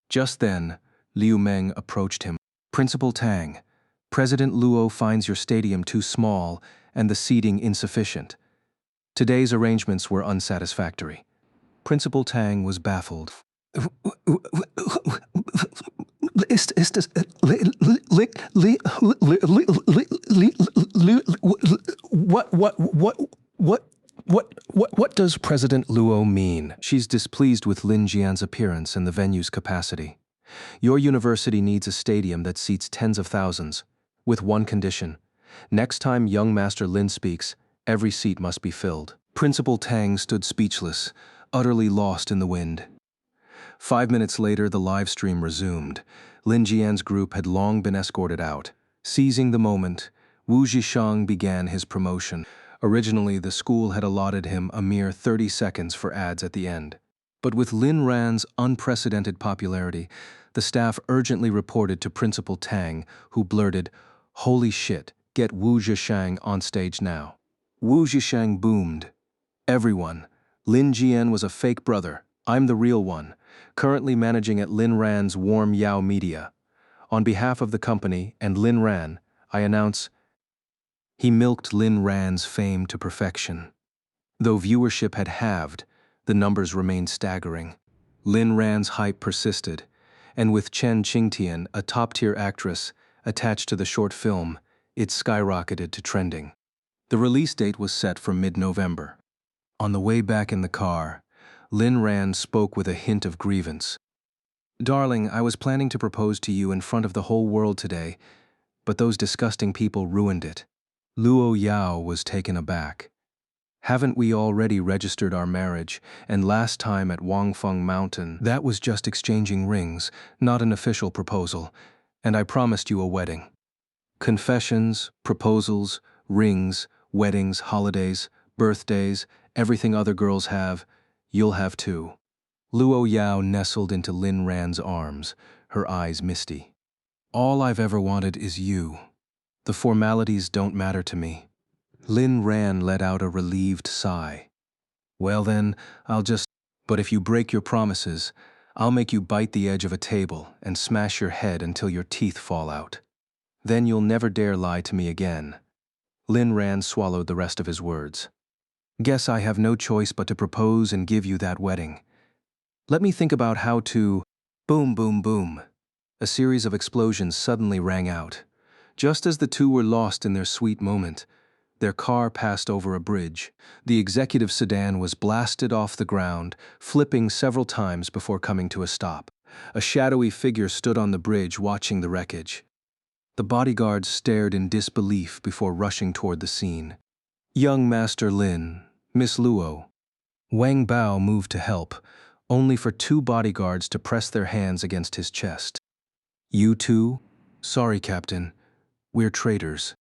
Just then, Liu Meng approached him. Principal Tang, President Luo finds your stadium too small and the seating insufficient. Today's arrangements were unsatisfactory. Principal Tang was baffled. What does President Luo mean? She's displeased with Lin Jian's appearance and the venue's capacity. Your university needs a stadium that seats tens of thousands, with one condition. Next time young Master Lin speaks, every seat must be filled. Principal Tang stood speechless, utterly lost in the wind. 5 minutes later, the live stream resumed. Lin Jian's group had long been escorted out. Seizing the moment, Wu Zhishang began his promotion. Originally, the school had allotted him a mere 30 seconds for ads at the end. But with Lin Ran's unprecedented popularity, the staff urgently reported to Principal Tang, who blurted, "Holy shit, get Wu Zhishang on stage now." Wu Zhishang boomed. Everyone, Lin Jian was a fake brother. I'm the real one, currently managing at Lin Ran's Warm Yao Media. On behalf of the company and Lin Ran, I announce, he milked Lin Ran's fame to perfection. Though viewership had halved, the numbers remained staggering. Lin Ran's hype persisted, and with Chen Qingtian, a top-tier actress, attached to the short film, it skyrocketed to trending. The release date was set for mid-November. On the way back in the car, Lin Ran spoke with a hint of grievance. Darling, I was planning to propose to you in front of the whole world today, but those disgusting people ruined it. Luo Yao was taken aback. Haven't we already registered our marriage, and last time at Wangfeng Mountain, that was just exchanging rings, not an official proposal, and I promised you a wedding. Confessions, proposals, rings, weddings, holidays, birthdays, everything other girls have, you'll have too. Luo Yao nestled into Lin Ran's arms, her eyes misty. All I've ever wanted is you. The formalities don't matter to me. Lin Ran let out a relieved sigh. Well then, but if you break your promises, I'll make you bite the edge of a table and smash your head until your teeth fall out. Then you'll never dare lie to me again. Lin Ran swallowed the rest of his words. Guess I have no choice but to propose and give you that wedding. Let me think about how to... Boom, boom, boom. A series of explosions suddenly rang out. Just as the two were lost in their sweet moment, their car passed over a bridge. The executive sedan was blasted off the ground, flipping several times before coming to a stop. A shadowy figure stood on the bridge watching the wreckage. The bodyguards stared in disbelief before rushing toward the scene. Young Master Lin, Miss Luo. Wang Bao moved to help, only for two bodyguards to press their hands against his chest. "You too? Sorry, Captain. We're traitors."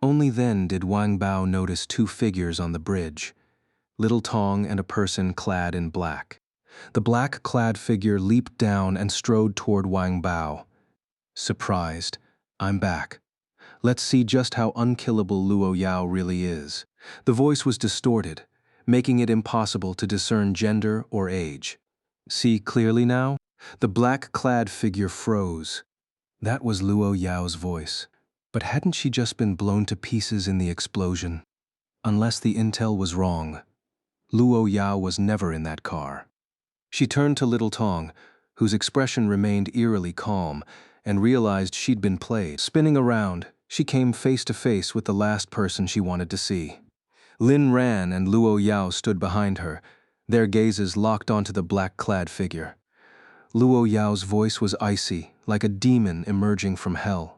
Only then did Wang Bao notice two figures on the bridge, Little Tong and a person clad in black. The black-clad figure leaped down and strode toward Wang Bao. Surprised, "I'm back. Let's see just how unkillable Luo Yao really is." The voice was distorted, making it impossible to discern gender or age. "See clearly now?" The black-clad figure froze. That was Luo Yao's voice. But hadn't she just been blown to pieces in the explosion? Unless the intel was wrong, Luo Yao was never in that car. She turned to Little Tong, whose expression remained eerily calm, and realized she'd been played. Spinning around, she came face to face with the last person she wanted to see. Lin Ran and Luo Yao stood behind her, their gazes locked onto the black-clad figure. Luo Yao's voice was icy, like a demon emerging from hell.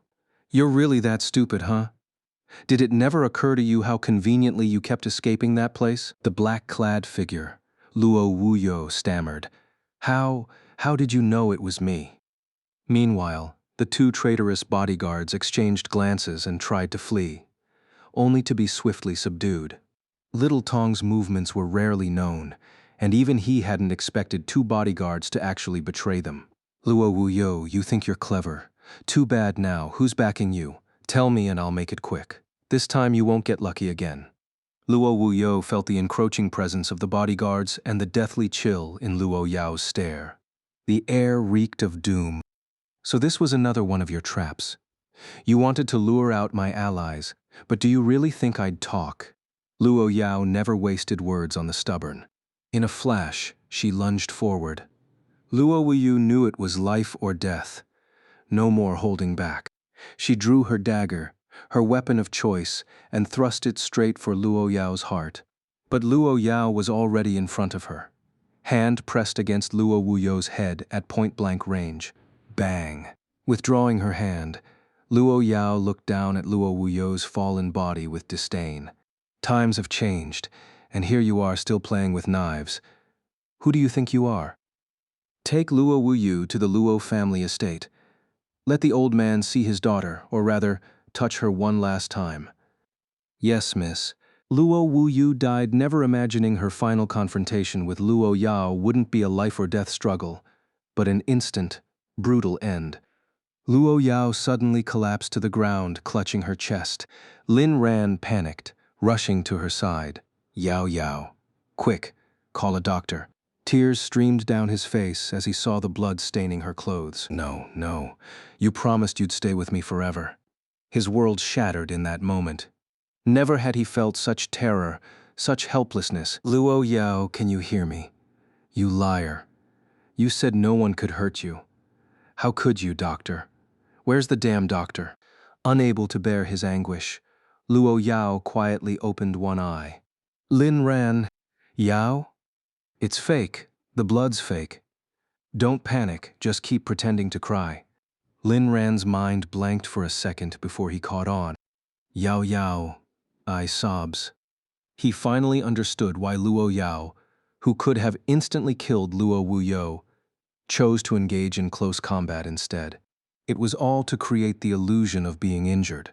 "You're really that stupid, huh? Did it never occur to you how conveniently you kept escaping that place?" The black-clad figure, Luo Wuyo, stammered. How did you know it was me?" Meanwhile, the two traitorous bodyguards exchanged glances and tried to flee, only to be swiftly subdued. Little Tong's movements were rarely known, and even he hadn't expected two bodyguards to actually betray them. "Luo Wuyo, you think you're clever. Too bad now. Who's backing you? Tell me and I'll make it quick. This time you won't get lucky again." Luo Wuyo felt the encroaching presence of the bodyguards and the deathly chill in Luo Yao's stare. The air reeked of doom. "So this was another one of your traps. You wanted to lure out my allies, but do you really think I'd talk?" Luo Yao never wasted words on the stubborn. In a flash, she lunged forward. Luo Wuyu knew it was life or death. No more holding back. She drew her dagger, her weapon of choice, and thrust it straight for Luo Yao's heart. But Luo Yao was already in front of her, hand pressed against Luo Wuyu's head at point-blank range. Bang! Withdrawing her hand, Luo Yao looked down at Luo Wuyu's fallen body with disdain. "Times have changed, and here you are still playing with knives. Who do you think you are? Take Luo Wuyu to the Luo family estate. Let the old man see his daughter, or rather, touch her one last time." "Yes, miss." Luo Wuyu died never imagining her final confrontation with Luo Yao wouldn't be a life-or-death struggle, but an instant, brutal end. Luo Yao suddenly collapsed to the ground, clutching her chest. Lin Ran panicked, rushing to her side. "Yao Yao. Quick, call a doctor." Tears streamed down his face as he saw the blood staining her clothes. No. You promised you'd stay with me forever." His world shattered in that moment. Never had he felt such terror, such helplessness. "Luo Yao, can you hear me? You liar. You said no one could hurt you. How could you, doctor? Where's the damn doctor?" Unable to bear his anguish, Luo Yao quietly opened one eye. Lin Ran, "Yao? It's fake. The blood's fake. Don't panic, just keep pretending to cry." Lin Ran's mind blanked for a second before he caught on. "Yao Yao," I sobs. He finally understood why Luo Yao, who could have instantly killed Luo Wuyo, chose to engage in close combat instead. It was all to create the illusion of being injured.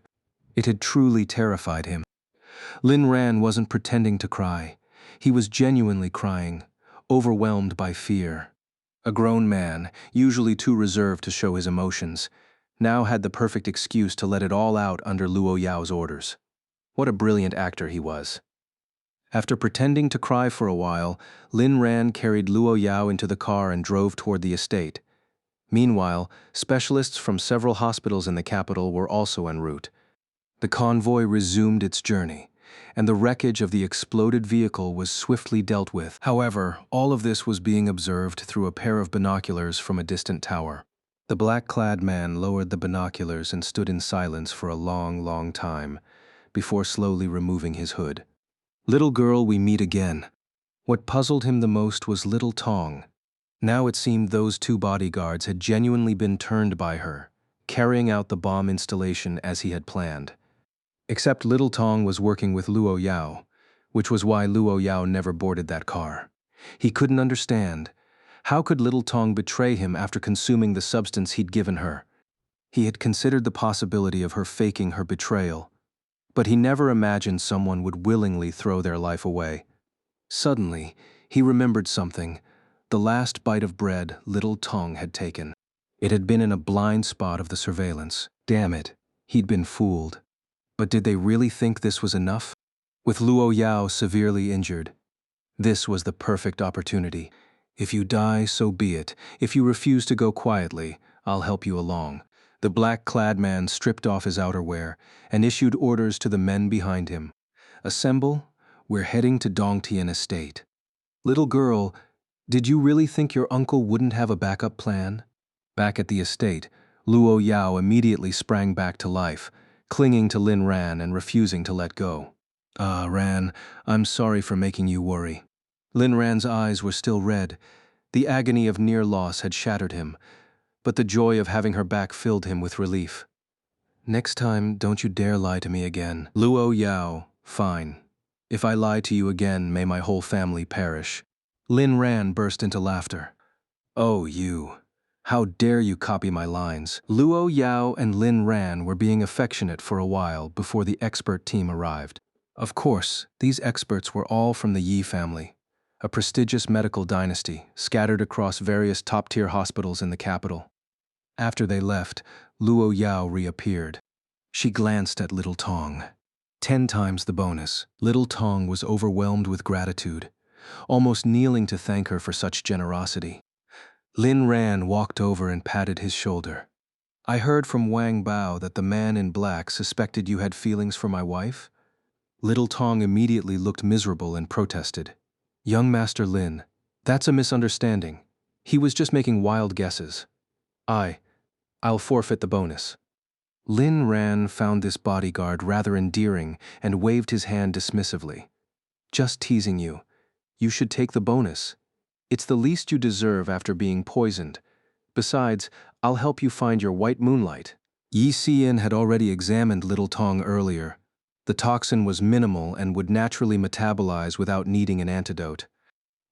It had truly terrified him. Lin Ran wasn't pretending to cry. He was genuinely crying, overwhelmed by fear. A grown man, usually too reserved to show his emotions, now had the perfect excuse to let it all out under Luo Yao's orders. What a brilliant actor he was. After pretending to cry for a while, Lin Ran carried Luo Yao into the car and drove toward the estate. Meanwhile, specialists from several hospitals in the capital were also en route. The convoy resumed its journey, and the wreckage of the exploded vehicle was swiftly dealt with. However, all of this was being observed through a pair of binoculars from a distant tower. The black-clad man lowered the binoculars and stood in silence for a long time, before slowly removing his hood. "Little girl, we meet again." What puzzled him the most was Little Tong. Now it seemed those two bodyguards had genuinely been turned by her, carrying out the bomb installation as he had planned. Except Little Tong was working with Luo Yao, which was why Luo Yao never boarded that car. He couldn't understand. How could Little Tong betray him after consuming the substance he'd given her? He had considered the possibility of her faking her betrayal, but he never imagined someone would willingly throw their life away. Suddenly, he remembered something: the last bite of bread Little Tong had taken. It had been in a blind spot of the surveillance. Damn it, he'd been fooled. But did they really think this was enough? With Luo Yao severely injured, this was the perfect opportunity. If you die, so be it. If you refuse to go quietly, I'll help you along. The black-clad man stripped off his outerwear and issued orders to the men behind him. Assemble, we're heading to Dongtian Estate. Little girl, did you really think your uncle wouldn't have a backup plan? Back at the estate, Luo Yao immediately sprang back to life, clinging to Lin Ran and refusing to let go. Ah, Ran, I'm sorry for making you worry. Lin Ran's eyes were still red. The agony of near loss had shattered him, but the joy of having her back filled him with relief. Next time, don't you dare lie to me again. Luo Yao, fine. If I lie to you again, may my whole family perish. Lin Ran burst into laughter. Oh, you. How dare you copy my lines? Luo Yao and Lin Ran were being affectionate for a while before the expert team arrived. Of course, these experts were all from the Yi family, a prestigious medical dynasty scattered across various top-tier hospitals in the capital. After they left, Luo Yao reappeared. She glanced at Little Tong. 10 times the bonus. Little Tong was overwhelmed with gratitude, almost kneeling to thank her for such generosity. Lin Ran walked over and patted his shoulder. I heard from Wang Bao that the man in black suspected you had feelings for my wife? Little Tong immediately looked miserable and protested. Young Master Lin, that's a misunderstanding. He was just making wild guesses. I'll forfeit the bonus. Lin Ran found this bodyguard rather endearing and waved his hand dismissively. Just teasing you. You should take the bonus. It's the least you deserve after being poisoned. Besides, I'll help you find your white moonlight. Yi Xian had already examined Little Tong earlier. The toxin was minimal and would naturally metabolize without needing an antidote.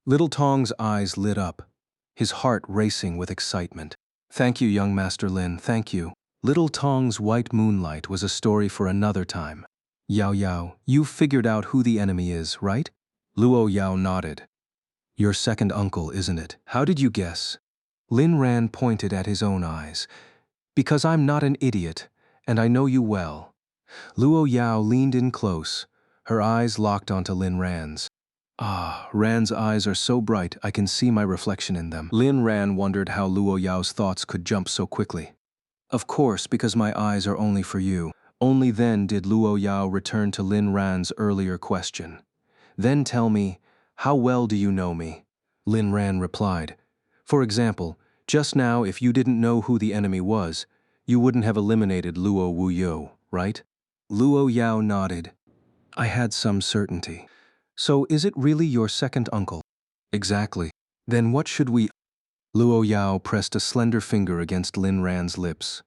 Little Tong's eyes lit up, his heart racing with excitement. Thank you, young Master Lin, thank you. Little Tong's white moonlight was a story for another time. Yao Yao, you've figured out who the enemy is, right? Luo Yao nodded. Your second uncle, isn't it? How did you guess? Lin Ran pointed at his own eyes. Because I'm not an idiot, and I know you well. Luo Yao leaned in close, her eyes locked onto Lin Ran's. Ah, Ran's eyes are so bright I can see my reflection in them. Lin Ran wondered how Luo Yao's thoughts could jump so quickly. Of course, because my eyes are only for you. Only then did Luo Yao return to Lin Ran's earlier question. Then tell me, how well do you know me? Lin Ran replied. For example, just now if you didn't know who the enemy was, you wouldn't have eliminated Luo Wuyo, right? Luo Yao nodded. I had some certainty. So is it really your second uncle? Exactly. Then what should we... Luo Yao pressed a slender finger against Lin Ran's lips.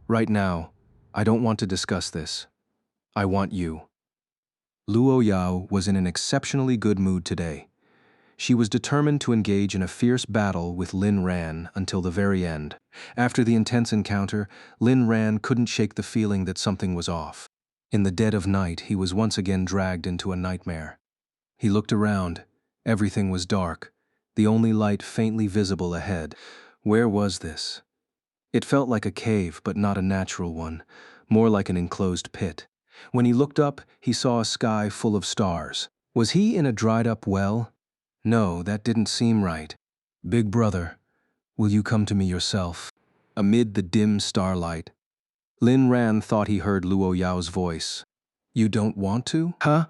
Right now, I don't want to discuss this. I want you. Luo Yao was in an exceptionally good mood today. She was determined to engage in a fierce battle with Lin Ran until the very end. After the intense encounter, Lin Ran couldn't shake the feeling that something was off. In the dead of night, he was once again dragged into a nightmare. He looked around. Everything was dark, the only light faintly visible ahead. Where was this? It felt like a cave, but not a natural one, more like an enclosed pit. When he looked up, he saw a sky full of stars. Was he in a dried-up well? No, that didn't seem right. Big brother, will you come to me yourself? Amid the dim starlight, Lin Ran thought he heard Luo Yao's voice. You don't want to? Huh?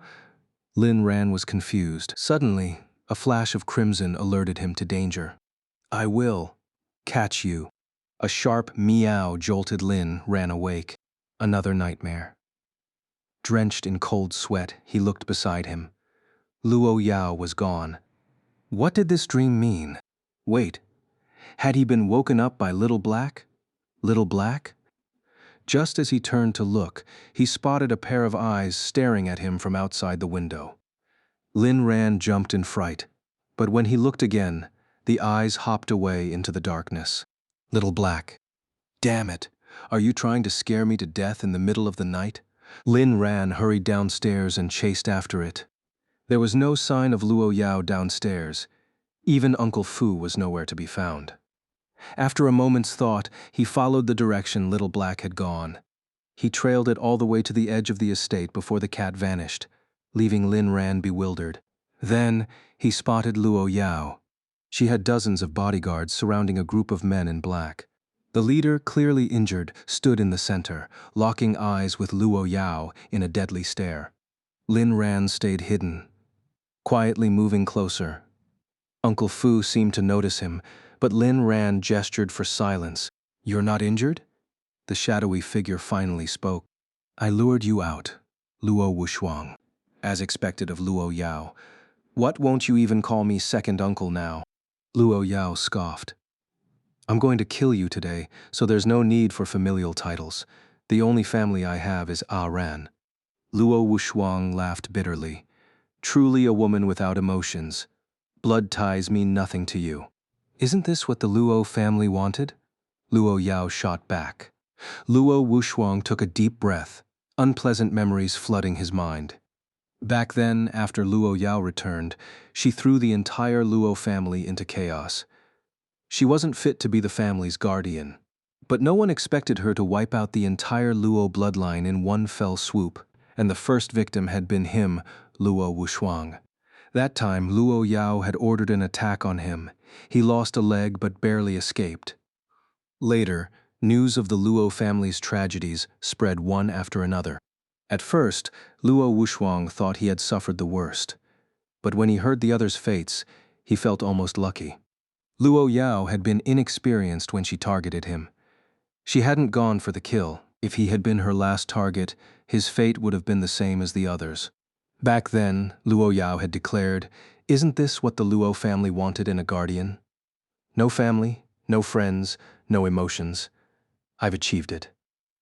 Lin Ran was confused. Suddenly, a flash of crimson alerted him to danger. I will catch you. A sharp meow jolted Lin Ran awake. Another nightmare. Drenched in cold sweat, he looked beside him. Luo Yao was gone. What did this dream mean? Wait, had he been woken up by Little Black? Little Black? Just as he turned to look, he spotted a pair of eyes staring at him from outside the window. Lin Ran jumped in fright, but when he looked again, The eyes hopped away into the darkness. Little Black. Damn it! Are you trying to scare me to death in the middle of the night? Lin Ran hurried downstairs and chased after it. There was no sign of Luo Yao downstairs. Even Uncle Fu was nowhere to be found. After a moment's thought, he followed the direction Little Black had gone. He trailed it all the way to the edge of the estate before the cat vanished, leaving Lin Ran bewildered. Then, he spotted Luo Yao. She had dozens of bodyguards surrounding a group of men in black. The leader, clearly injured, stood in the center, locking eyes with Luo Yao in a deadly stare. Lin Ran stayed hidden, quietly moving closer. Uncle Fu seemed to notice him, but Lin Ran gestured for silence. "You're not injured?" The shadowy figure finally spoke. "I lured you out, Luo Wushuang." As expected of Luo Yao. "What, won't you even call me second uncle now?" Luo Yao scoffed. "I'm going to kill you today, so there's no need for familial titles. The only family I have is Ran." Luo Wushuang laughed bitterly. "Truly a woman without emotions. Blood ties mean nothing to you." "Isn't this what the Luo family wanted?" Luo Yao shot back. Luo Wushuang took a deep breath, unpleasant memories flooding his mind. Back then, after Luo Yao returned, she threw the entire Luo family into chaos. She wasn't fit to be the family's guardian. But no one expected her to wipe out the entire Luo bloodline in one fell swoop, and the first victim had been him, Luo Wushuang. That time, Luo Yao had ordered an attack on him. He lost a leg but barely escaped. Later, news of the Luo family's tragedies spread one after another. At first, Luo Wushuang thought he had suffered the worst. But when he heard the others' fates, he felt almost lucky. Luo Yao had been inexperienced when she targeted him. She hadn't gone for the kill. If he had been her last target, his fate would have been the same as the others. Back then, Luo Yao had declared, "Isn't this what the Luo family wanted in a guardian? No family, no friends, no emotions. I've achieved it."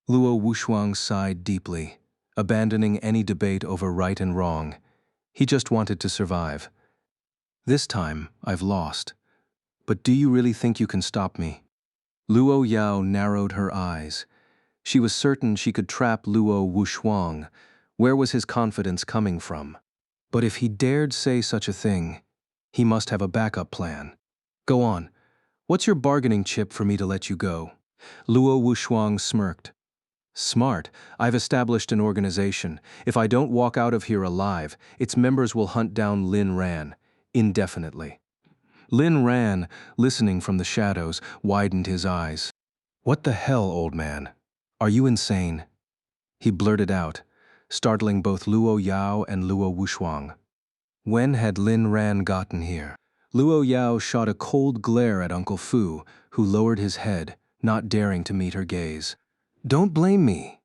Luo Wushuang sighed deeply, abandoning any debate over right and wrong. He just wanted to survive. "This time, I've lost. But do you really think you can stop me?" Luo Yao narrowed her eyes. She was certain she could trap Luo Wushuang. Where was his confidence coming from? But if he dared say such a thing, he must have a backup plan. "Go on. What's your bargaining chip for me to let you go?" Luo Wushuang smirked. "Smart. I've established an organization. If I don't walk out of here alive, its members will hunt down Lin Ran, indefinitely." Lin Ran, listening from the shadows, widened his eyes. "What the hell, old man? Are you insane?" He blurted out, startling both Luo Yao and Luo Wushuang. When had Lin Ran gotten here? Luo Yao shot a cold glare at Uncle Fu, who lowered his head, not daring to meet her gaze. "Don't blame me.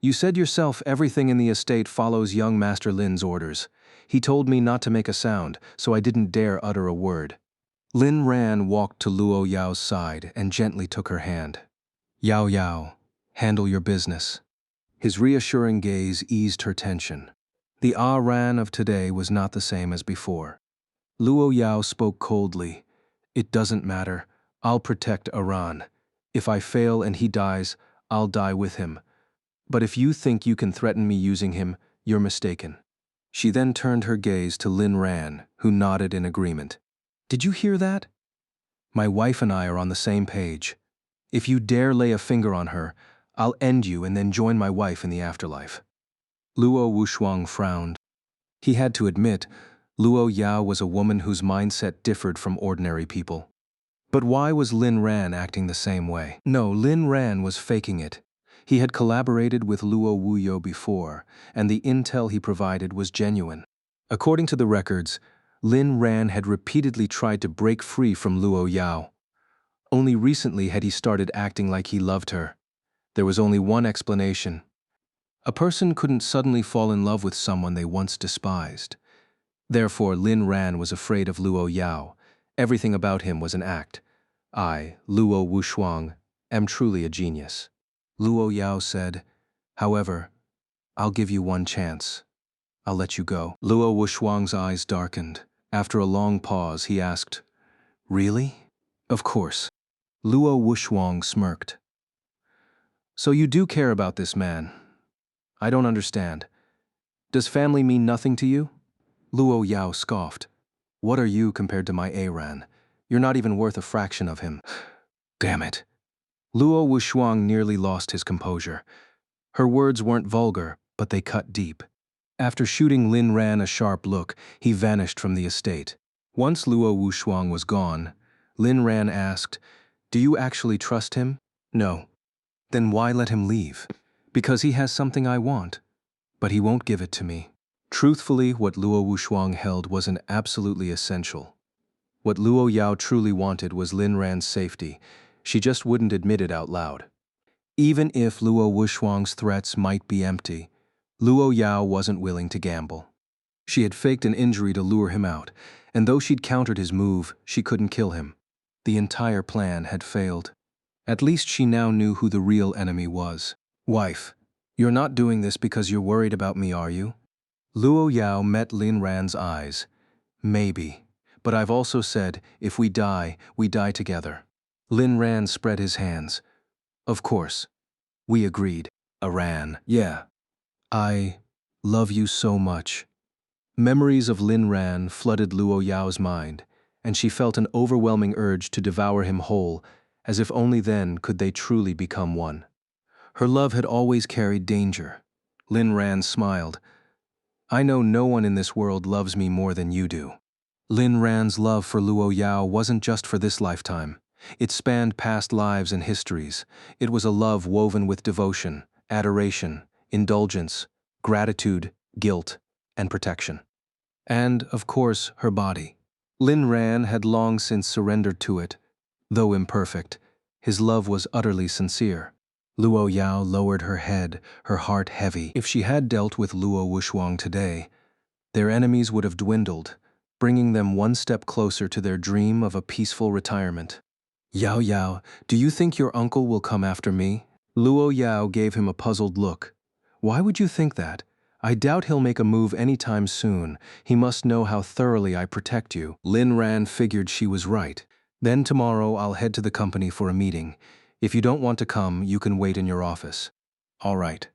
You said yourself everything in the estate follows young Master Lin's orders. He told me not to make a sound, so I didn't dare utter a word." Lin Ran walked to Luo Yao's side and gently took her hand. "Yao Yao, handle your business." His reassuring gaze eased her tension. The Ran of today was not the same as before. Luo Yao spoke coldly. "It doesn't matter. I'll protect Ran. If I fail and he dies, I'll die with him. But if you think you can threaten me using him, you're mistaken." She then turned her gaze to Lin Ran, who nodded in agreement. "Did you hear that? My wife and I are on the same page. If you dare lay a finger on her, I'll end you and then join my wife in the afterlife." Luo Wushuang frowned. He had to admit, Luo Yao was a woman whose mindset differed from ordinary people. But why was Lin Ran acting the same way? No, Lin Ran was faking it. He had collaborated with Luo Wuyo before, and the intel he provided was genuine. According to the records, Lin Ran had repeatedly tried to break free from Luo Yao. Only recently had he started acting like he loved her. There was only one explanation. A person couldn't suddenly fall in love with someone they once despised. Therefore, Lin Ran was afraid of Luo Yao. Everything about him was an act. "I, Luo Wushuang, am truly a genius." Luo Yao said, "However, I'll give you one chance. I'll let you go." Luo Wushuang's eyes darkened. After a long pause, he asked, Really? Of course. Luo Wuxuang smirked. So you do care about this man? I don't understand. Does family mean nothing to you? Luo Yao scoffed. What are you compared to my Aran? You're not even worth a fraction of him. Damn it. Luo Wuxuang nearly lost his composure. Her words weren't vulgar, but they cut deep. After shooting Lin Ran a sharp look, he vanished from the estate. Once Luo Wuxuang was gone, Lin Ran asked, "Do you actually trust him?" "No." "Then why let him leave?" "Because he has something I want, but he won't give it to me." Truthfully, what Luo Wuxuang held wasn't absolutely essential. What Luo Yao truly wanted was Lin Ran's safety. She just wouldn't admit it out loud. Even if Luo Wuxuang's threats might be empty, Luo Yao wasn't willing to gamble. She had faked an injury to lure him out, and though she'd countered his move, she couldn't kill him. The entire plan had failed. At least she now knew who the real enemy was. "Wife, you're not doing this because you're worried about me, are you?" Luo Yao met Lin Ran's eyes. "Maybe, but I've also said, if we die together." Lin Ran spread his hands. "Of course. We agreed." Aran. "Yeah. I love you so much." Memories of Lin Ran flooded Luo Yao's mind, and she felt an overwhelming urge to devour him whole, as if only then could they truly become one. Her love had always carried danger. Lin Ran smiled. "I know no one in this world loves me more than you do." Lin Ran's love for Luo Yao wasn't just for this lifetime. It spanned past lives and histories. It was a love woven with devotion, adoration, indulgence, gratitude, guilt, and protection. And, of course, her body. Lin Ran had long since surrendered to it. Though imperfect, his love was utterly sincere. Luo Yao lowered her head, her heart heavy. If she had dealt with Luo Wuxuang today, their enemies would have dwindled, bringing them one step closer to their dream of a peaceful retirement. "Yao Yao, do you think your uncle will come after me?" Luo Yao gave him a puzzled look. "Why would you think that? I doubt he'll make a move anytime soon. He must know how thoroughly I protect you." Lin Ran figured she was right. "Then tomorrow I'll head to the company for a meeting. If you don't want to come, you can wait in your office." "All right."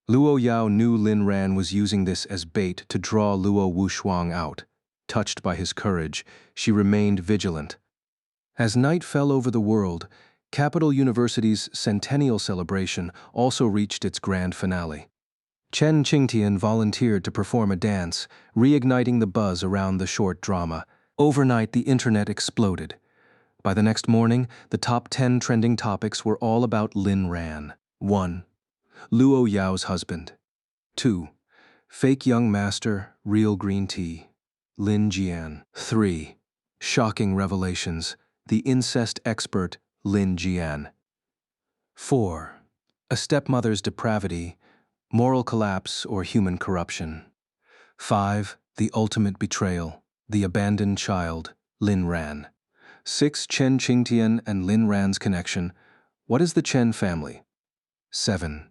Luo Yao knew Lin Ran was using this as bait to draw Luo Wuxuang out. Touched by his courage, she remained vigilant. As night fell over the world, Capital University's centennial celebration also reached its grand finale. Chen Qingtian volunteered to perform a dance, reigniting the buzz around the short drama. Overnight, the internet exploded. By the next morning, the top 10 trending topics were all about Lin Ran. 1. Luo Yao's husband. 2. Fake young master, real green tea. Lin Jian. 3. Shocking revelations. The incest expert, Lin Jian. 4. A stepmother's depravity, moral collapse or human corruption. 5. The ultimate betrayal, the abandoned child, Lin Ran. 6. Chen Qingtian and Lin Ran's connection. What is the Chen family? 7.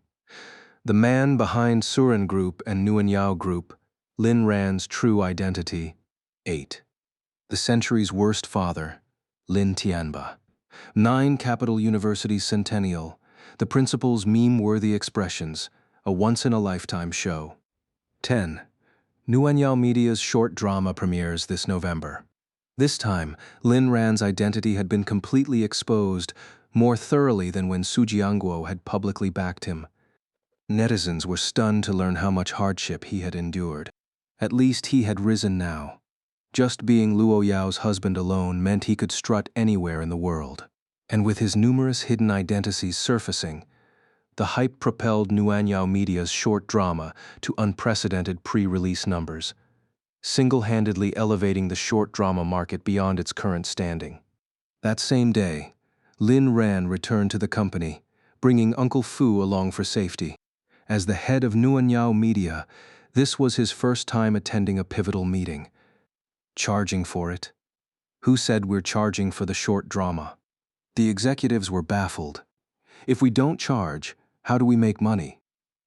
The man behind Surin Group and Nguyen Yao Group, Lin Ran's true identity. 8. The century's worst father, Lin Tianba. 9. Capital University's centennial, the principal's meme-worthy expressions, a once-in-a-lifetime show. 10. Nguyen Yao Media's short drama premieres this November. This time, Lin Ran's identity had been completely exposed, more thoroughly than when Su Jiangguo had publicly backed him. Netizens were stunned to learn how much hardship he had endured. At least he had risen now. Just being Luo Yao's husband alone meant he could strut anywhere in the world. And with his numerous hidden identities surfacing, the hype propelled Nguyen Yao Media's short drama to unprecedented pre-release numbers, single-handedly elevating the short drama market beyond its current standing. That same day, Lin Ran returned to the company, bringing Uncle Fu along for safety. As the head of Nguyen Yao Media, this was his first time attending a pivotal meeting. Charging for it? Who said we're charging for the short drama? The executives were baffled. If we don't charge, how do we make money?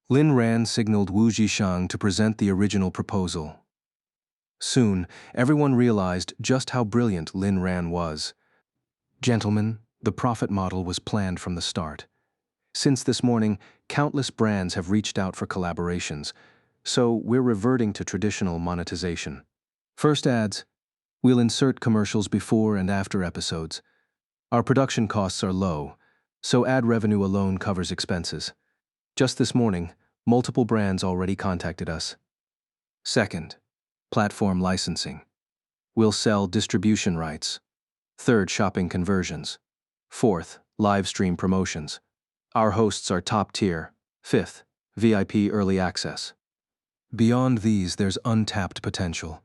Lin Ran signaled Wu Zhishang to present the original proposal. Soon, everyone realized just how brilliant Lin Ran was. Gentlemen, the profit model was planned from the start. Since this morning, countless brands have reached out for collaborations, so we're reverting to traditional monetization. First ads. We'll insert commercials before and after episodes. Our production costs are low, so ad revenue alone covers expenses. Just this morning, multiple brands already contacted us. Second, platform licensing. We'll sell distribution rights. Third, shopping conversions. Fourth, live stream promotions. Our hosts are top tier. Fifth, VIP early access. Beyond these, there's untapped potential.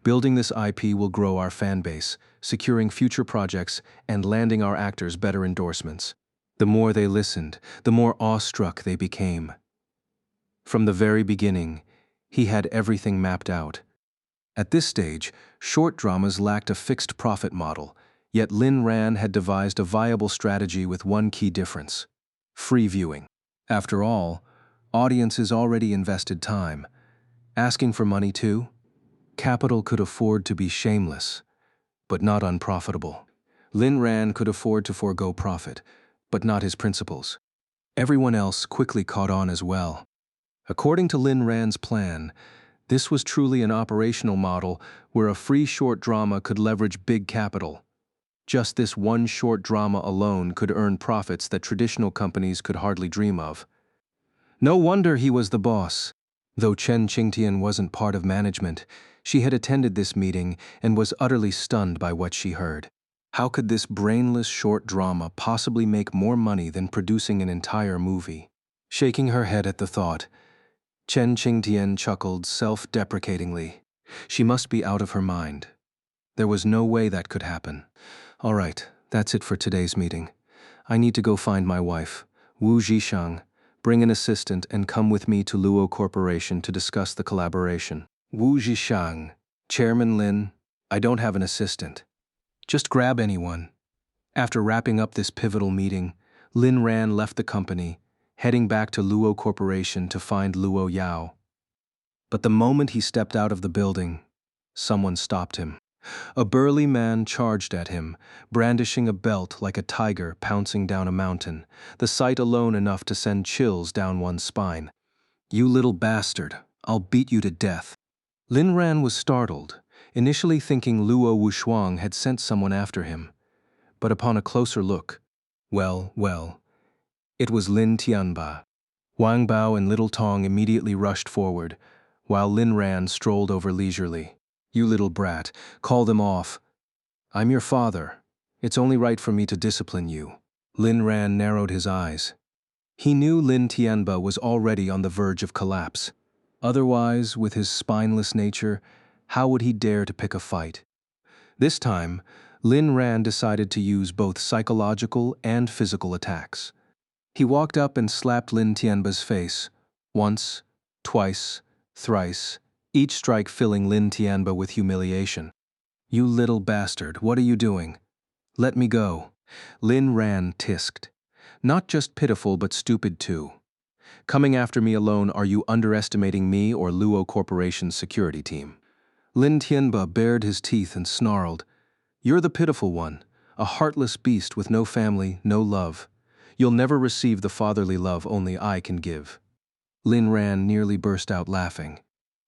Building this IP will grow our fan base, securing future projects, and landing our actors better endorsements. The more they listened, the more awestruck they became. From the very beginning, he had everything mapped out. At this stage, short dramas lacked a fixed profit model, yet Lin Ran had devised a viable strategy with one key difference: free viewing. After all, audiences already invested time. Asking for money too? Capital could afford to be shameless, but not unprofitable. Lin Ran could afford to forego profit, but not his principles. Everyone else quickly caught on as well. According to Lin Ran's plan, this was truly an operational model where a free short drama could leverage big capital. Just this one short drama alone could earn profits that traditional companies could hardly dream of. No wonder he was the boss. Though Chen Qingtian wasn't part of management, she had attended this meeting and was utterly stunned by what she heard. How could this brainless short drama possibly make more money than producing an entire movie? Shaking her head at the thought, Chen Qingtian chuckled self-deprecatingly. She must be out of her mind. There was no way that could happen. All right, that's it for today's meeting. I need to go find my wife, Wu Zhishang. Bring an assistant and come with me to Luo Corporation to discuss the collaboration. Wu Zhishang, Chairman Lin, I don't have an assistant. Just grab anyone. After wrapping up this pivotal meeting, Lin Ran left the company, heading back to Luo Corporation to find Luo Yao. But the moment he stepped out of the building, someone stopped him. A burly man charged at him, brandishing a belt like a tiger pouncing down a mountain, the sight alone enough to send chills down one's spine. "You little bastard, I'll beat you to death." Lin Ran was startled, initially thinking Luo Wushuang had sent someone after him. But upon a closer look, well, it was Lin Tianba. Wang Bao and Little Tong immediately rushed forward, while Lin Ran strolled over leisurely. "You little brat, call them off. I'm your father. It's only right for me to discipline you." Lin Ran narrowed his eyes. He knew Lin Tianba was already on the verge of collapse. Otherwise, with his spineless nature, how would he dare to pick a fight? This time, Lin Ran decided to use both psychological and physical attacks. He walked up and slapped Lin Tianba's face, once, twice, thrice, each strike filling Lin Tianba with humiliation. "You little bastard, what are you doing? Let me go." Lin Ran tisked. "Not just pitiful, but stupid too. Coming after me alone, are you underestimating me or Luo Corporation's security team?" Lin Tianba bared his teeth and snarled, "You're the pitiful one, a heartless beast with no family, no love. You'll never receive the fatherly love only I can give." Lin Ran nearly burst out laughing.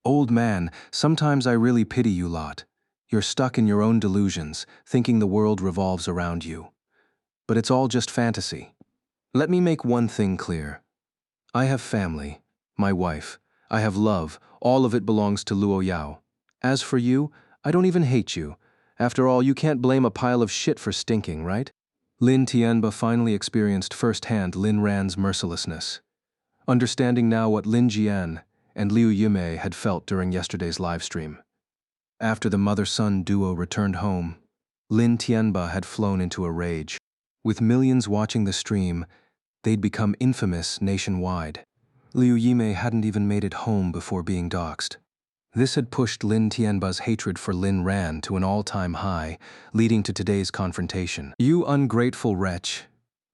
"Old man, sometimes I really pity you lot. You're stuck in your own delusions, thinking the world revolves around you. But it's all just fantasy. Let me make one thing clear. I have family, my wife, I have love, all of it belongs to Luo Yao. As for you, I don't even hate you. After all, you can't blame a pile of shit for stinking, right?" Lin Tianba finally experienced firsthand Lin Ran's mercilessness. Understanding now what Lin Jian and Liu Yimei had felt during yesterday's livestream. After the mother-son duo returned home, Lin Tianba had flown into a rage. With millions watching the stream, they'd become infamous nationwide. Liu Yimei hadn't even made it home before being doxxed. This had pushed Lin Tianba's hatred for Lin Ran to an all-time high, leading to today's confrontation. "You ungrateful wretch.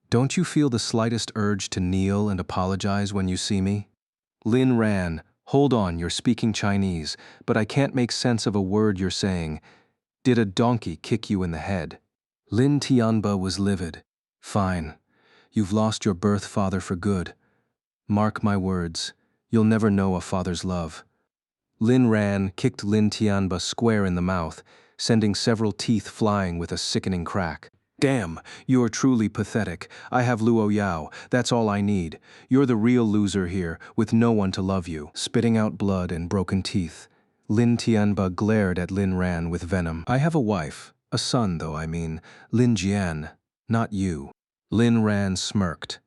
Don't you feel the slightest urge to kneel and apologize when you see me?" Lin Ran, Hold on, you're speaking Chinese, but I can't make sense of a word you're saying. Did a donkey kick you in the head? Lin Tianba was livid. Fine. You've lost your birth father for good. Mark my words, you'll never know a father's love. Lin Ran kicked Lin Tianba square in the mouth, sending several teeth flying with a sickening crack. Damn, you're truly pathetic. I have Luo Yao, that's all I need. You're the real loser here, with no one to love you. Spitting out blood and broken teeth, Lin Tianba glared at Lin Ran with venom. I have a wife, a son though, I mean, Lin Jian, not you. Lin Ran smirked,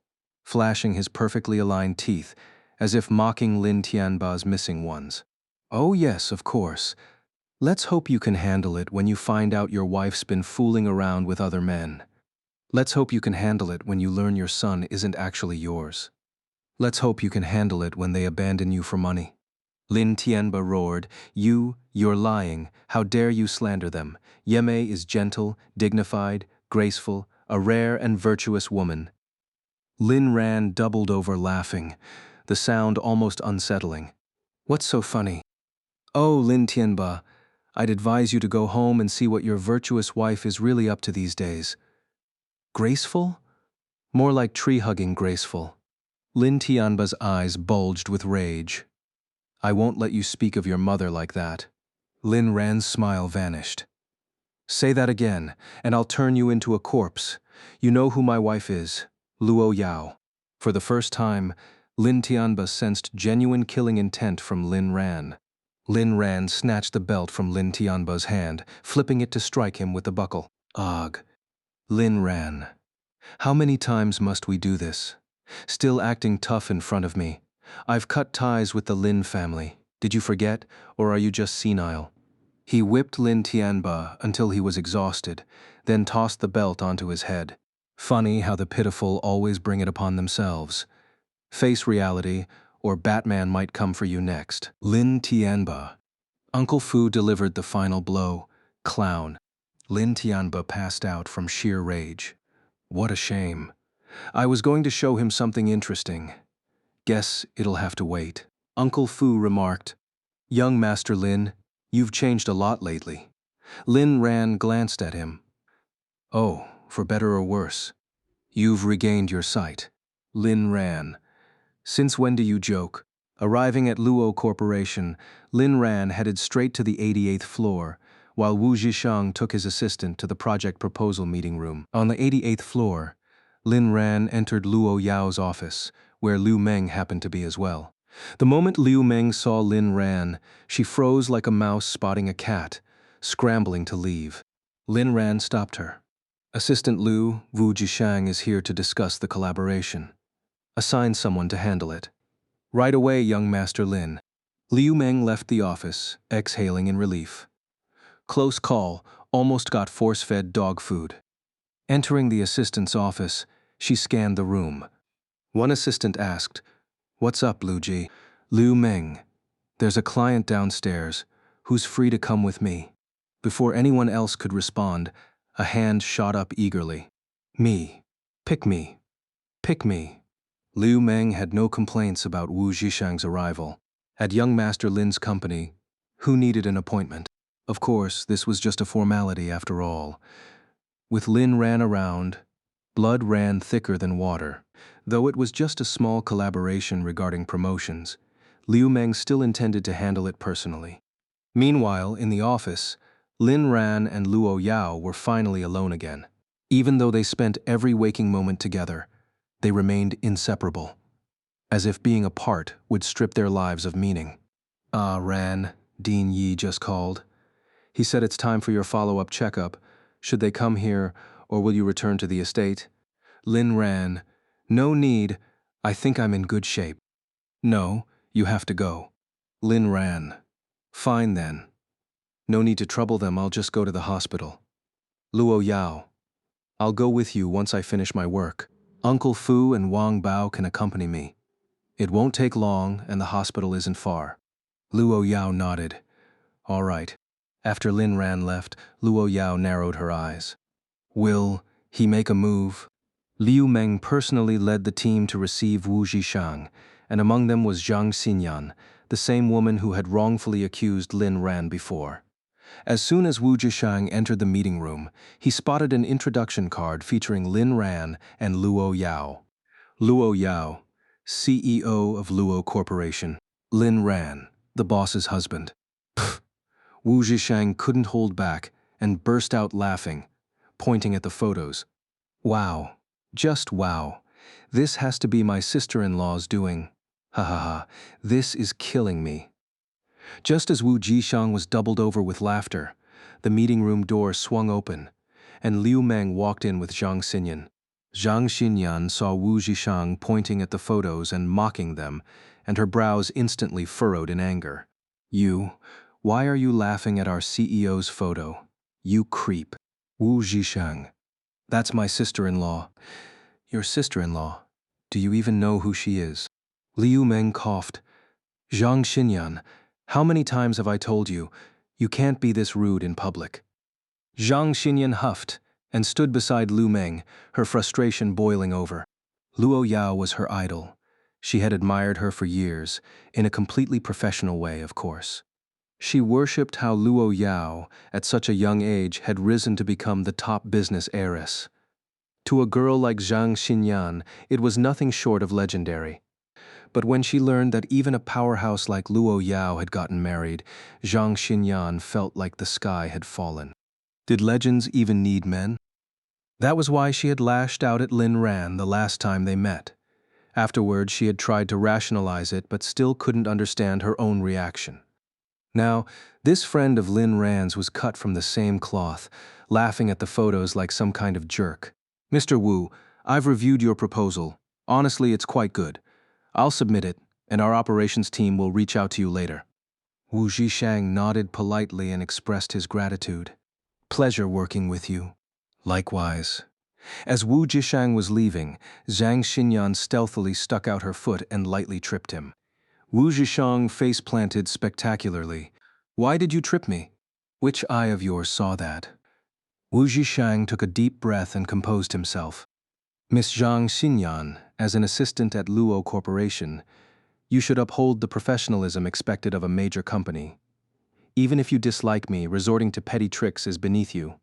flashing his perfectly aligned teeth, as if mocking Lin Tianba's missing ones. Oh yes, of course. Let's hope you can handle it when you find out your wife's been fooling around with other men. Let's hope you can handle it when you learn your son isn't actually yours. Let's hope you can handle it when they abandon you for money. Lin Tianba roared, you're lying. How dare you slander them? Yeme is gentle, dignified, graceful, a rare and virtuous woman. Lin Ran doubled over laughing, the sound almost unsettling. What's so funny? Oh, Lin Tianba, I'd advise you to go home and see what your virtuous wife is really up to these days. Graceful? More like tree-hugging graceful. Lin Tianba's eyes bulged with rage. I won't let you speak of your mother like that. Lin Ran's smile vanished. Say that again, and I'll turn you into a corpse. You know who my wife is, Luo Yao. For the first time, Lin Tianba sensed genuine killing intent from Lin Ran. Lin Ran snatched the belt from Lin Tianba's hand, flipping it to strike him with the buckle. Ugh. Lin Ran. How many times must we do this? Still acting tough in front of me. I've cut ties with the Lin family. Did you forget, or are you just senile? He whipped Lin Tianba until he was exhausted, then tossed the belt onto his head. Funny how the pitiful always bring it upon themselves. Face reality, or Batman might come for you next. Lin Tianba. Uncle Fu delivered the final blow. Clown. Lin Tianba passed out from sheer rage. What a shame. I was going to show him something interesting. Guess it'll have to wait. Uncle Fu remarked, Young Master Lin, you've changed a lot lately. Lin Ran glanced at him. Oh, for better or worse. You've regained your sight. Lin Ran. Since when do you joke? Arriving at Luo Corporation, Lin Ran headed straight to the 88th floor, while Wu Zhishang took his assistant to the project proposal meeting room. On the 88th floor, Lin Ran entered Luo Yao's office, where Liu Meng happened to be as well. The moment Liu Meng saw Lin Ran, she froze like a mouse spotting a cat, scrambling to leave. Lin Ran stopped her. Assistant Liu, Wu Zhishang is here to discuss the collaboration. Assign someone to handle it. Right away, young Master Lin. Liu Meng left the office, exhaling in relief. Close call, almost got force-fed dog food. Entering the assistant's office, she scanned the room. One assistant asked, What's up, Liu Ji? Liu Meng. There's a client downstairs who's free to come with me. Before anyone else could respond, a hand shot up eagerly. Me. Pick me. Pick me. Liu Meng had no complaints about Wu Zhishang's arrival. At young Master Lin's company, who needed an appointment? Of course, this was just a formality after all. With Lin Ran around, blood ran thicker than water. Though it was just a small collaboration regarding promotions, Liu Meng still intended to handle it personally. Meanwhile, in the office, Lin Ran and Luo Yao were finally alone again. Even though they spent every waking moment together, they remained inseparable, as if being apart would strip their lives of meaning. Ah, Ran, Dean Yi just called. He said it's time for your follow-up checkup. Should they come here, or will you return to the estate? Lin Ran, no need. I think I'm in good shape. No, you have to go. Lin Ran, fine then. No need to trouble them, I'll just go to the hospital. Luo Yao, I'll go with you once I finish my work. Uncle Fu and Wang Bao can accompany me. It won't take long, and the hospital isn't far. Luo Yao nodded. All right. After Lin Ran left, Luo Yao narrowed her eyes. Will he make a move? Liu Meng personally led the team to receive Wu Zhishang, and among them was Zhang Xinyan, the same woman who had wrongfully accused Lin Ran before. As soon as Wu Zhishang entered the meeting room, he spotted an introduction card featuring Lin Ran and Luo Yao. Luo Yao, CEO of Luo Corporation. Lin Ran, the boss's husband. Pfft. Wu Zhishang couldn't hold back and burst out laughing, pointing at the photos. Wow. Just wow. This has to be my sister-in-law's doing. Ha ha ha. This is killing me. Just as Wu Zhishang was doubled over with laughter, the meeting room door swung open, and Liu Meng walked in with Zhang Xinyan. Zhang Xinyan saw Wu Zhishang pointing at the photos and mocking them, and her brows instantly furrowed in anger. Why are you laughing at our CEO's photo? You creep. Wu Zhishang. That's my sister-in-law. Your sister-in-law? Do you even know who she is? Liu Meng coughed. Zhang Xinyan, how many times have I told you, you can't be this rude in public? Zhang Xinyan huffed and stood beside Liu Meng, her frustration boiling over. Luo Yao was her idol. She had admired her for years, in a completely professional way, of course. She worshipped how Luo Yao, at such a young age, had risen to become the top business heiress. To a girl like Zhang Xinyan, it was nothing short of legendary. But when she learned that even a powerhouse like Luo Yao had gotten married, Zhang Xinyan felt like the sky had fallen. Did legends even need men? That was why she had lashed out at Lin Ran the last time they met. Afterwards, she had tried to rationalize it but still couldn't understand her own reaction. Now, this friend of Lin Ran's was cut from the same cloth, laughing at the photos like some kind of jerk. Mr. Wu, I've reviewed your proposal. Honestly, it's quite good. I'll submit it, and our operations team will reach out to you later. Wu Zhishang nodded politely and expressed his gratitude. Pleasure working with you. Likewise. As Wu Zhishang was leaving, Zhang Xinyan stealthily stuck out her foot and lightly tripped him. Wu Zhishang face-planted spectacularly. Why did you trip me? Which eye of yours saw that? Wu Zhishang took a deep breath and composed himself. Miss Zhang Xinyan, as an assistant at Luo Corporation, you should uphold the professionalism expected of a major company. Even if you dislike me, resorting to petty tricks is beneath you.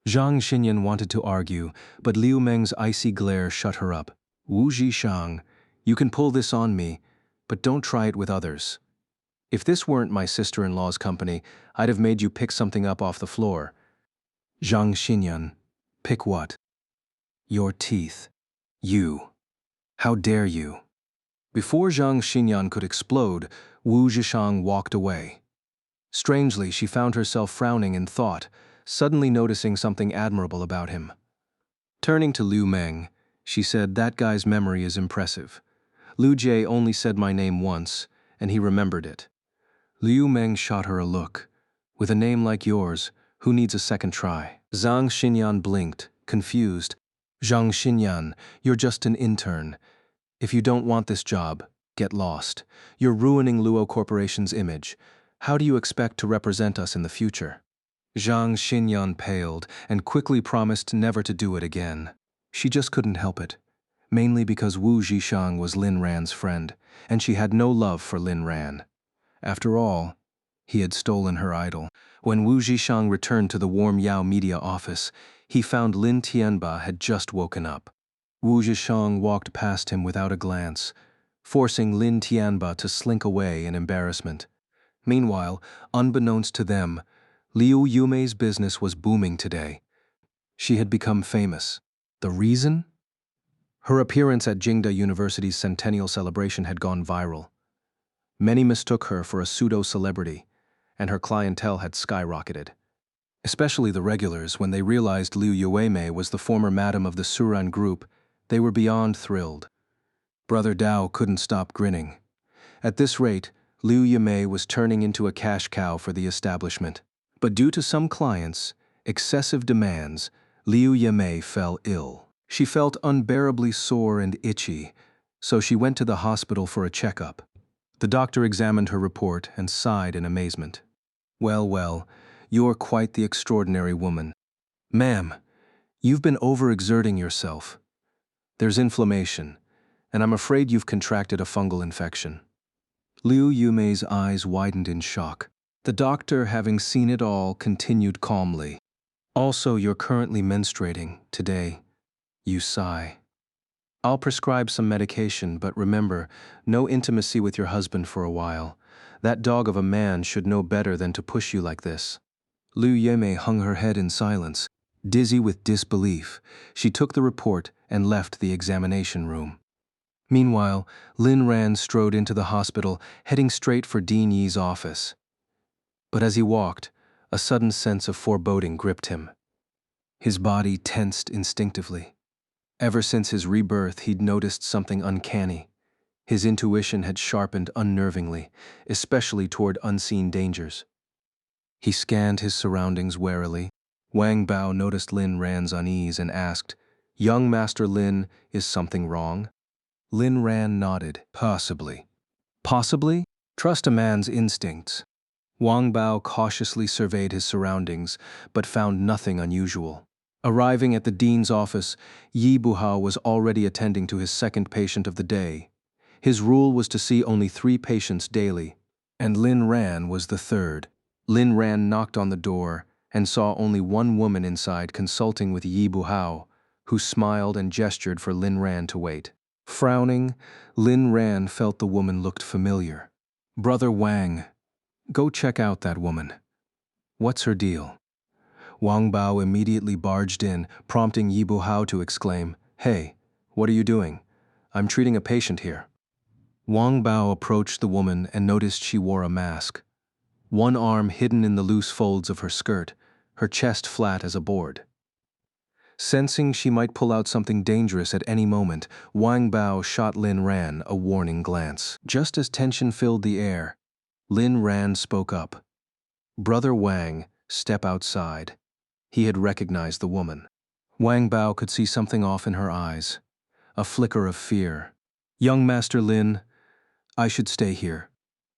Zhang Xinyan wanted to argue, but Liu Meng's icy glare shut her up. Wu Zhishang, you can pull this on me, but don't try it with others. If this weren't my sister-in-law's company, I'd have made you pick something up off the floor. Zhang Xinyan, pick what? Your teeth. You. How dare you? Before Zhang Xinyan could explode, Wu Zhishang walked away. Strangely, she found herself frowning in thought, suddenly noticing something admirable about him. Turning to Liu Meng, she said, that guy's memory is impressive. Liu Jie only said my name once, and he remembered it. Liu Meng shot her a look. With a name like yours, who needs a second try? Zhang Xinyan blinked, confused. Zhang Xinyan, you're just an intern. If you don't want this job, get lost. You're ruining Luo Corporation's image. How do you expect to represent us in the future? Zhang Xinyan paled and quickly promised never to do it again. She just couldn't help it, mainly because Wu Zhishang was Lin Ran's friend, and she had no love for Lin Ran. After all, he had stolen her idol. When Wu Zhishang returned to the Warm Yao media office, he found Lin Tianba had just woken up. Wu Zhishang walked past him without a glance, forcing Lin Tianba to slink away in embarrassment. Meanwhile, unbeknownst to them, Liu Yumei's business was booming today. She had become famous. The reason? Her appearance at Jingda University's centennial celebration had gone viral. Many mistook her for a pseudo-celebrity, and her clientele had skyrocketed. Especially the regulars, when they realized Liu Yuemei was the former madam of the Suran group, they were beyond thrilled. Brother Dao couldn't stop grinning. At this rate, Liu Yuemei was turning into a cash cow for the establishment. But due to some clients' excessive demands, Liu Yuemei fell ill. She felt unbearably sore and itchy, so she went to the hospital for a checkup. The doctor examined her report and sighed in amazement. Well, you're quite the extraordinary woman. Ma'am, you've been overexerting yourself. There's inflammation, and I'm afraid you've contracted a fungal infection. Liu Yumei's eyes widened in shock. The doctor, having seen it all, continued calmly. Also, you're currently menstruating today. You sigh. I'll prescribe some medication, but remember, no intimacy with your husband for a while. That dog of a man should know better than to push you like this. Liu Yumei hung her head in silence. Dizzy with disbelief, she took the report and left the examination room. Meanwhile, Lin Ran strode into the hospital, heading straight for Dean Yi's office. But as he walked, a sudden sense of foreboding gripped him. His body tensed instinctively. Ever since his rebirth, he'd noticed something uncanny. His intuition had sharpened unnervingly, especially toward unseen dangers. He scanned his surroundings warily. Wang Bao noticed Lin Ran's unease and asked, "Young Master Lin, is something wrong?" Lin Ran nodded. "Possibly." "Possibly? Trust a man's instincts." Wang Bao cautiously surveyed his surroundings, but found nothing unusual. Arriving at the dean's office, Yi Buhao was already attending to his second patient of the day. His rule was to see only 3 patients daily, and Lin Ran was the third. Lin Ran knocked on the door and saw only one woman inside consulting with Yi Buhao, who smiled and gestured for Lin Ran to wait. Frowning, Lin Ran felt the woman looked familiar. "Brother Wang, go check out that woman. What's her deal?" Wang Bao immediately barged in, prompting Yi Buhao to exclaim, "Hey, what are you doing? I'm treating a patient here." Wang Bao approached the woman and noticed she wore a mask. One arm hidden in the loose folds of her skirt, her chest flat as a board. Sensing she might pull out something dangerous at any moment, Wang Bao shot Lin Ran a warning glance. Just as tension filled the air, Lin Ran spoke up. "Brother Wang, step outside." He had recognized the woman. Wang Bao could see something off in her eyes, a flicker of fear. "Young Master Lin, I should stay here."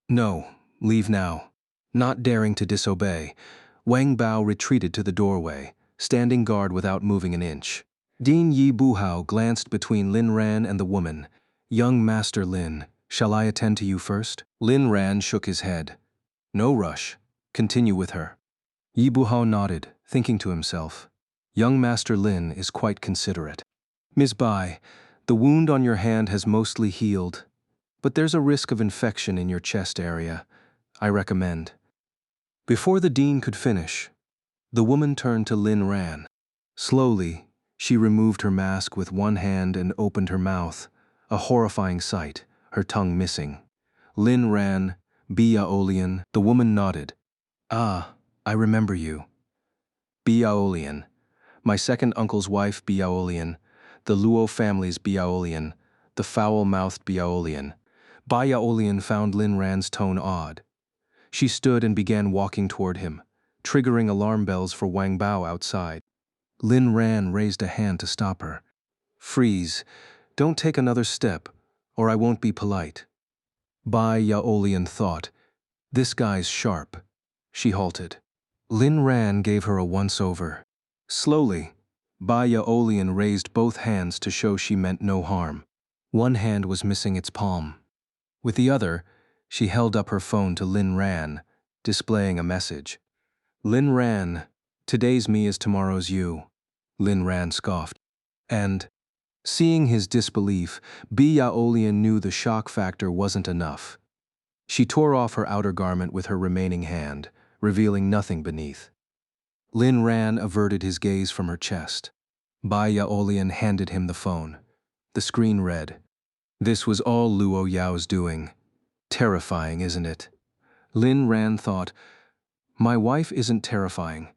"No, leave now." Not daring to disobey, Wang Bao retreated to the doorway, standing guard without moving an inch. Dean Yi Buhao glanced between Lin Ran and the woman. "Young Master Lin, shall I attend to you first?" Lin Ran shook his head. "No rush. Continue with her." Yi Buhao nodded, thinking to himself, "Young Master Lin is quite considerate." "Ms. Bai, the wound on your hand has mostly healed, but there's a risk of infection in your chest area. I recommend." Before the dean could finish, the woman turned to Lin Ran. Slowly, she removed her mask with one hand and opened her mouth, a horrifying sight, her tongue missing. "Lin Ran, Biaolian," the woman nodded. "Ah, I remember you. Biaolian. My second uncle's wife, Biaolian, the Luo family's Biaolian, the foul-mouthed Biaolian." Biaolian found Lin Ran's tone odd. She stood and began walking toward him, triggering alarm bells for Wang Bao outside. Lin Ran raised a hand to stop her. "Freeze. Don't take another step, or I won't be polite." Bai Yaolian thought, "This guy's sharp." She halted. Lin Ran gave her a once-over. Slowly, Bai Yaolian raised both hands to show she meant no harm. One hand was missing its palm. With the other, she held up her phone to Lin Ran, displaying a message. "Lin Ran, today's me is tomorrow's you," Lin Ran scoffed. And, seeing his disbelief, Biaolian knew the shock factor wasn't enough. She tore off her outer garment with her remaining hand, revealing nothing beneath. Lin Ran averted his gaze from her chest. Bai Yaolian handed him the phone. The screen read, "This was all Luo Yao's doing. Terrifying, isn't it?" Lin Ran thought, "My wife isn't terrifying.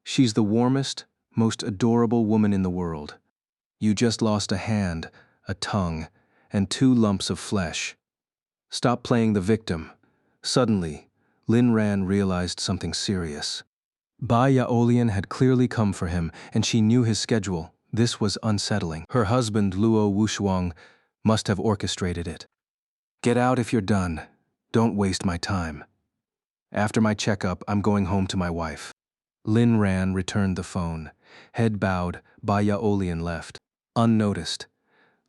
She's the warmest, most adorable woman in the world. You just lost a hand, a tongue, and 2 lumps of flesh. Stop playing the victim." Suddenly, Lin Ran realized something serious. Bai Yaolian had clearly come for him, and she knew his schedule. This was unsettling. Her husband, Luo Wushuang, must have orchestrated it. "Get out if you're done. Don't waste my time. After my checkup, I'm going home to my wife." Lin Ran returned the phone. Head bowed, Bai Yaolian left. Unnoticed,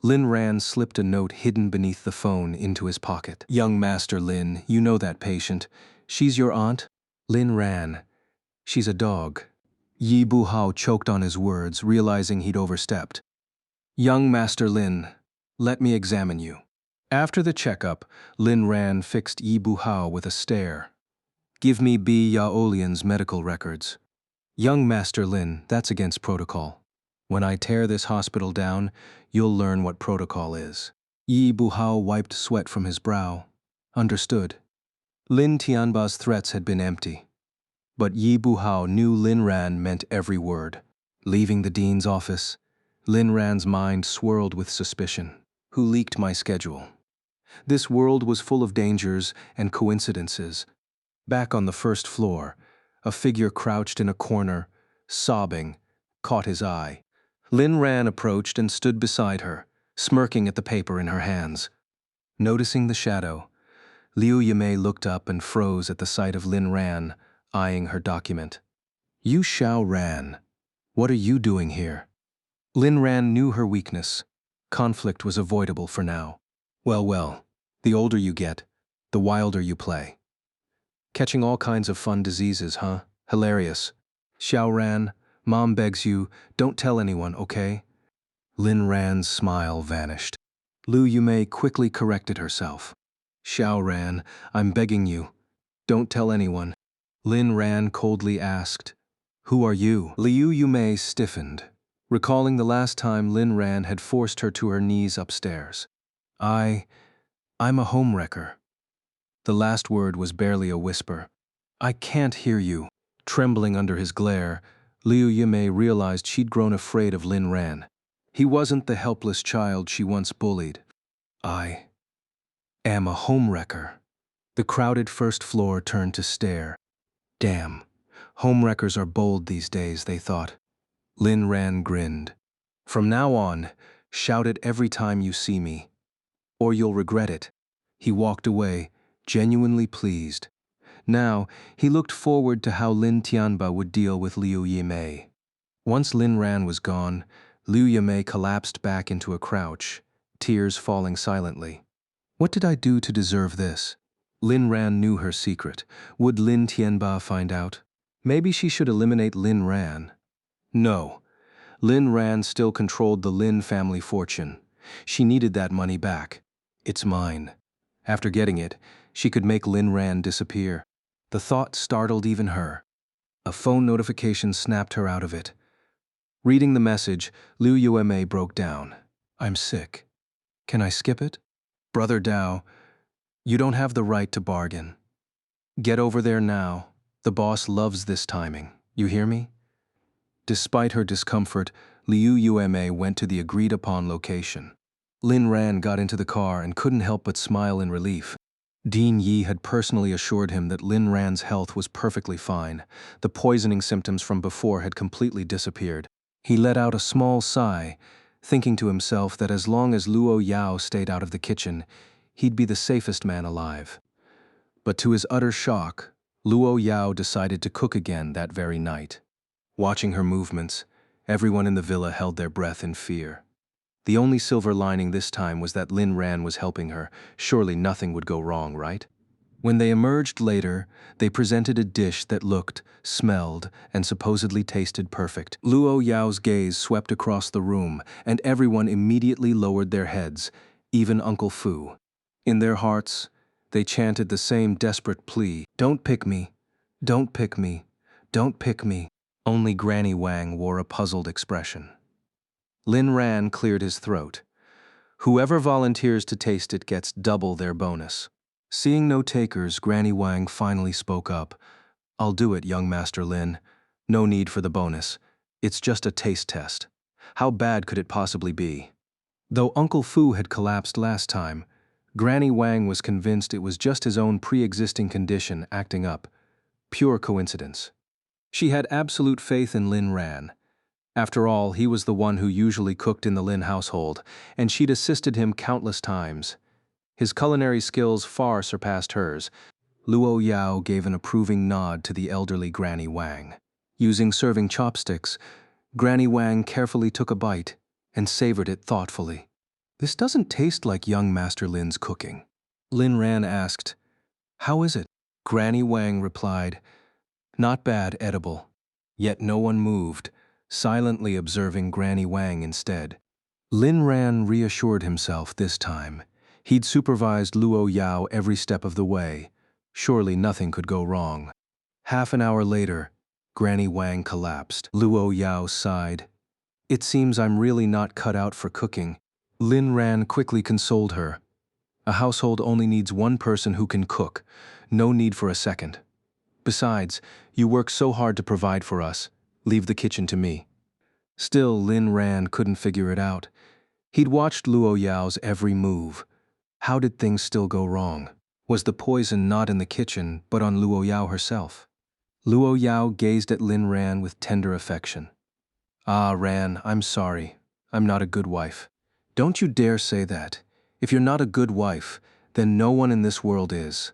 Lin Ran slipped a note hidden beneath the phone into his pocket. Young Master Lin, you know that patient. She's your aunt? Lin Ran. She's a dog. Yi Buhao choked on his words, realizing he'd overstepped. Young Master Lin, let me examine you. After the checkup, Lin Ran fixed Yi Buhao with a stare. Give me B. Yaolian's medical records. Young Master Lin, that's against protocol. When I tear this hospital down, you'll learn what protocol is. Yi Buhao wiped sweat from his brow. Understood. Lin Tianba's threats had been empty. But Yi Buhao knew Lin Ran meant every word. Leaving the dean's office, Lin Ran's mind swirled with suspicion. Who leaked my schedule? This world was full of dangers and coincidences. Back on the first floor, a figure crouched in a corner, sobbing, caught his eye. Lin Ran approached and stood beside her, smirking at the paper in her hands. Noticing the shadow, Liu Yimei looked up and froze at the sight of Lin Ran, eyeing her document. You Xiao Ran, what are you doing here? Lin Ran knew her weakness. Conflict was avoidable for now. Well, the older you get, the wilder you play. Catching all kinds of fun diseases, huh? Hilarious. Xiao Ran, Mom begs you, don't tell anyone, okay? Lin Ran's smile vanished. Liu Yumei quickly corrected herself. Xiao Ran, I'm begging you, don't tell anyone. Lin Ran coldly asked, Who are you? Liu Yumei stiffened, recalling the last time Lin Ran had forced her to her knees upstairs. I'm a homewrecker. The last word was barely a whisper. I can't hear you. Trembling under his glare, Liu Yimei realized she'd grown afraid of Lin Ran. He wasn't the helpless child she once bullied. I am a homewrecker. The crowded first floor turned to stare. Damn, homewreckers are bold these days, they thought. Lin Ran grinned. From now on, shout it every time you see me, or you'll regret it. He walked away, genuinely pleased. Now, he looked forward to how Lin Tianba would deal with Liu Yimei. Once Lin Ran was gone, Liu Yimei collapsed back into a crouch, tears falling silently. What did I do to deserve this? Lin Ran knew her secret. Would Lin Tianba find out? Maybe she should eliminate Lin Ran. No. Lin Ran still controlled the Lin family fortune. She needed that money back. It's mine. After getting it, she could make Lin Ran disappear. The thought startled even her. A phone notification snapped her out of it. Reading the message, Liu Yuemei broke down. I'm sick. Can I skip it? Brother Dao, you don't have the right to bargain. Get over there now. The boss loves this timing. You hear me? Despite her discomfort, Liu Yuemei went to the agreed-upon location. Lin Ran got into the car and couldn't help but smile in relief. Dean Yi had personally assured him that Lin Ran's health was perfectly fine. The poisoning symptoms from before had completely disappeared. He let out a small sigh, thinking to himself that as long as Luo Yao stayed out of the kitchen, he'd be the safest man alive. But to his utter shock, Luo Yao decided to cook again that very night. Watching her movements, everyone in the villa held their breath in fear. The only silver lining this time was that Lin Ran was helping her. Surely nothing would go wrong, right? When they emerged later, they presented a dish that looked, smelled, and supposedly tasted perfect. Luo Yao's gaze swept across the room, and everyone immediately lowered their heads, even Uncle Fu. In their hearts, they chanted the same desperate plea, Don't pick me, don't pick me, don't pick me. Only Granny Wang wore a puzzled expression. Lin Ran cleared his throat. Whoever volunteers to taste it gets double their bonus. Seeing no takers, Granny Wang finally spoke up. I'll do it, young Master Lin. No need for the bonus. It's just a taste test. How bad could it possibly be? Though Uncle Fu had collapsed last time, Granny Wang was convinced it was just his own pre-existing condition acting up. Pure coincidence. She had absolute faith in Lin Ran. After all, he was the one who usually cooked in the Lin household, and she'd assisted him countless times. His culinary skills far surpassed hers. Luo Yao gave an approving nod to the elderly Granny Wang. Using serving chopsticks, Granny Wang carefully took a bite and savored it thoughtfully. "This doesn't taste like young Master Lin's cooking." Lin Ran asked, "How is it?" Granny Wang replied, "Not bad, edible." Yet no one moved, silently observing Granny Wang instead. Lin Ran reassured himself this time. He'd supervised Luo Yao every step of the way. Surely nothing could go wrong. Half an hour later, Granny Wang collapsed. Luo Yao sighed. "It seems I'm really not cut out for cooking." Lin Ran quickly consoled her. "A household only needs one person who can cook. No need for a second. Besides, you work so hard to provide for us. Leave the kitchen to me." Still, Lin Ran couldn't figure it out. He'd watched Luo Yao's every move. How did things still go wrong? Was the poison not in the kitchen, but on Luo Yao herself? Luo Yao gazed at Lin Ran with tender affection. "Ah, Ran, I'm sorry. I'm not a good wife." "Don't you dare say that. If you're not a good wife, then no one in this world is."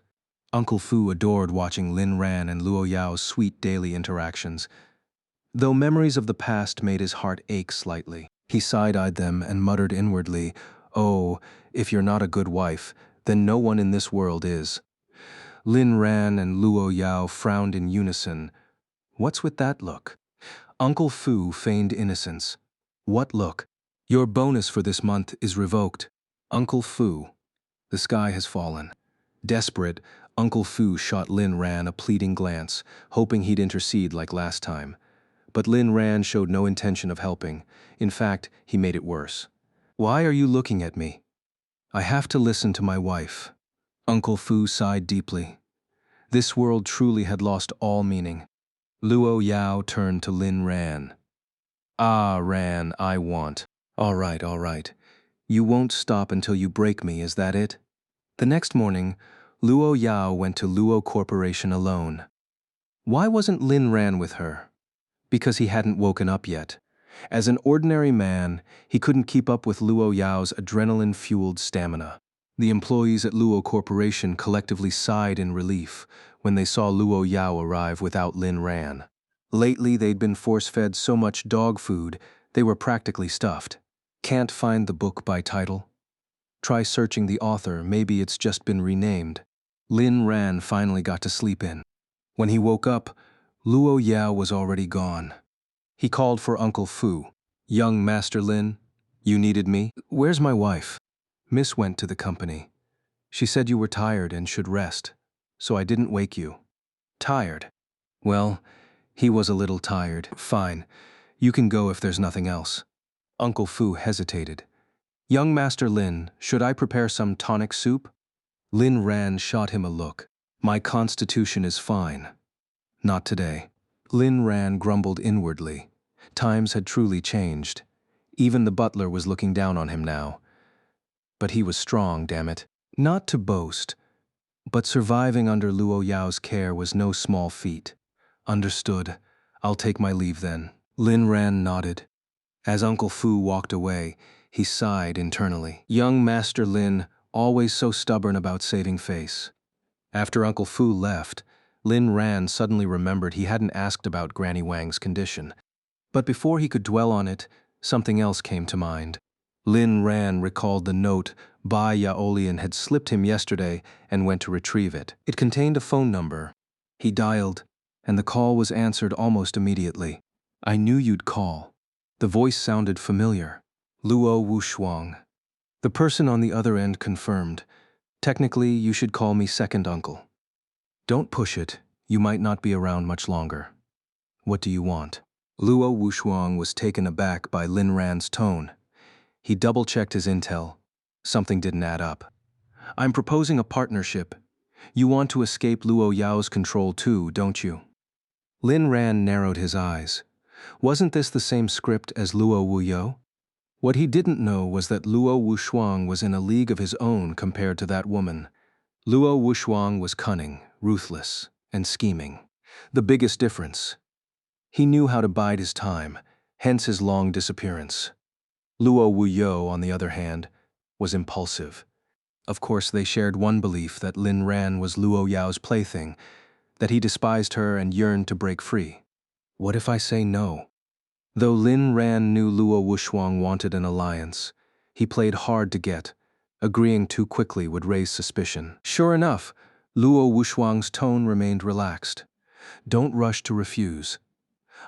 Uncle Fu adored watching Lin Ran and Luo Yao's sweet daily interactions. Though memories of the past made his heart ache slightly, he side-eyed them and muttered inwardly, "Oh, if you're not a good wife, then no one in this world is." Lin Ran and Luo Yao frowned in unison. "What's with that look?" Uncle Fu feigned innocence. "What look?" "Your bonus for this month is revoked." Uncle Fu. The sky has fallen. Desperate, Uncle Fu shot Lin Ran a pleading glance, hoping he'd intercede like last time. But Lin Ran showed no intention of helping. In fact, he made it worse. "Why are you looking at me?" "I have to listen to my wife." Uncle Fu sighed deeply. This world truly had lost all meaning. Luo Yao turned to Lin Ran. "Ah, Ran, I want." All right. You won't stop until you break me, is that it?" The next morning, Luo Yao went to Luo Corporation alone. Why wasn't Lin Ran with her? Because he hadn't woken up yet. As an ordinary man, he couldn't keep up with Luo Yao's adrenaline-fueled stamina. The employees at Luo Corporation collectively sighed in relief when they saw Luo Yao arrive without Lin Ran. Lately, they'd been force-fed so much dog food, they were practically stuffed. Can't find the book by title? Try searching the author, maybe it's just been renamed. Lin Ran finally got to sleep in. When he woke up, Luo Yao was already gone. He called for Uncle Fu. "Young Master Lin, you needed me?" "Where's my wife?" "Miss went to the company. She said you were tired and should rest, so I didn't wake you." "Tired?" Well, he was a little tired. "Fine. You can go if there's nothing else." Uncle Fu hesitated. "Young Master Lin, should I prepare some tonic soup?" Lin Ran shot him a look. "My constitution is fine." "Not today." Lin Ran grumbled inwardly. Times had truly changed. Even the butler was looking down on him now. But he was strong, damn it. Not to boast, but surviving under Luo Yao's care was no small feat. "Understood. I'll take my leave then." Lin Ran nodded. As Uncle Fu walked away, he sighed internally. Young Master Lin, always so stubborn about saving face. After Uncle Fu left, Lin Ran suddenly remembered he hadn't asked about Granny Wang's condition. But before he could dwell on it, something else came to mind. Lin Ran recalled the note Bai Yaolian had slipped him yesterday and went to retrieve it. It contained a phone number. He dialed, and the call was answered almost immediately. "I knew you'd call." The voice sounded familiar. Luo Wushuang. The person on the other end confirmed. "Technically, you should call me second uncle." "Don't push it. You might not be around much longer." "What do you want?" Luo Wushuang was taken aback by Lin Ran's tone. He double-checked his intel. Something didn't add up. "I'm proposing a partnership. You want to escape Luo Yao's control too, don't you?" Lin Ran narrowed his eyes. Wasn't this the same script as Luo Wuyo? What he didn't know was that Luo Wushuang was in a league of his own compared to that woman. Luo Wushuang was cunning, ruthless, and scheming. The biggest difference. He knew how to bide his time, hence his long disappearance. Luo Wuyo, on the other hand, was impulsive. Of course, they shared one belief that Lin Ran was Luo Yao's plaything, that he despised her and yearned to break free. What if I say no? Though Lin Ran knew Luo Wushuang wanted an alliance, He played hard to get. Agreeing too quickly would raise suspicion. Sure enough, Luo Wushuang's tone remained relaxed. Don't rush to refuse.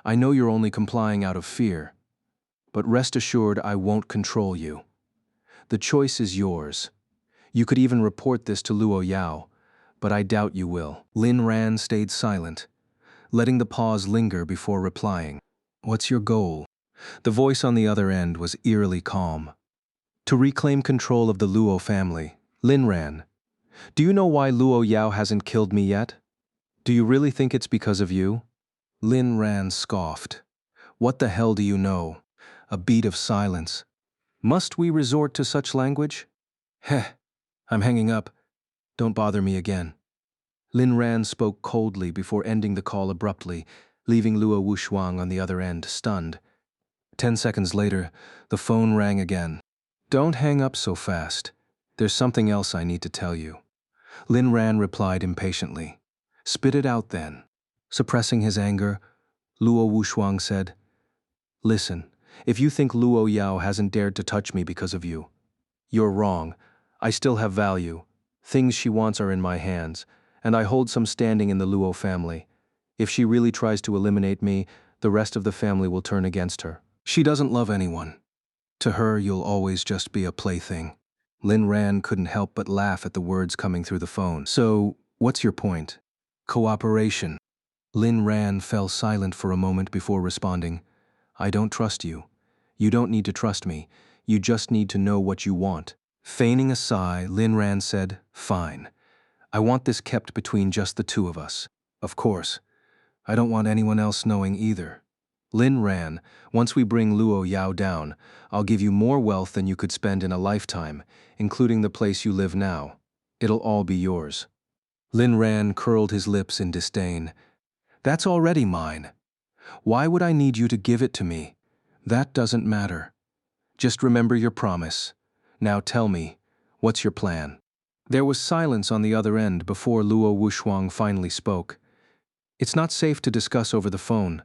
I know you're only complying out of fear, but rest assured I won't control you. The choice is yours. You could even report this to Luo Yao, but I doubt you will. Lin Ran stayed silent, letting the pause linger before replying. What's your goal? The voice on the other end was eerily calm. To reclaim control of the Luo family. Lin Ran, do you know why Luo Yao hasn't killed me yet? Do you really think it's because of you? Lin Ran scoffed. What the hell do you know? A beat of silence. Must we resort to such language? Heh, I'm hanging up. Don't bother me again. Lin Ran spoke coldly before ending the call abruptly, leaving Luo Wushuang on the other end, stunned. 10 seconds later, the phone rang again. Don't hang up so fast. There's something else I need to tell you. Lin Ran replied impatiently. Spit it out then. Suppressing his anger, Luo Wushuang said, Listen, if you think Luo Yao hasn't dared to touch me because of you, you're wrong. I still have value. Things she wants are in my hands, and I hold some standing in the Luo family. If she really tries to eliminate me, the rest of the family will turn against her. She doesn't love anyone. To her, you'll always just be a plaything. Lin Ran couldn't help but laugh at the words coming through the phone. So, what's your point? Cooperation. Lin Ran fell silent for a moment before responding. I don't trust you. You don't need to trust me. You just need to know what you want. Feigning a sigh, Lin Ran said, Fine. I want this kept between just the two of us. Of course. I don't want anyone else knowing either. Lin Ran, once we bring Luo Yao down, I'll give you more wealth than you could spend in a lifetime, including the place you live now. It'll all be yours. Lin Ran curled his lips in disdain. That's already mine. Why would I need you to give it to me? That doesn't matter. Just remember your promise. Now tell me, what's your plan? There was silence on the other end before Luo Wushuang finally spoke. It's not safe to discuss over the phone.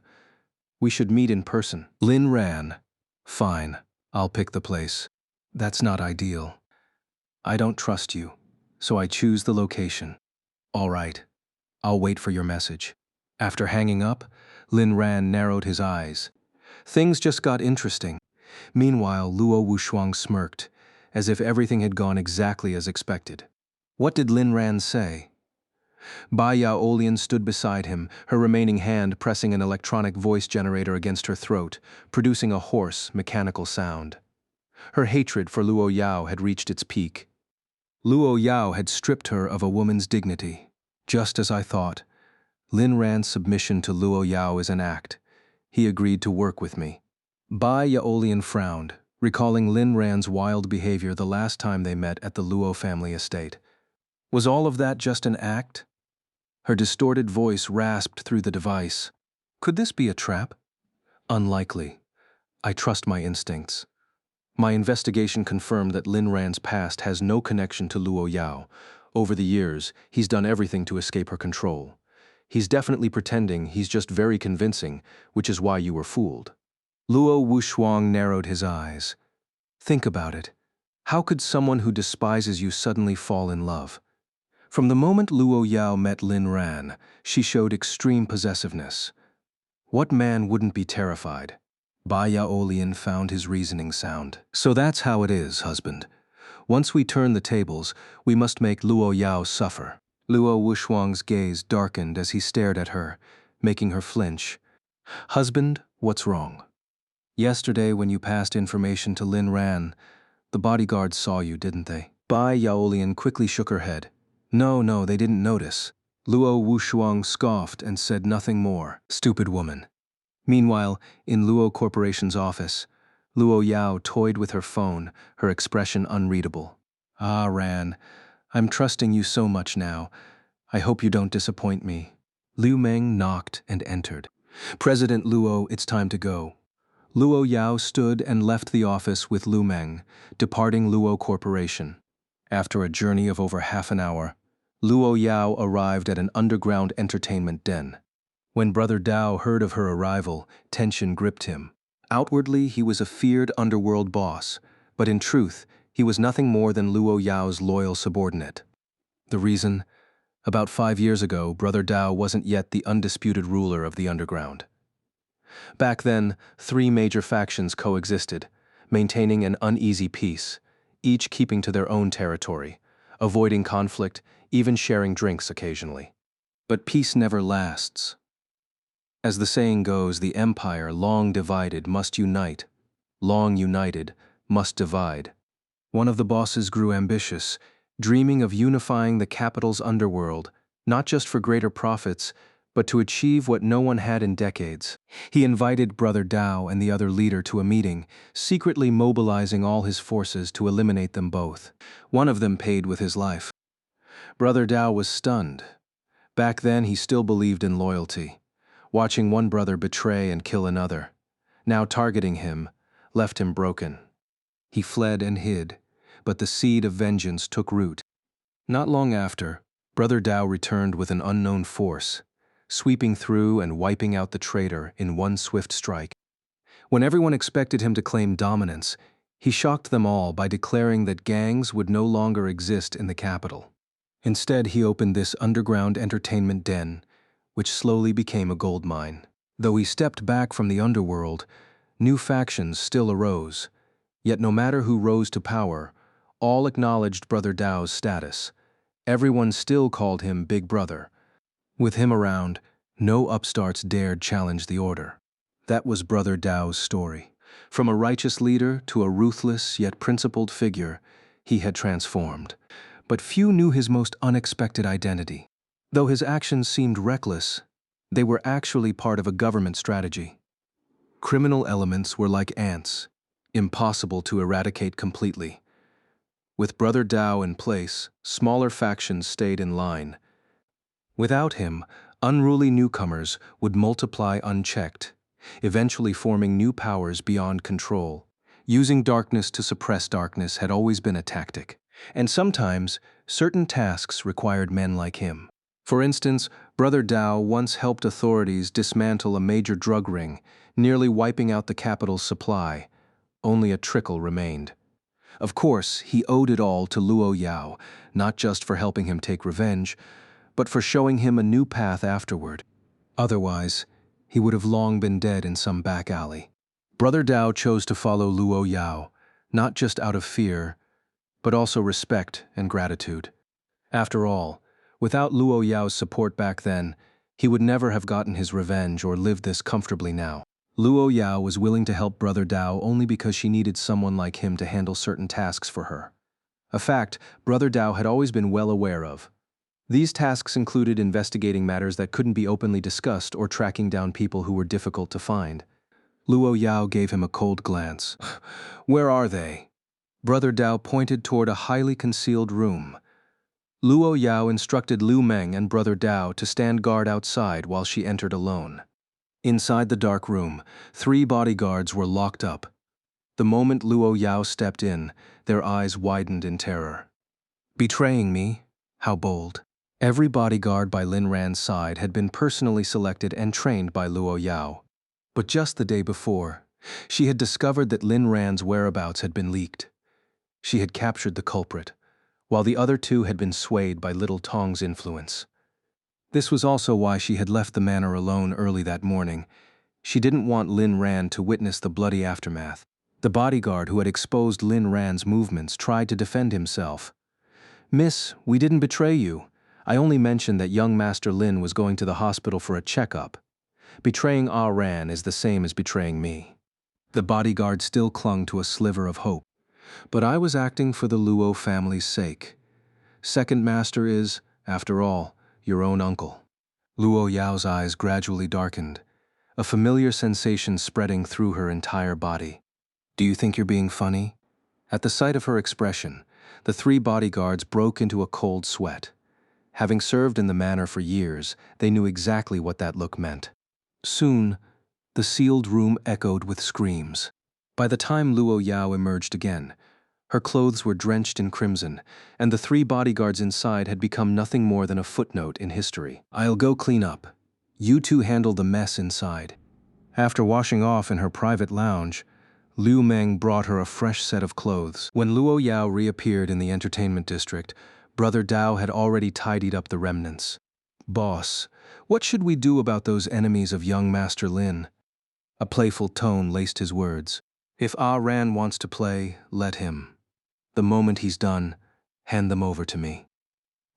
We should meet in person. Lin Ran. Fine, I'll pick the place. That's not ideal. I don't trust you, so I choose the location. All right, I'll wait for your message. After hanging up, Lin Ran narrowed his eyes. Things just got interesting. Meanwhile, Luo Wushuang smirked, as if everything had gone exactly as expected. What did Lin Ran say? Bai Yaolian stood beside him, her remaining hand pressing an electronic voice generator against her throat, producing a hoarse, mechanical sound. Her hatred for Luo Yao had reached its peak. Luo Yao had stripped her of a woman's dignity. Just as I thought. Lin Ran's submission to Luo Yao is an act. He agreed to work with me. Bai Yaolian frowned, recalling Lin Ran's wild behavior the last time they met at the Luo family estate. Was all of that just an act? Her distorted voice rasped through the device. Could this be a trap? Unlikely. I trust my instincts. My investigation confirmed that Lin Ran's past has no connection to Luo Yao. Over the years, he's done everything to escape her control. He's definitely pretending, he's just very convincing, which is why you were fooled. Luo Wushuang narrowed his eyes. Think about it. How could someone who despises you suddenly fall in love? From the moment Luo Yao met Lin Ran, she showed extreme possessiveness. What man wouldn't be terrified? Bai Yaolian found his reasoning sound. So that's how it is, husband. Once we turn the tables, we must make Luo Yao suffer. Luo Wushuang's gaze darkened as he stared at her, making her flinch. Husband, what's wrong? Yesterday, when you passed information to Lin Ran, the bodyguards saw you, didn't they? Bai Yaolian quickly shook her head. No, they didn't notice. Luo Wushuang scoffed and said nothing more. Stupid woman. Meanwhile, in Luo Corporation's office, Luo Yao toyed with her phone, her expression unreadable. Ah, Ran, I'm trusting you so much now. I hope you don't disappoint me. Liu Meng knocked and entered. President Luo, it's time to go. Luo Yao stood and left the office with Liu Meng, departing Luo Corporation. After a journey of over half an hour, Luo Yao arrived at an underground entertainment den. When Brother Dao heard of her arrival, tension gripped him. Outwardly, he was a feared underworld boss, But in truth, he was nothing more than Luo Yao's loyal subordinate. The reason? About 5 years ago, Brother Dao wasn't yet the undisputed ruler of the underground. Back then, 3 major factions coexisted, maintaining an uneasy peace, each keeping to their own territory, avoiding conflict, even sharing drinks occasionally. But peace never lasts. As the saying goes, the empire long divided must unite, long united must divide. One of the bosses grew ambitious, dreaming of unifying the capital's underworld, not just for greater profits, but to achieve what no one had in decades. He invited Brother Dao and the other leader to a meeting, secretly mobilizing all his forces to eliminate them both. One of them paid with his life. Brother Dao was stunned. Back then, he still believed in loyalty. Watching one brother betray and kill another, now targeting him, left him broken. He fled and hid, but the seed of vengeance took root. Not long after, Brother Dao returned with an unknown force, sweeping through and wiping out the traitor in one swift strike. When everyone expected him to claim dominance, he shocked them all by declaring that gangs would no longer exist in the capital. Instead, he opened this underground entertainment den, which slowly became a gold mine. Though he stepped back from the underworld, new factions still arose. Yet no matter who rose to power, all acknowledged Brother Dao's status. Everyone still called him Big Brother. With him around, no upstarts dared challenge the order. That was Brother Dao's story. From a righteous leader to a ruthless yet principled figure, he had transformed. But few knew his most unexpected identity. Though his actions seemed reckless, they were actually part of a government strategy. Criminal elements were like ants, impossible to eradicate completely. With Brother Dao in place, smaller factions stayed in line. Without him, unruly newcomers would multiply unchecked, eventually forming new powers beyond control. Using darkness to suppress darkness had always been a tactic, and sometimes certain tasks required men like him. For instance, Brother Dao once helped authorities dismantle a major drug ring, nearly wiping out the capital's supply. Only a trickle remained. Of course, he owed it all to Luo Yao, not just for helping him take revenge, but for showing him a new path afterward. Otherwise, he would have long been dead in some back alley. Brother Dao chose to follow Luo Yao, not just out of fear, but also respect and gratitude. After all, without Luo Yao's support back then, he would never have gotten his revenge or lived this comfortably now. Luo Yao was willing to help Brother Dao only because she needed someone like him to handle certain tasks for her. A fact Brother Dao had always been well aware of. These tasks included investigating matters that couldn't be openly discussed or tracking down people who were difficult to find. Luo Yao gave him a cold glance. "Where are they?" Brother Dao pointed toward a highly concealed room. Luo Yao instructed Lu Meng and Brother Dao to stand guard outside while she entered alone. Inside the dark room, 3 bodyguards were locked up. The moment Luo Yao stepped in, their eyes widened in terror. Betraying me? How bold. Every bodyguard by Lin Ran's side had been personally selected and trained by Luo Yao. But just the day before, she had discovered that Lin Ran's whereabouts had been leaked. She had captured the culprit, while the other 2 had been swayed by Little Tong's influence. This was also why she had left the manor alone early that morning. She didn't want Lin Ran to witness the bloody aftermath. The bodyguard who had exposed Lin Ran's movements tried to defend himself. "Miss, we didn't betray you. I only mentioned that young Master Lin was going to the hospital for a checkup. Betraying Ah Ran is the same as betraying me." The bodyguard still clung to a sliver of hope. "But I was acting for the Luo family's sake. Second Master is, after all, your own uncle." Luo Yao's eyes gradually darkened, a familiar sensation spreading through her entire body. "Do you think you're being funny?" At the sight of her expression, the 3 bodyguards broke into a cold sweat. Having served in the manor for years, they knew exactly what that look meant. Soon, the sealed room echoed with screams. By the time Luo Yao emerged again, her clothes were drenched in crimson, and the 3 bodyguards inside had become nothing more than a footnote in history. "I'll go clean up. You 2 handle the mess inside." After washing off in her private lounge, Liu Meng brought her a fresh set of clothes. When Luo Yao reappeared in the entertainment district, Brother Dao had already tidied up the remnants. "Boss, what should we do about those enemies of young Master Lin?" A playful tone laced his words. "If Ah Ran wants to play, let him. The moment he's done, hand them over to me."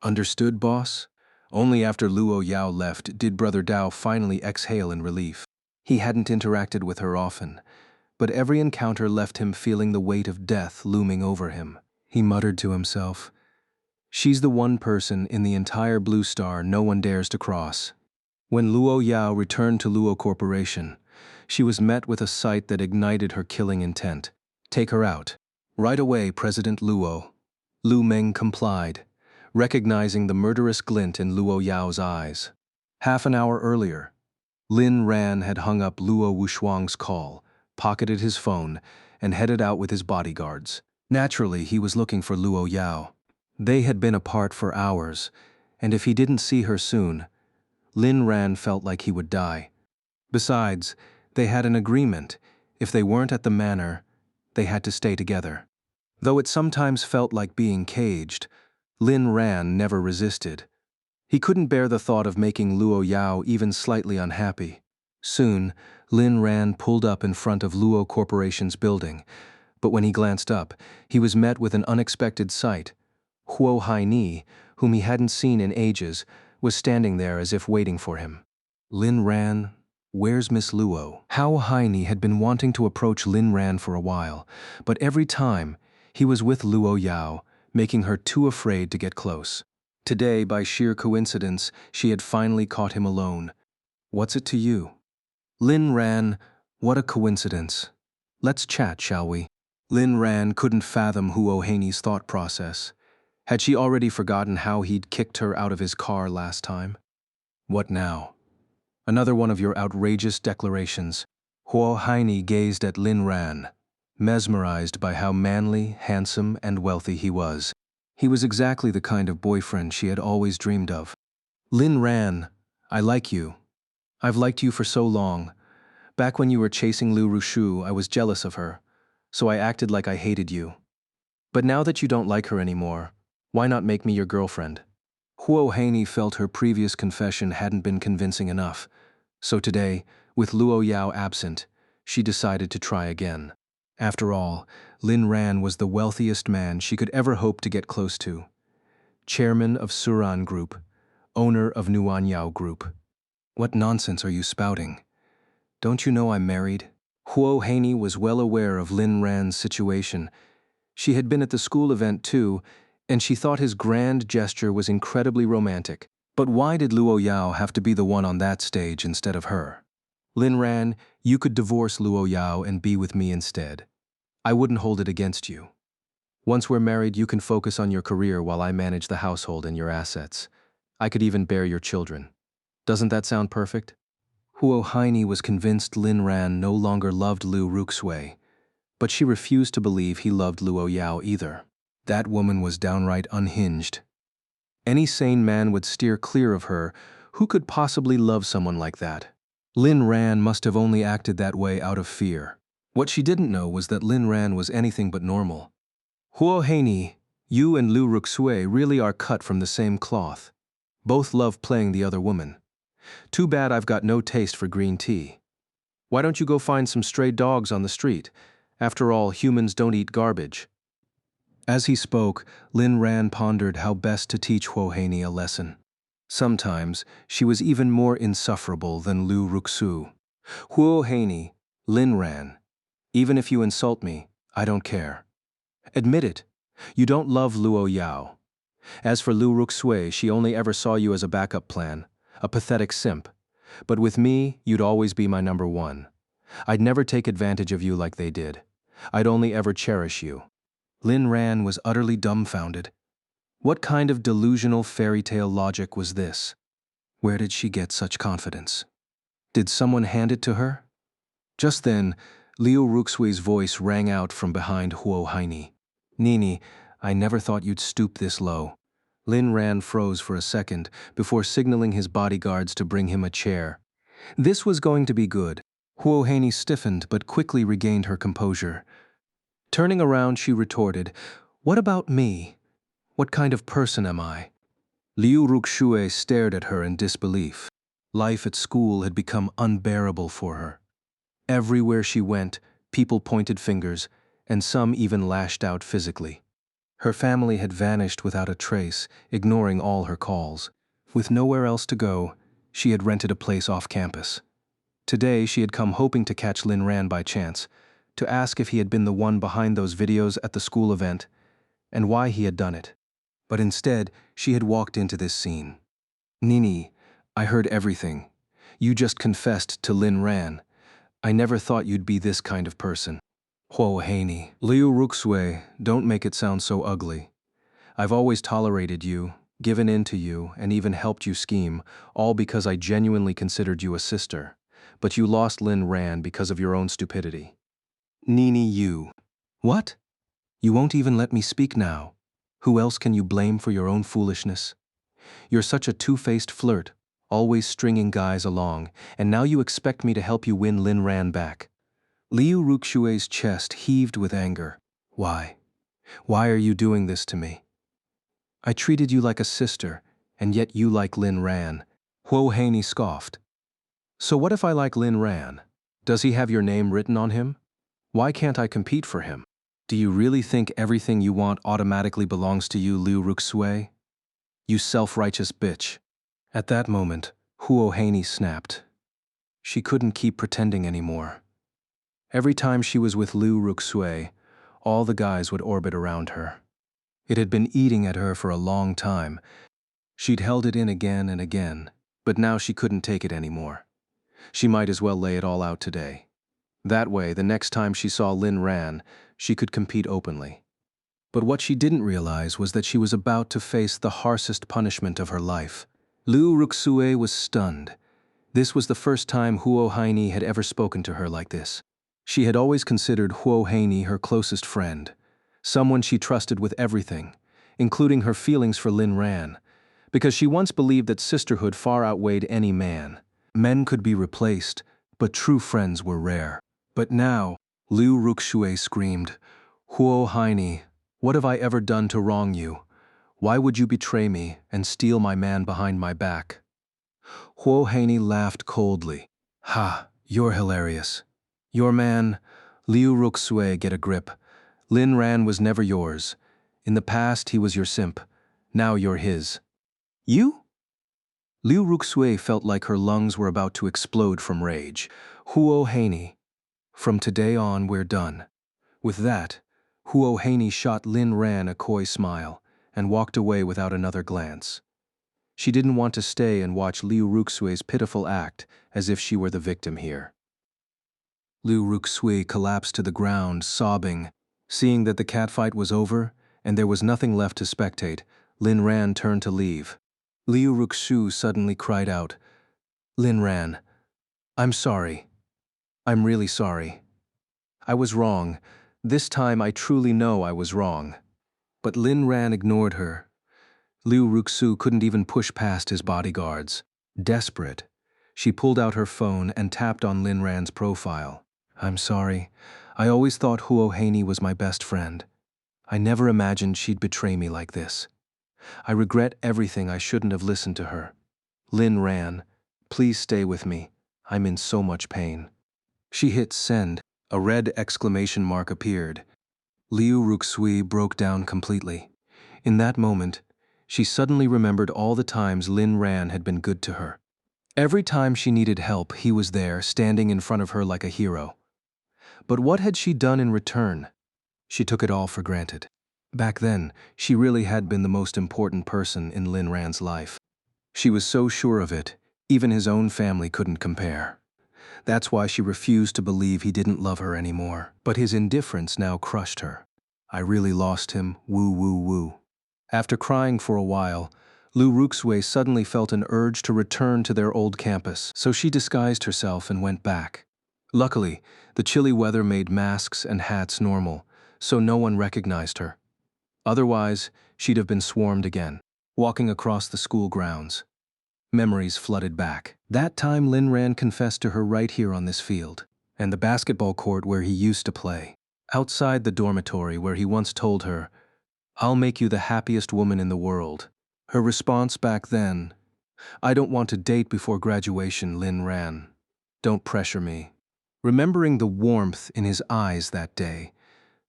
"Understood, boss?" Only after Luo Yao left did Brother Dao finally exhale in relief. He hadn't interacted with her often, but every encounter left him feeling the weight of death looming over him. He muttered to himself, "She's the one person in the entire Blue Star no one dares to cross." When Luo Yao returned to Luo Corporation, she was met with a sight that ignited her killing intent. "Take her out." "Right away, President Luo." Lu Meng complied, recognizing the murderous glint in Luo Yao's eyes. Half an hour earlier, Lin Ran had hung up Luo Wushuang's call, pocketed his phone, and headed out with his bodyguards. Naturally, he was looking for Luo Yao. They had been apart for hours, and if he didn't see her soon, Lin Ran felt like he would die. Besides, they had an agreement. If they weren't at the manor, they had to stay together. Though it sometimes felt like being caged, Lin Ran never resisted. He couldn't bear the thought of making Luo Yao even slightly unhappy. Soon, Lin Ran pulled up in front of Luo Corporation's building, but when he glanced up, he was met with an unexpected sight. Huo Haini, whom he hadn't seen in ages, was standing there as if waiting for him. "Lin Ran, where's Miss Luo?" Huo Haini had been wanting to approach Lin Ran for a while, but every time, he was with Luo Yao, making her too afraid to get close. Today, by sheer coincidence, she had finally caught him alone. "What's it to you?" "Lin Ran, what a coincidence. Let's chat, shall we?" Lin Ran couldn't fathom Huo Haini's thought process. Had she already forgotten how he'd kicked her out of his car last time? "What now? Another one of your outrageous declarations." Huo Haini gazed at Lin Ran, mesmerized by how manly, handsome, and wealthy he was. He was exactly the kind of boyfriend she had always dreamed of. "Lin Ran, I like you. I've liked you for so long. Back when you were chasing Liu Rushu, I was jealous of her, so I acted like I hated you. But now that you don't like her anymore, why not make me your girlfriend?" Huo Haini felt her previous confession hadn't been convincing enough, so today, with Luo Yao absent, she decided to try again. After all, Lin Ran was the wealthiest man she could ever hope to get close to. Chairman of Suran Group, owner of Nuanyao Group. "What nonsense are you spouting? Don't you know I'm married?" Huo Haini was well aware of Lin Ran's situation. She had been at the school event too, and she thought his grand gesture was incredibly romantic. But why did Luo Yao have to be the one on that stage instead of her? "Lin Ran, you could divorce Luo Yao and be with me instead. I wouldn't hold it against you. Once we're married, you can focus on your career while I manage the household and your assets. I could even bear your children. Doesn't that sound perfect?" Huo Haini was convinced Lin Ran no longer loved Liu Ruxui, but she refused to believe he loved Luo Yao either. That woman was downright unhinged. Any sane man would steer clear of her. Who could possibly love someone like that? Lin Ran must have only acted that way out of fear. What she didn't know was that Lin Ran was anything but normal. "Huo Haini, you and Liu Ruxui really are cut from the same cloth. Both love playing the other woman. Too bad I've got no taste for green tea. Why don't you go find some stray dogs on the street? After all, humans don't eat garbage." As he spoke, Lin Ran pondered how best to teach Huo Haini a lesson. Sometimes, she was even more insufferable than Liu Ruxu. "Huo Haini, Lin Ran, even if you insult me, I don't care. Admit it, you don't love Luo Yao. As for Liu Ruxui, she only ever saw you as a backup plan, a pathetic simp. But with me, you'd always be my number one. I'd never take advantage of you like they did. I'd only ever cherish you." Lin Ran was utterly dumbfounded. What kind of delusional fairy tale logic was this? Where did she get such confidence? Did someone hand it to her? Just then, Liu Ruxui's voice rang out from behind Huo Haini. "Nini, I never thought you'd stoop this low." Lin Ran froze for a second before signaling his bodyguards to bring him a chair. This was going to be good. Huo Haney stiffened but quickly regained her composure. Turning around, she retorted, "What about me? What kind of person am I?" Liu Ruxue stared at her in disbelief. Life at school had become unbearable for her. Everywhere she went, people pointed fingers, and some even lashed out physically. Her family had vanished without a trace, ignoring all her calls. With nowhere else to go, she had rented a place off campus. Today, she had come hoping to catch Lin Ran by chance, to ask if he had been the one behind those videos at the school event, and why he had done it. But instead, she had walked into this scene. "Nini, I heard everything. You just confessed to Lin Ran. I never thought you'd be this kind of person." Huo Haney. "Liu Ruxue, don't make it sound so ugly. I've always tolerated you, given in to you, and even helped you scheme, all because I genuinely considered you a sister. But you lost Lin Ran because of your own stupidity." "Nini, you." "What? You won't even let me speak now? Who else can you blame for your own foolishness? You're such a two-faced flirt, always stringing guys along, and now you expect me to help you win Lin Ran back." Liu Ruxue's chest heaved with anger. "Why? Why are you doing this to me? I treated you like a sister, and yet you like Lin Ran." Huo Haney scoffed. "So what if I like Lin Ran? Does he have your name written on him? Why can't I compete for him? Do you really think everything you want automatically belongs to you, Liu Ruxue? You self-righteous bitch." At that moment, Huo Haney snapped. She couldn't keep pretending anymore. Every time she was with Liu Ruxue, all the guys would orbit around her. It had been eating at her for a long time. She'd held it in again and again, but now she couldn't take it anymore. She might as well lay it all out today. That way, the next time she saw Lin Ran, she could compete openly. But what she didn't realize was that she was about to face the harshest punishment of her life. Liu Ruxue was stunned. This was the first time Huo Haney had ever spoken to her like this. She had always considered Huo Haney her closest friend, someone she trusted with everything, including her feelings for Lin Ran, because she once believed that sisterhood far outweighed any man. Men could be replaced, but true friends were rare. But now, Liu Ruxue screamed, "Huo Haney, what have I ever done to wrong you? Why would you betray me and steal my man behind my back?" Huo Haney laughed coldly. "Ha, you're hilarious. Your man, Liu Ruxue, get a grip. Lin Ran was never yours. In the past, he was your simp. Now you're his." "You?" Liu Ruxue felt like her lungs were about to explode from rage. "Huo Haney, from today on, we're done." With that, Huo Haney shot Lin Ran a coy smile and walked away without another glance. She didn't want to stay and watch Liu Ruxue's pitiful act as if she were the victim here. Liu Ruxue collapsed to the ground, sobbing. Seeing that the catfight was over and there was nothing left to spectate, Lin Ran turned to leave. Liu Ruxu suddenly cried out, "Lin Ran, I'm sorry. I'm really sorry. I was wrong. This time I truly know I was wrong." But Lin Ran ignored her. Liu Ruxu couldn't even push past his bodyguards. Desperate, she pulled out her phone and tapped on Lin Ran's profile. "I'm sorry. I always thought Huo Haney was my best friend. I never imagined she'd betray me like this. I regret everything. I shouldn't have listened to her. Lin Ran, please stay with me. I'm in so much pain." She hit send. A red exclamation mark appeared. Liu Ruxui broke down completely. In that moment, she suddenly remembered all the times Lin Ran had been good to her. Every time she needed help, he was there, standing in front of her like a hero. But what had she done in return? She took it all for granted. Back then, she really had been the most important person in Lin Ran's life. She was so sure of it, even his own family couldn't compare. That's why she refused to believe he didn't love her anymore. But his indifference now crushed her. "I really lost him, woo woo woo." After crying for a while, Liu Ruxue suddenly felt an urge to return to their old campus, so she disguised herself and went back. Luckily, the chilly weather made masks and hats normal, so no one recognized her. Otherwise, she'd have been swarmed again. Walking across the school grounds, memories flooded back. That time Lin Ran confessed to her right here on this field. and the basketball court where he used to play. Outside the dormitory where he once told her, "I'll make you the happiest woman in the world." Her response back then, "I don't want to date before graduation, Lin Ran. Don't pressure me." Remembering the warmth in his eyes that day,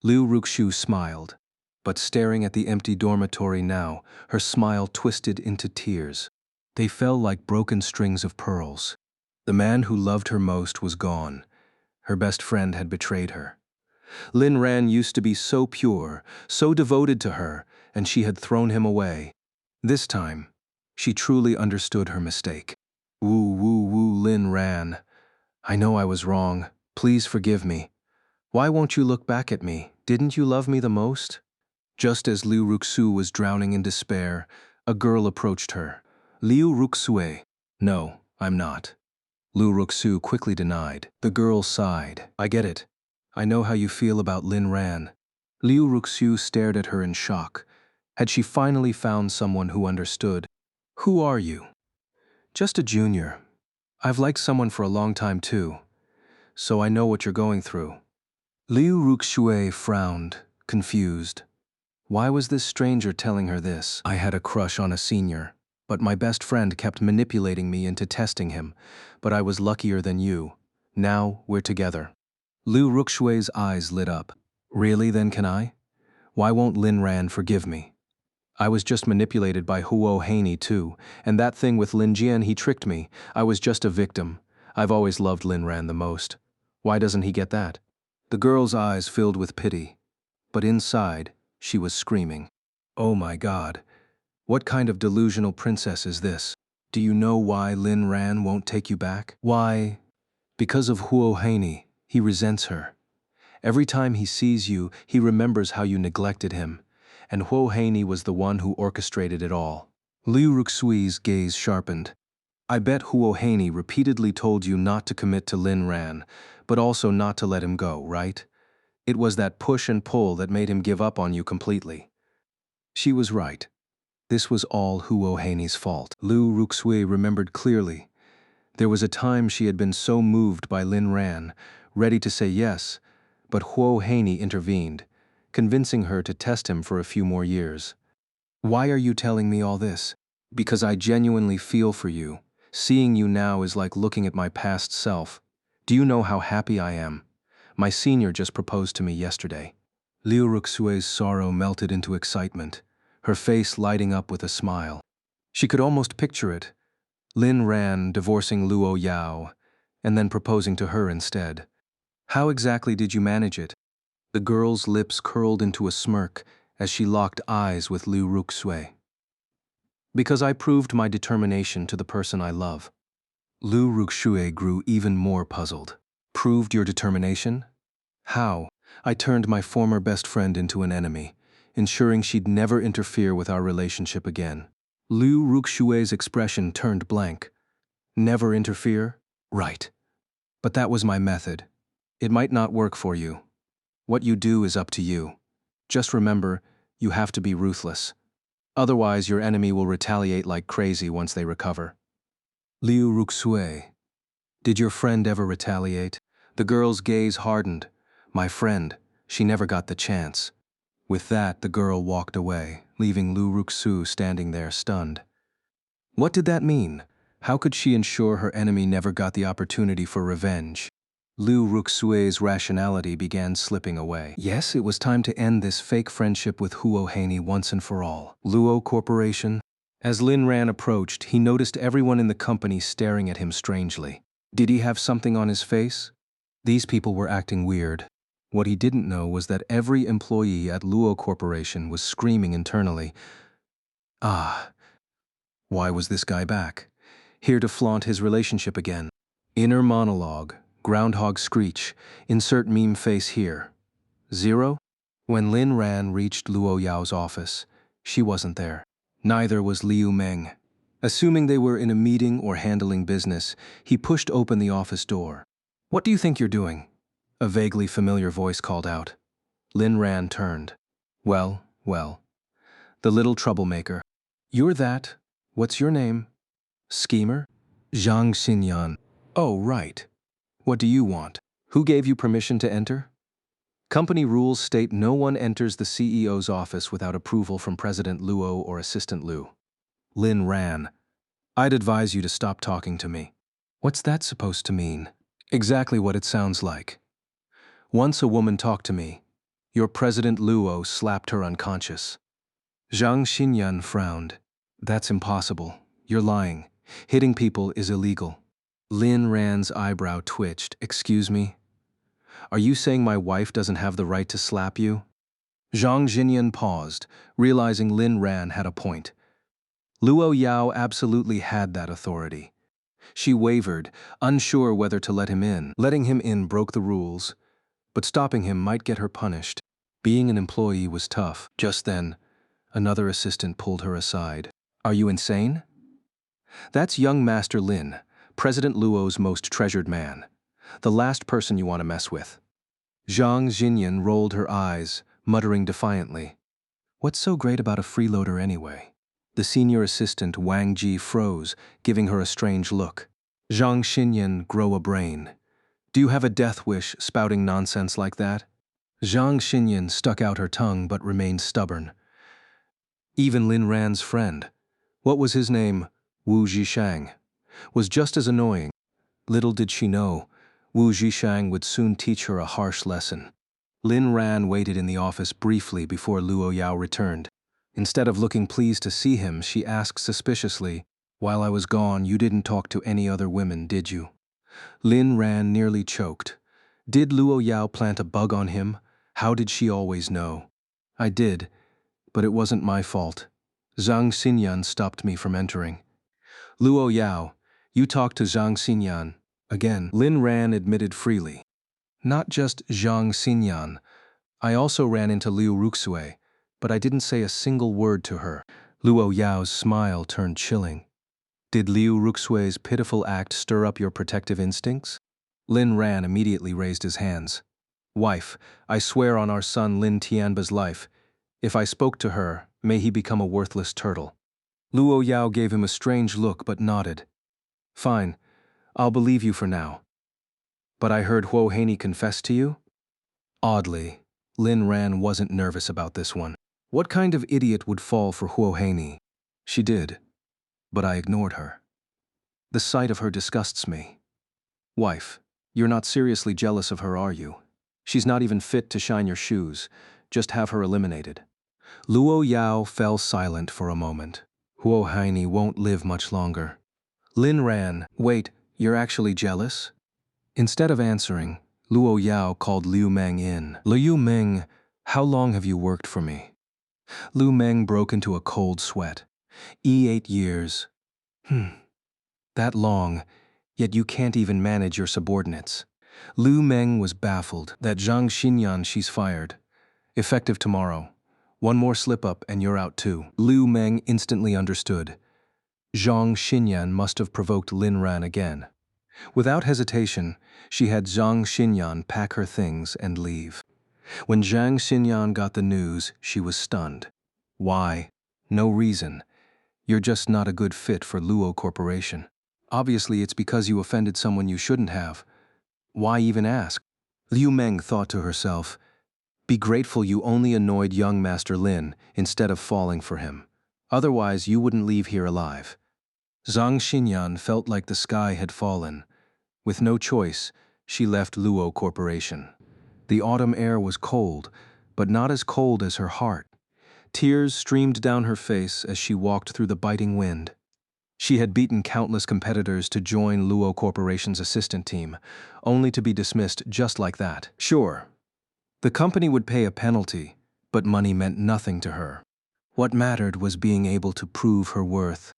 Liu Ruxu smiled, but staring at the empty dormitory now, her smile twisted into tears. They fell like broken strings of pearls. The man who loved her most was gone. Her best friend had betrayed her. Lin Ran used to be so pure, so devoted to her, and she had thrown him away. This time, she truly understood her mistake. Woo, woo, woo, Lin Ran. I know I was wrong. Please forgive me. Why won't you look back at me? Didn't you love me the most? Just as Liu Ruxu was drowning in despair, a girl approached her. Liu Ruxue. No, I'm not. Liu Ruxu quickly denied. The girl sighed. I get it. I know how you feel about Lin Ran. Liu Ruxu stared at her in shock. Had she finally found someone who understood? Who are you? Just a junior. I've liked someone for a long time too, so I know what you're going through. Liu Ruxue frowned, confused. Why was this stranger telling her this? I had a crush on a senior, but my best friend kept manipulating me into testing him, but I was luckier than you. Now we're together. Liu Ruxue's eyes lit up. Really, then can I? Why won't Lin Ran forgive me? I was just manipulated by Huo Haney too, and that thing with Lin Jian, he tricked me. I was just a victim. I've always loved Lin Ran the most. Why doesn't he get that? The girl's eyes filled with pity, but inside, she was screaming. Oh my God, what kind of delusional princess is this? Do you know why Lin Ran won't take you back? Why? Because of Huo Haney, he resents her. Every time he sees you, he remembers how you neglected him. And Huo Haney was the one who orchestrated it all. Liu Ruxui's gaze sharpened. I bet Huo Haney repeatedly told you not to commit to Lin Ran, but also not to let him go, right? It was that push and pull that made him give up on you completely. She was right. This was all Huo Haney's fault. Liu Ruxui remembered clearly. There was a time she had been so moved by Lin Ran, ready to say yes, but Huo Haney intervened, convincing her to test him for a few more years. Why are you telling me all this? Because I genuinely feel for you. Seeing you now is like looking at my past self. Do you know how happy I am? My senior just proposed to me yesterday. Liu Ruxue's sorrow melted into excitement, her face lighting up with a smile. She could almost picture it. Lin Ran divorcing Luo Yao, and then proposing to her instead. How exactly did you manage it? The girl's lips curled into a smirk as she locked eyes with Liu Ruxue. Because I proved my determination to the person I love. Liu Ruxue grew even more puzzled. Proved your determination? How? I turned my former best friend into an enemy, ensuring she'd never interfere with our relationship again. Liu Ruxue's expression turned blank. Never interfere? Right. But that was my method. It might not work for you. What you do is up to you. Just remember, you have to be ruthless. Otherwise, your enemy will retaliate like crazy once they recover. Liu Ruxue, did your friend ever retaliate? The girl's gaze hardened. My friend, she never got the chance. With that, the girl walked away, leaving Liu Ruxu standing there stunned. What did that mean? How could she ensure her enemy never got the opportunity for revenge? Liu Ruxue's rationality began slipping away. Yes, it was time to end this fake friendship with Huo Haney once and for all. Luo Corporation. As Lin Ran approached, he noticed everyone in the company staring at him strangely. Did he have something on his face? These people were acting weird. What he didn't know was that every employee at Luo Corporation was screaming internally. Ah, why was this guy back? Here to flaunt his relationship again. Inner monologue. Groundhog screech. Insert meme face here. 0? When Lin Ran reached Luo Yao's office, she wasn't there. Neither was Liu Meng. Assuming they were in a meeting or handling business, he pushed open the office door. What do you think you're doing? A vaguely familiar voice called out. Lin Ran turned. Well, well. The little troublemaker. You're that. What's your name? Schemer? Zhang Xinyan. Oh, right. What do you want? Who gave you permission to enter? Company rules state no one enters the CEO's office without approval from President Luo or Assistant Lu. Lin ran. I'd advise you to stop talking to me. What's that supposed to mean? Exactly what it sounds like. Once a woman talked to me. Your President Luo slapped her unconscious. Zhang Xinyan frowned. That's impossible. You're lying. Hitting people is illegal. Lin Ran's eyebrow twitched. Excuse me? Are you saying my wife doesn't have the right to slap you? Zhang Xinyan paused, realizing Lin Ran had a point. Luo Yao absolutely had that authority. She wavered, unsure whether to let him in. Letting him in broke the rules, but stopping him might get her punished. Being an employee was tough. Just then, another assistant pulled her aside. Are you insane? That's young Master Lin, President Luo's most treasured man. The last person you want to mess with. Zhang Xinyan rolled her eyes, muttering defiantly. What's so great about a freeloader anyway? The senior assistant Wang Ji froze, giving her a strange look. Zhang Xinyan, grow a brain. Do you have a death wish spouting nonsense like that? Zhang Xinyan stuck out her tongue but remained stubborn. Even Lin Ran's friend, what was his name, Wu Zhishang, was just as annoying. Little did she know, Wu Zhishang would soon teach her a harsh lesson. Lin Ran waited in the office briefly before Luo Yao returned. Instead of looking pleased to see him, she asked suspiciously, While I was gone, you didn't talk to any other women, did you? Lin Ran nearly choked. Did Luo Yao plant a bug on him? How did she always know? I did, but it wasn't my fault. Zhang Xinyan stopped me from entering. Luo Yao, you talked to Zhang Xinyan. Again, Lin Ran admitted freely. Not just Zhang Xinyan. I also ran into Liu Ruxue, but I didn't say a single word to her. Luo Yao's smile turned chilling. Did Liu Ruxue's pitiful act stir up your protective instincts? Lin Ran immediately raised his hands. Wife, I swear on our son Lin Tianba's life, if I spoke to her, may he become a worthless turtle. Luo Yao gave him a strange look but nodded. Fine, I'll believe you for now. But I heard Huo Haney confess to you? Oddly, Lin Ran wasn't nervous about this one. What kind of idiot would fall for Huo Haney? She did, but I ignored her. The sight of her disgusts me. Wife, you're not seriously jealous of her, are you? She's not even fit to shine your shoes. Just have her eliminated. Luo Yao fell silent for a moment. Huo Haney won't live much longer. Lin Ran, wait, you're actually jealous? Instead of answering, Luo Yao called Liu Meng in. Liu Meng, how long have you worked for me? Liu Meng broke into a cold sweat. 8 years. That long, yet you can't even manage your subordinates. Liu Meng was baffled. That Zhang Xinyan, she's fired. Effective tomorrow. One more slip-up and you're out too. Liu Meng instantly understood. Zhang Xinyan must have provoked Lin Ran again. Without hesitation, she had Zhang Xinyan pack her things and leave. When Zhang Xinyan got the news, she was stunned. Why? No reason. You're just not a good fit for Luo Corporation. Obviously, it's because you offended someone you shouldn't have. Why even ask? Liu Meng thought to herself, be grateful you only annoyed young Master Lin instead of falling for him. Otherwise, you wouldn't leave here alive. Zhang Xinyan felt like the sky had fallen. With no choice, she left Luo Corporation. The autumn air was cold, but not as cold as her heart. Tears streamed down her face as she walked through the biting wind. She had beaten countless competitors to join Luo Corporation's assistant team, only to be dismissed just like that. Sure, the company would pay a penalty, but money meant nothing to her. What mattered was being able to prove her worth.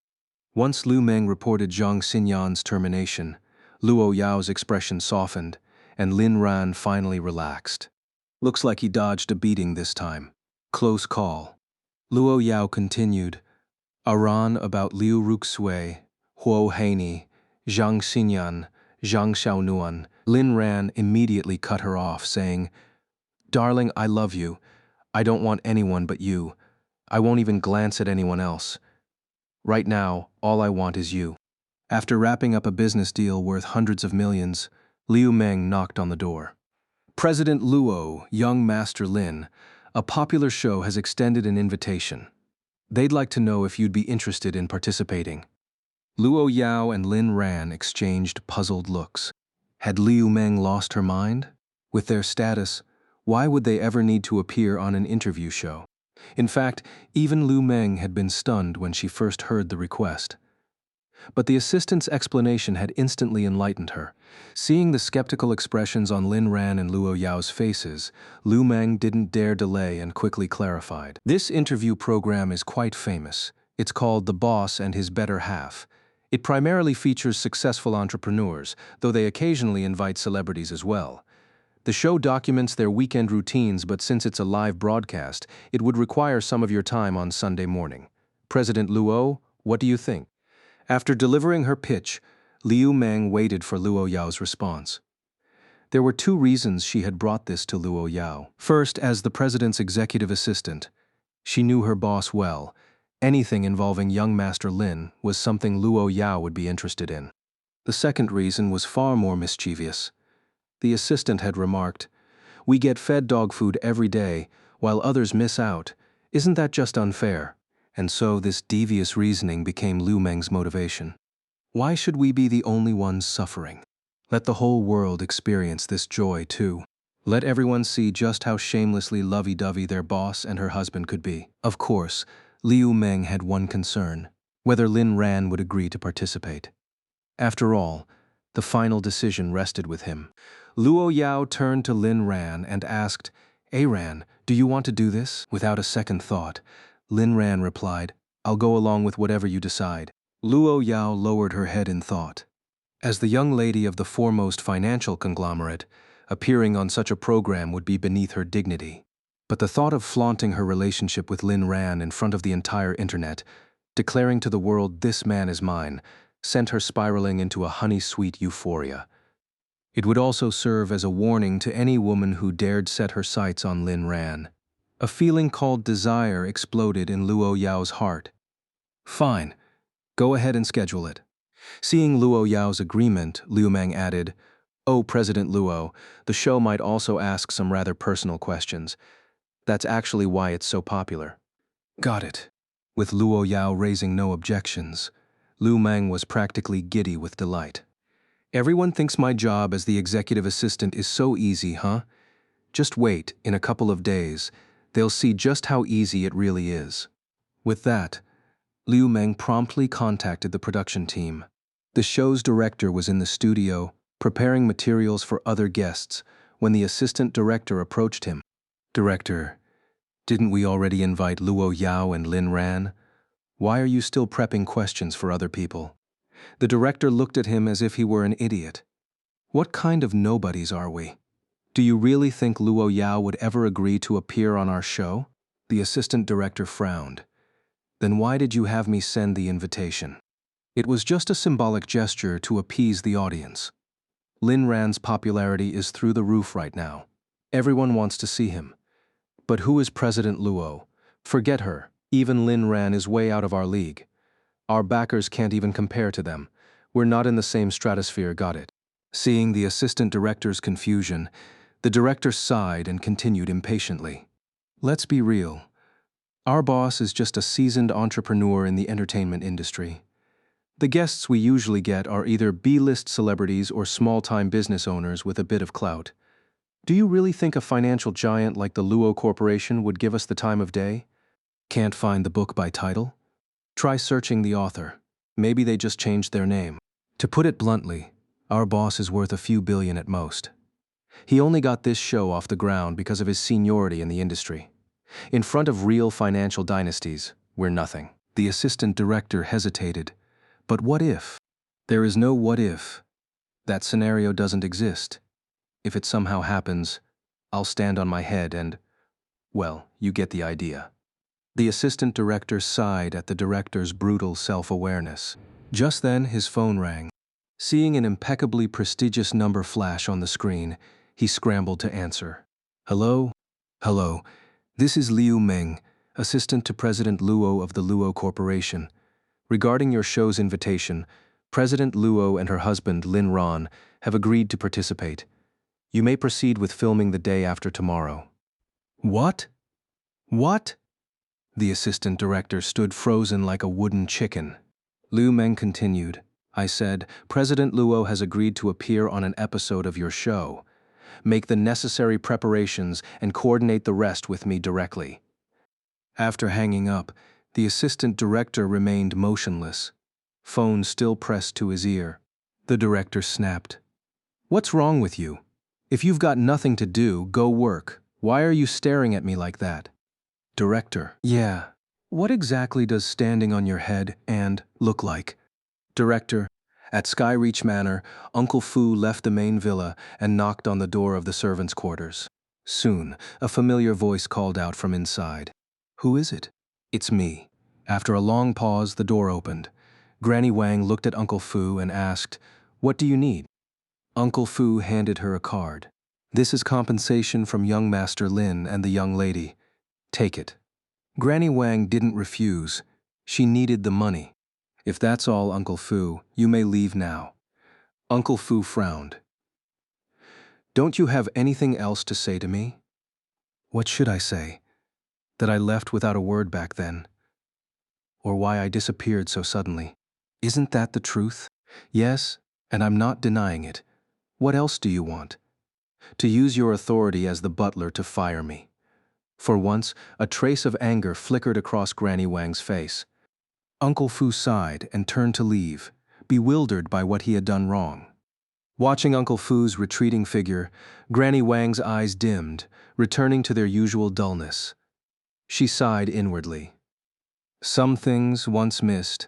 Once Liu Meng reported Zhang Xinyan's termination, Luo Yao's expression softened, and Lin Ran finally relaxed. Looks like he dodged a beating this time. Close call. Luo Yao continued, Aran about Liu Ruxue, Huo Haney, Zhang Xinyan, Zhang Xiaonuan. Lin Ran immediately cut her off, saying, Darling, I love you. I don't want anyone but you. I won't even glance at anyone else. Right now, all I want is you. After wrapping up a business deal worth hundreds of millions, Liu Meng knocked on the door. President Luo, young Master Lin, a popular show has extended an invitation. They'd like to know if you'd be interested in participating. Luo Yao and Lin Ran exchanged puzzled looks. Had Liu Meng lost her mind? With their status, why would they ever need to appear on an interview show? In fact, even Liu Meng had been stunned when she first heard the request. But the assistant's explanation had instantly enlightened her. Seeing the skeptical expressions on Lin Ran and Luo Yao's faces, Liu Meng didn't dare delay and quickly clarified. This interview program is quite famous. It's called The Boss and His Better Half. It primarily features successful entrepreneurs, though they occasionally invite celebrities as well. The show documents their weekend routines, but since it's a live broadcast, it would require some of your time on Sunday morning. President Luo, what do you think? After delivering her pitch, Liu Meng waited for Luo Yao's response. There were two reasons she had brought this to Luo Yao. First, as the president's executive assistant, she knew her boss well. Anything involving young Master Lin was something Luo Yao would be interested in. The second reason was far more mischievous. The assistant had remarked, "We get fed dog food every day, while others miss out. Isn't that just unfair?" And so this devious reasoning became Liu Meng's motivation. Why should we be the only ones suffering? Let the whole world experience this joy too. Let everyone see just how shamelessly lovey-dovey their boss and her husband could be. Of course, Liu Meng had one concern: whether Lin Ran would agree to participate. After all, the final decision rested with him. Luo Yao turned to Lin Ran and asked, "Ran, do you want to do this?" Without a second thought, Lin Ran replied, "I'll go along with whatever you decide." Luo Yao lowered her head in thought. As the young lady of the foremost financial conglomerate, appearing on such a program would be beneath her dignity. But the thought of flaunting her relationship with Lin Ran in front of the entire internet, declaring to the world, "This man is mine," sent her spiraling into a honey-sweet euphoria. It would also serve as a warning to any woman who dared set her sights on Lin Ran. A feeling called desire exploded in Luo Yao's heart. "Fine. Go ahead and schedule it." Seeing Luo Yao's agreement, Liu Meng added, "Oh, President Luo, the show might also ask some rather personal questions. That's actually why it's so popular." Got it. With Luo Yao raising no objections, Liu Meng was practically giddy with delight. "Everyone thinks my job as the executive assistant is so easy, huh? Just wait, in a couple of days, they'll see just how easy it really is." With that, Liu Meng promptly contacted the production team. The show's director was in the studio, preparing materials for other guests, when the assistant director approached him. "Director, didn't we already invite Luo Yao and Lin Ran? Why are you still prepping questions for other people?" The director looked at him as if he were an idiot. "What kind of nobodies are we? Do you really think Luo Yao would ever agree to appear on our show?" The assistant director frowned. "Then why did you have me send the invitation?" "It was just a symbolic gesture to appease the audience. Lin Ran's popularity is through the roof right now. Everyone wants to see him. But who is President Luo? Forget her. Even Lin Ran is way out of our league. Our backers can't even compare to them. We're not in the same stratosphere, got it?" Seeing the assistant director's confusion, the director sighed and continued impatiently. "Let's be real. Our boss is just a seasoned entrepreneur in the entertainment industry. The guests we usually get are either B-list celebrities or small-time business owners with a bit of clout. Do you really think a financial giant like the Luo Corporation would give us the time of day? Can't find the book by title? Try searching the author. Maybe they just changed their name. To put it bluntly, our boss is worth a few billion at most. He only got this show off the ground because of his seniority in the industry. In front of real financial dynasties, we're nothing." The assistant director hesitated. "But what if?" "There is no what if. That scenario doesn't exist. If it somehow happens, I'll stand on my head and, well, you get the idea." The assistant director sighed at the director's brutal self-awareness. Just then, his phone rang. Seeing an impeccably prestigious number flash on the screen, he scrambled to answer. "Hello? Hello. This is Liu Meng, assistant to President Luo of the Luo Corporation. Regarding your show's invitation, President Luo and her husband, Lin Ran, have agreed to participate. You may proceed with filming the day after tomorrow." "What? What?" The assistant director stood frozen like a wooden chicken. Liu Meng continued. "I said, President Luo has agreed to appear on an episode of your show. Make the necessary preparations and coordinate the rest with me directly." After hanging up, the assistant director remained motionless, phone still pressed to his ear. The director snapped. "What's wrong with you? If you've got nothing to do, go work. Why are you staring at me like that?" Director: "Yeah. What exactly does standing on your head and look like?" Director: "At Skyreach Manor, Uncle Fu left the main villa and knocked on the door of the servants' quarters. Soon, a familiar voice called out from inside. 'Who is it?' 'It's me.' After a long pause, the door opened. Granny Wang looked at Uncle Fu and asked, 'What do you need?' Uncle Fu handed her a card. 'This is compensation from young Master Lin and the young lady. Take it.' Granny Wang didn't refuse. She needed the money. 'If that's all, Uncle Fu, you may leave now.' Uncle Fu frowned. 'Don't you have anything else to say to me?' 'What should I say? That I left without a word back then? Or why I disappeared so suddenly? Isn't that the truth?' 'Yes, and I'm not denying it. What else do you want?' 'To use your authority as the butler to fire me.' For once, a trace of anger flickered across Granny Wang's face. Uncle Fu sighed and turned to leave, bewildered by what he had done wrong. Watching Uncle Fu's retreating figure, Granny Wang's eyes dimmed, returning to their usual dullness. She sighed inwardly. Some things, once missed,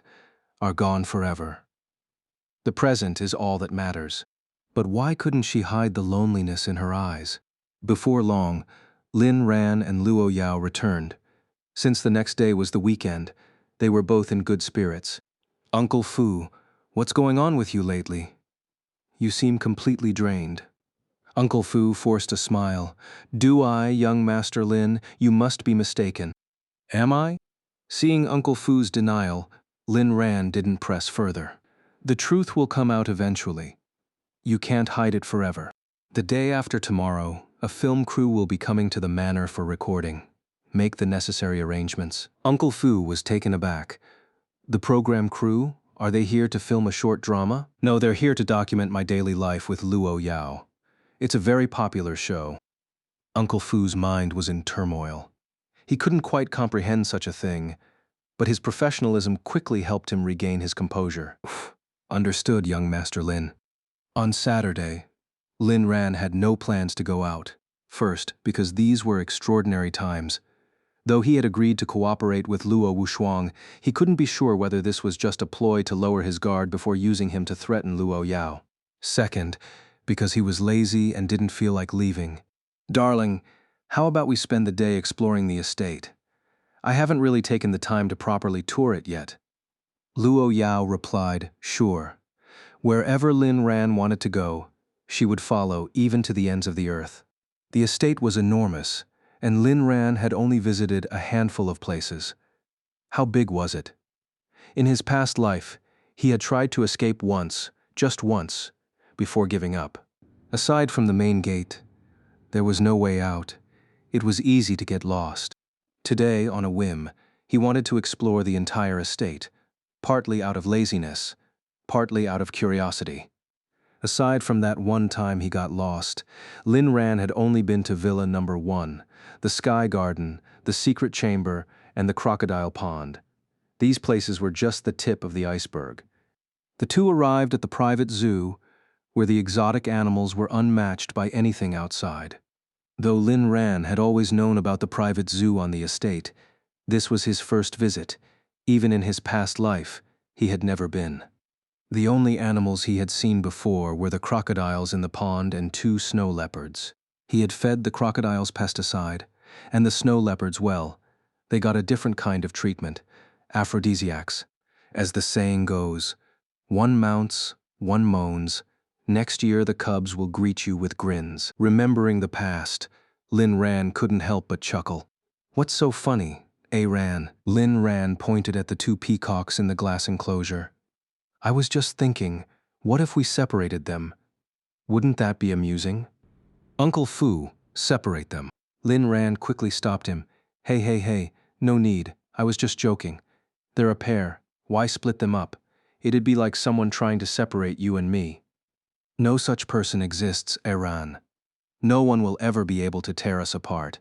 are gone forever. The present is all that matters. But why couldn't she hide the loneliness in her eyes? Before long, Lin Ran and Luo Yao returned. Since the next day was the weekend, they were both in good spirits. "Uncle Fu, what's going on with you lately? You seem completely drained." Uncle Fu forced a smile. "Do I, young Master Lin? You must be mistaken." "Am I?" Seeing Uncle Fu's denial, Lin Ran didn't press further. "The truth will come out eventually. You can't hide it forever. The day after tomorrow, a film crew will be coming to the manor for recording. Make the necessary arrangements." Uncle Fu was taken aback. "The program crew? Are they here to film a short drama?" "No, they're here to document my daily life with Luo Yao. It's a very popular show." Uncle Fu's mind was in turmoil. He couldn't quite comprehend such a thing, but his professionalism quickly helped him regain his composure. "Understood, young Master Lin." On Saturday, Lin Ran had no plans to go out. First, because these were extraordinary times. Though he had agreed to cooperate with Luo Wushuang, he couldn't be sure whether this was just a ploy to lower his guard before using him to threaten Luo Yao. Second, because he was lazy and didn't feel like leaving. "Darling, how about we spend the day exploring the estate? I haven't really taken the time to properly tour it yet." Luo Yao replied, "Sure." Wherever Lin Ran wanted to go, she would follow, even to the ends of the earth. The estate was enormous, and Lin Ran had only visited a handful of places. How big was it? In his past life, he had tried to escape once, just once, before giving up. Aside from the main gate, there was no way out. It was easy to get lost. Today, on a whim, he wanted to explore the entire estate, partly out of laziness, partly out of curiosity. Aside from that one time he got lost, Lin Ran had only been to Villa Number 1, the Sky Garden, the Secret Chamber, and the Crocodile Pond. These places were just the tip of the iceberg. The two arrived at the private zoo, where the exotic animals were unmatched by anything outside. Though Lin Ran had always known about the private zoo on the estate, this was his first visit. Even in his past life, he had never been. The only animals he had seen before were the crocodiles in the pond and 2 snow leopards. He had fed the crocodiles pesticide, and the snow leopards well. They got a different kind of treatment, aphrodisiacs. As the saying goes, one mounts, one moans. Next year the cubs will greet you with grins. Remembering the past, Lin Ran couldn't help but chuckle. "What's so funny, Ran?" Lin Ran pointed at the 2 peacocks in the glass enclosure. "I was just thinking, what if we separated them? Wouldn't that be amusing? Uncle Fu, separate them. Lin Ran quickly stopped him. Hey, hey, hey, no need. I was just joking. They're a pair. Why split them up? It'd be like someone trying to separate you and me. No such person exists, Iran. No one will ever be able to tear us apart.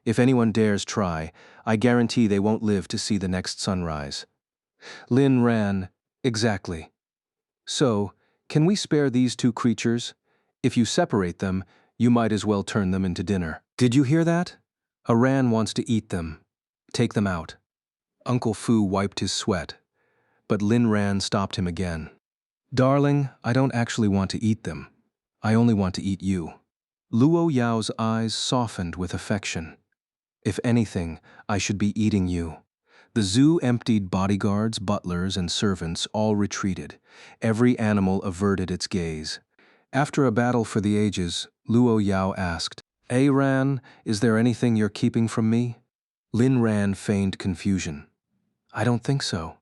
If anyone dares try, I guarantee they won't live to see the next sunrise. Lin Ran, exactly. So, can we spare these two creatures? If you separate them, you might as well turn them into dinner. Did you hear that? Aran wants to eat them. Take them out. Uncle Fu wiped his sweat, but Lin Ran stopped him again. Darling, I don't actually want to eat them. I only want to eat you. Luo Yao's eyes softened with affection. If anything, I should be eating you. The zoo emptied. Bodyguards, butlers, and servants all retreated. Every animal averted its gaze. After a battle for the ages, Luo Yao asked, Ran, is there anything you're keeping from me? Lin Ran feigned confusion. I don't think so.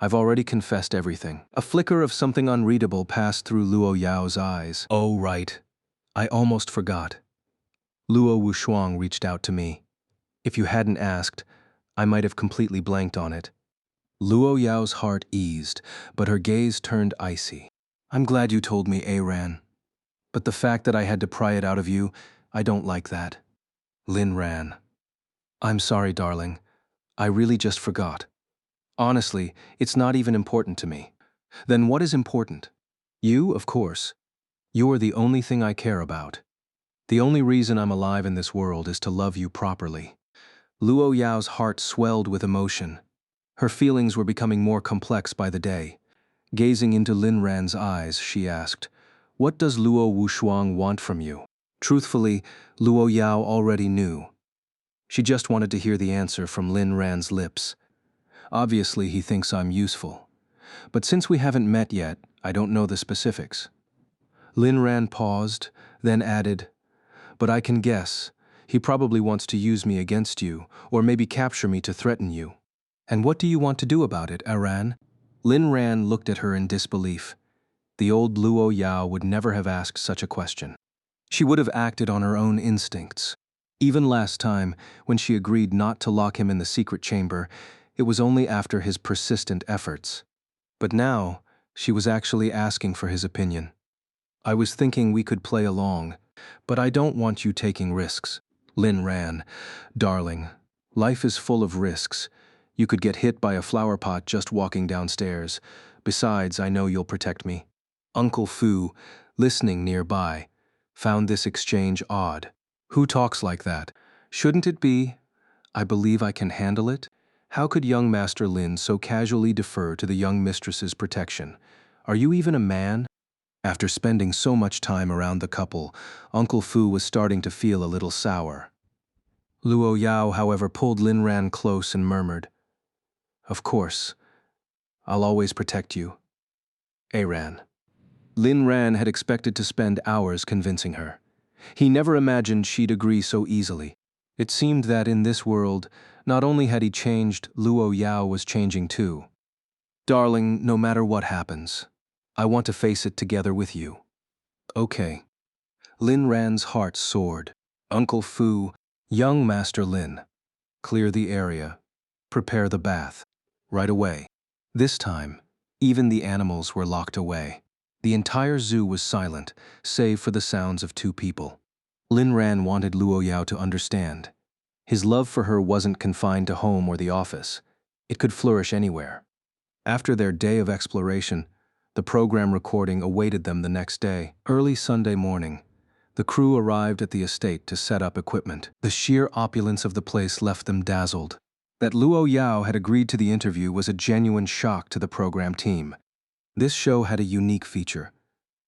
I've already confessed everything. A flicker of something unreadable passed through Luo Yao's eyes. Oh, right. I almost forgot. Luo Wushuang reached out to me. If you hadn't asked, I might have completely blanked on it. Luo Yao's heart eased, but her gaze turned icy. I'm glad you told me, Ran. But the fact that I had to pry it out of you, I don't like that. Lin Ran. I'm sorry, darling. I really just forgot. Honestly, it's not even important to me. Then what is important? You, of course. You're the only thing I care about. The only reason I'm alive in this world is to love you properly. Luo Yao's heart swelled with emotion. Her feelings were becoming more complex by the day. Gazing into Lin Ran's eyes, she asked, What does Luo Wushuang want from you? Truthfully, Luo Yao already knew. She just wanted to hear the answer from Lin Ran's lips. Obviously, he thinks I'm useful. But since we haven't met yet, I don't know the specifics. Lin Ran paused, then added, But I can guess. He probably wants to use me against you, or maybe capture me to threaten you. And what do you want to do about it, Aran? Lin Ran looked at her in disbelief. The old Luo Yao would never have asked such a question. She would have acted on her own instincts. Even last time, when she agreed not to lock him in the secret chamber, it was only after his persistent efforts. But now, she was actually asking for his opinion. I was thinking we could play along, but I don't want you taking risks. Lin Ran, darling, life is full of risks. You could get hit by a flower pot just walking downstairs. Besides, I know you'll protect me. Uncle Fu, listening nearby, found this exchange odd. Who talks like that? Shouldn't it be, I believe I can handle it? How could young Master Lin so casually defer to the young mistress's protection? Are you even a man? After spending so much time around the couple, Uncle Fu was starting to feel a little sour. Luo Yao, however, pulled Lin Ran close and murmured, Of course, I'll always protect you. Aran. Lin Ran had expected to spend hours convincing her. He never imagined she'd agree so easily. It seemed that in this world, not only had he changed, Luo Yao was changing too. Darling, no matter what happens, I want to face it together with you. Okay. Lin Ran's heart soared. Uncle Fu, young Master Lin. Clear the area. Prepare the bath. Right away. This time, even the animals were locked away. The entire zoo was silent, save for the sounds of two people. Lin Ran wanted Luo Yao to understand. His love for her wasn't confined to home or the office. It could flourish anywhere. After their day of exploration, the program recording awaited them the next day. Early Sunday morning, the crew arrived at the estate to set up equipment. The sheer opulence of the place left them dazzled. That Luo Yao had agreed to the interview was a genuine shock to the program team. This show had a unique feature.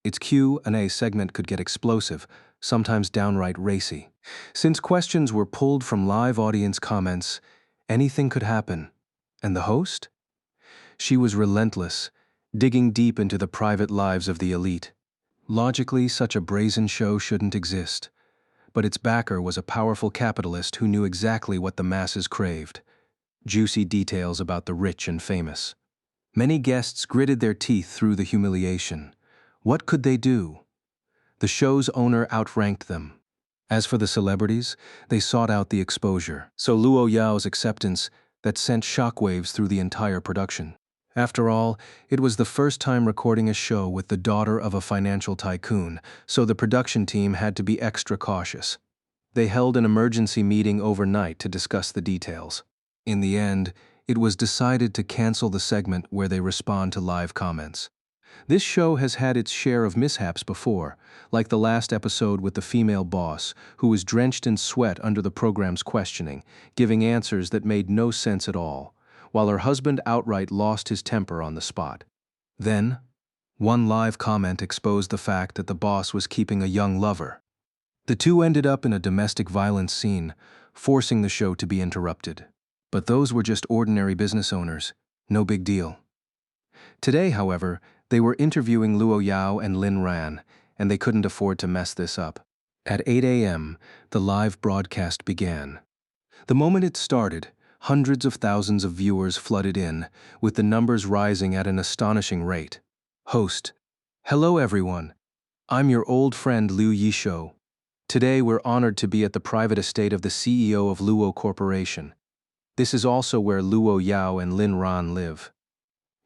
Its Q&A segment could get explosive, sometimes downright racy. Since questions were pulled from live audience comments, anything could happen. And the host? She was relentless, digging deep into the private lives of the elite. Logically, such a brazen show shouldn't exist. But its backer was a powerful capitalist who knew exactly what the masses craved. Juicy details about the rich and famous. Many guests gritted their teeth through the humiliation. What could they do? The show's owner outranked them. As for the celebrities, they sought out the exposure. So Luo Yao's acceptance that sent shockwaves through the entire production. After all, it was the first time recording a show with the daughter of a financial tycoon, so the production team had to be extra cautious. They held an emergency meeting overnight to discuss the details. In the end, it was decided to cancel the segment where they respond to live comments. This show has had its share of mishaps before, like the last episode with the female boss, who was drenched in sweat under the program's questioning, giving answers that made no sense at all, while her husband outright lost his temper on the spot. Then, one live comment exposed the fact that the boss was keeping a young lover. The two ended up in a domestic violence scene, forcing the show to be interrupted. But those were just ordinary business owners, no big deal. Today, however, they were interviewing Luo Yao and Lin Ran, and they couldn't afford to mess this up. At 8 a.m., the live broadcast began. The moment it started, hundreds of thousands of viewers flooded in, with the numbers rising at an astonishing rate. Host: Hello everyone. I'm your old friend Liu Yishou. Today we're honored to be at the private estate of the CEO of Luo Corporation. This is also where Luo Yao and Lin Ran live.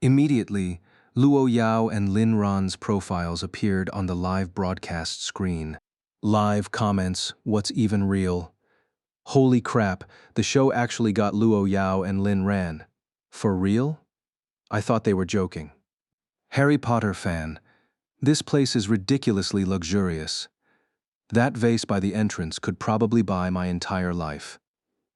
Immediately, Luo Yao and Lin Ran's profiles appeared on the live broadcast screen. Live comments, what's even real? Holy crap, the show actually got Luo Yao and Lin Ran. For real? I thought they were joking. Harry Potter fan. This place is ridiculously luxurious. That vase by the entrance could probably buy my entire life.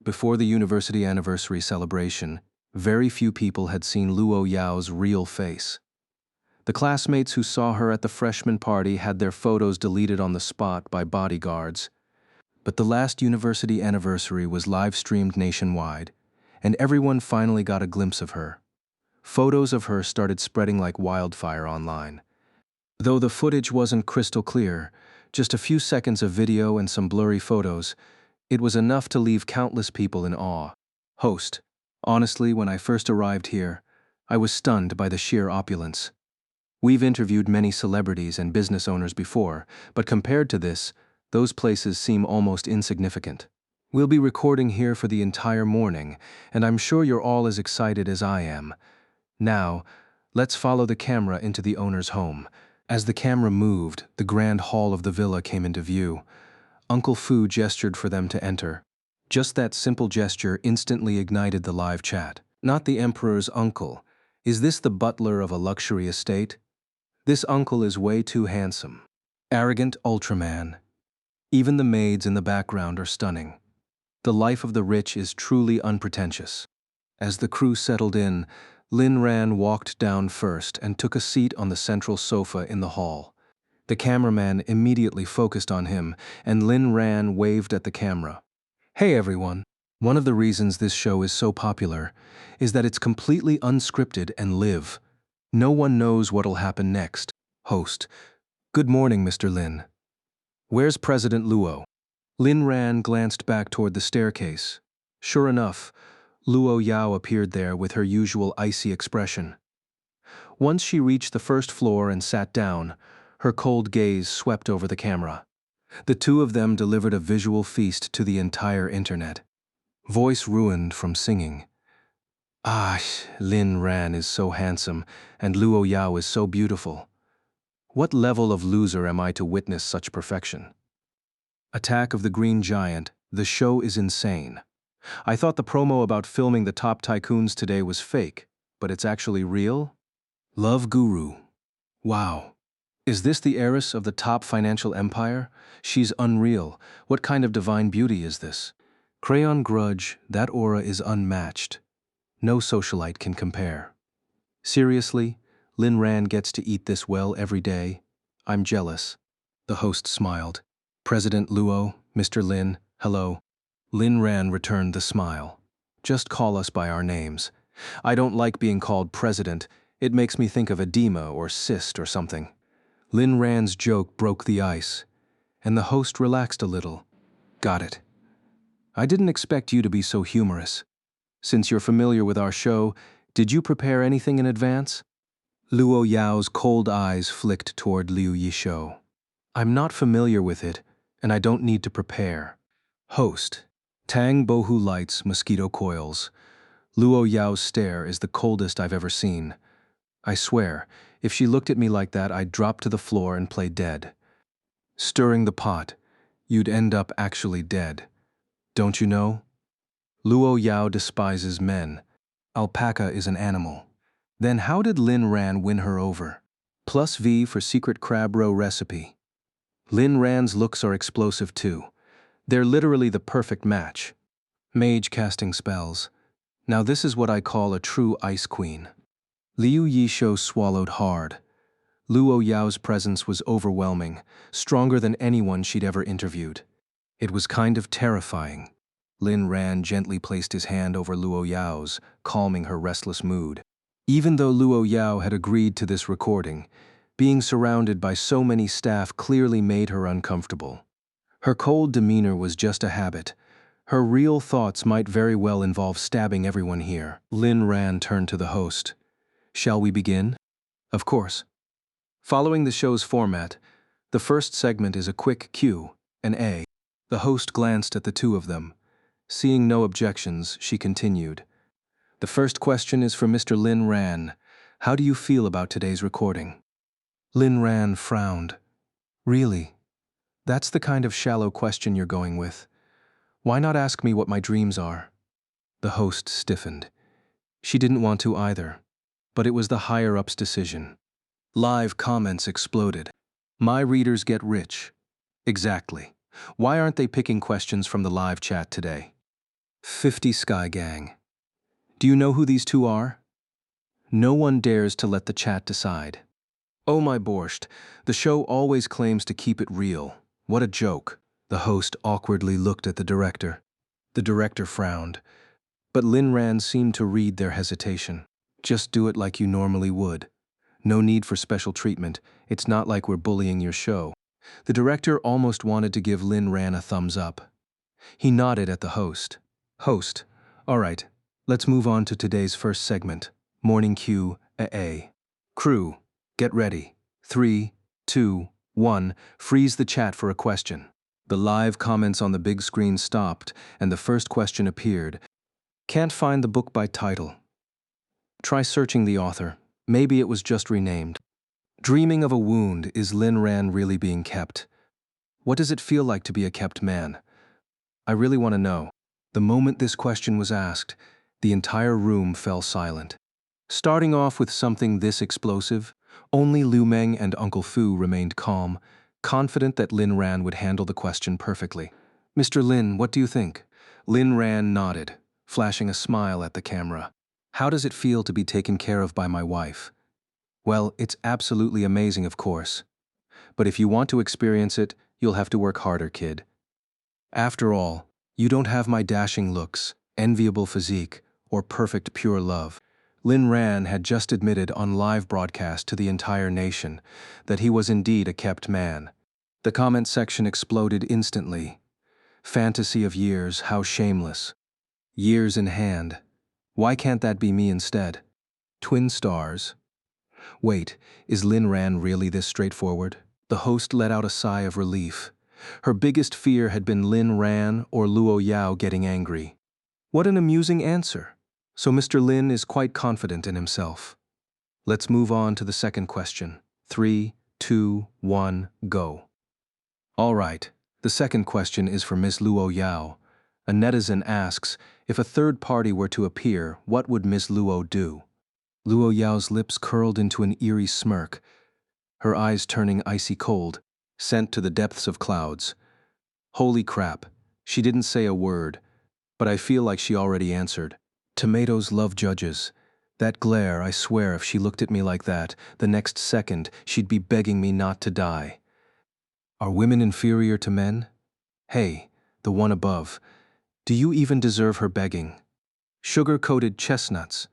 Before the university anniversary celebration, very few people had seen Luo Yao's real face. The classmates who saw her at the freshman party had their photos deleted on the spot by bodyguards. But the last university anniversary was live-streamed nationwide, and everyone finally got a glimpse of her. Photos of her started spreading like wildfire online. Though the footage wasn't crystal clear, just a few seconds of video and some blurry photos, it was enough to leave countless people in awe. Host: Honestly, when I first arrived here, I was stunned by the sheer opulence. We've interviewed many celebrities and business owners before, but compared to this, those places seem almost insignificant. We'll be recording here for the entire morning, and I'm sure you're all as excited as I am. Now, let's follow the camera into the owner's home. As the camera moved, the grand hall of the villa came into view. Uncle Fu gestured for them to enter. Just that simple gesture instantly ignited the live chat. Not the emperor's uncle. Is this the butler of a luxury estate? This uncle is way too handsome. Arrogant Ultraman. Even the maids in the background are stunning. The life of the rich is truly unpretentious. As the crew settled in, Lin Ran walked down first and took a seat on the central sofa in the hall. The cameraman immediately focused on him, and Lin Ran waved at the camera. Hey everyone! One of the reasons this show is so popular is that it's completely unscripted and live. No one knows what'll happen next. Host: Good morning, Mr. Lin. Where's President Luo? Lin Ran glanced back toward the staircase. Sure enough, Luo Yao appeared there with her usual icy expression. Once she reached the first floor and sat down, her cold gaze swept over the camera. The two of them delivered a visual feast to the entire internet. Voice ruined from singing. Ah, Lin Ran is so handsome, and Luo Yao is so beautiful. What level of loser am I to witness such perfection? Attack of the Green Giant, the show is insane. I thought the promo about filming the top tycoons today was fake, but it's actually real? Love Guru. Wow. Is this the heiress of the top financial empire? She's unreal. What kind of divine beauty is this? Crayon Grudge, that aura is unmatched. No socialite can compare. Seriously, Lin Ran gets to eat this well every day? I'm jealous. The host smiled. President Luo, Mr. Lin, hello. Lin Ran returned the smile. Just call us by our names. I don't like being called president. It makes me think of edema or cyst or something. Lin Ran's joke broke the ice, and the host relaxed a little. Got it. I didn't expect you to be so humorous. Since you're familiar with our show, did you prepare anything in advance? Luo Yao's cold eyes flicked toward Liu Yishou. I'm not familiar with it, and I don't need to prepare. Host. Tang Bohu lights mosquito coils. Luo Yao's stare is the coldest I've ever seen. I swear, if she looked at me like that, I'd drop to the floor and play dead. Stirring the pot, you'd end up actually dead. Don't you know? Luo Yao despises men. Alpaca is an animal. Then how did Lin Ran win her over? Plus V for secret crab roe recipe. Lin Ran's looks are explosive too. They're literally the perfect match. Mage casting spells. Now this is what I call a true ice queen. Liu Yisho swallowed hard. Luo Yao's presence was overwhelming, stronger than anyone she'd ever interviewed. It was kind of terrifying. Lin Ran gently placed his hand over Luo Yao's, calming her restless mood. Even though Luo Yao had agreed to this recording, being surrounded by so many staff clearly made her uncomfortable. Her cold demeanor was just a habit. Her real thoughts might very well involve stabbing everyone here. Lin Ran turned to the host. Shall we begin? Of course. Following the show's format, the first segment is a quick Q&A. The host glanced at the two of them. Seeing no objections, she continued. The first question is for Mr. Lin Ran. How do you feel about today's recording? Lin Ran frowned. Really? That's the kind of shallow question you're going with. Why not ask me what my dreams are? The host stiffened. She didn't want to either, but it was the higher-ups' decision. Live comments exploded. My readers get rich. Exactly. Why aren't they picking questions from the live chat today? 50 Sky Gang. Do you know who these two are? No one dares to let the chat decide. Oh my borscht, the show always claims to keep it real. What a joke. The host awkwardly looked at the director. The director frowned, but Lin Ran seemed to read their hesitation. Just do it like you normally would. No need for special treatment. It's not like we're bullying your show. The director almost wanted to give Lin Ran a thumbs up. He nodded at the host. Host, all right, let's move on to today's first segment, Morning Q&A. Crew, get ready. 3, 2, 1, freeze the chat for a question. The live comments on the big screen stopped, and the first question appeared. Can't find the book by title. Try searching the author. Maybe it was just renamed. Dreaming of a wound, is Lin Ran really being kept? What does it feel like to be a kept man? I really want to know. The moment this question was asked, the entire room fell silent. Starting off with something this explosive, only Lu Meng and Uncle Fu remained calm, confident that Lin Ran would handle the question perfectly. Mr. Lin, what do you think? Lin Ran nodded, flashing a smile at the camera. How does it feel to be taken care of by my wife? Well, it's absolutely amazing, of course. But if you want to experience it, you'll have to work harder, kid. After all, you don't have my dashing looks, enviable physique, or perfect pure love. Lin Ran had just admitted on live broadcast to the entire nation that he was indeed a kept man. The comment section exploded instantly. Fantasy of years, how shameless. Years in hand. Why can't that be me instead? Twin stars. Wait, is Lin Ran really this straightforward? The host let out a sigh of relief. Her biggest fear had been Lin Ran or Luo Yao getting angry. What an amusing answer. So Mr. Lin is quite confident in himself. Let's move on to the second question. 3, 2, 1, go. All right, the second question is for Miss Luo Yao. A netizen asks, if a third party were to appear, what would Miss Luo do? Luo Yao's lips curled into an eerie smirk, her eyes turning icy cold, sent to the depths of clouds. Holy crap, she didn't say a word, but I feel like she already answered. Tomatoes love judges. That glare, I swear, if she looked at me like that, the next second she'd be begging me not to die. Are women inferior to men? Hey, the one above, do you even deserve her begging? Sugar-coated chestnuts.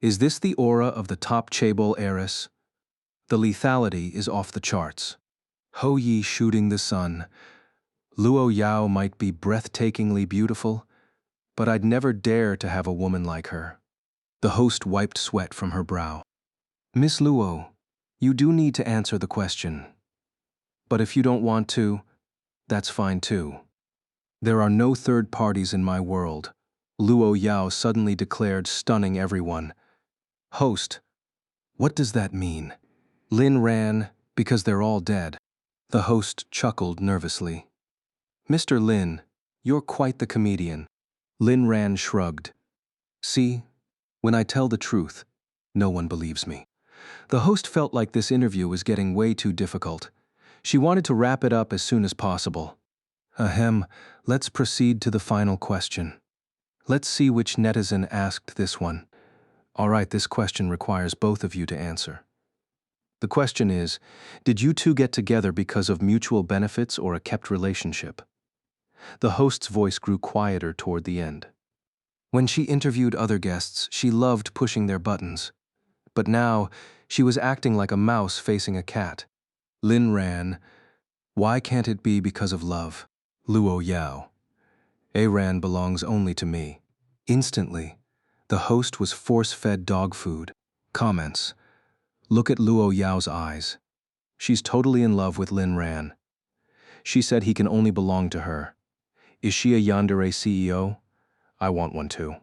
Is this the aura of the top chaebol heiress? The lethality is off the charts. Ho Yi shooting the sun. Luo Yao might be breathtakingly beautiful, but I'd never dare to have a woman like her. The host wiped sweat from her brow. Miss Luo, you do need to answer the question. But if you don't want to, that's fine too. There are no third parties in my world, Luo Yao suddenly declared, stunning everyone. Host, what does that mean? Lin ran, because they're all dead. The host chuckled nervously. Mr. Lin, you're quite the comedian. Lin Ran shrugged. See, when I tell the truth, no one believes me. The host felt like this interview was getting way too difficult. She wanted to wrap it up as soon as possible. Ahem, let's proceed to the final question. Let's see which netizen asked this one. All right, this question requires both of you to answer. The question is, did you two get together because of mutual benefits or a kept relationship? The host's voice grew quieter toward the end. When she interviewed other guests, she loved pushing their buttons. But now, she was acting like a mouse facing a cat. Lin ran, why can't it be because of love? Luo Yao, Aran belongs only to me. Instantly, the host was force-fed dog food. Comments, look at Luo Yao's eyes. She's totally in love with Lin Ran. She said he can only belong to her. Is she a Yandere CEO? I want one too.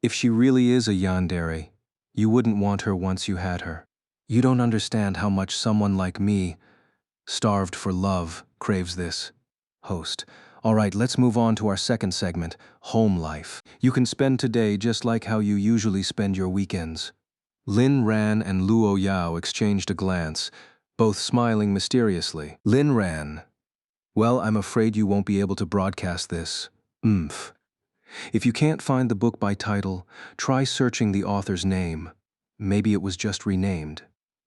If she really is a Yandere, you wouldn't want her once you had her. You don't understand how much someone like me, starved for love, craves this. Host, all right, let's move on to our second segment, home life. You can spend today just like how you usually spend your weekends. Lin Ran and Luo Yao exchanged a glance, both smiling mysteriously. Lin Ran, well, I'm afraid you won't be able to broadcast this. If you can't find the book by title, try searching the author's name. Maybe it was just renamed.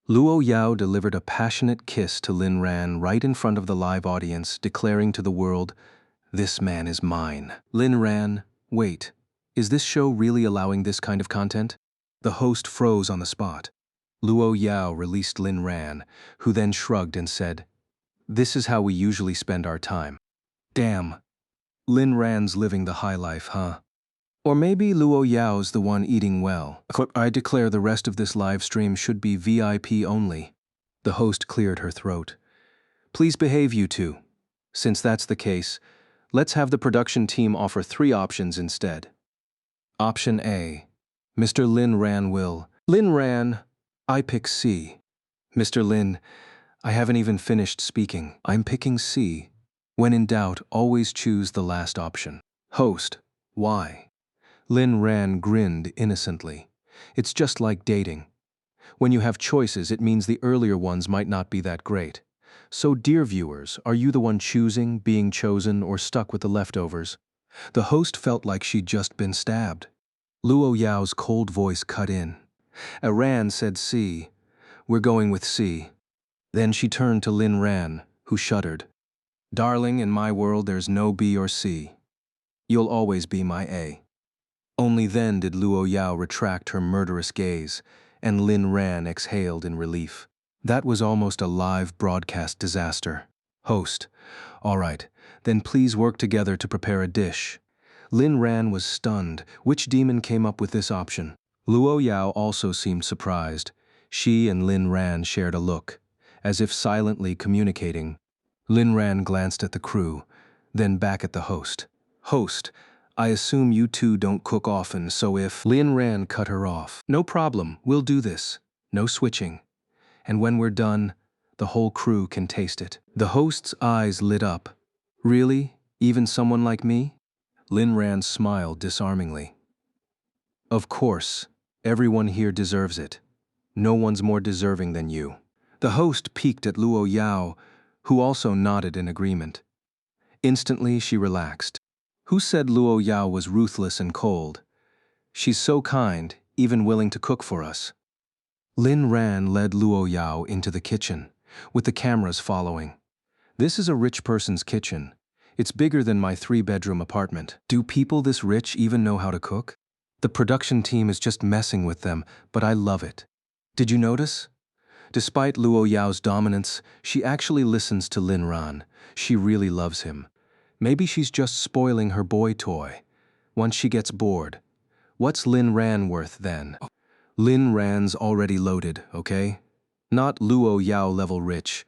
Luo Yao delivered a passionate kiss to Lin Ran right in front of the live audience, declaring to the world, "This man is mine." Lin Ran, wait, is this show really allowing this kind of content? The host froze on the spot. Luo Yao released Lin Ran, who then shrugged and said, "This is how we usually spend our time." Damn, Lin Ran's living the high life, huh? Or maybe Luo Yao's the one eating well. I declare the rest of this live stream should be VIP only. The host cleared her throat. Please behave, you two. Since that's the case, let's have the production team offer 3 options instead. Option A, Mr. Lin Ran will. Lin Ran, I pick C. Mr. Lin, I haven't even finished speaking. I'm picking C. When in doubt, always choose the last option. Host, why? Lin Ran grinned innocently. It's just like dating. When you have choices, it means the earlier ones might not be that great. So, dear viewers, are you the one choosing, being chosen, or stuck with the leftovers? The host felt like she'd just been stabbed. Luo Yao's cold voice cut in. Aran said C. We're going with C. Then she turned to Lin Ran, who shuddered. Darling, in my world there's no B or C. You'll always be my A. Only then did Luo Yao retract her murderous gaze, and Lin Ran exhaled in relief. That was almost a live broadcast disaster. Host, all right, then please work together to prepare a dish. Lin Ran was stunned. Which demon came up with this option? Luo Yao also seemed surprised. She and Lin Ran shared a look, as if silently communicating. Lin Ran glanced at the crew, then back at the host. Host, I assume you two don't cook often, so if… Lin Ran cut her off. No problem, we'll do this. No switching. And when we're done, the whole crew can taste it. The host's eyes lit up. Really? Even someone like me? Lin Ran smiled disarmingly. Of course, everyone here deserves it. No one's more deserving than you. The host peeked at Luo Yao, who also nodded in agreement. Instantly, she relaxed. Who said Luo Yao was ruthless and cold? She's so kind, even willing to cook for us. Lin Ran led Luo Yao into the kitchen, with the cameras following. This is a rich person's kitchen. It's bigger than my 3-bedroom apartment. Do people this rich even know how to cook? The production team is just messing with them, but I love it. Did you notice? Despite Luo Yao's dominance, she actually listens to Lin Ran. She really loves him. Maybe she's just spoiling her boy toy. Once she gets bored. What's Lin Ran worth then? Lin Ran's already loaded, okay? Not Luo Yao level rich,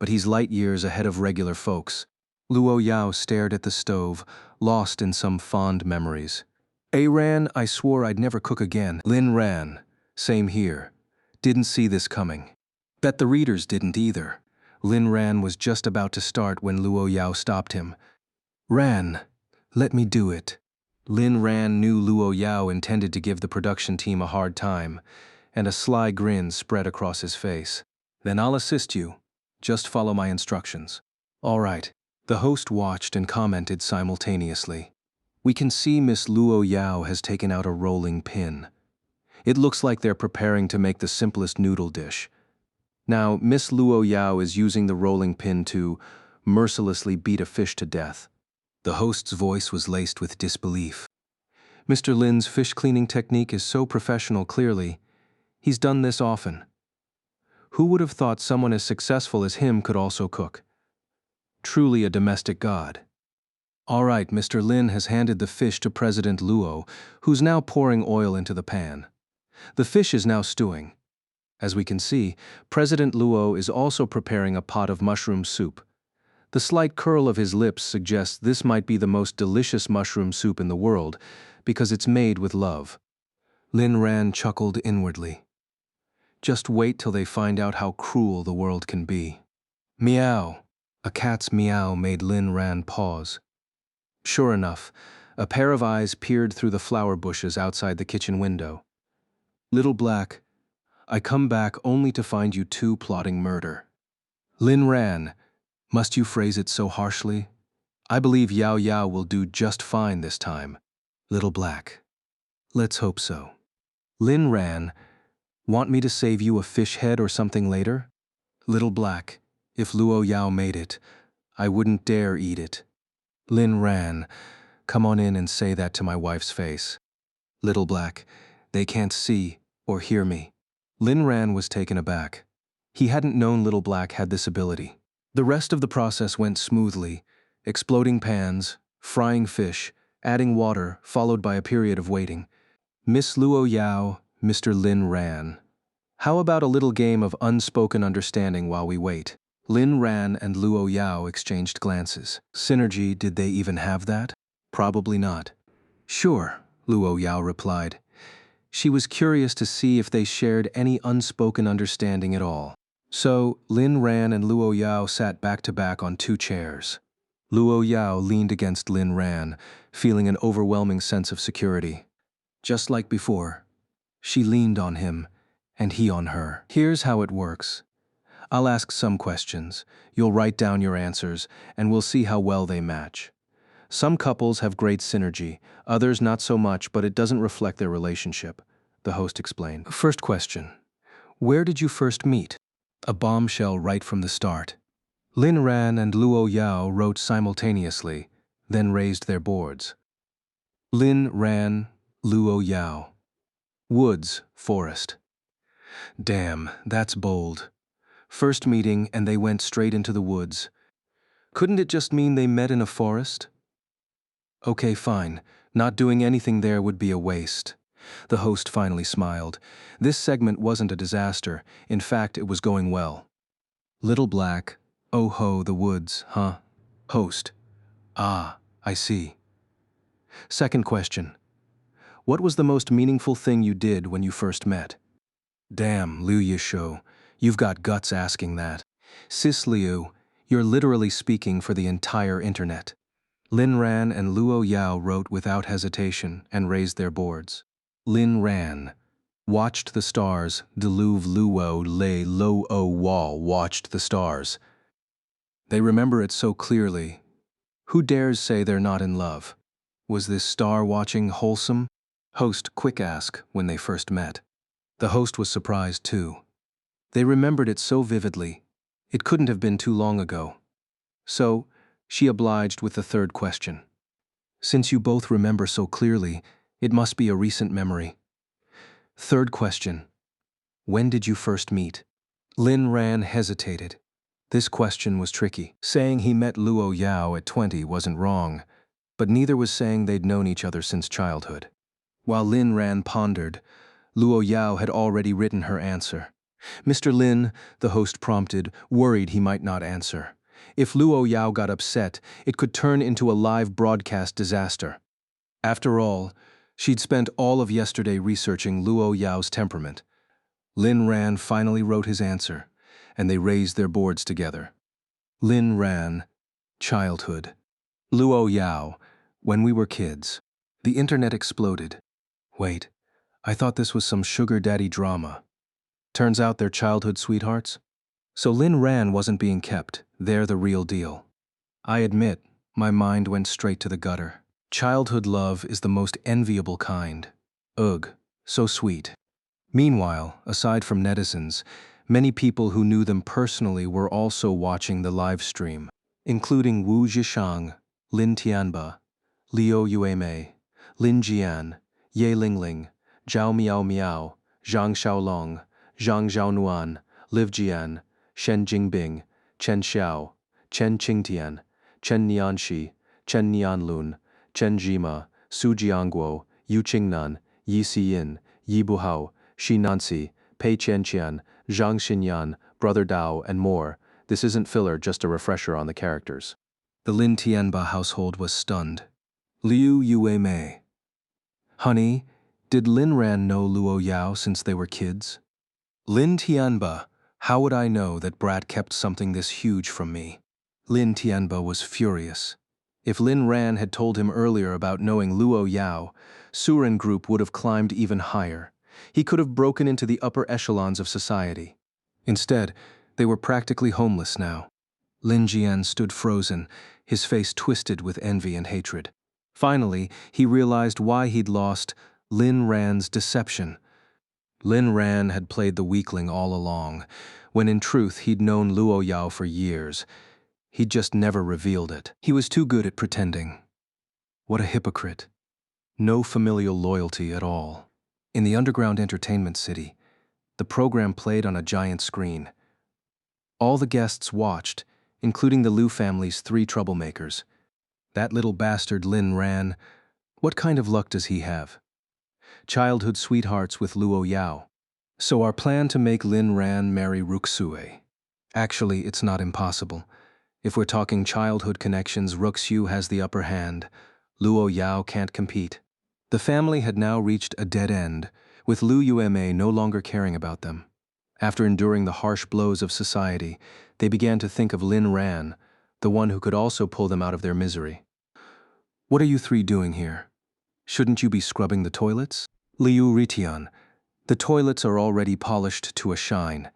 but he's light years ahead of regular folks. Luo Yao stared at the stove, lost in some fond memories. Ran, I swore I'd never cook again. Lin ran. Same here. Didn't see this coming. Bet the readers didn't either. Lin Ran was just about to start when Luo Yao stopped him. Ran, let me do it. Lin Ran knew Luo Yao intended to give the production team a hard time, and a sly grin spread across his face. Then I'll assist you. Just follow my instructions. All right. The host watched and commented simultaneously. We can see Miss Luo Yao has taken out a rolling pin. It looks like they're preparing to make the simplest noodle dish. Now, Miss Luo Yao is using the rolling pin to mercilessly beat a fish to death. The host's voice was laced with disbelief. Mr. Lin's fish cleaning technique is so professional, clearly. He's done this often. Who would have thought someone as successful as him could also cook? Truly a domestic god. All right, Mr. Lin has handed the fish to President Luo, who's now pouring oil into the pan. The fish is now stewing. As we can see, President Luo is also preparing a pot of mushroom soup. The slight curl of his lips suggests this might be the most delicious mushroom soup in the world, because it's made with love. Lin Ran chuckled inwardly. Just wait till they find out how cruel the world can be. Meow. A cat's meow made Lin Ran pause. Sure enough, a pair of eyes peered through the flower bushes outside the kitchen window. Little Black, I come back only to find you two plotting murder. Lin Ran, must you phrase it so harshly? I believe Yao Yao will do just fine this time. Little Black, let's hope so. Lin Ran, want me to save you a fish head or something later? Little Black, if Luo Yao made it, I wouldn't dare eat it. Lin Ran, come on in and say that to my wife's face. Little Black, they can't see or hear me. Lin Ran was taken aback. He hadn't known Little Black had this ability. The rest of the process went smoothly, exploding pans, frying fish, adding water, followed by a period of waiting. Miss Luo Yao, Mr. Lin Ran. How about a little game of unspoken understanding while we wait? Lin Ran and Luo Yao exchanged glances. Synergy, did they even have that? Probably not. Sure, Luo Yao replied. She was curious to see if they shared any unspoken understanding at all. So, Lin Ran and Luo Yao sat back to back on two chairs. Luo Yao leaned against Lin Ran, feeling an overwhelming sense of security. Just like before, she leaned on him, and he on her. Here's how it works. I'll ask some questions, you'll write down your answers, and we'll see how well they match. Some couples have great synergy, others not so much, but it doesn't reflect their relationship, the host explained. First question. Where did you first meet? A bombshell right from the start. Lin Ran and Luo Yao wrote simultaneously, then raised their boards. Lin Ran, Luo Yao. Woods, forest. Damn, that's bold. First meeting and they went straight into the woods. Couldn't it just mean they met in a forest? Okay, fine. Not doing anything there would be a waste. The host finally smiled. This segment wasn't a disaster. In fact, it was going well. Little Black, oh ho, the woods, huh? Host, ah, I see. Second question. What was the most meaningful thing you did when you first met? Damn, Liu Yisho, you've got guts asking that. Sis Liu, you're literally speaking for the entire internet. Lin Ran and Luo Yao wrote without hesitation and raised their boards. Lin Ran watched the stars, deluve Luo lay lo o wall watched the stars. They remember it so clearly. Who dares say they're not in love? Was this star-watching wholesome? Host quick ask when they first met. The host was surprised too. They remembered it so vividly. It couldn't have been too long ago. So, she obliged with the third question. Since you both remember so clearly, it must be a recent memory. Third question. When did you first meet? Lin Ran hesitated. This question was tricky. Saying he met Luo Yao at 20 wasn't wrong, but neither was saying they'd known each other since childhood. While Lin Ran pondered, Luo Yao had already written her answer. Mr. Lin, the host prompted, worried he might not answer. If Luo Yao got upset, it could turn into a live broadcast disaster. After all, she'd spent all of yesterday researching Luo Yao's temperament. Lin Ran finally wrote his answer, and they raised their boards together. Lin Ran, childhood. Luo Yao, when we were kids. The internet exploded. Wait, I thought this was some sugar daddy drama. Turns out they're childhood sweethearts? So Lin Ran wasn't being kept, they're the real deal. I admit, my mind went straight to the gutter. Childhood love is the most enviable kind. Ugh, so sweet. Meanwhile, aside from netizens, many people who knew them personally were also watching the live stream, including Wu Zhishang, Lin Tianba, Liu Yuemei, Lin Jian, Ye Lingling, Zhao Miao Miao, Zhang Xiaolong, Zhang Xiaonuan, Liv Jian, Shen Jingbing, Chen Xiao, Chen Qingtian, Chen Nianxi, Chen Nianlun, Chen Jima, Su Jiangguo, Yu Qingnan, Yi Xiyin, Yi Buhao, Shi Nancy, Pei Qianqian, Zhang Xinyan, Brother Dao, and more. This isn't filler, just a refresher on the characters. The Lin Tianba household was stunned. Liu Yuemei. Honey, did Lin Ran know Luo Yao since they were kids? Lin Tianba, how would I know that Brat kept something this huge from me? Lin Tianba was furious. If Lin Ran had told him earlier about knowing Luo Yao, Surin Group would have climbed even higher. He could have broken into the upper echelons of society. Instead, they were practically homeless now. Lin Jian stood frozen, his face twisted with envy and hatred. Finally, he realized why he'd lost Lin Ran's deception. Lin Ran had played the weakling all along, when in truth he'd known Luo Yao for years. He'd just never revealed it. He was too good at pretending. What a hypocrite. No familial loyalty at all. In the underground entertainment city, the program played on a giant screen. All the guests watched, including the Liu family's 3 troublemakers. That little bastard Lin Ran, what kind of luck does he have? Childhood sweethearts with Luo Yao. So our plan to make Lin Ran marry Ruxue. Actually, it's not impossible. If we're talking childhood connections, Ruxue has the upper hand. Luo Yao can't compete. The family had now reached a dead end, with Liu Yuemei no longer caring about them. After enduring the harsh blows of society, they began to think of Lin Ran, the one who could also pull them out of their misery. What are you 3 doing here? Shouldn't you be scrubbing the toilets? Liu Ritian, the toilets are already polished to a shine.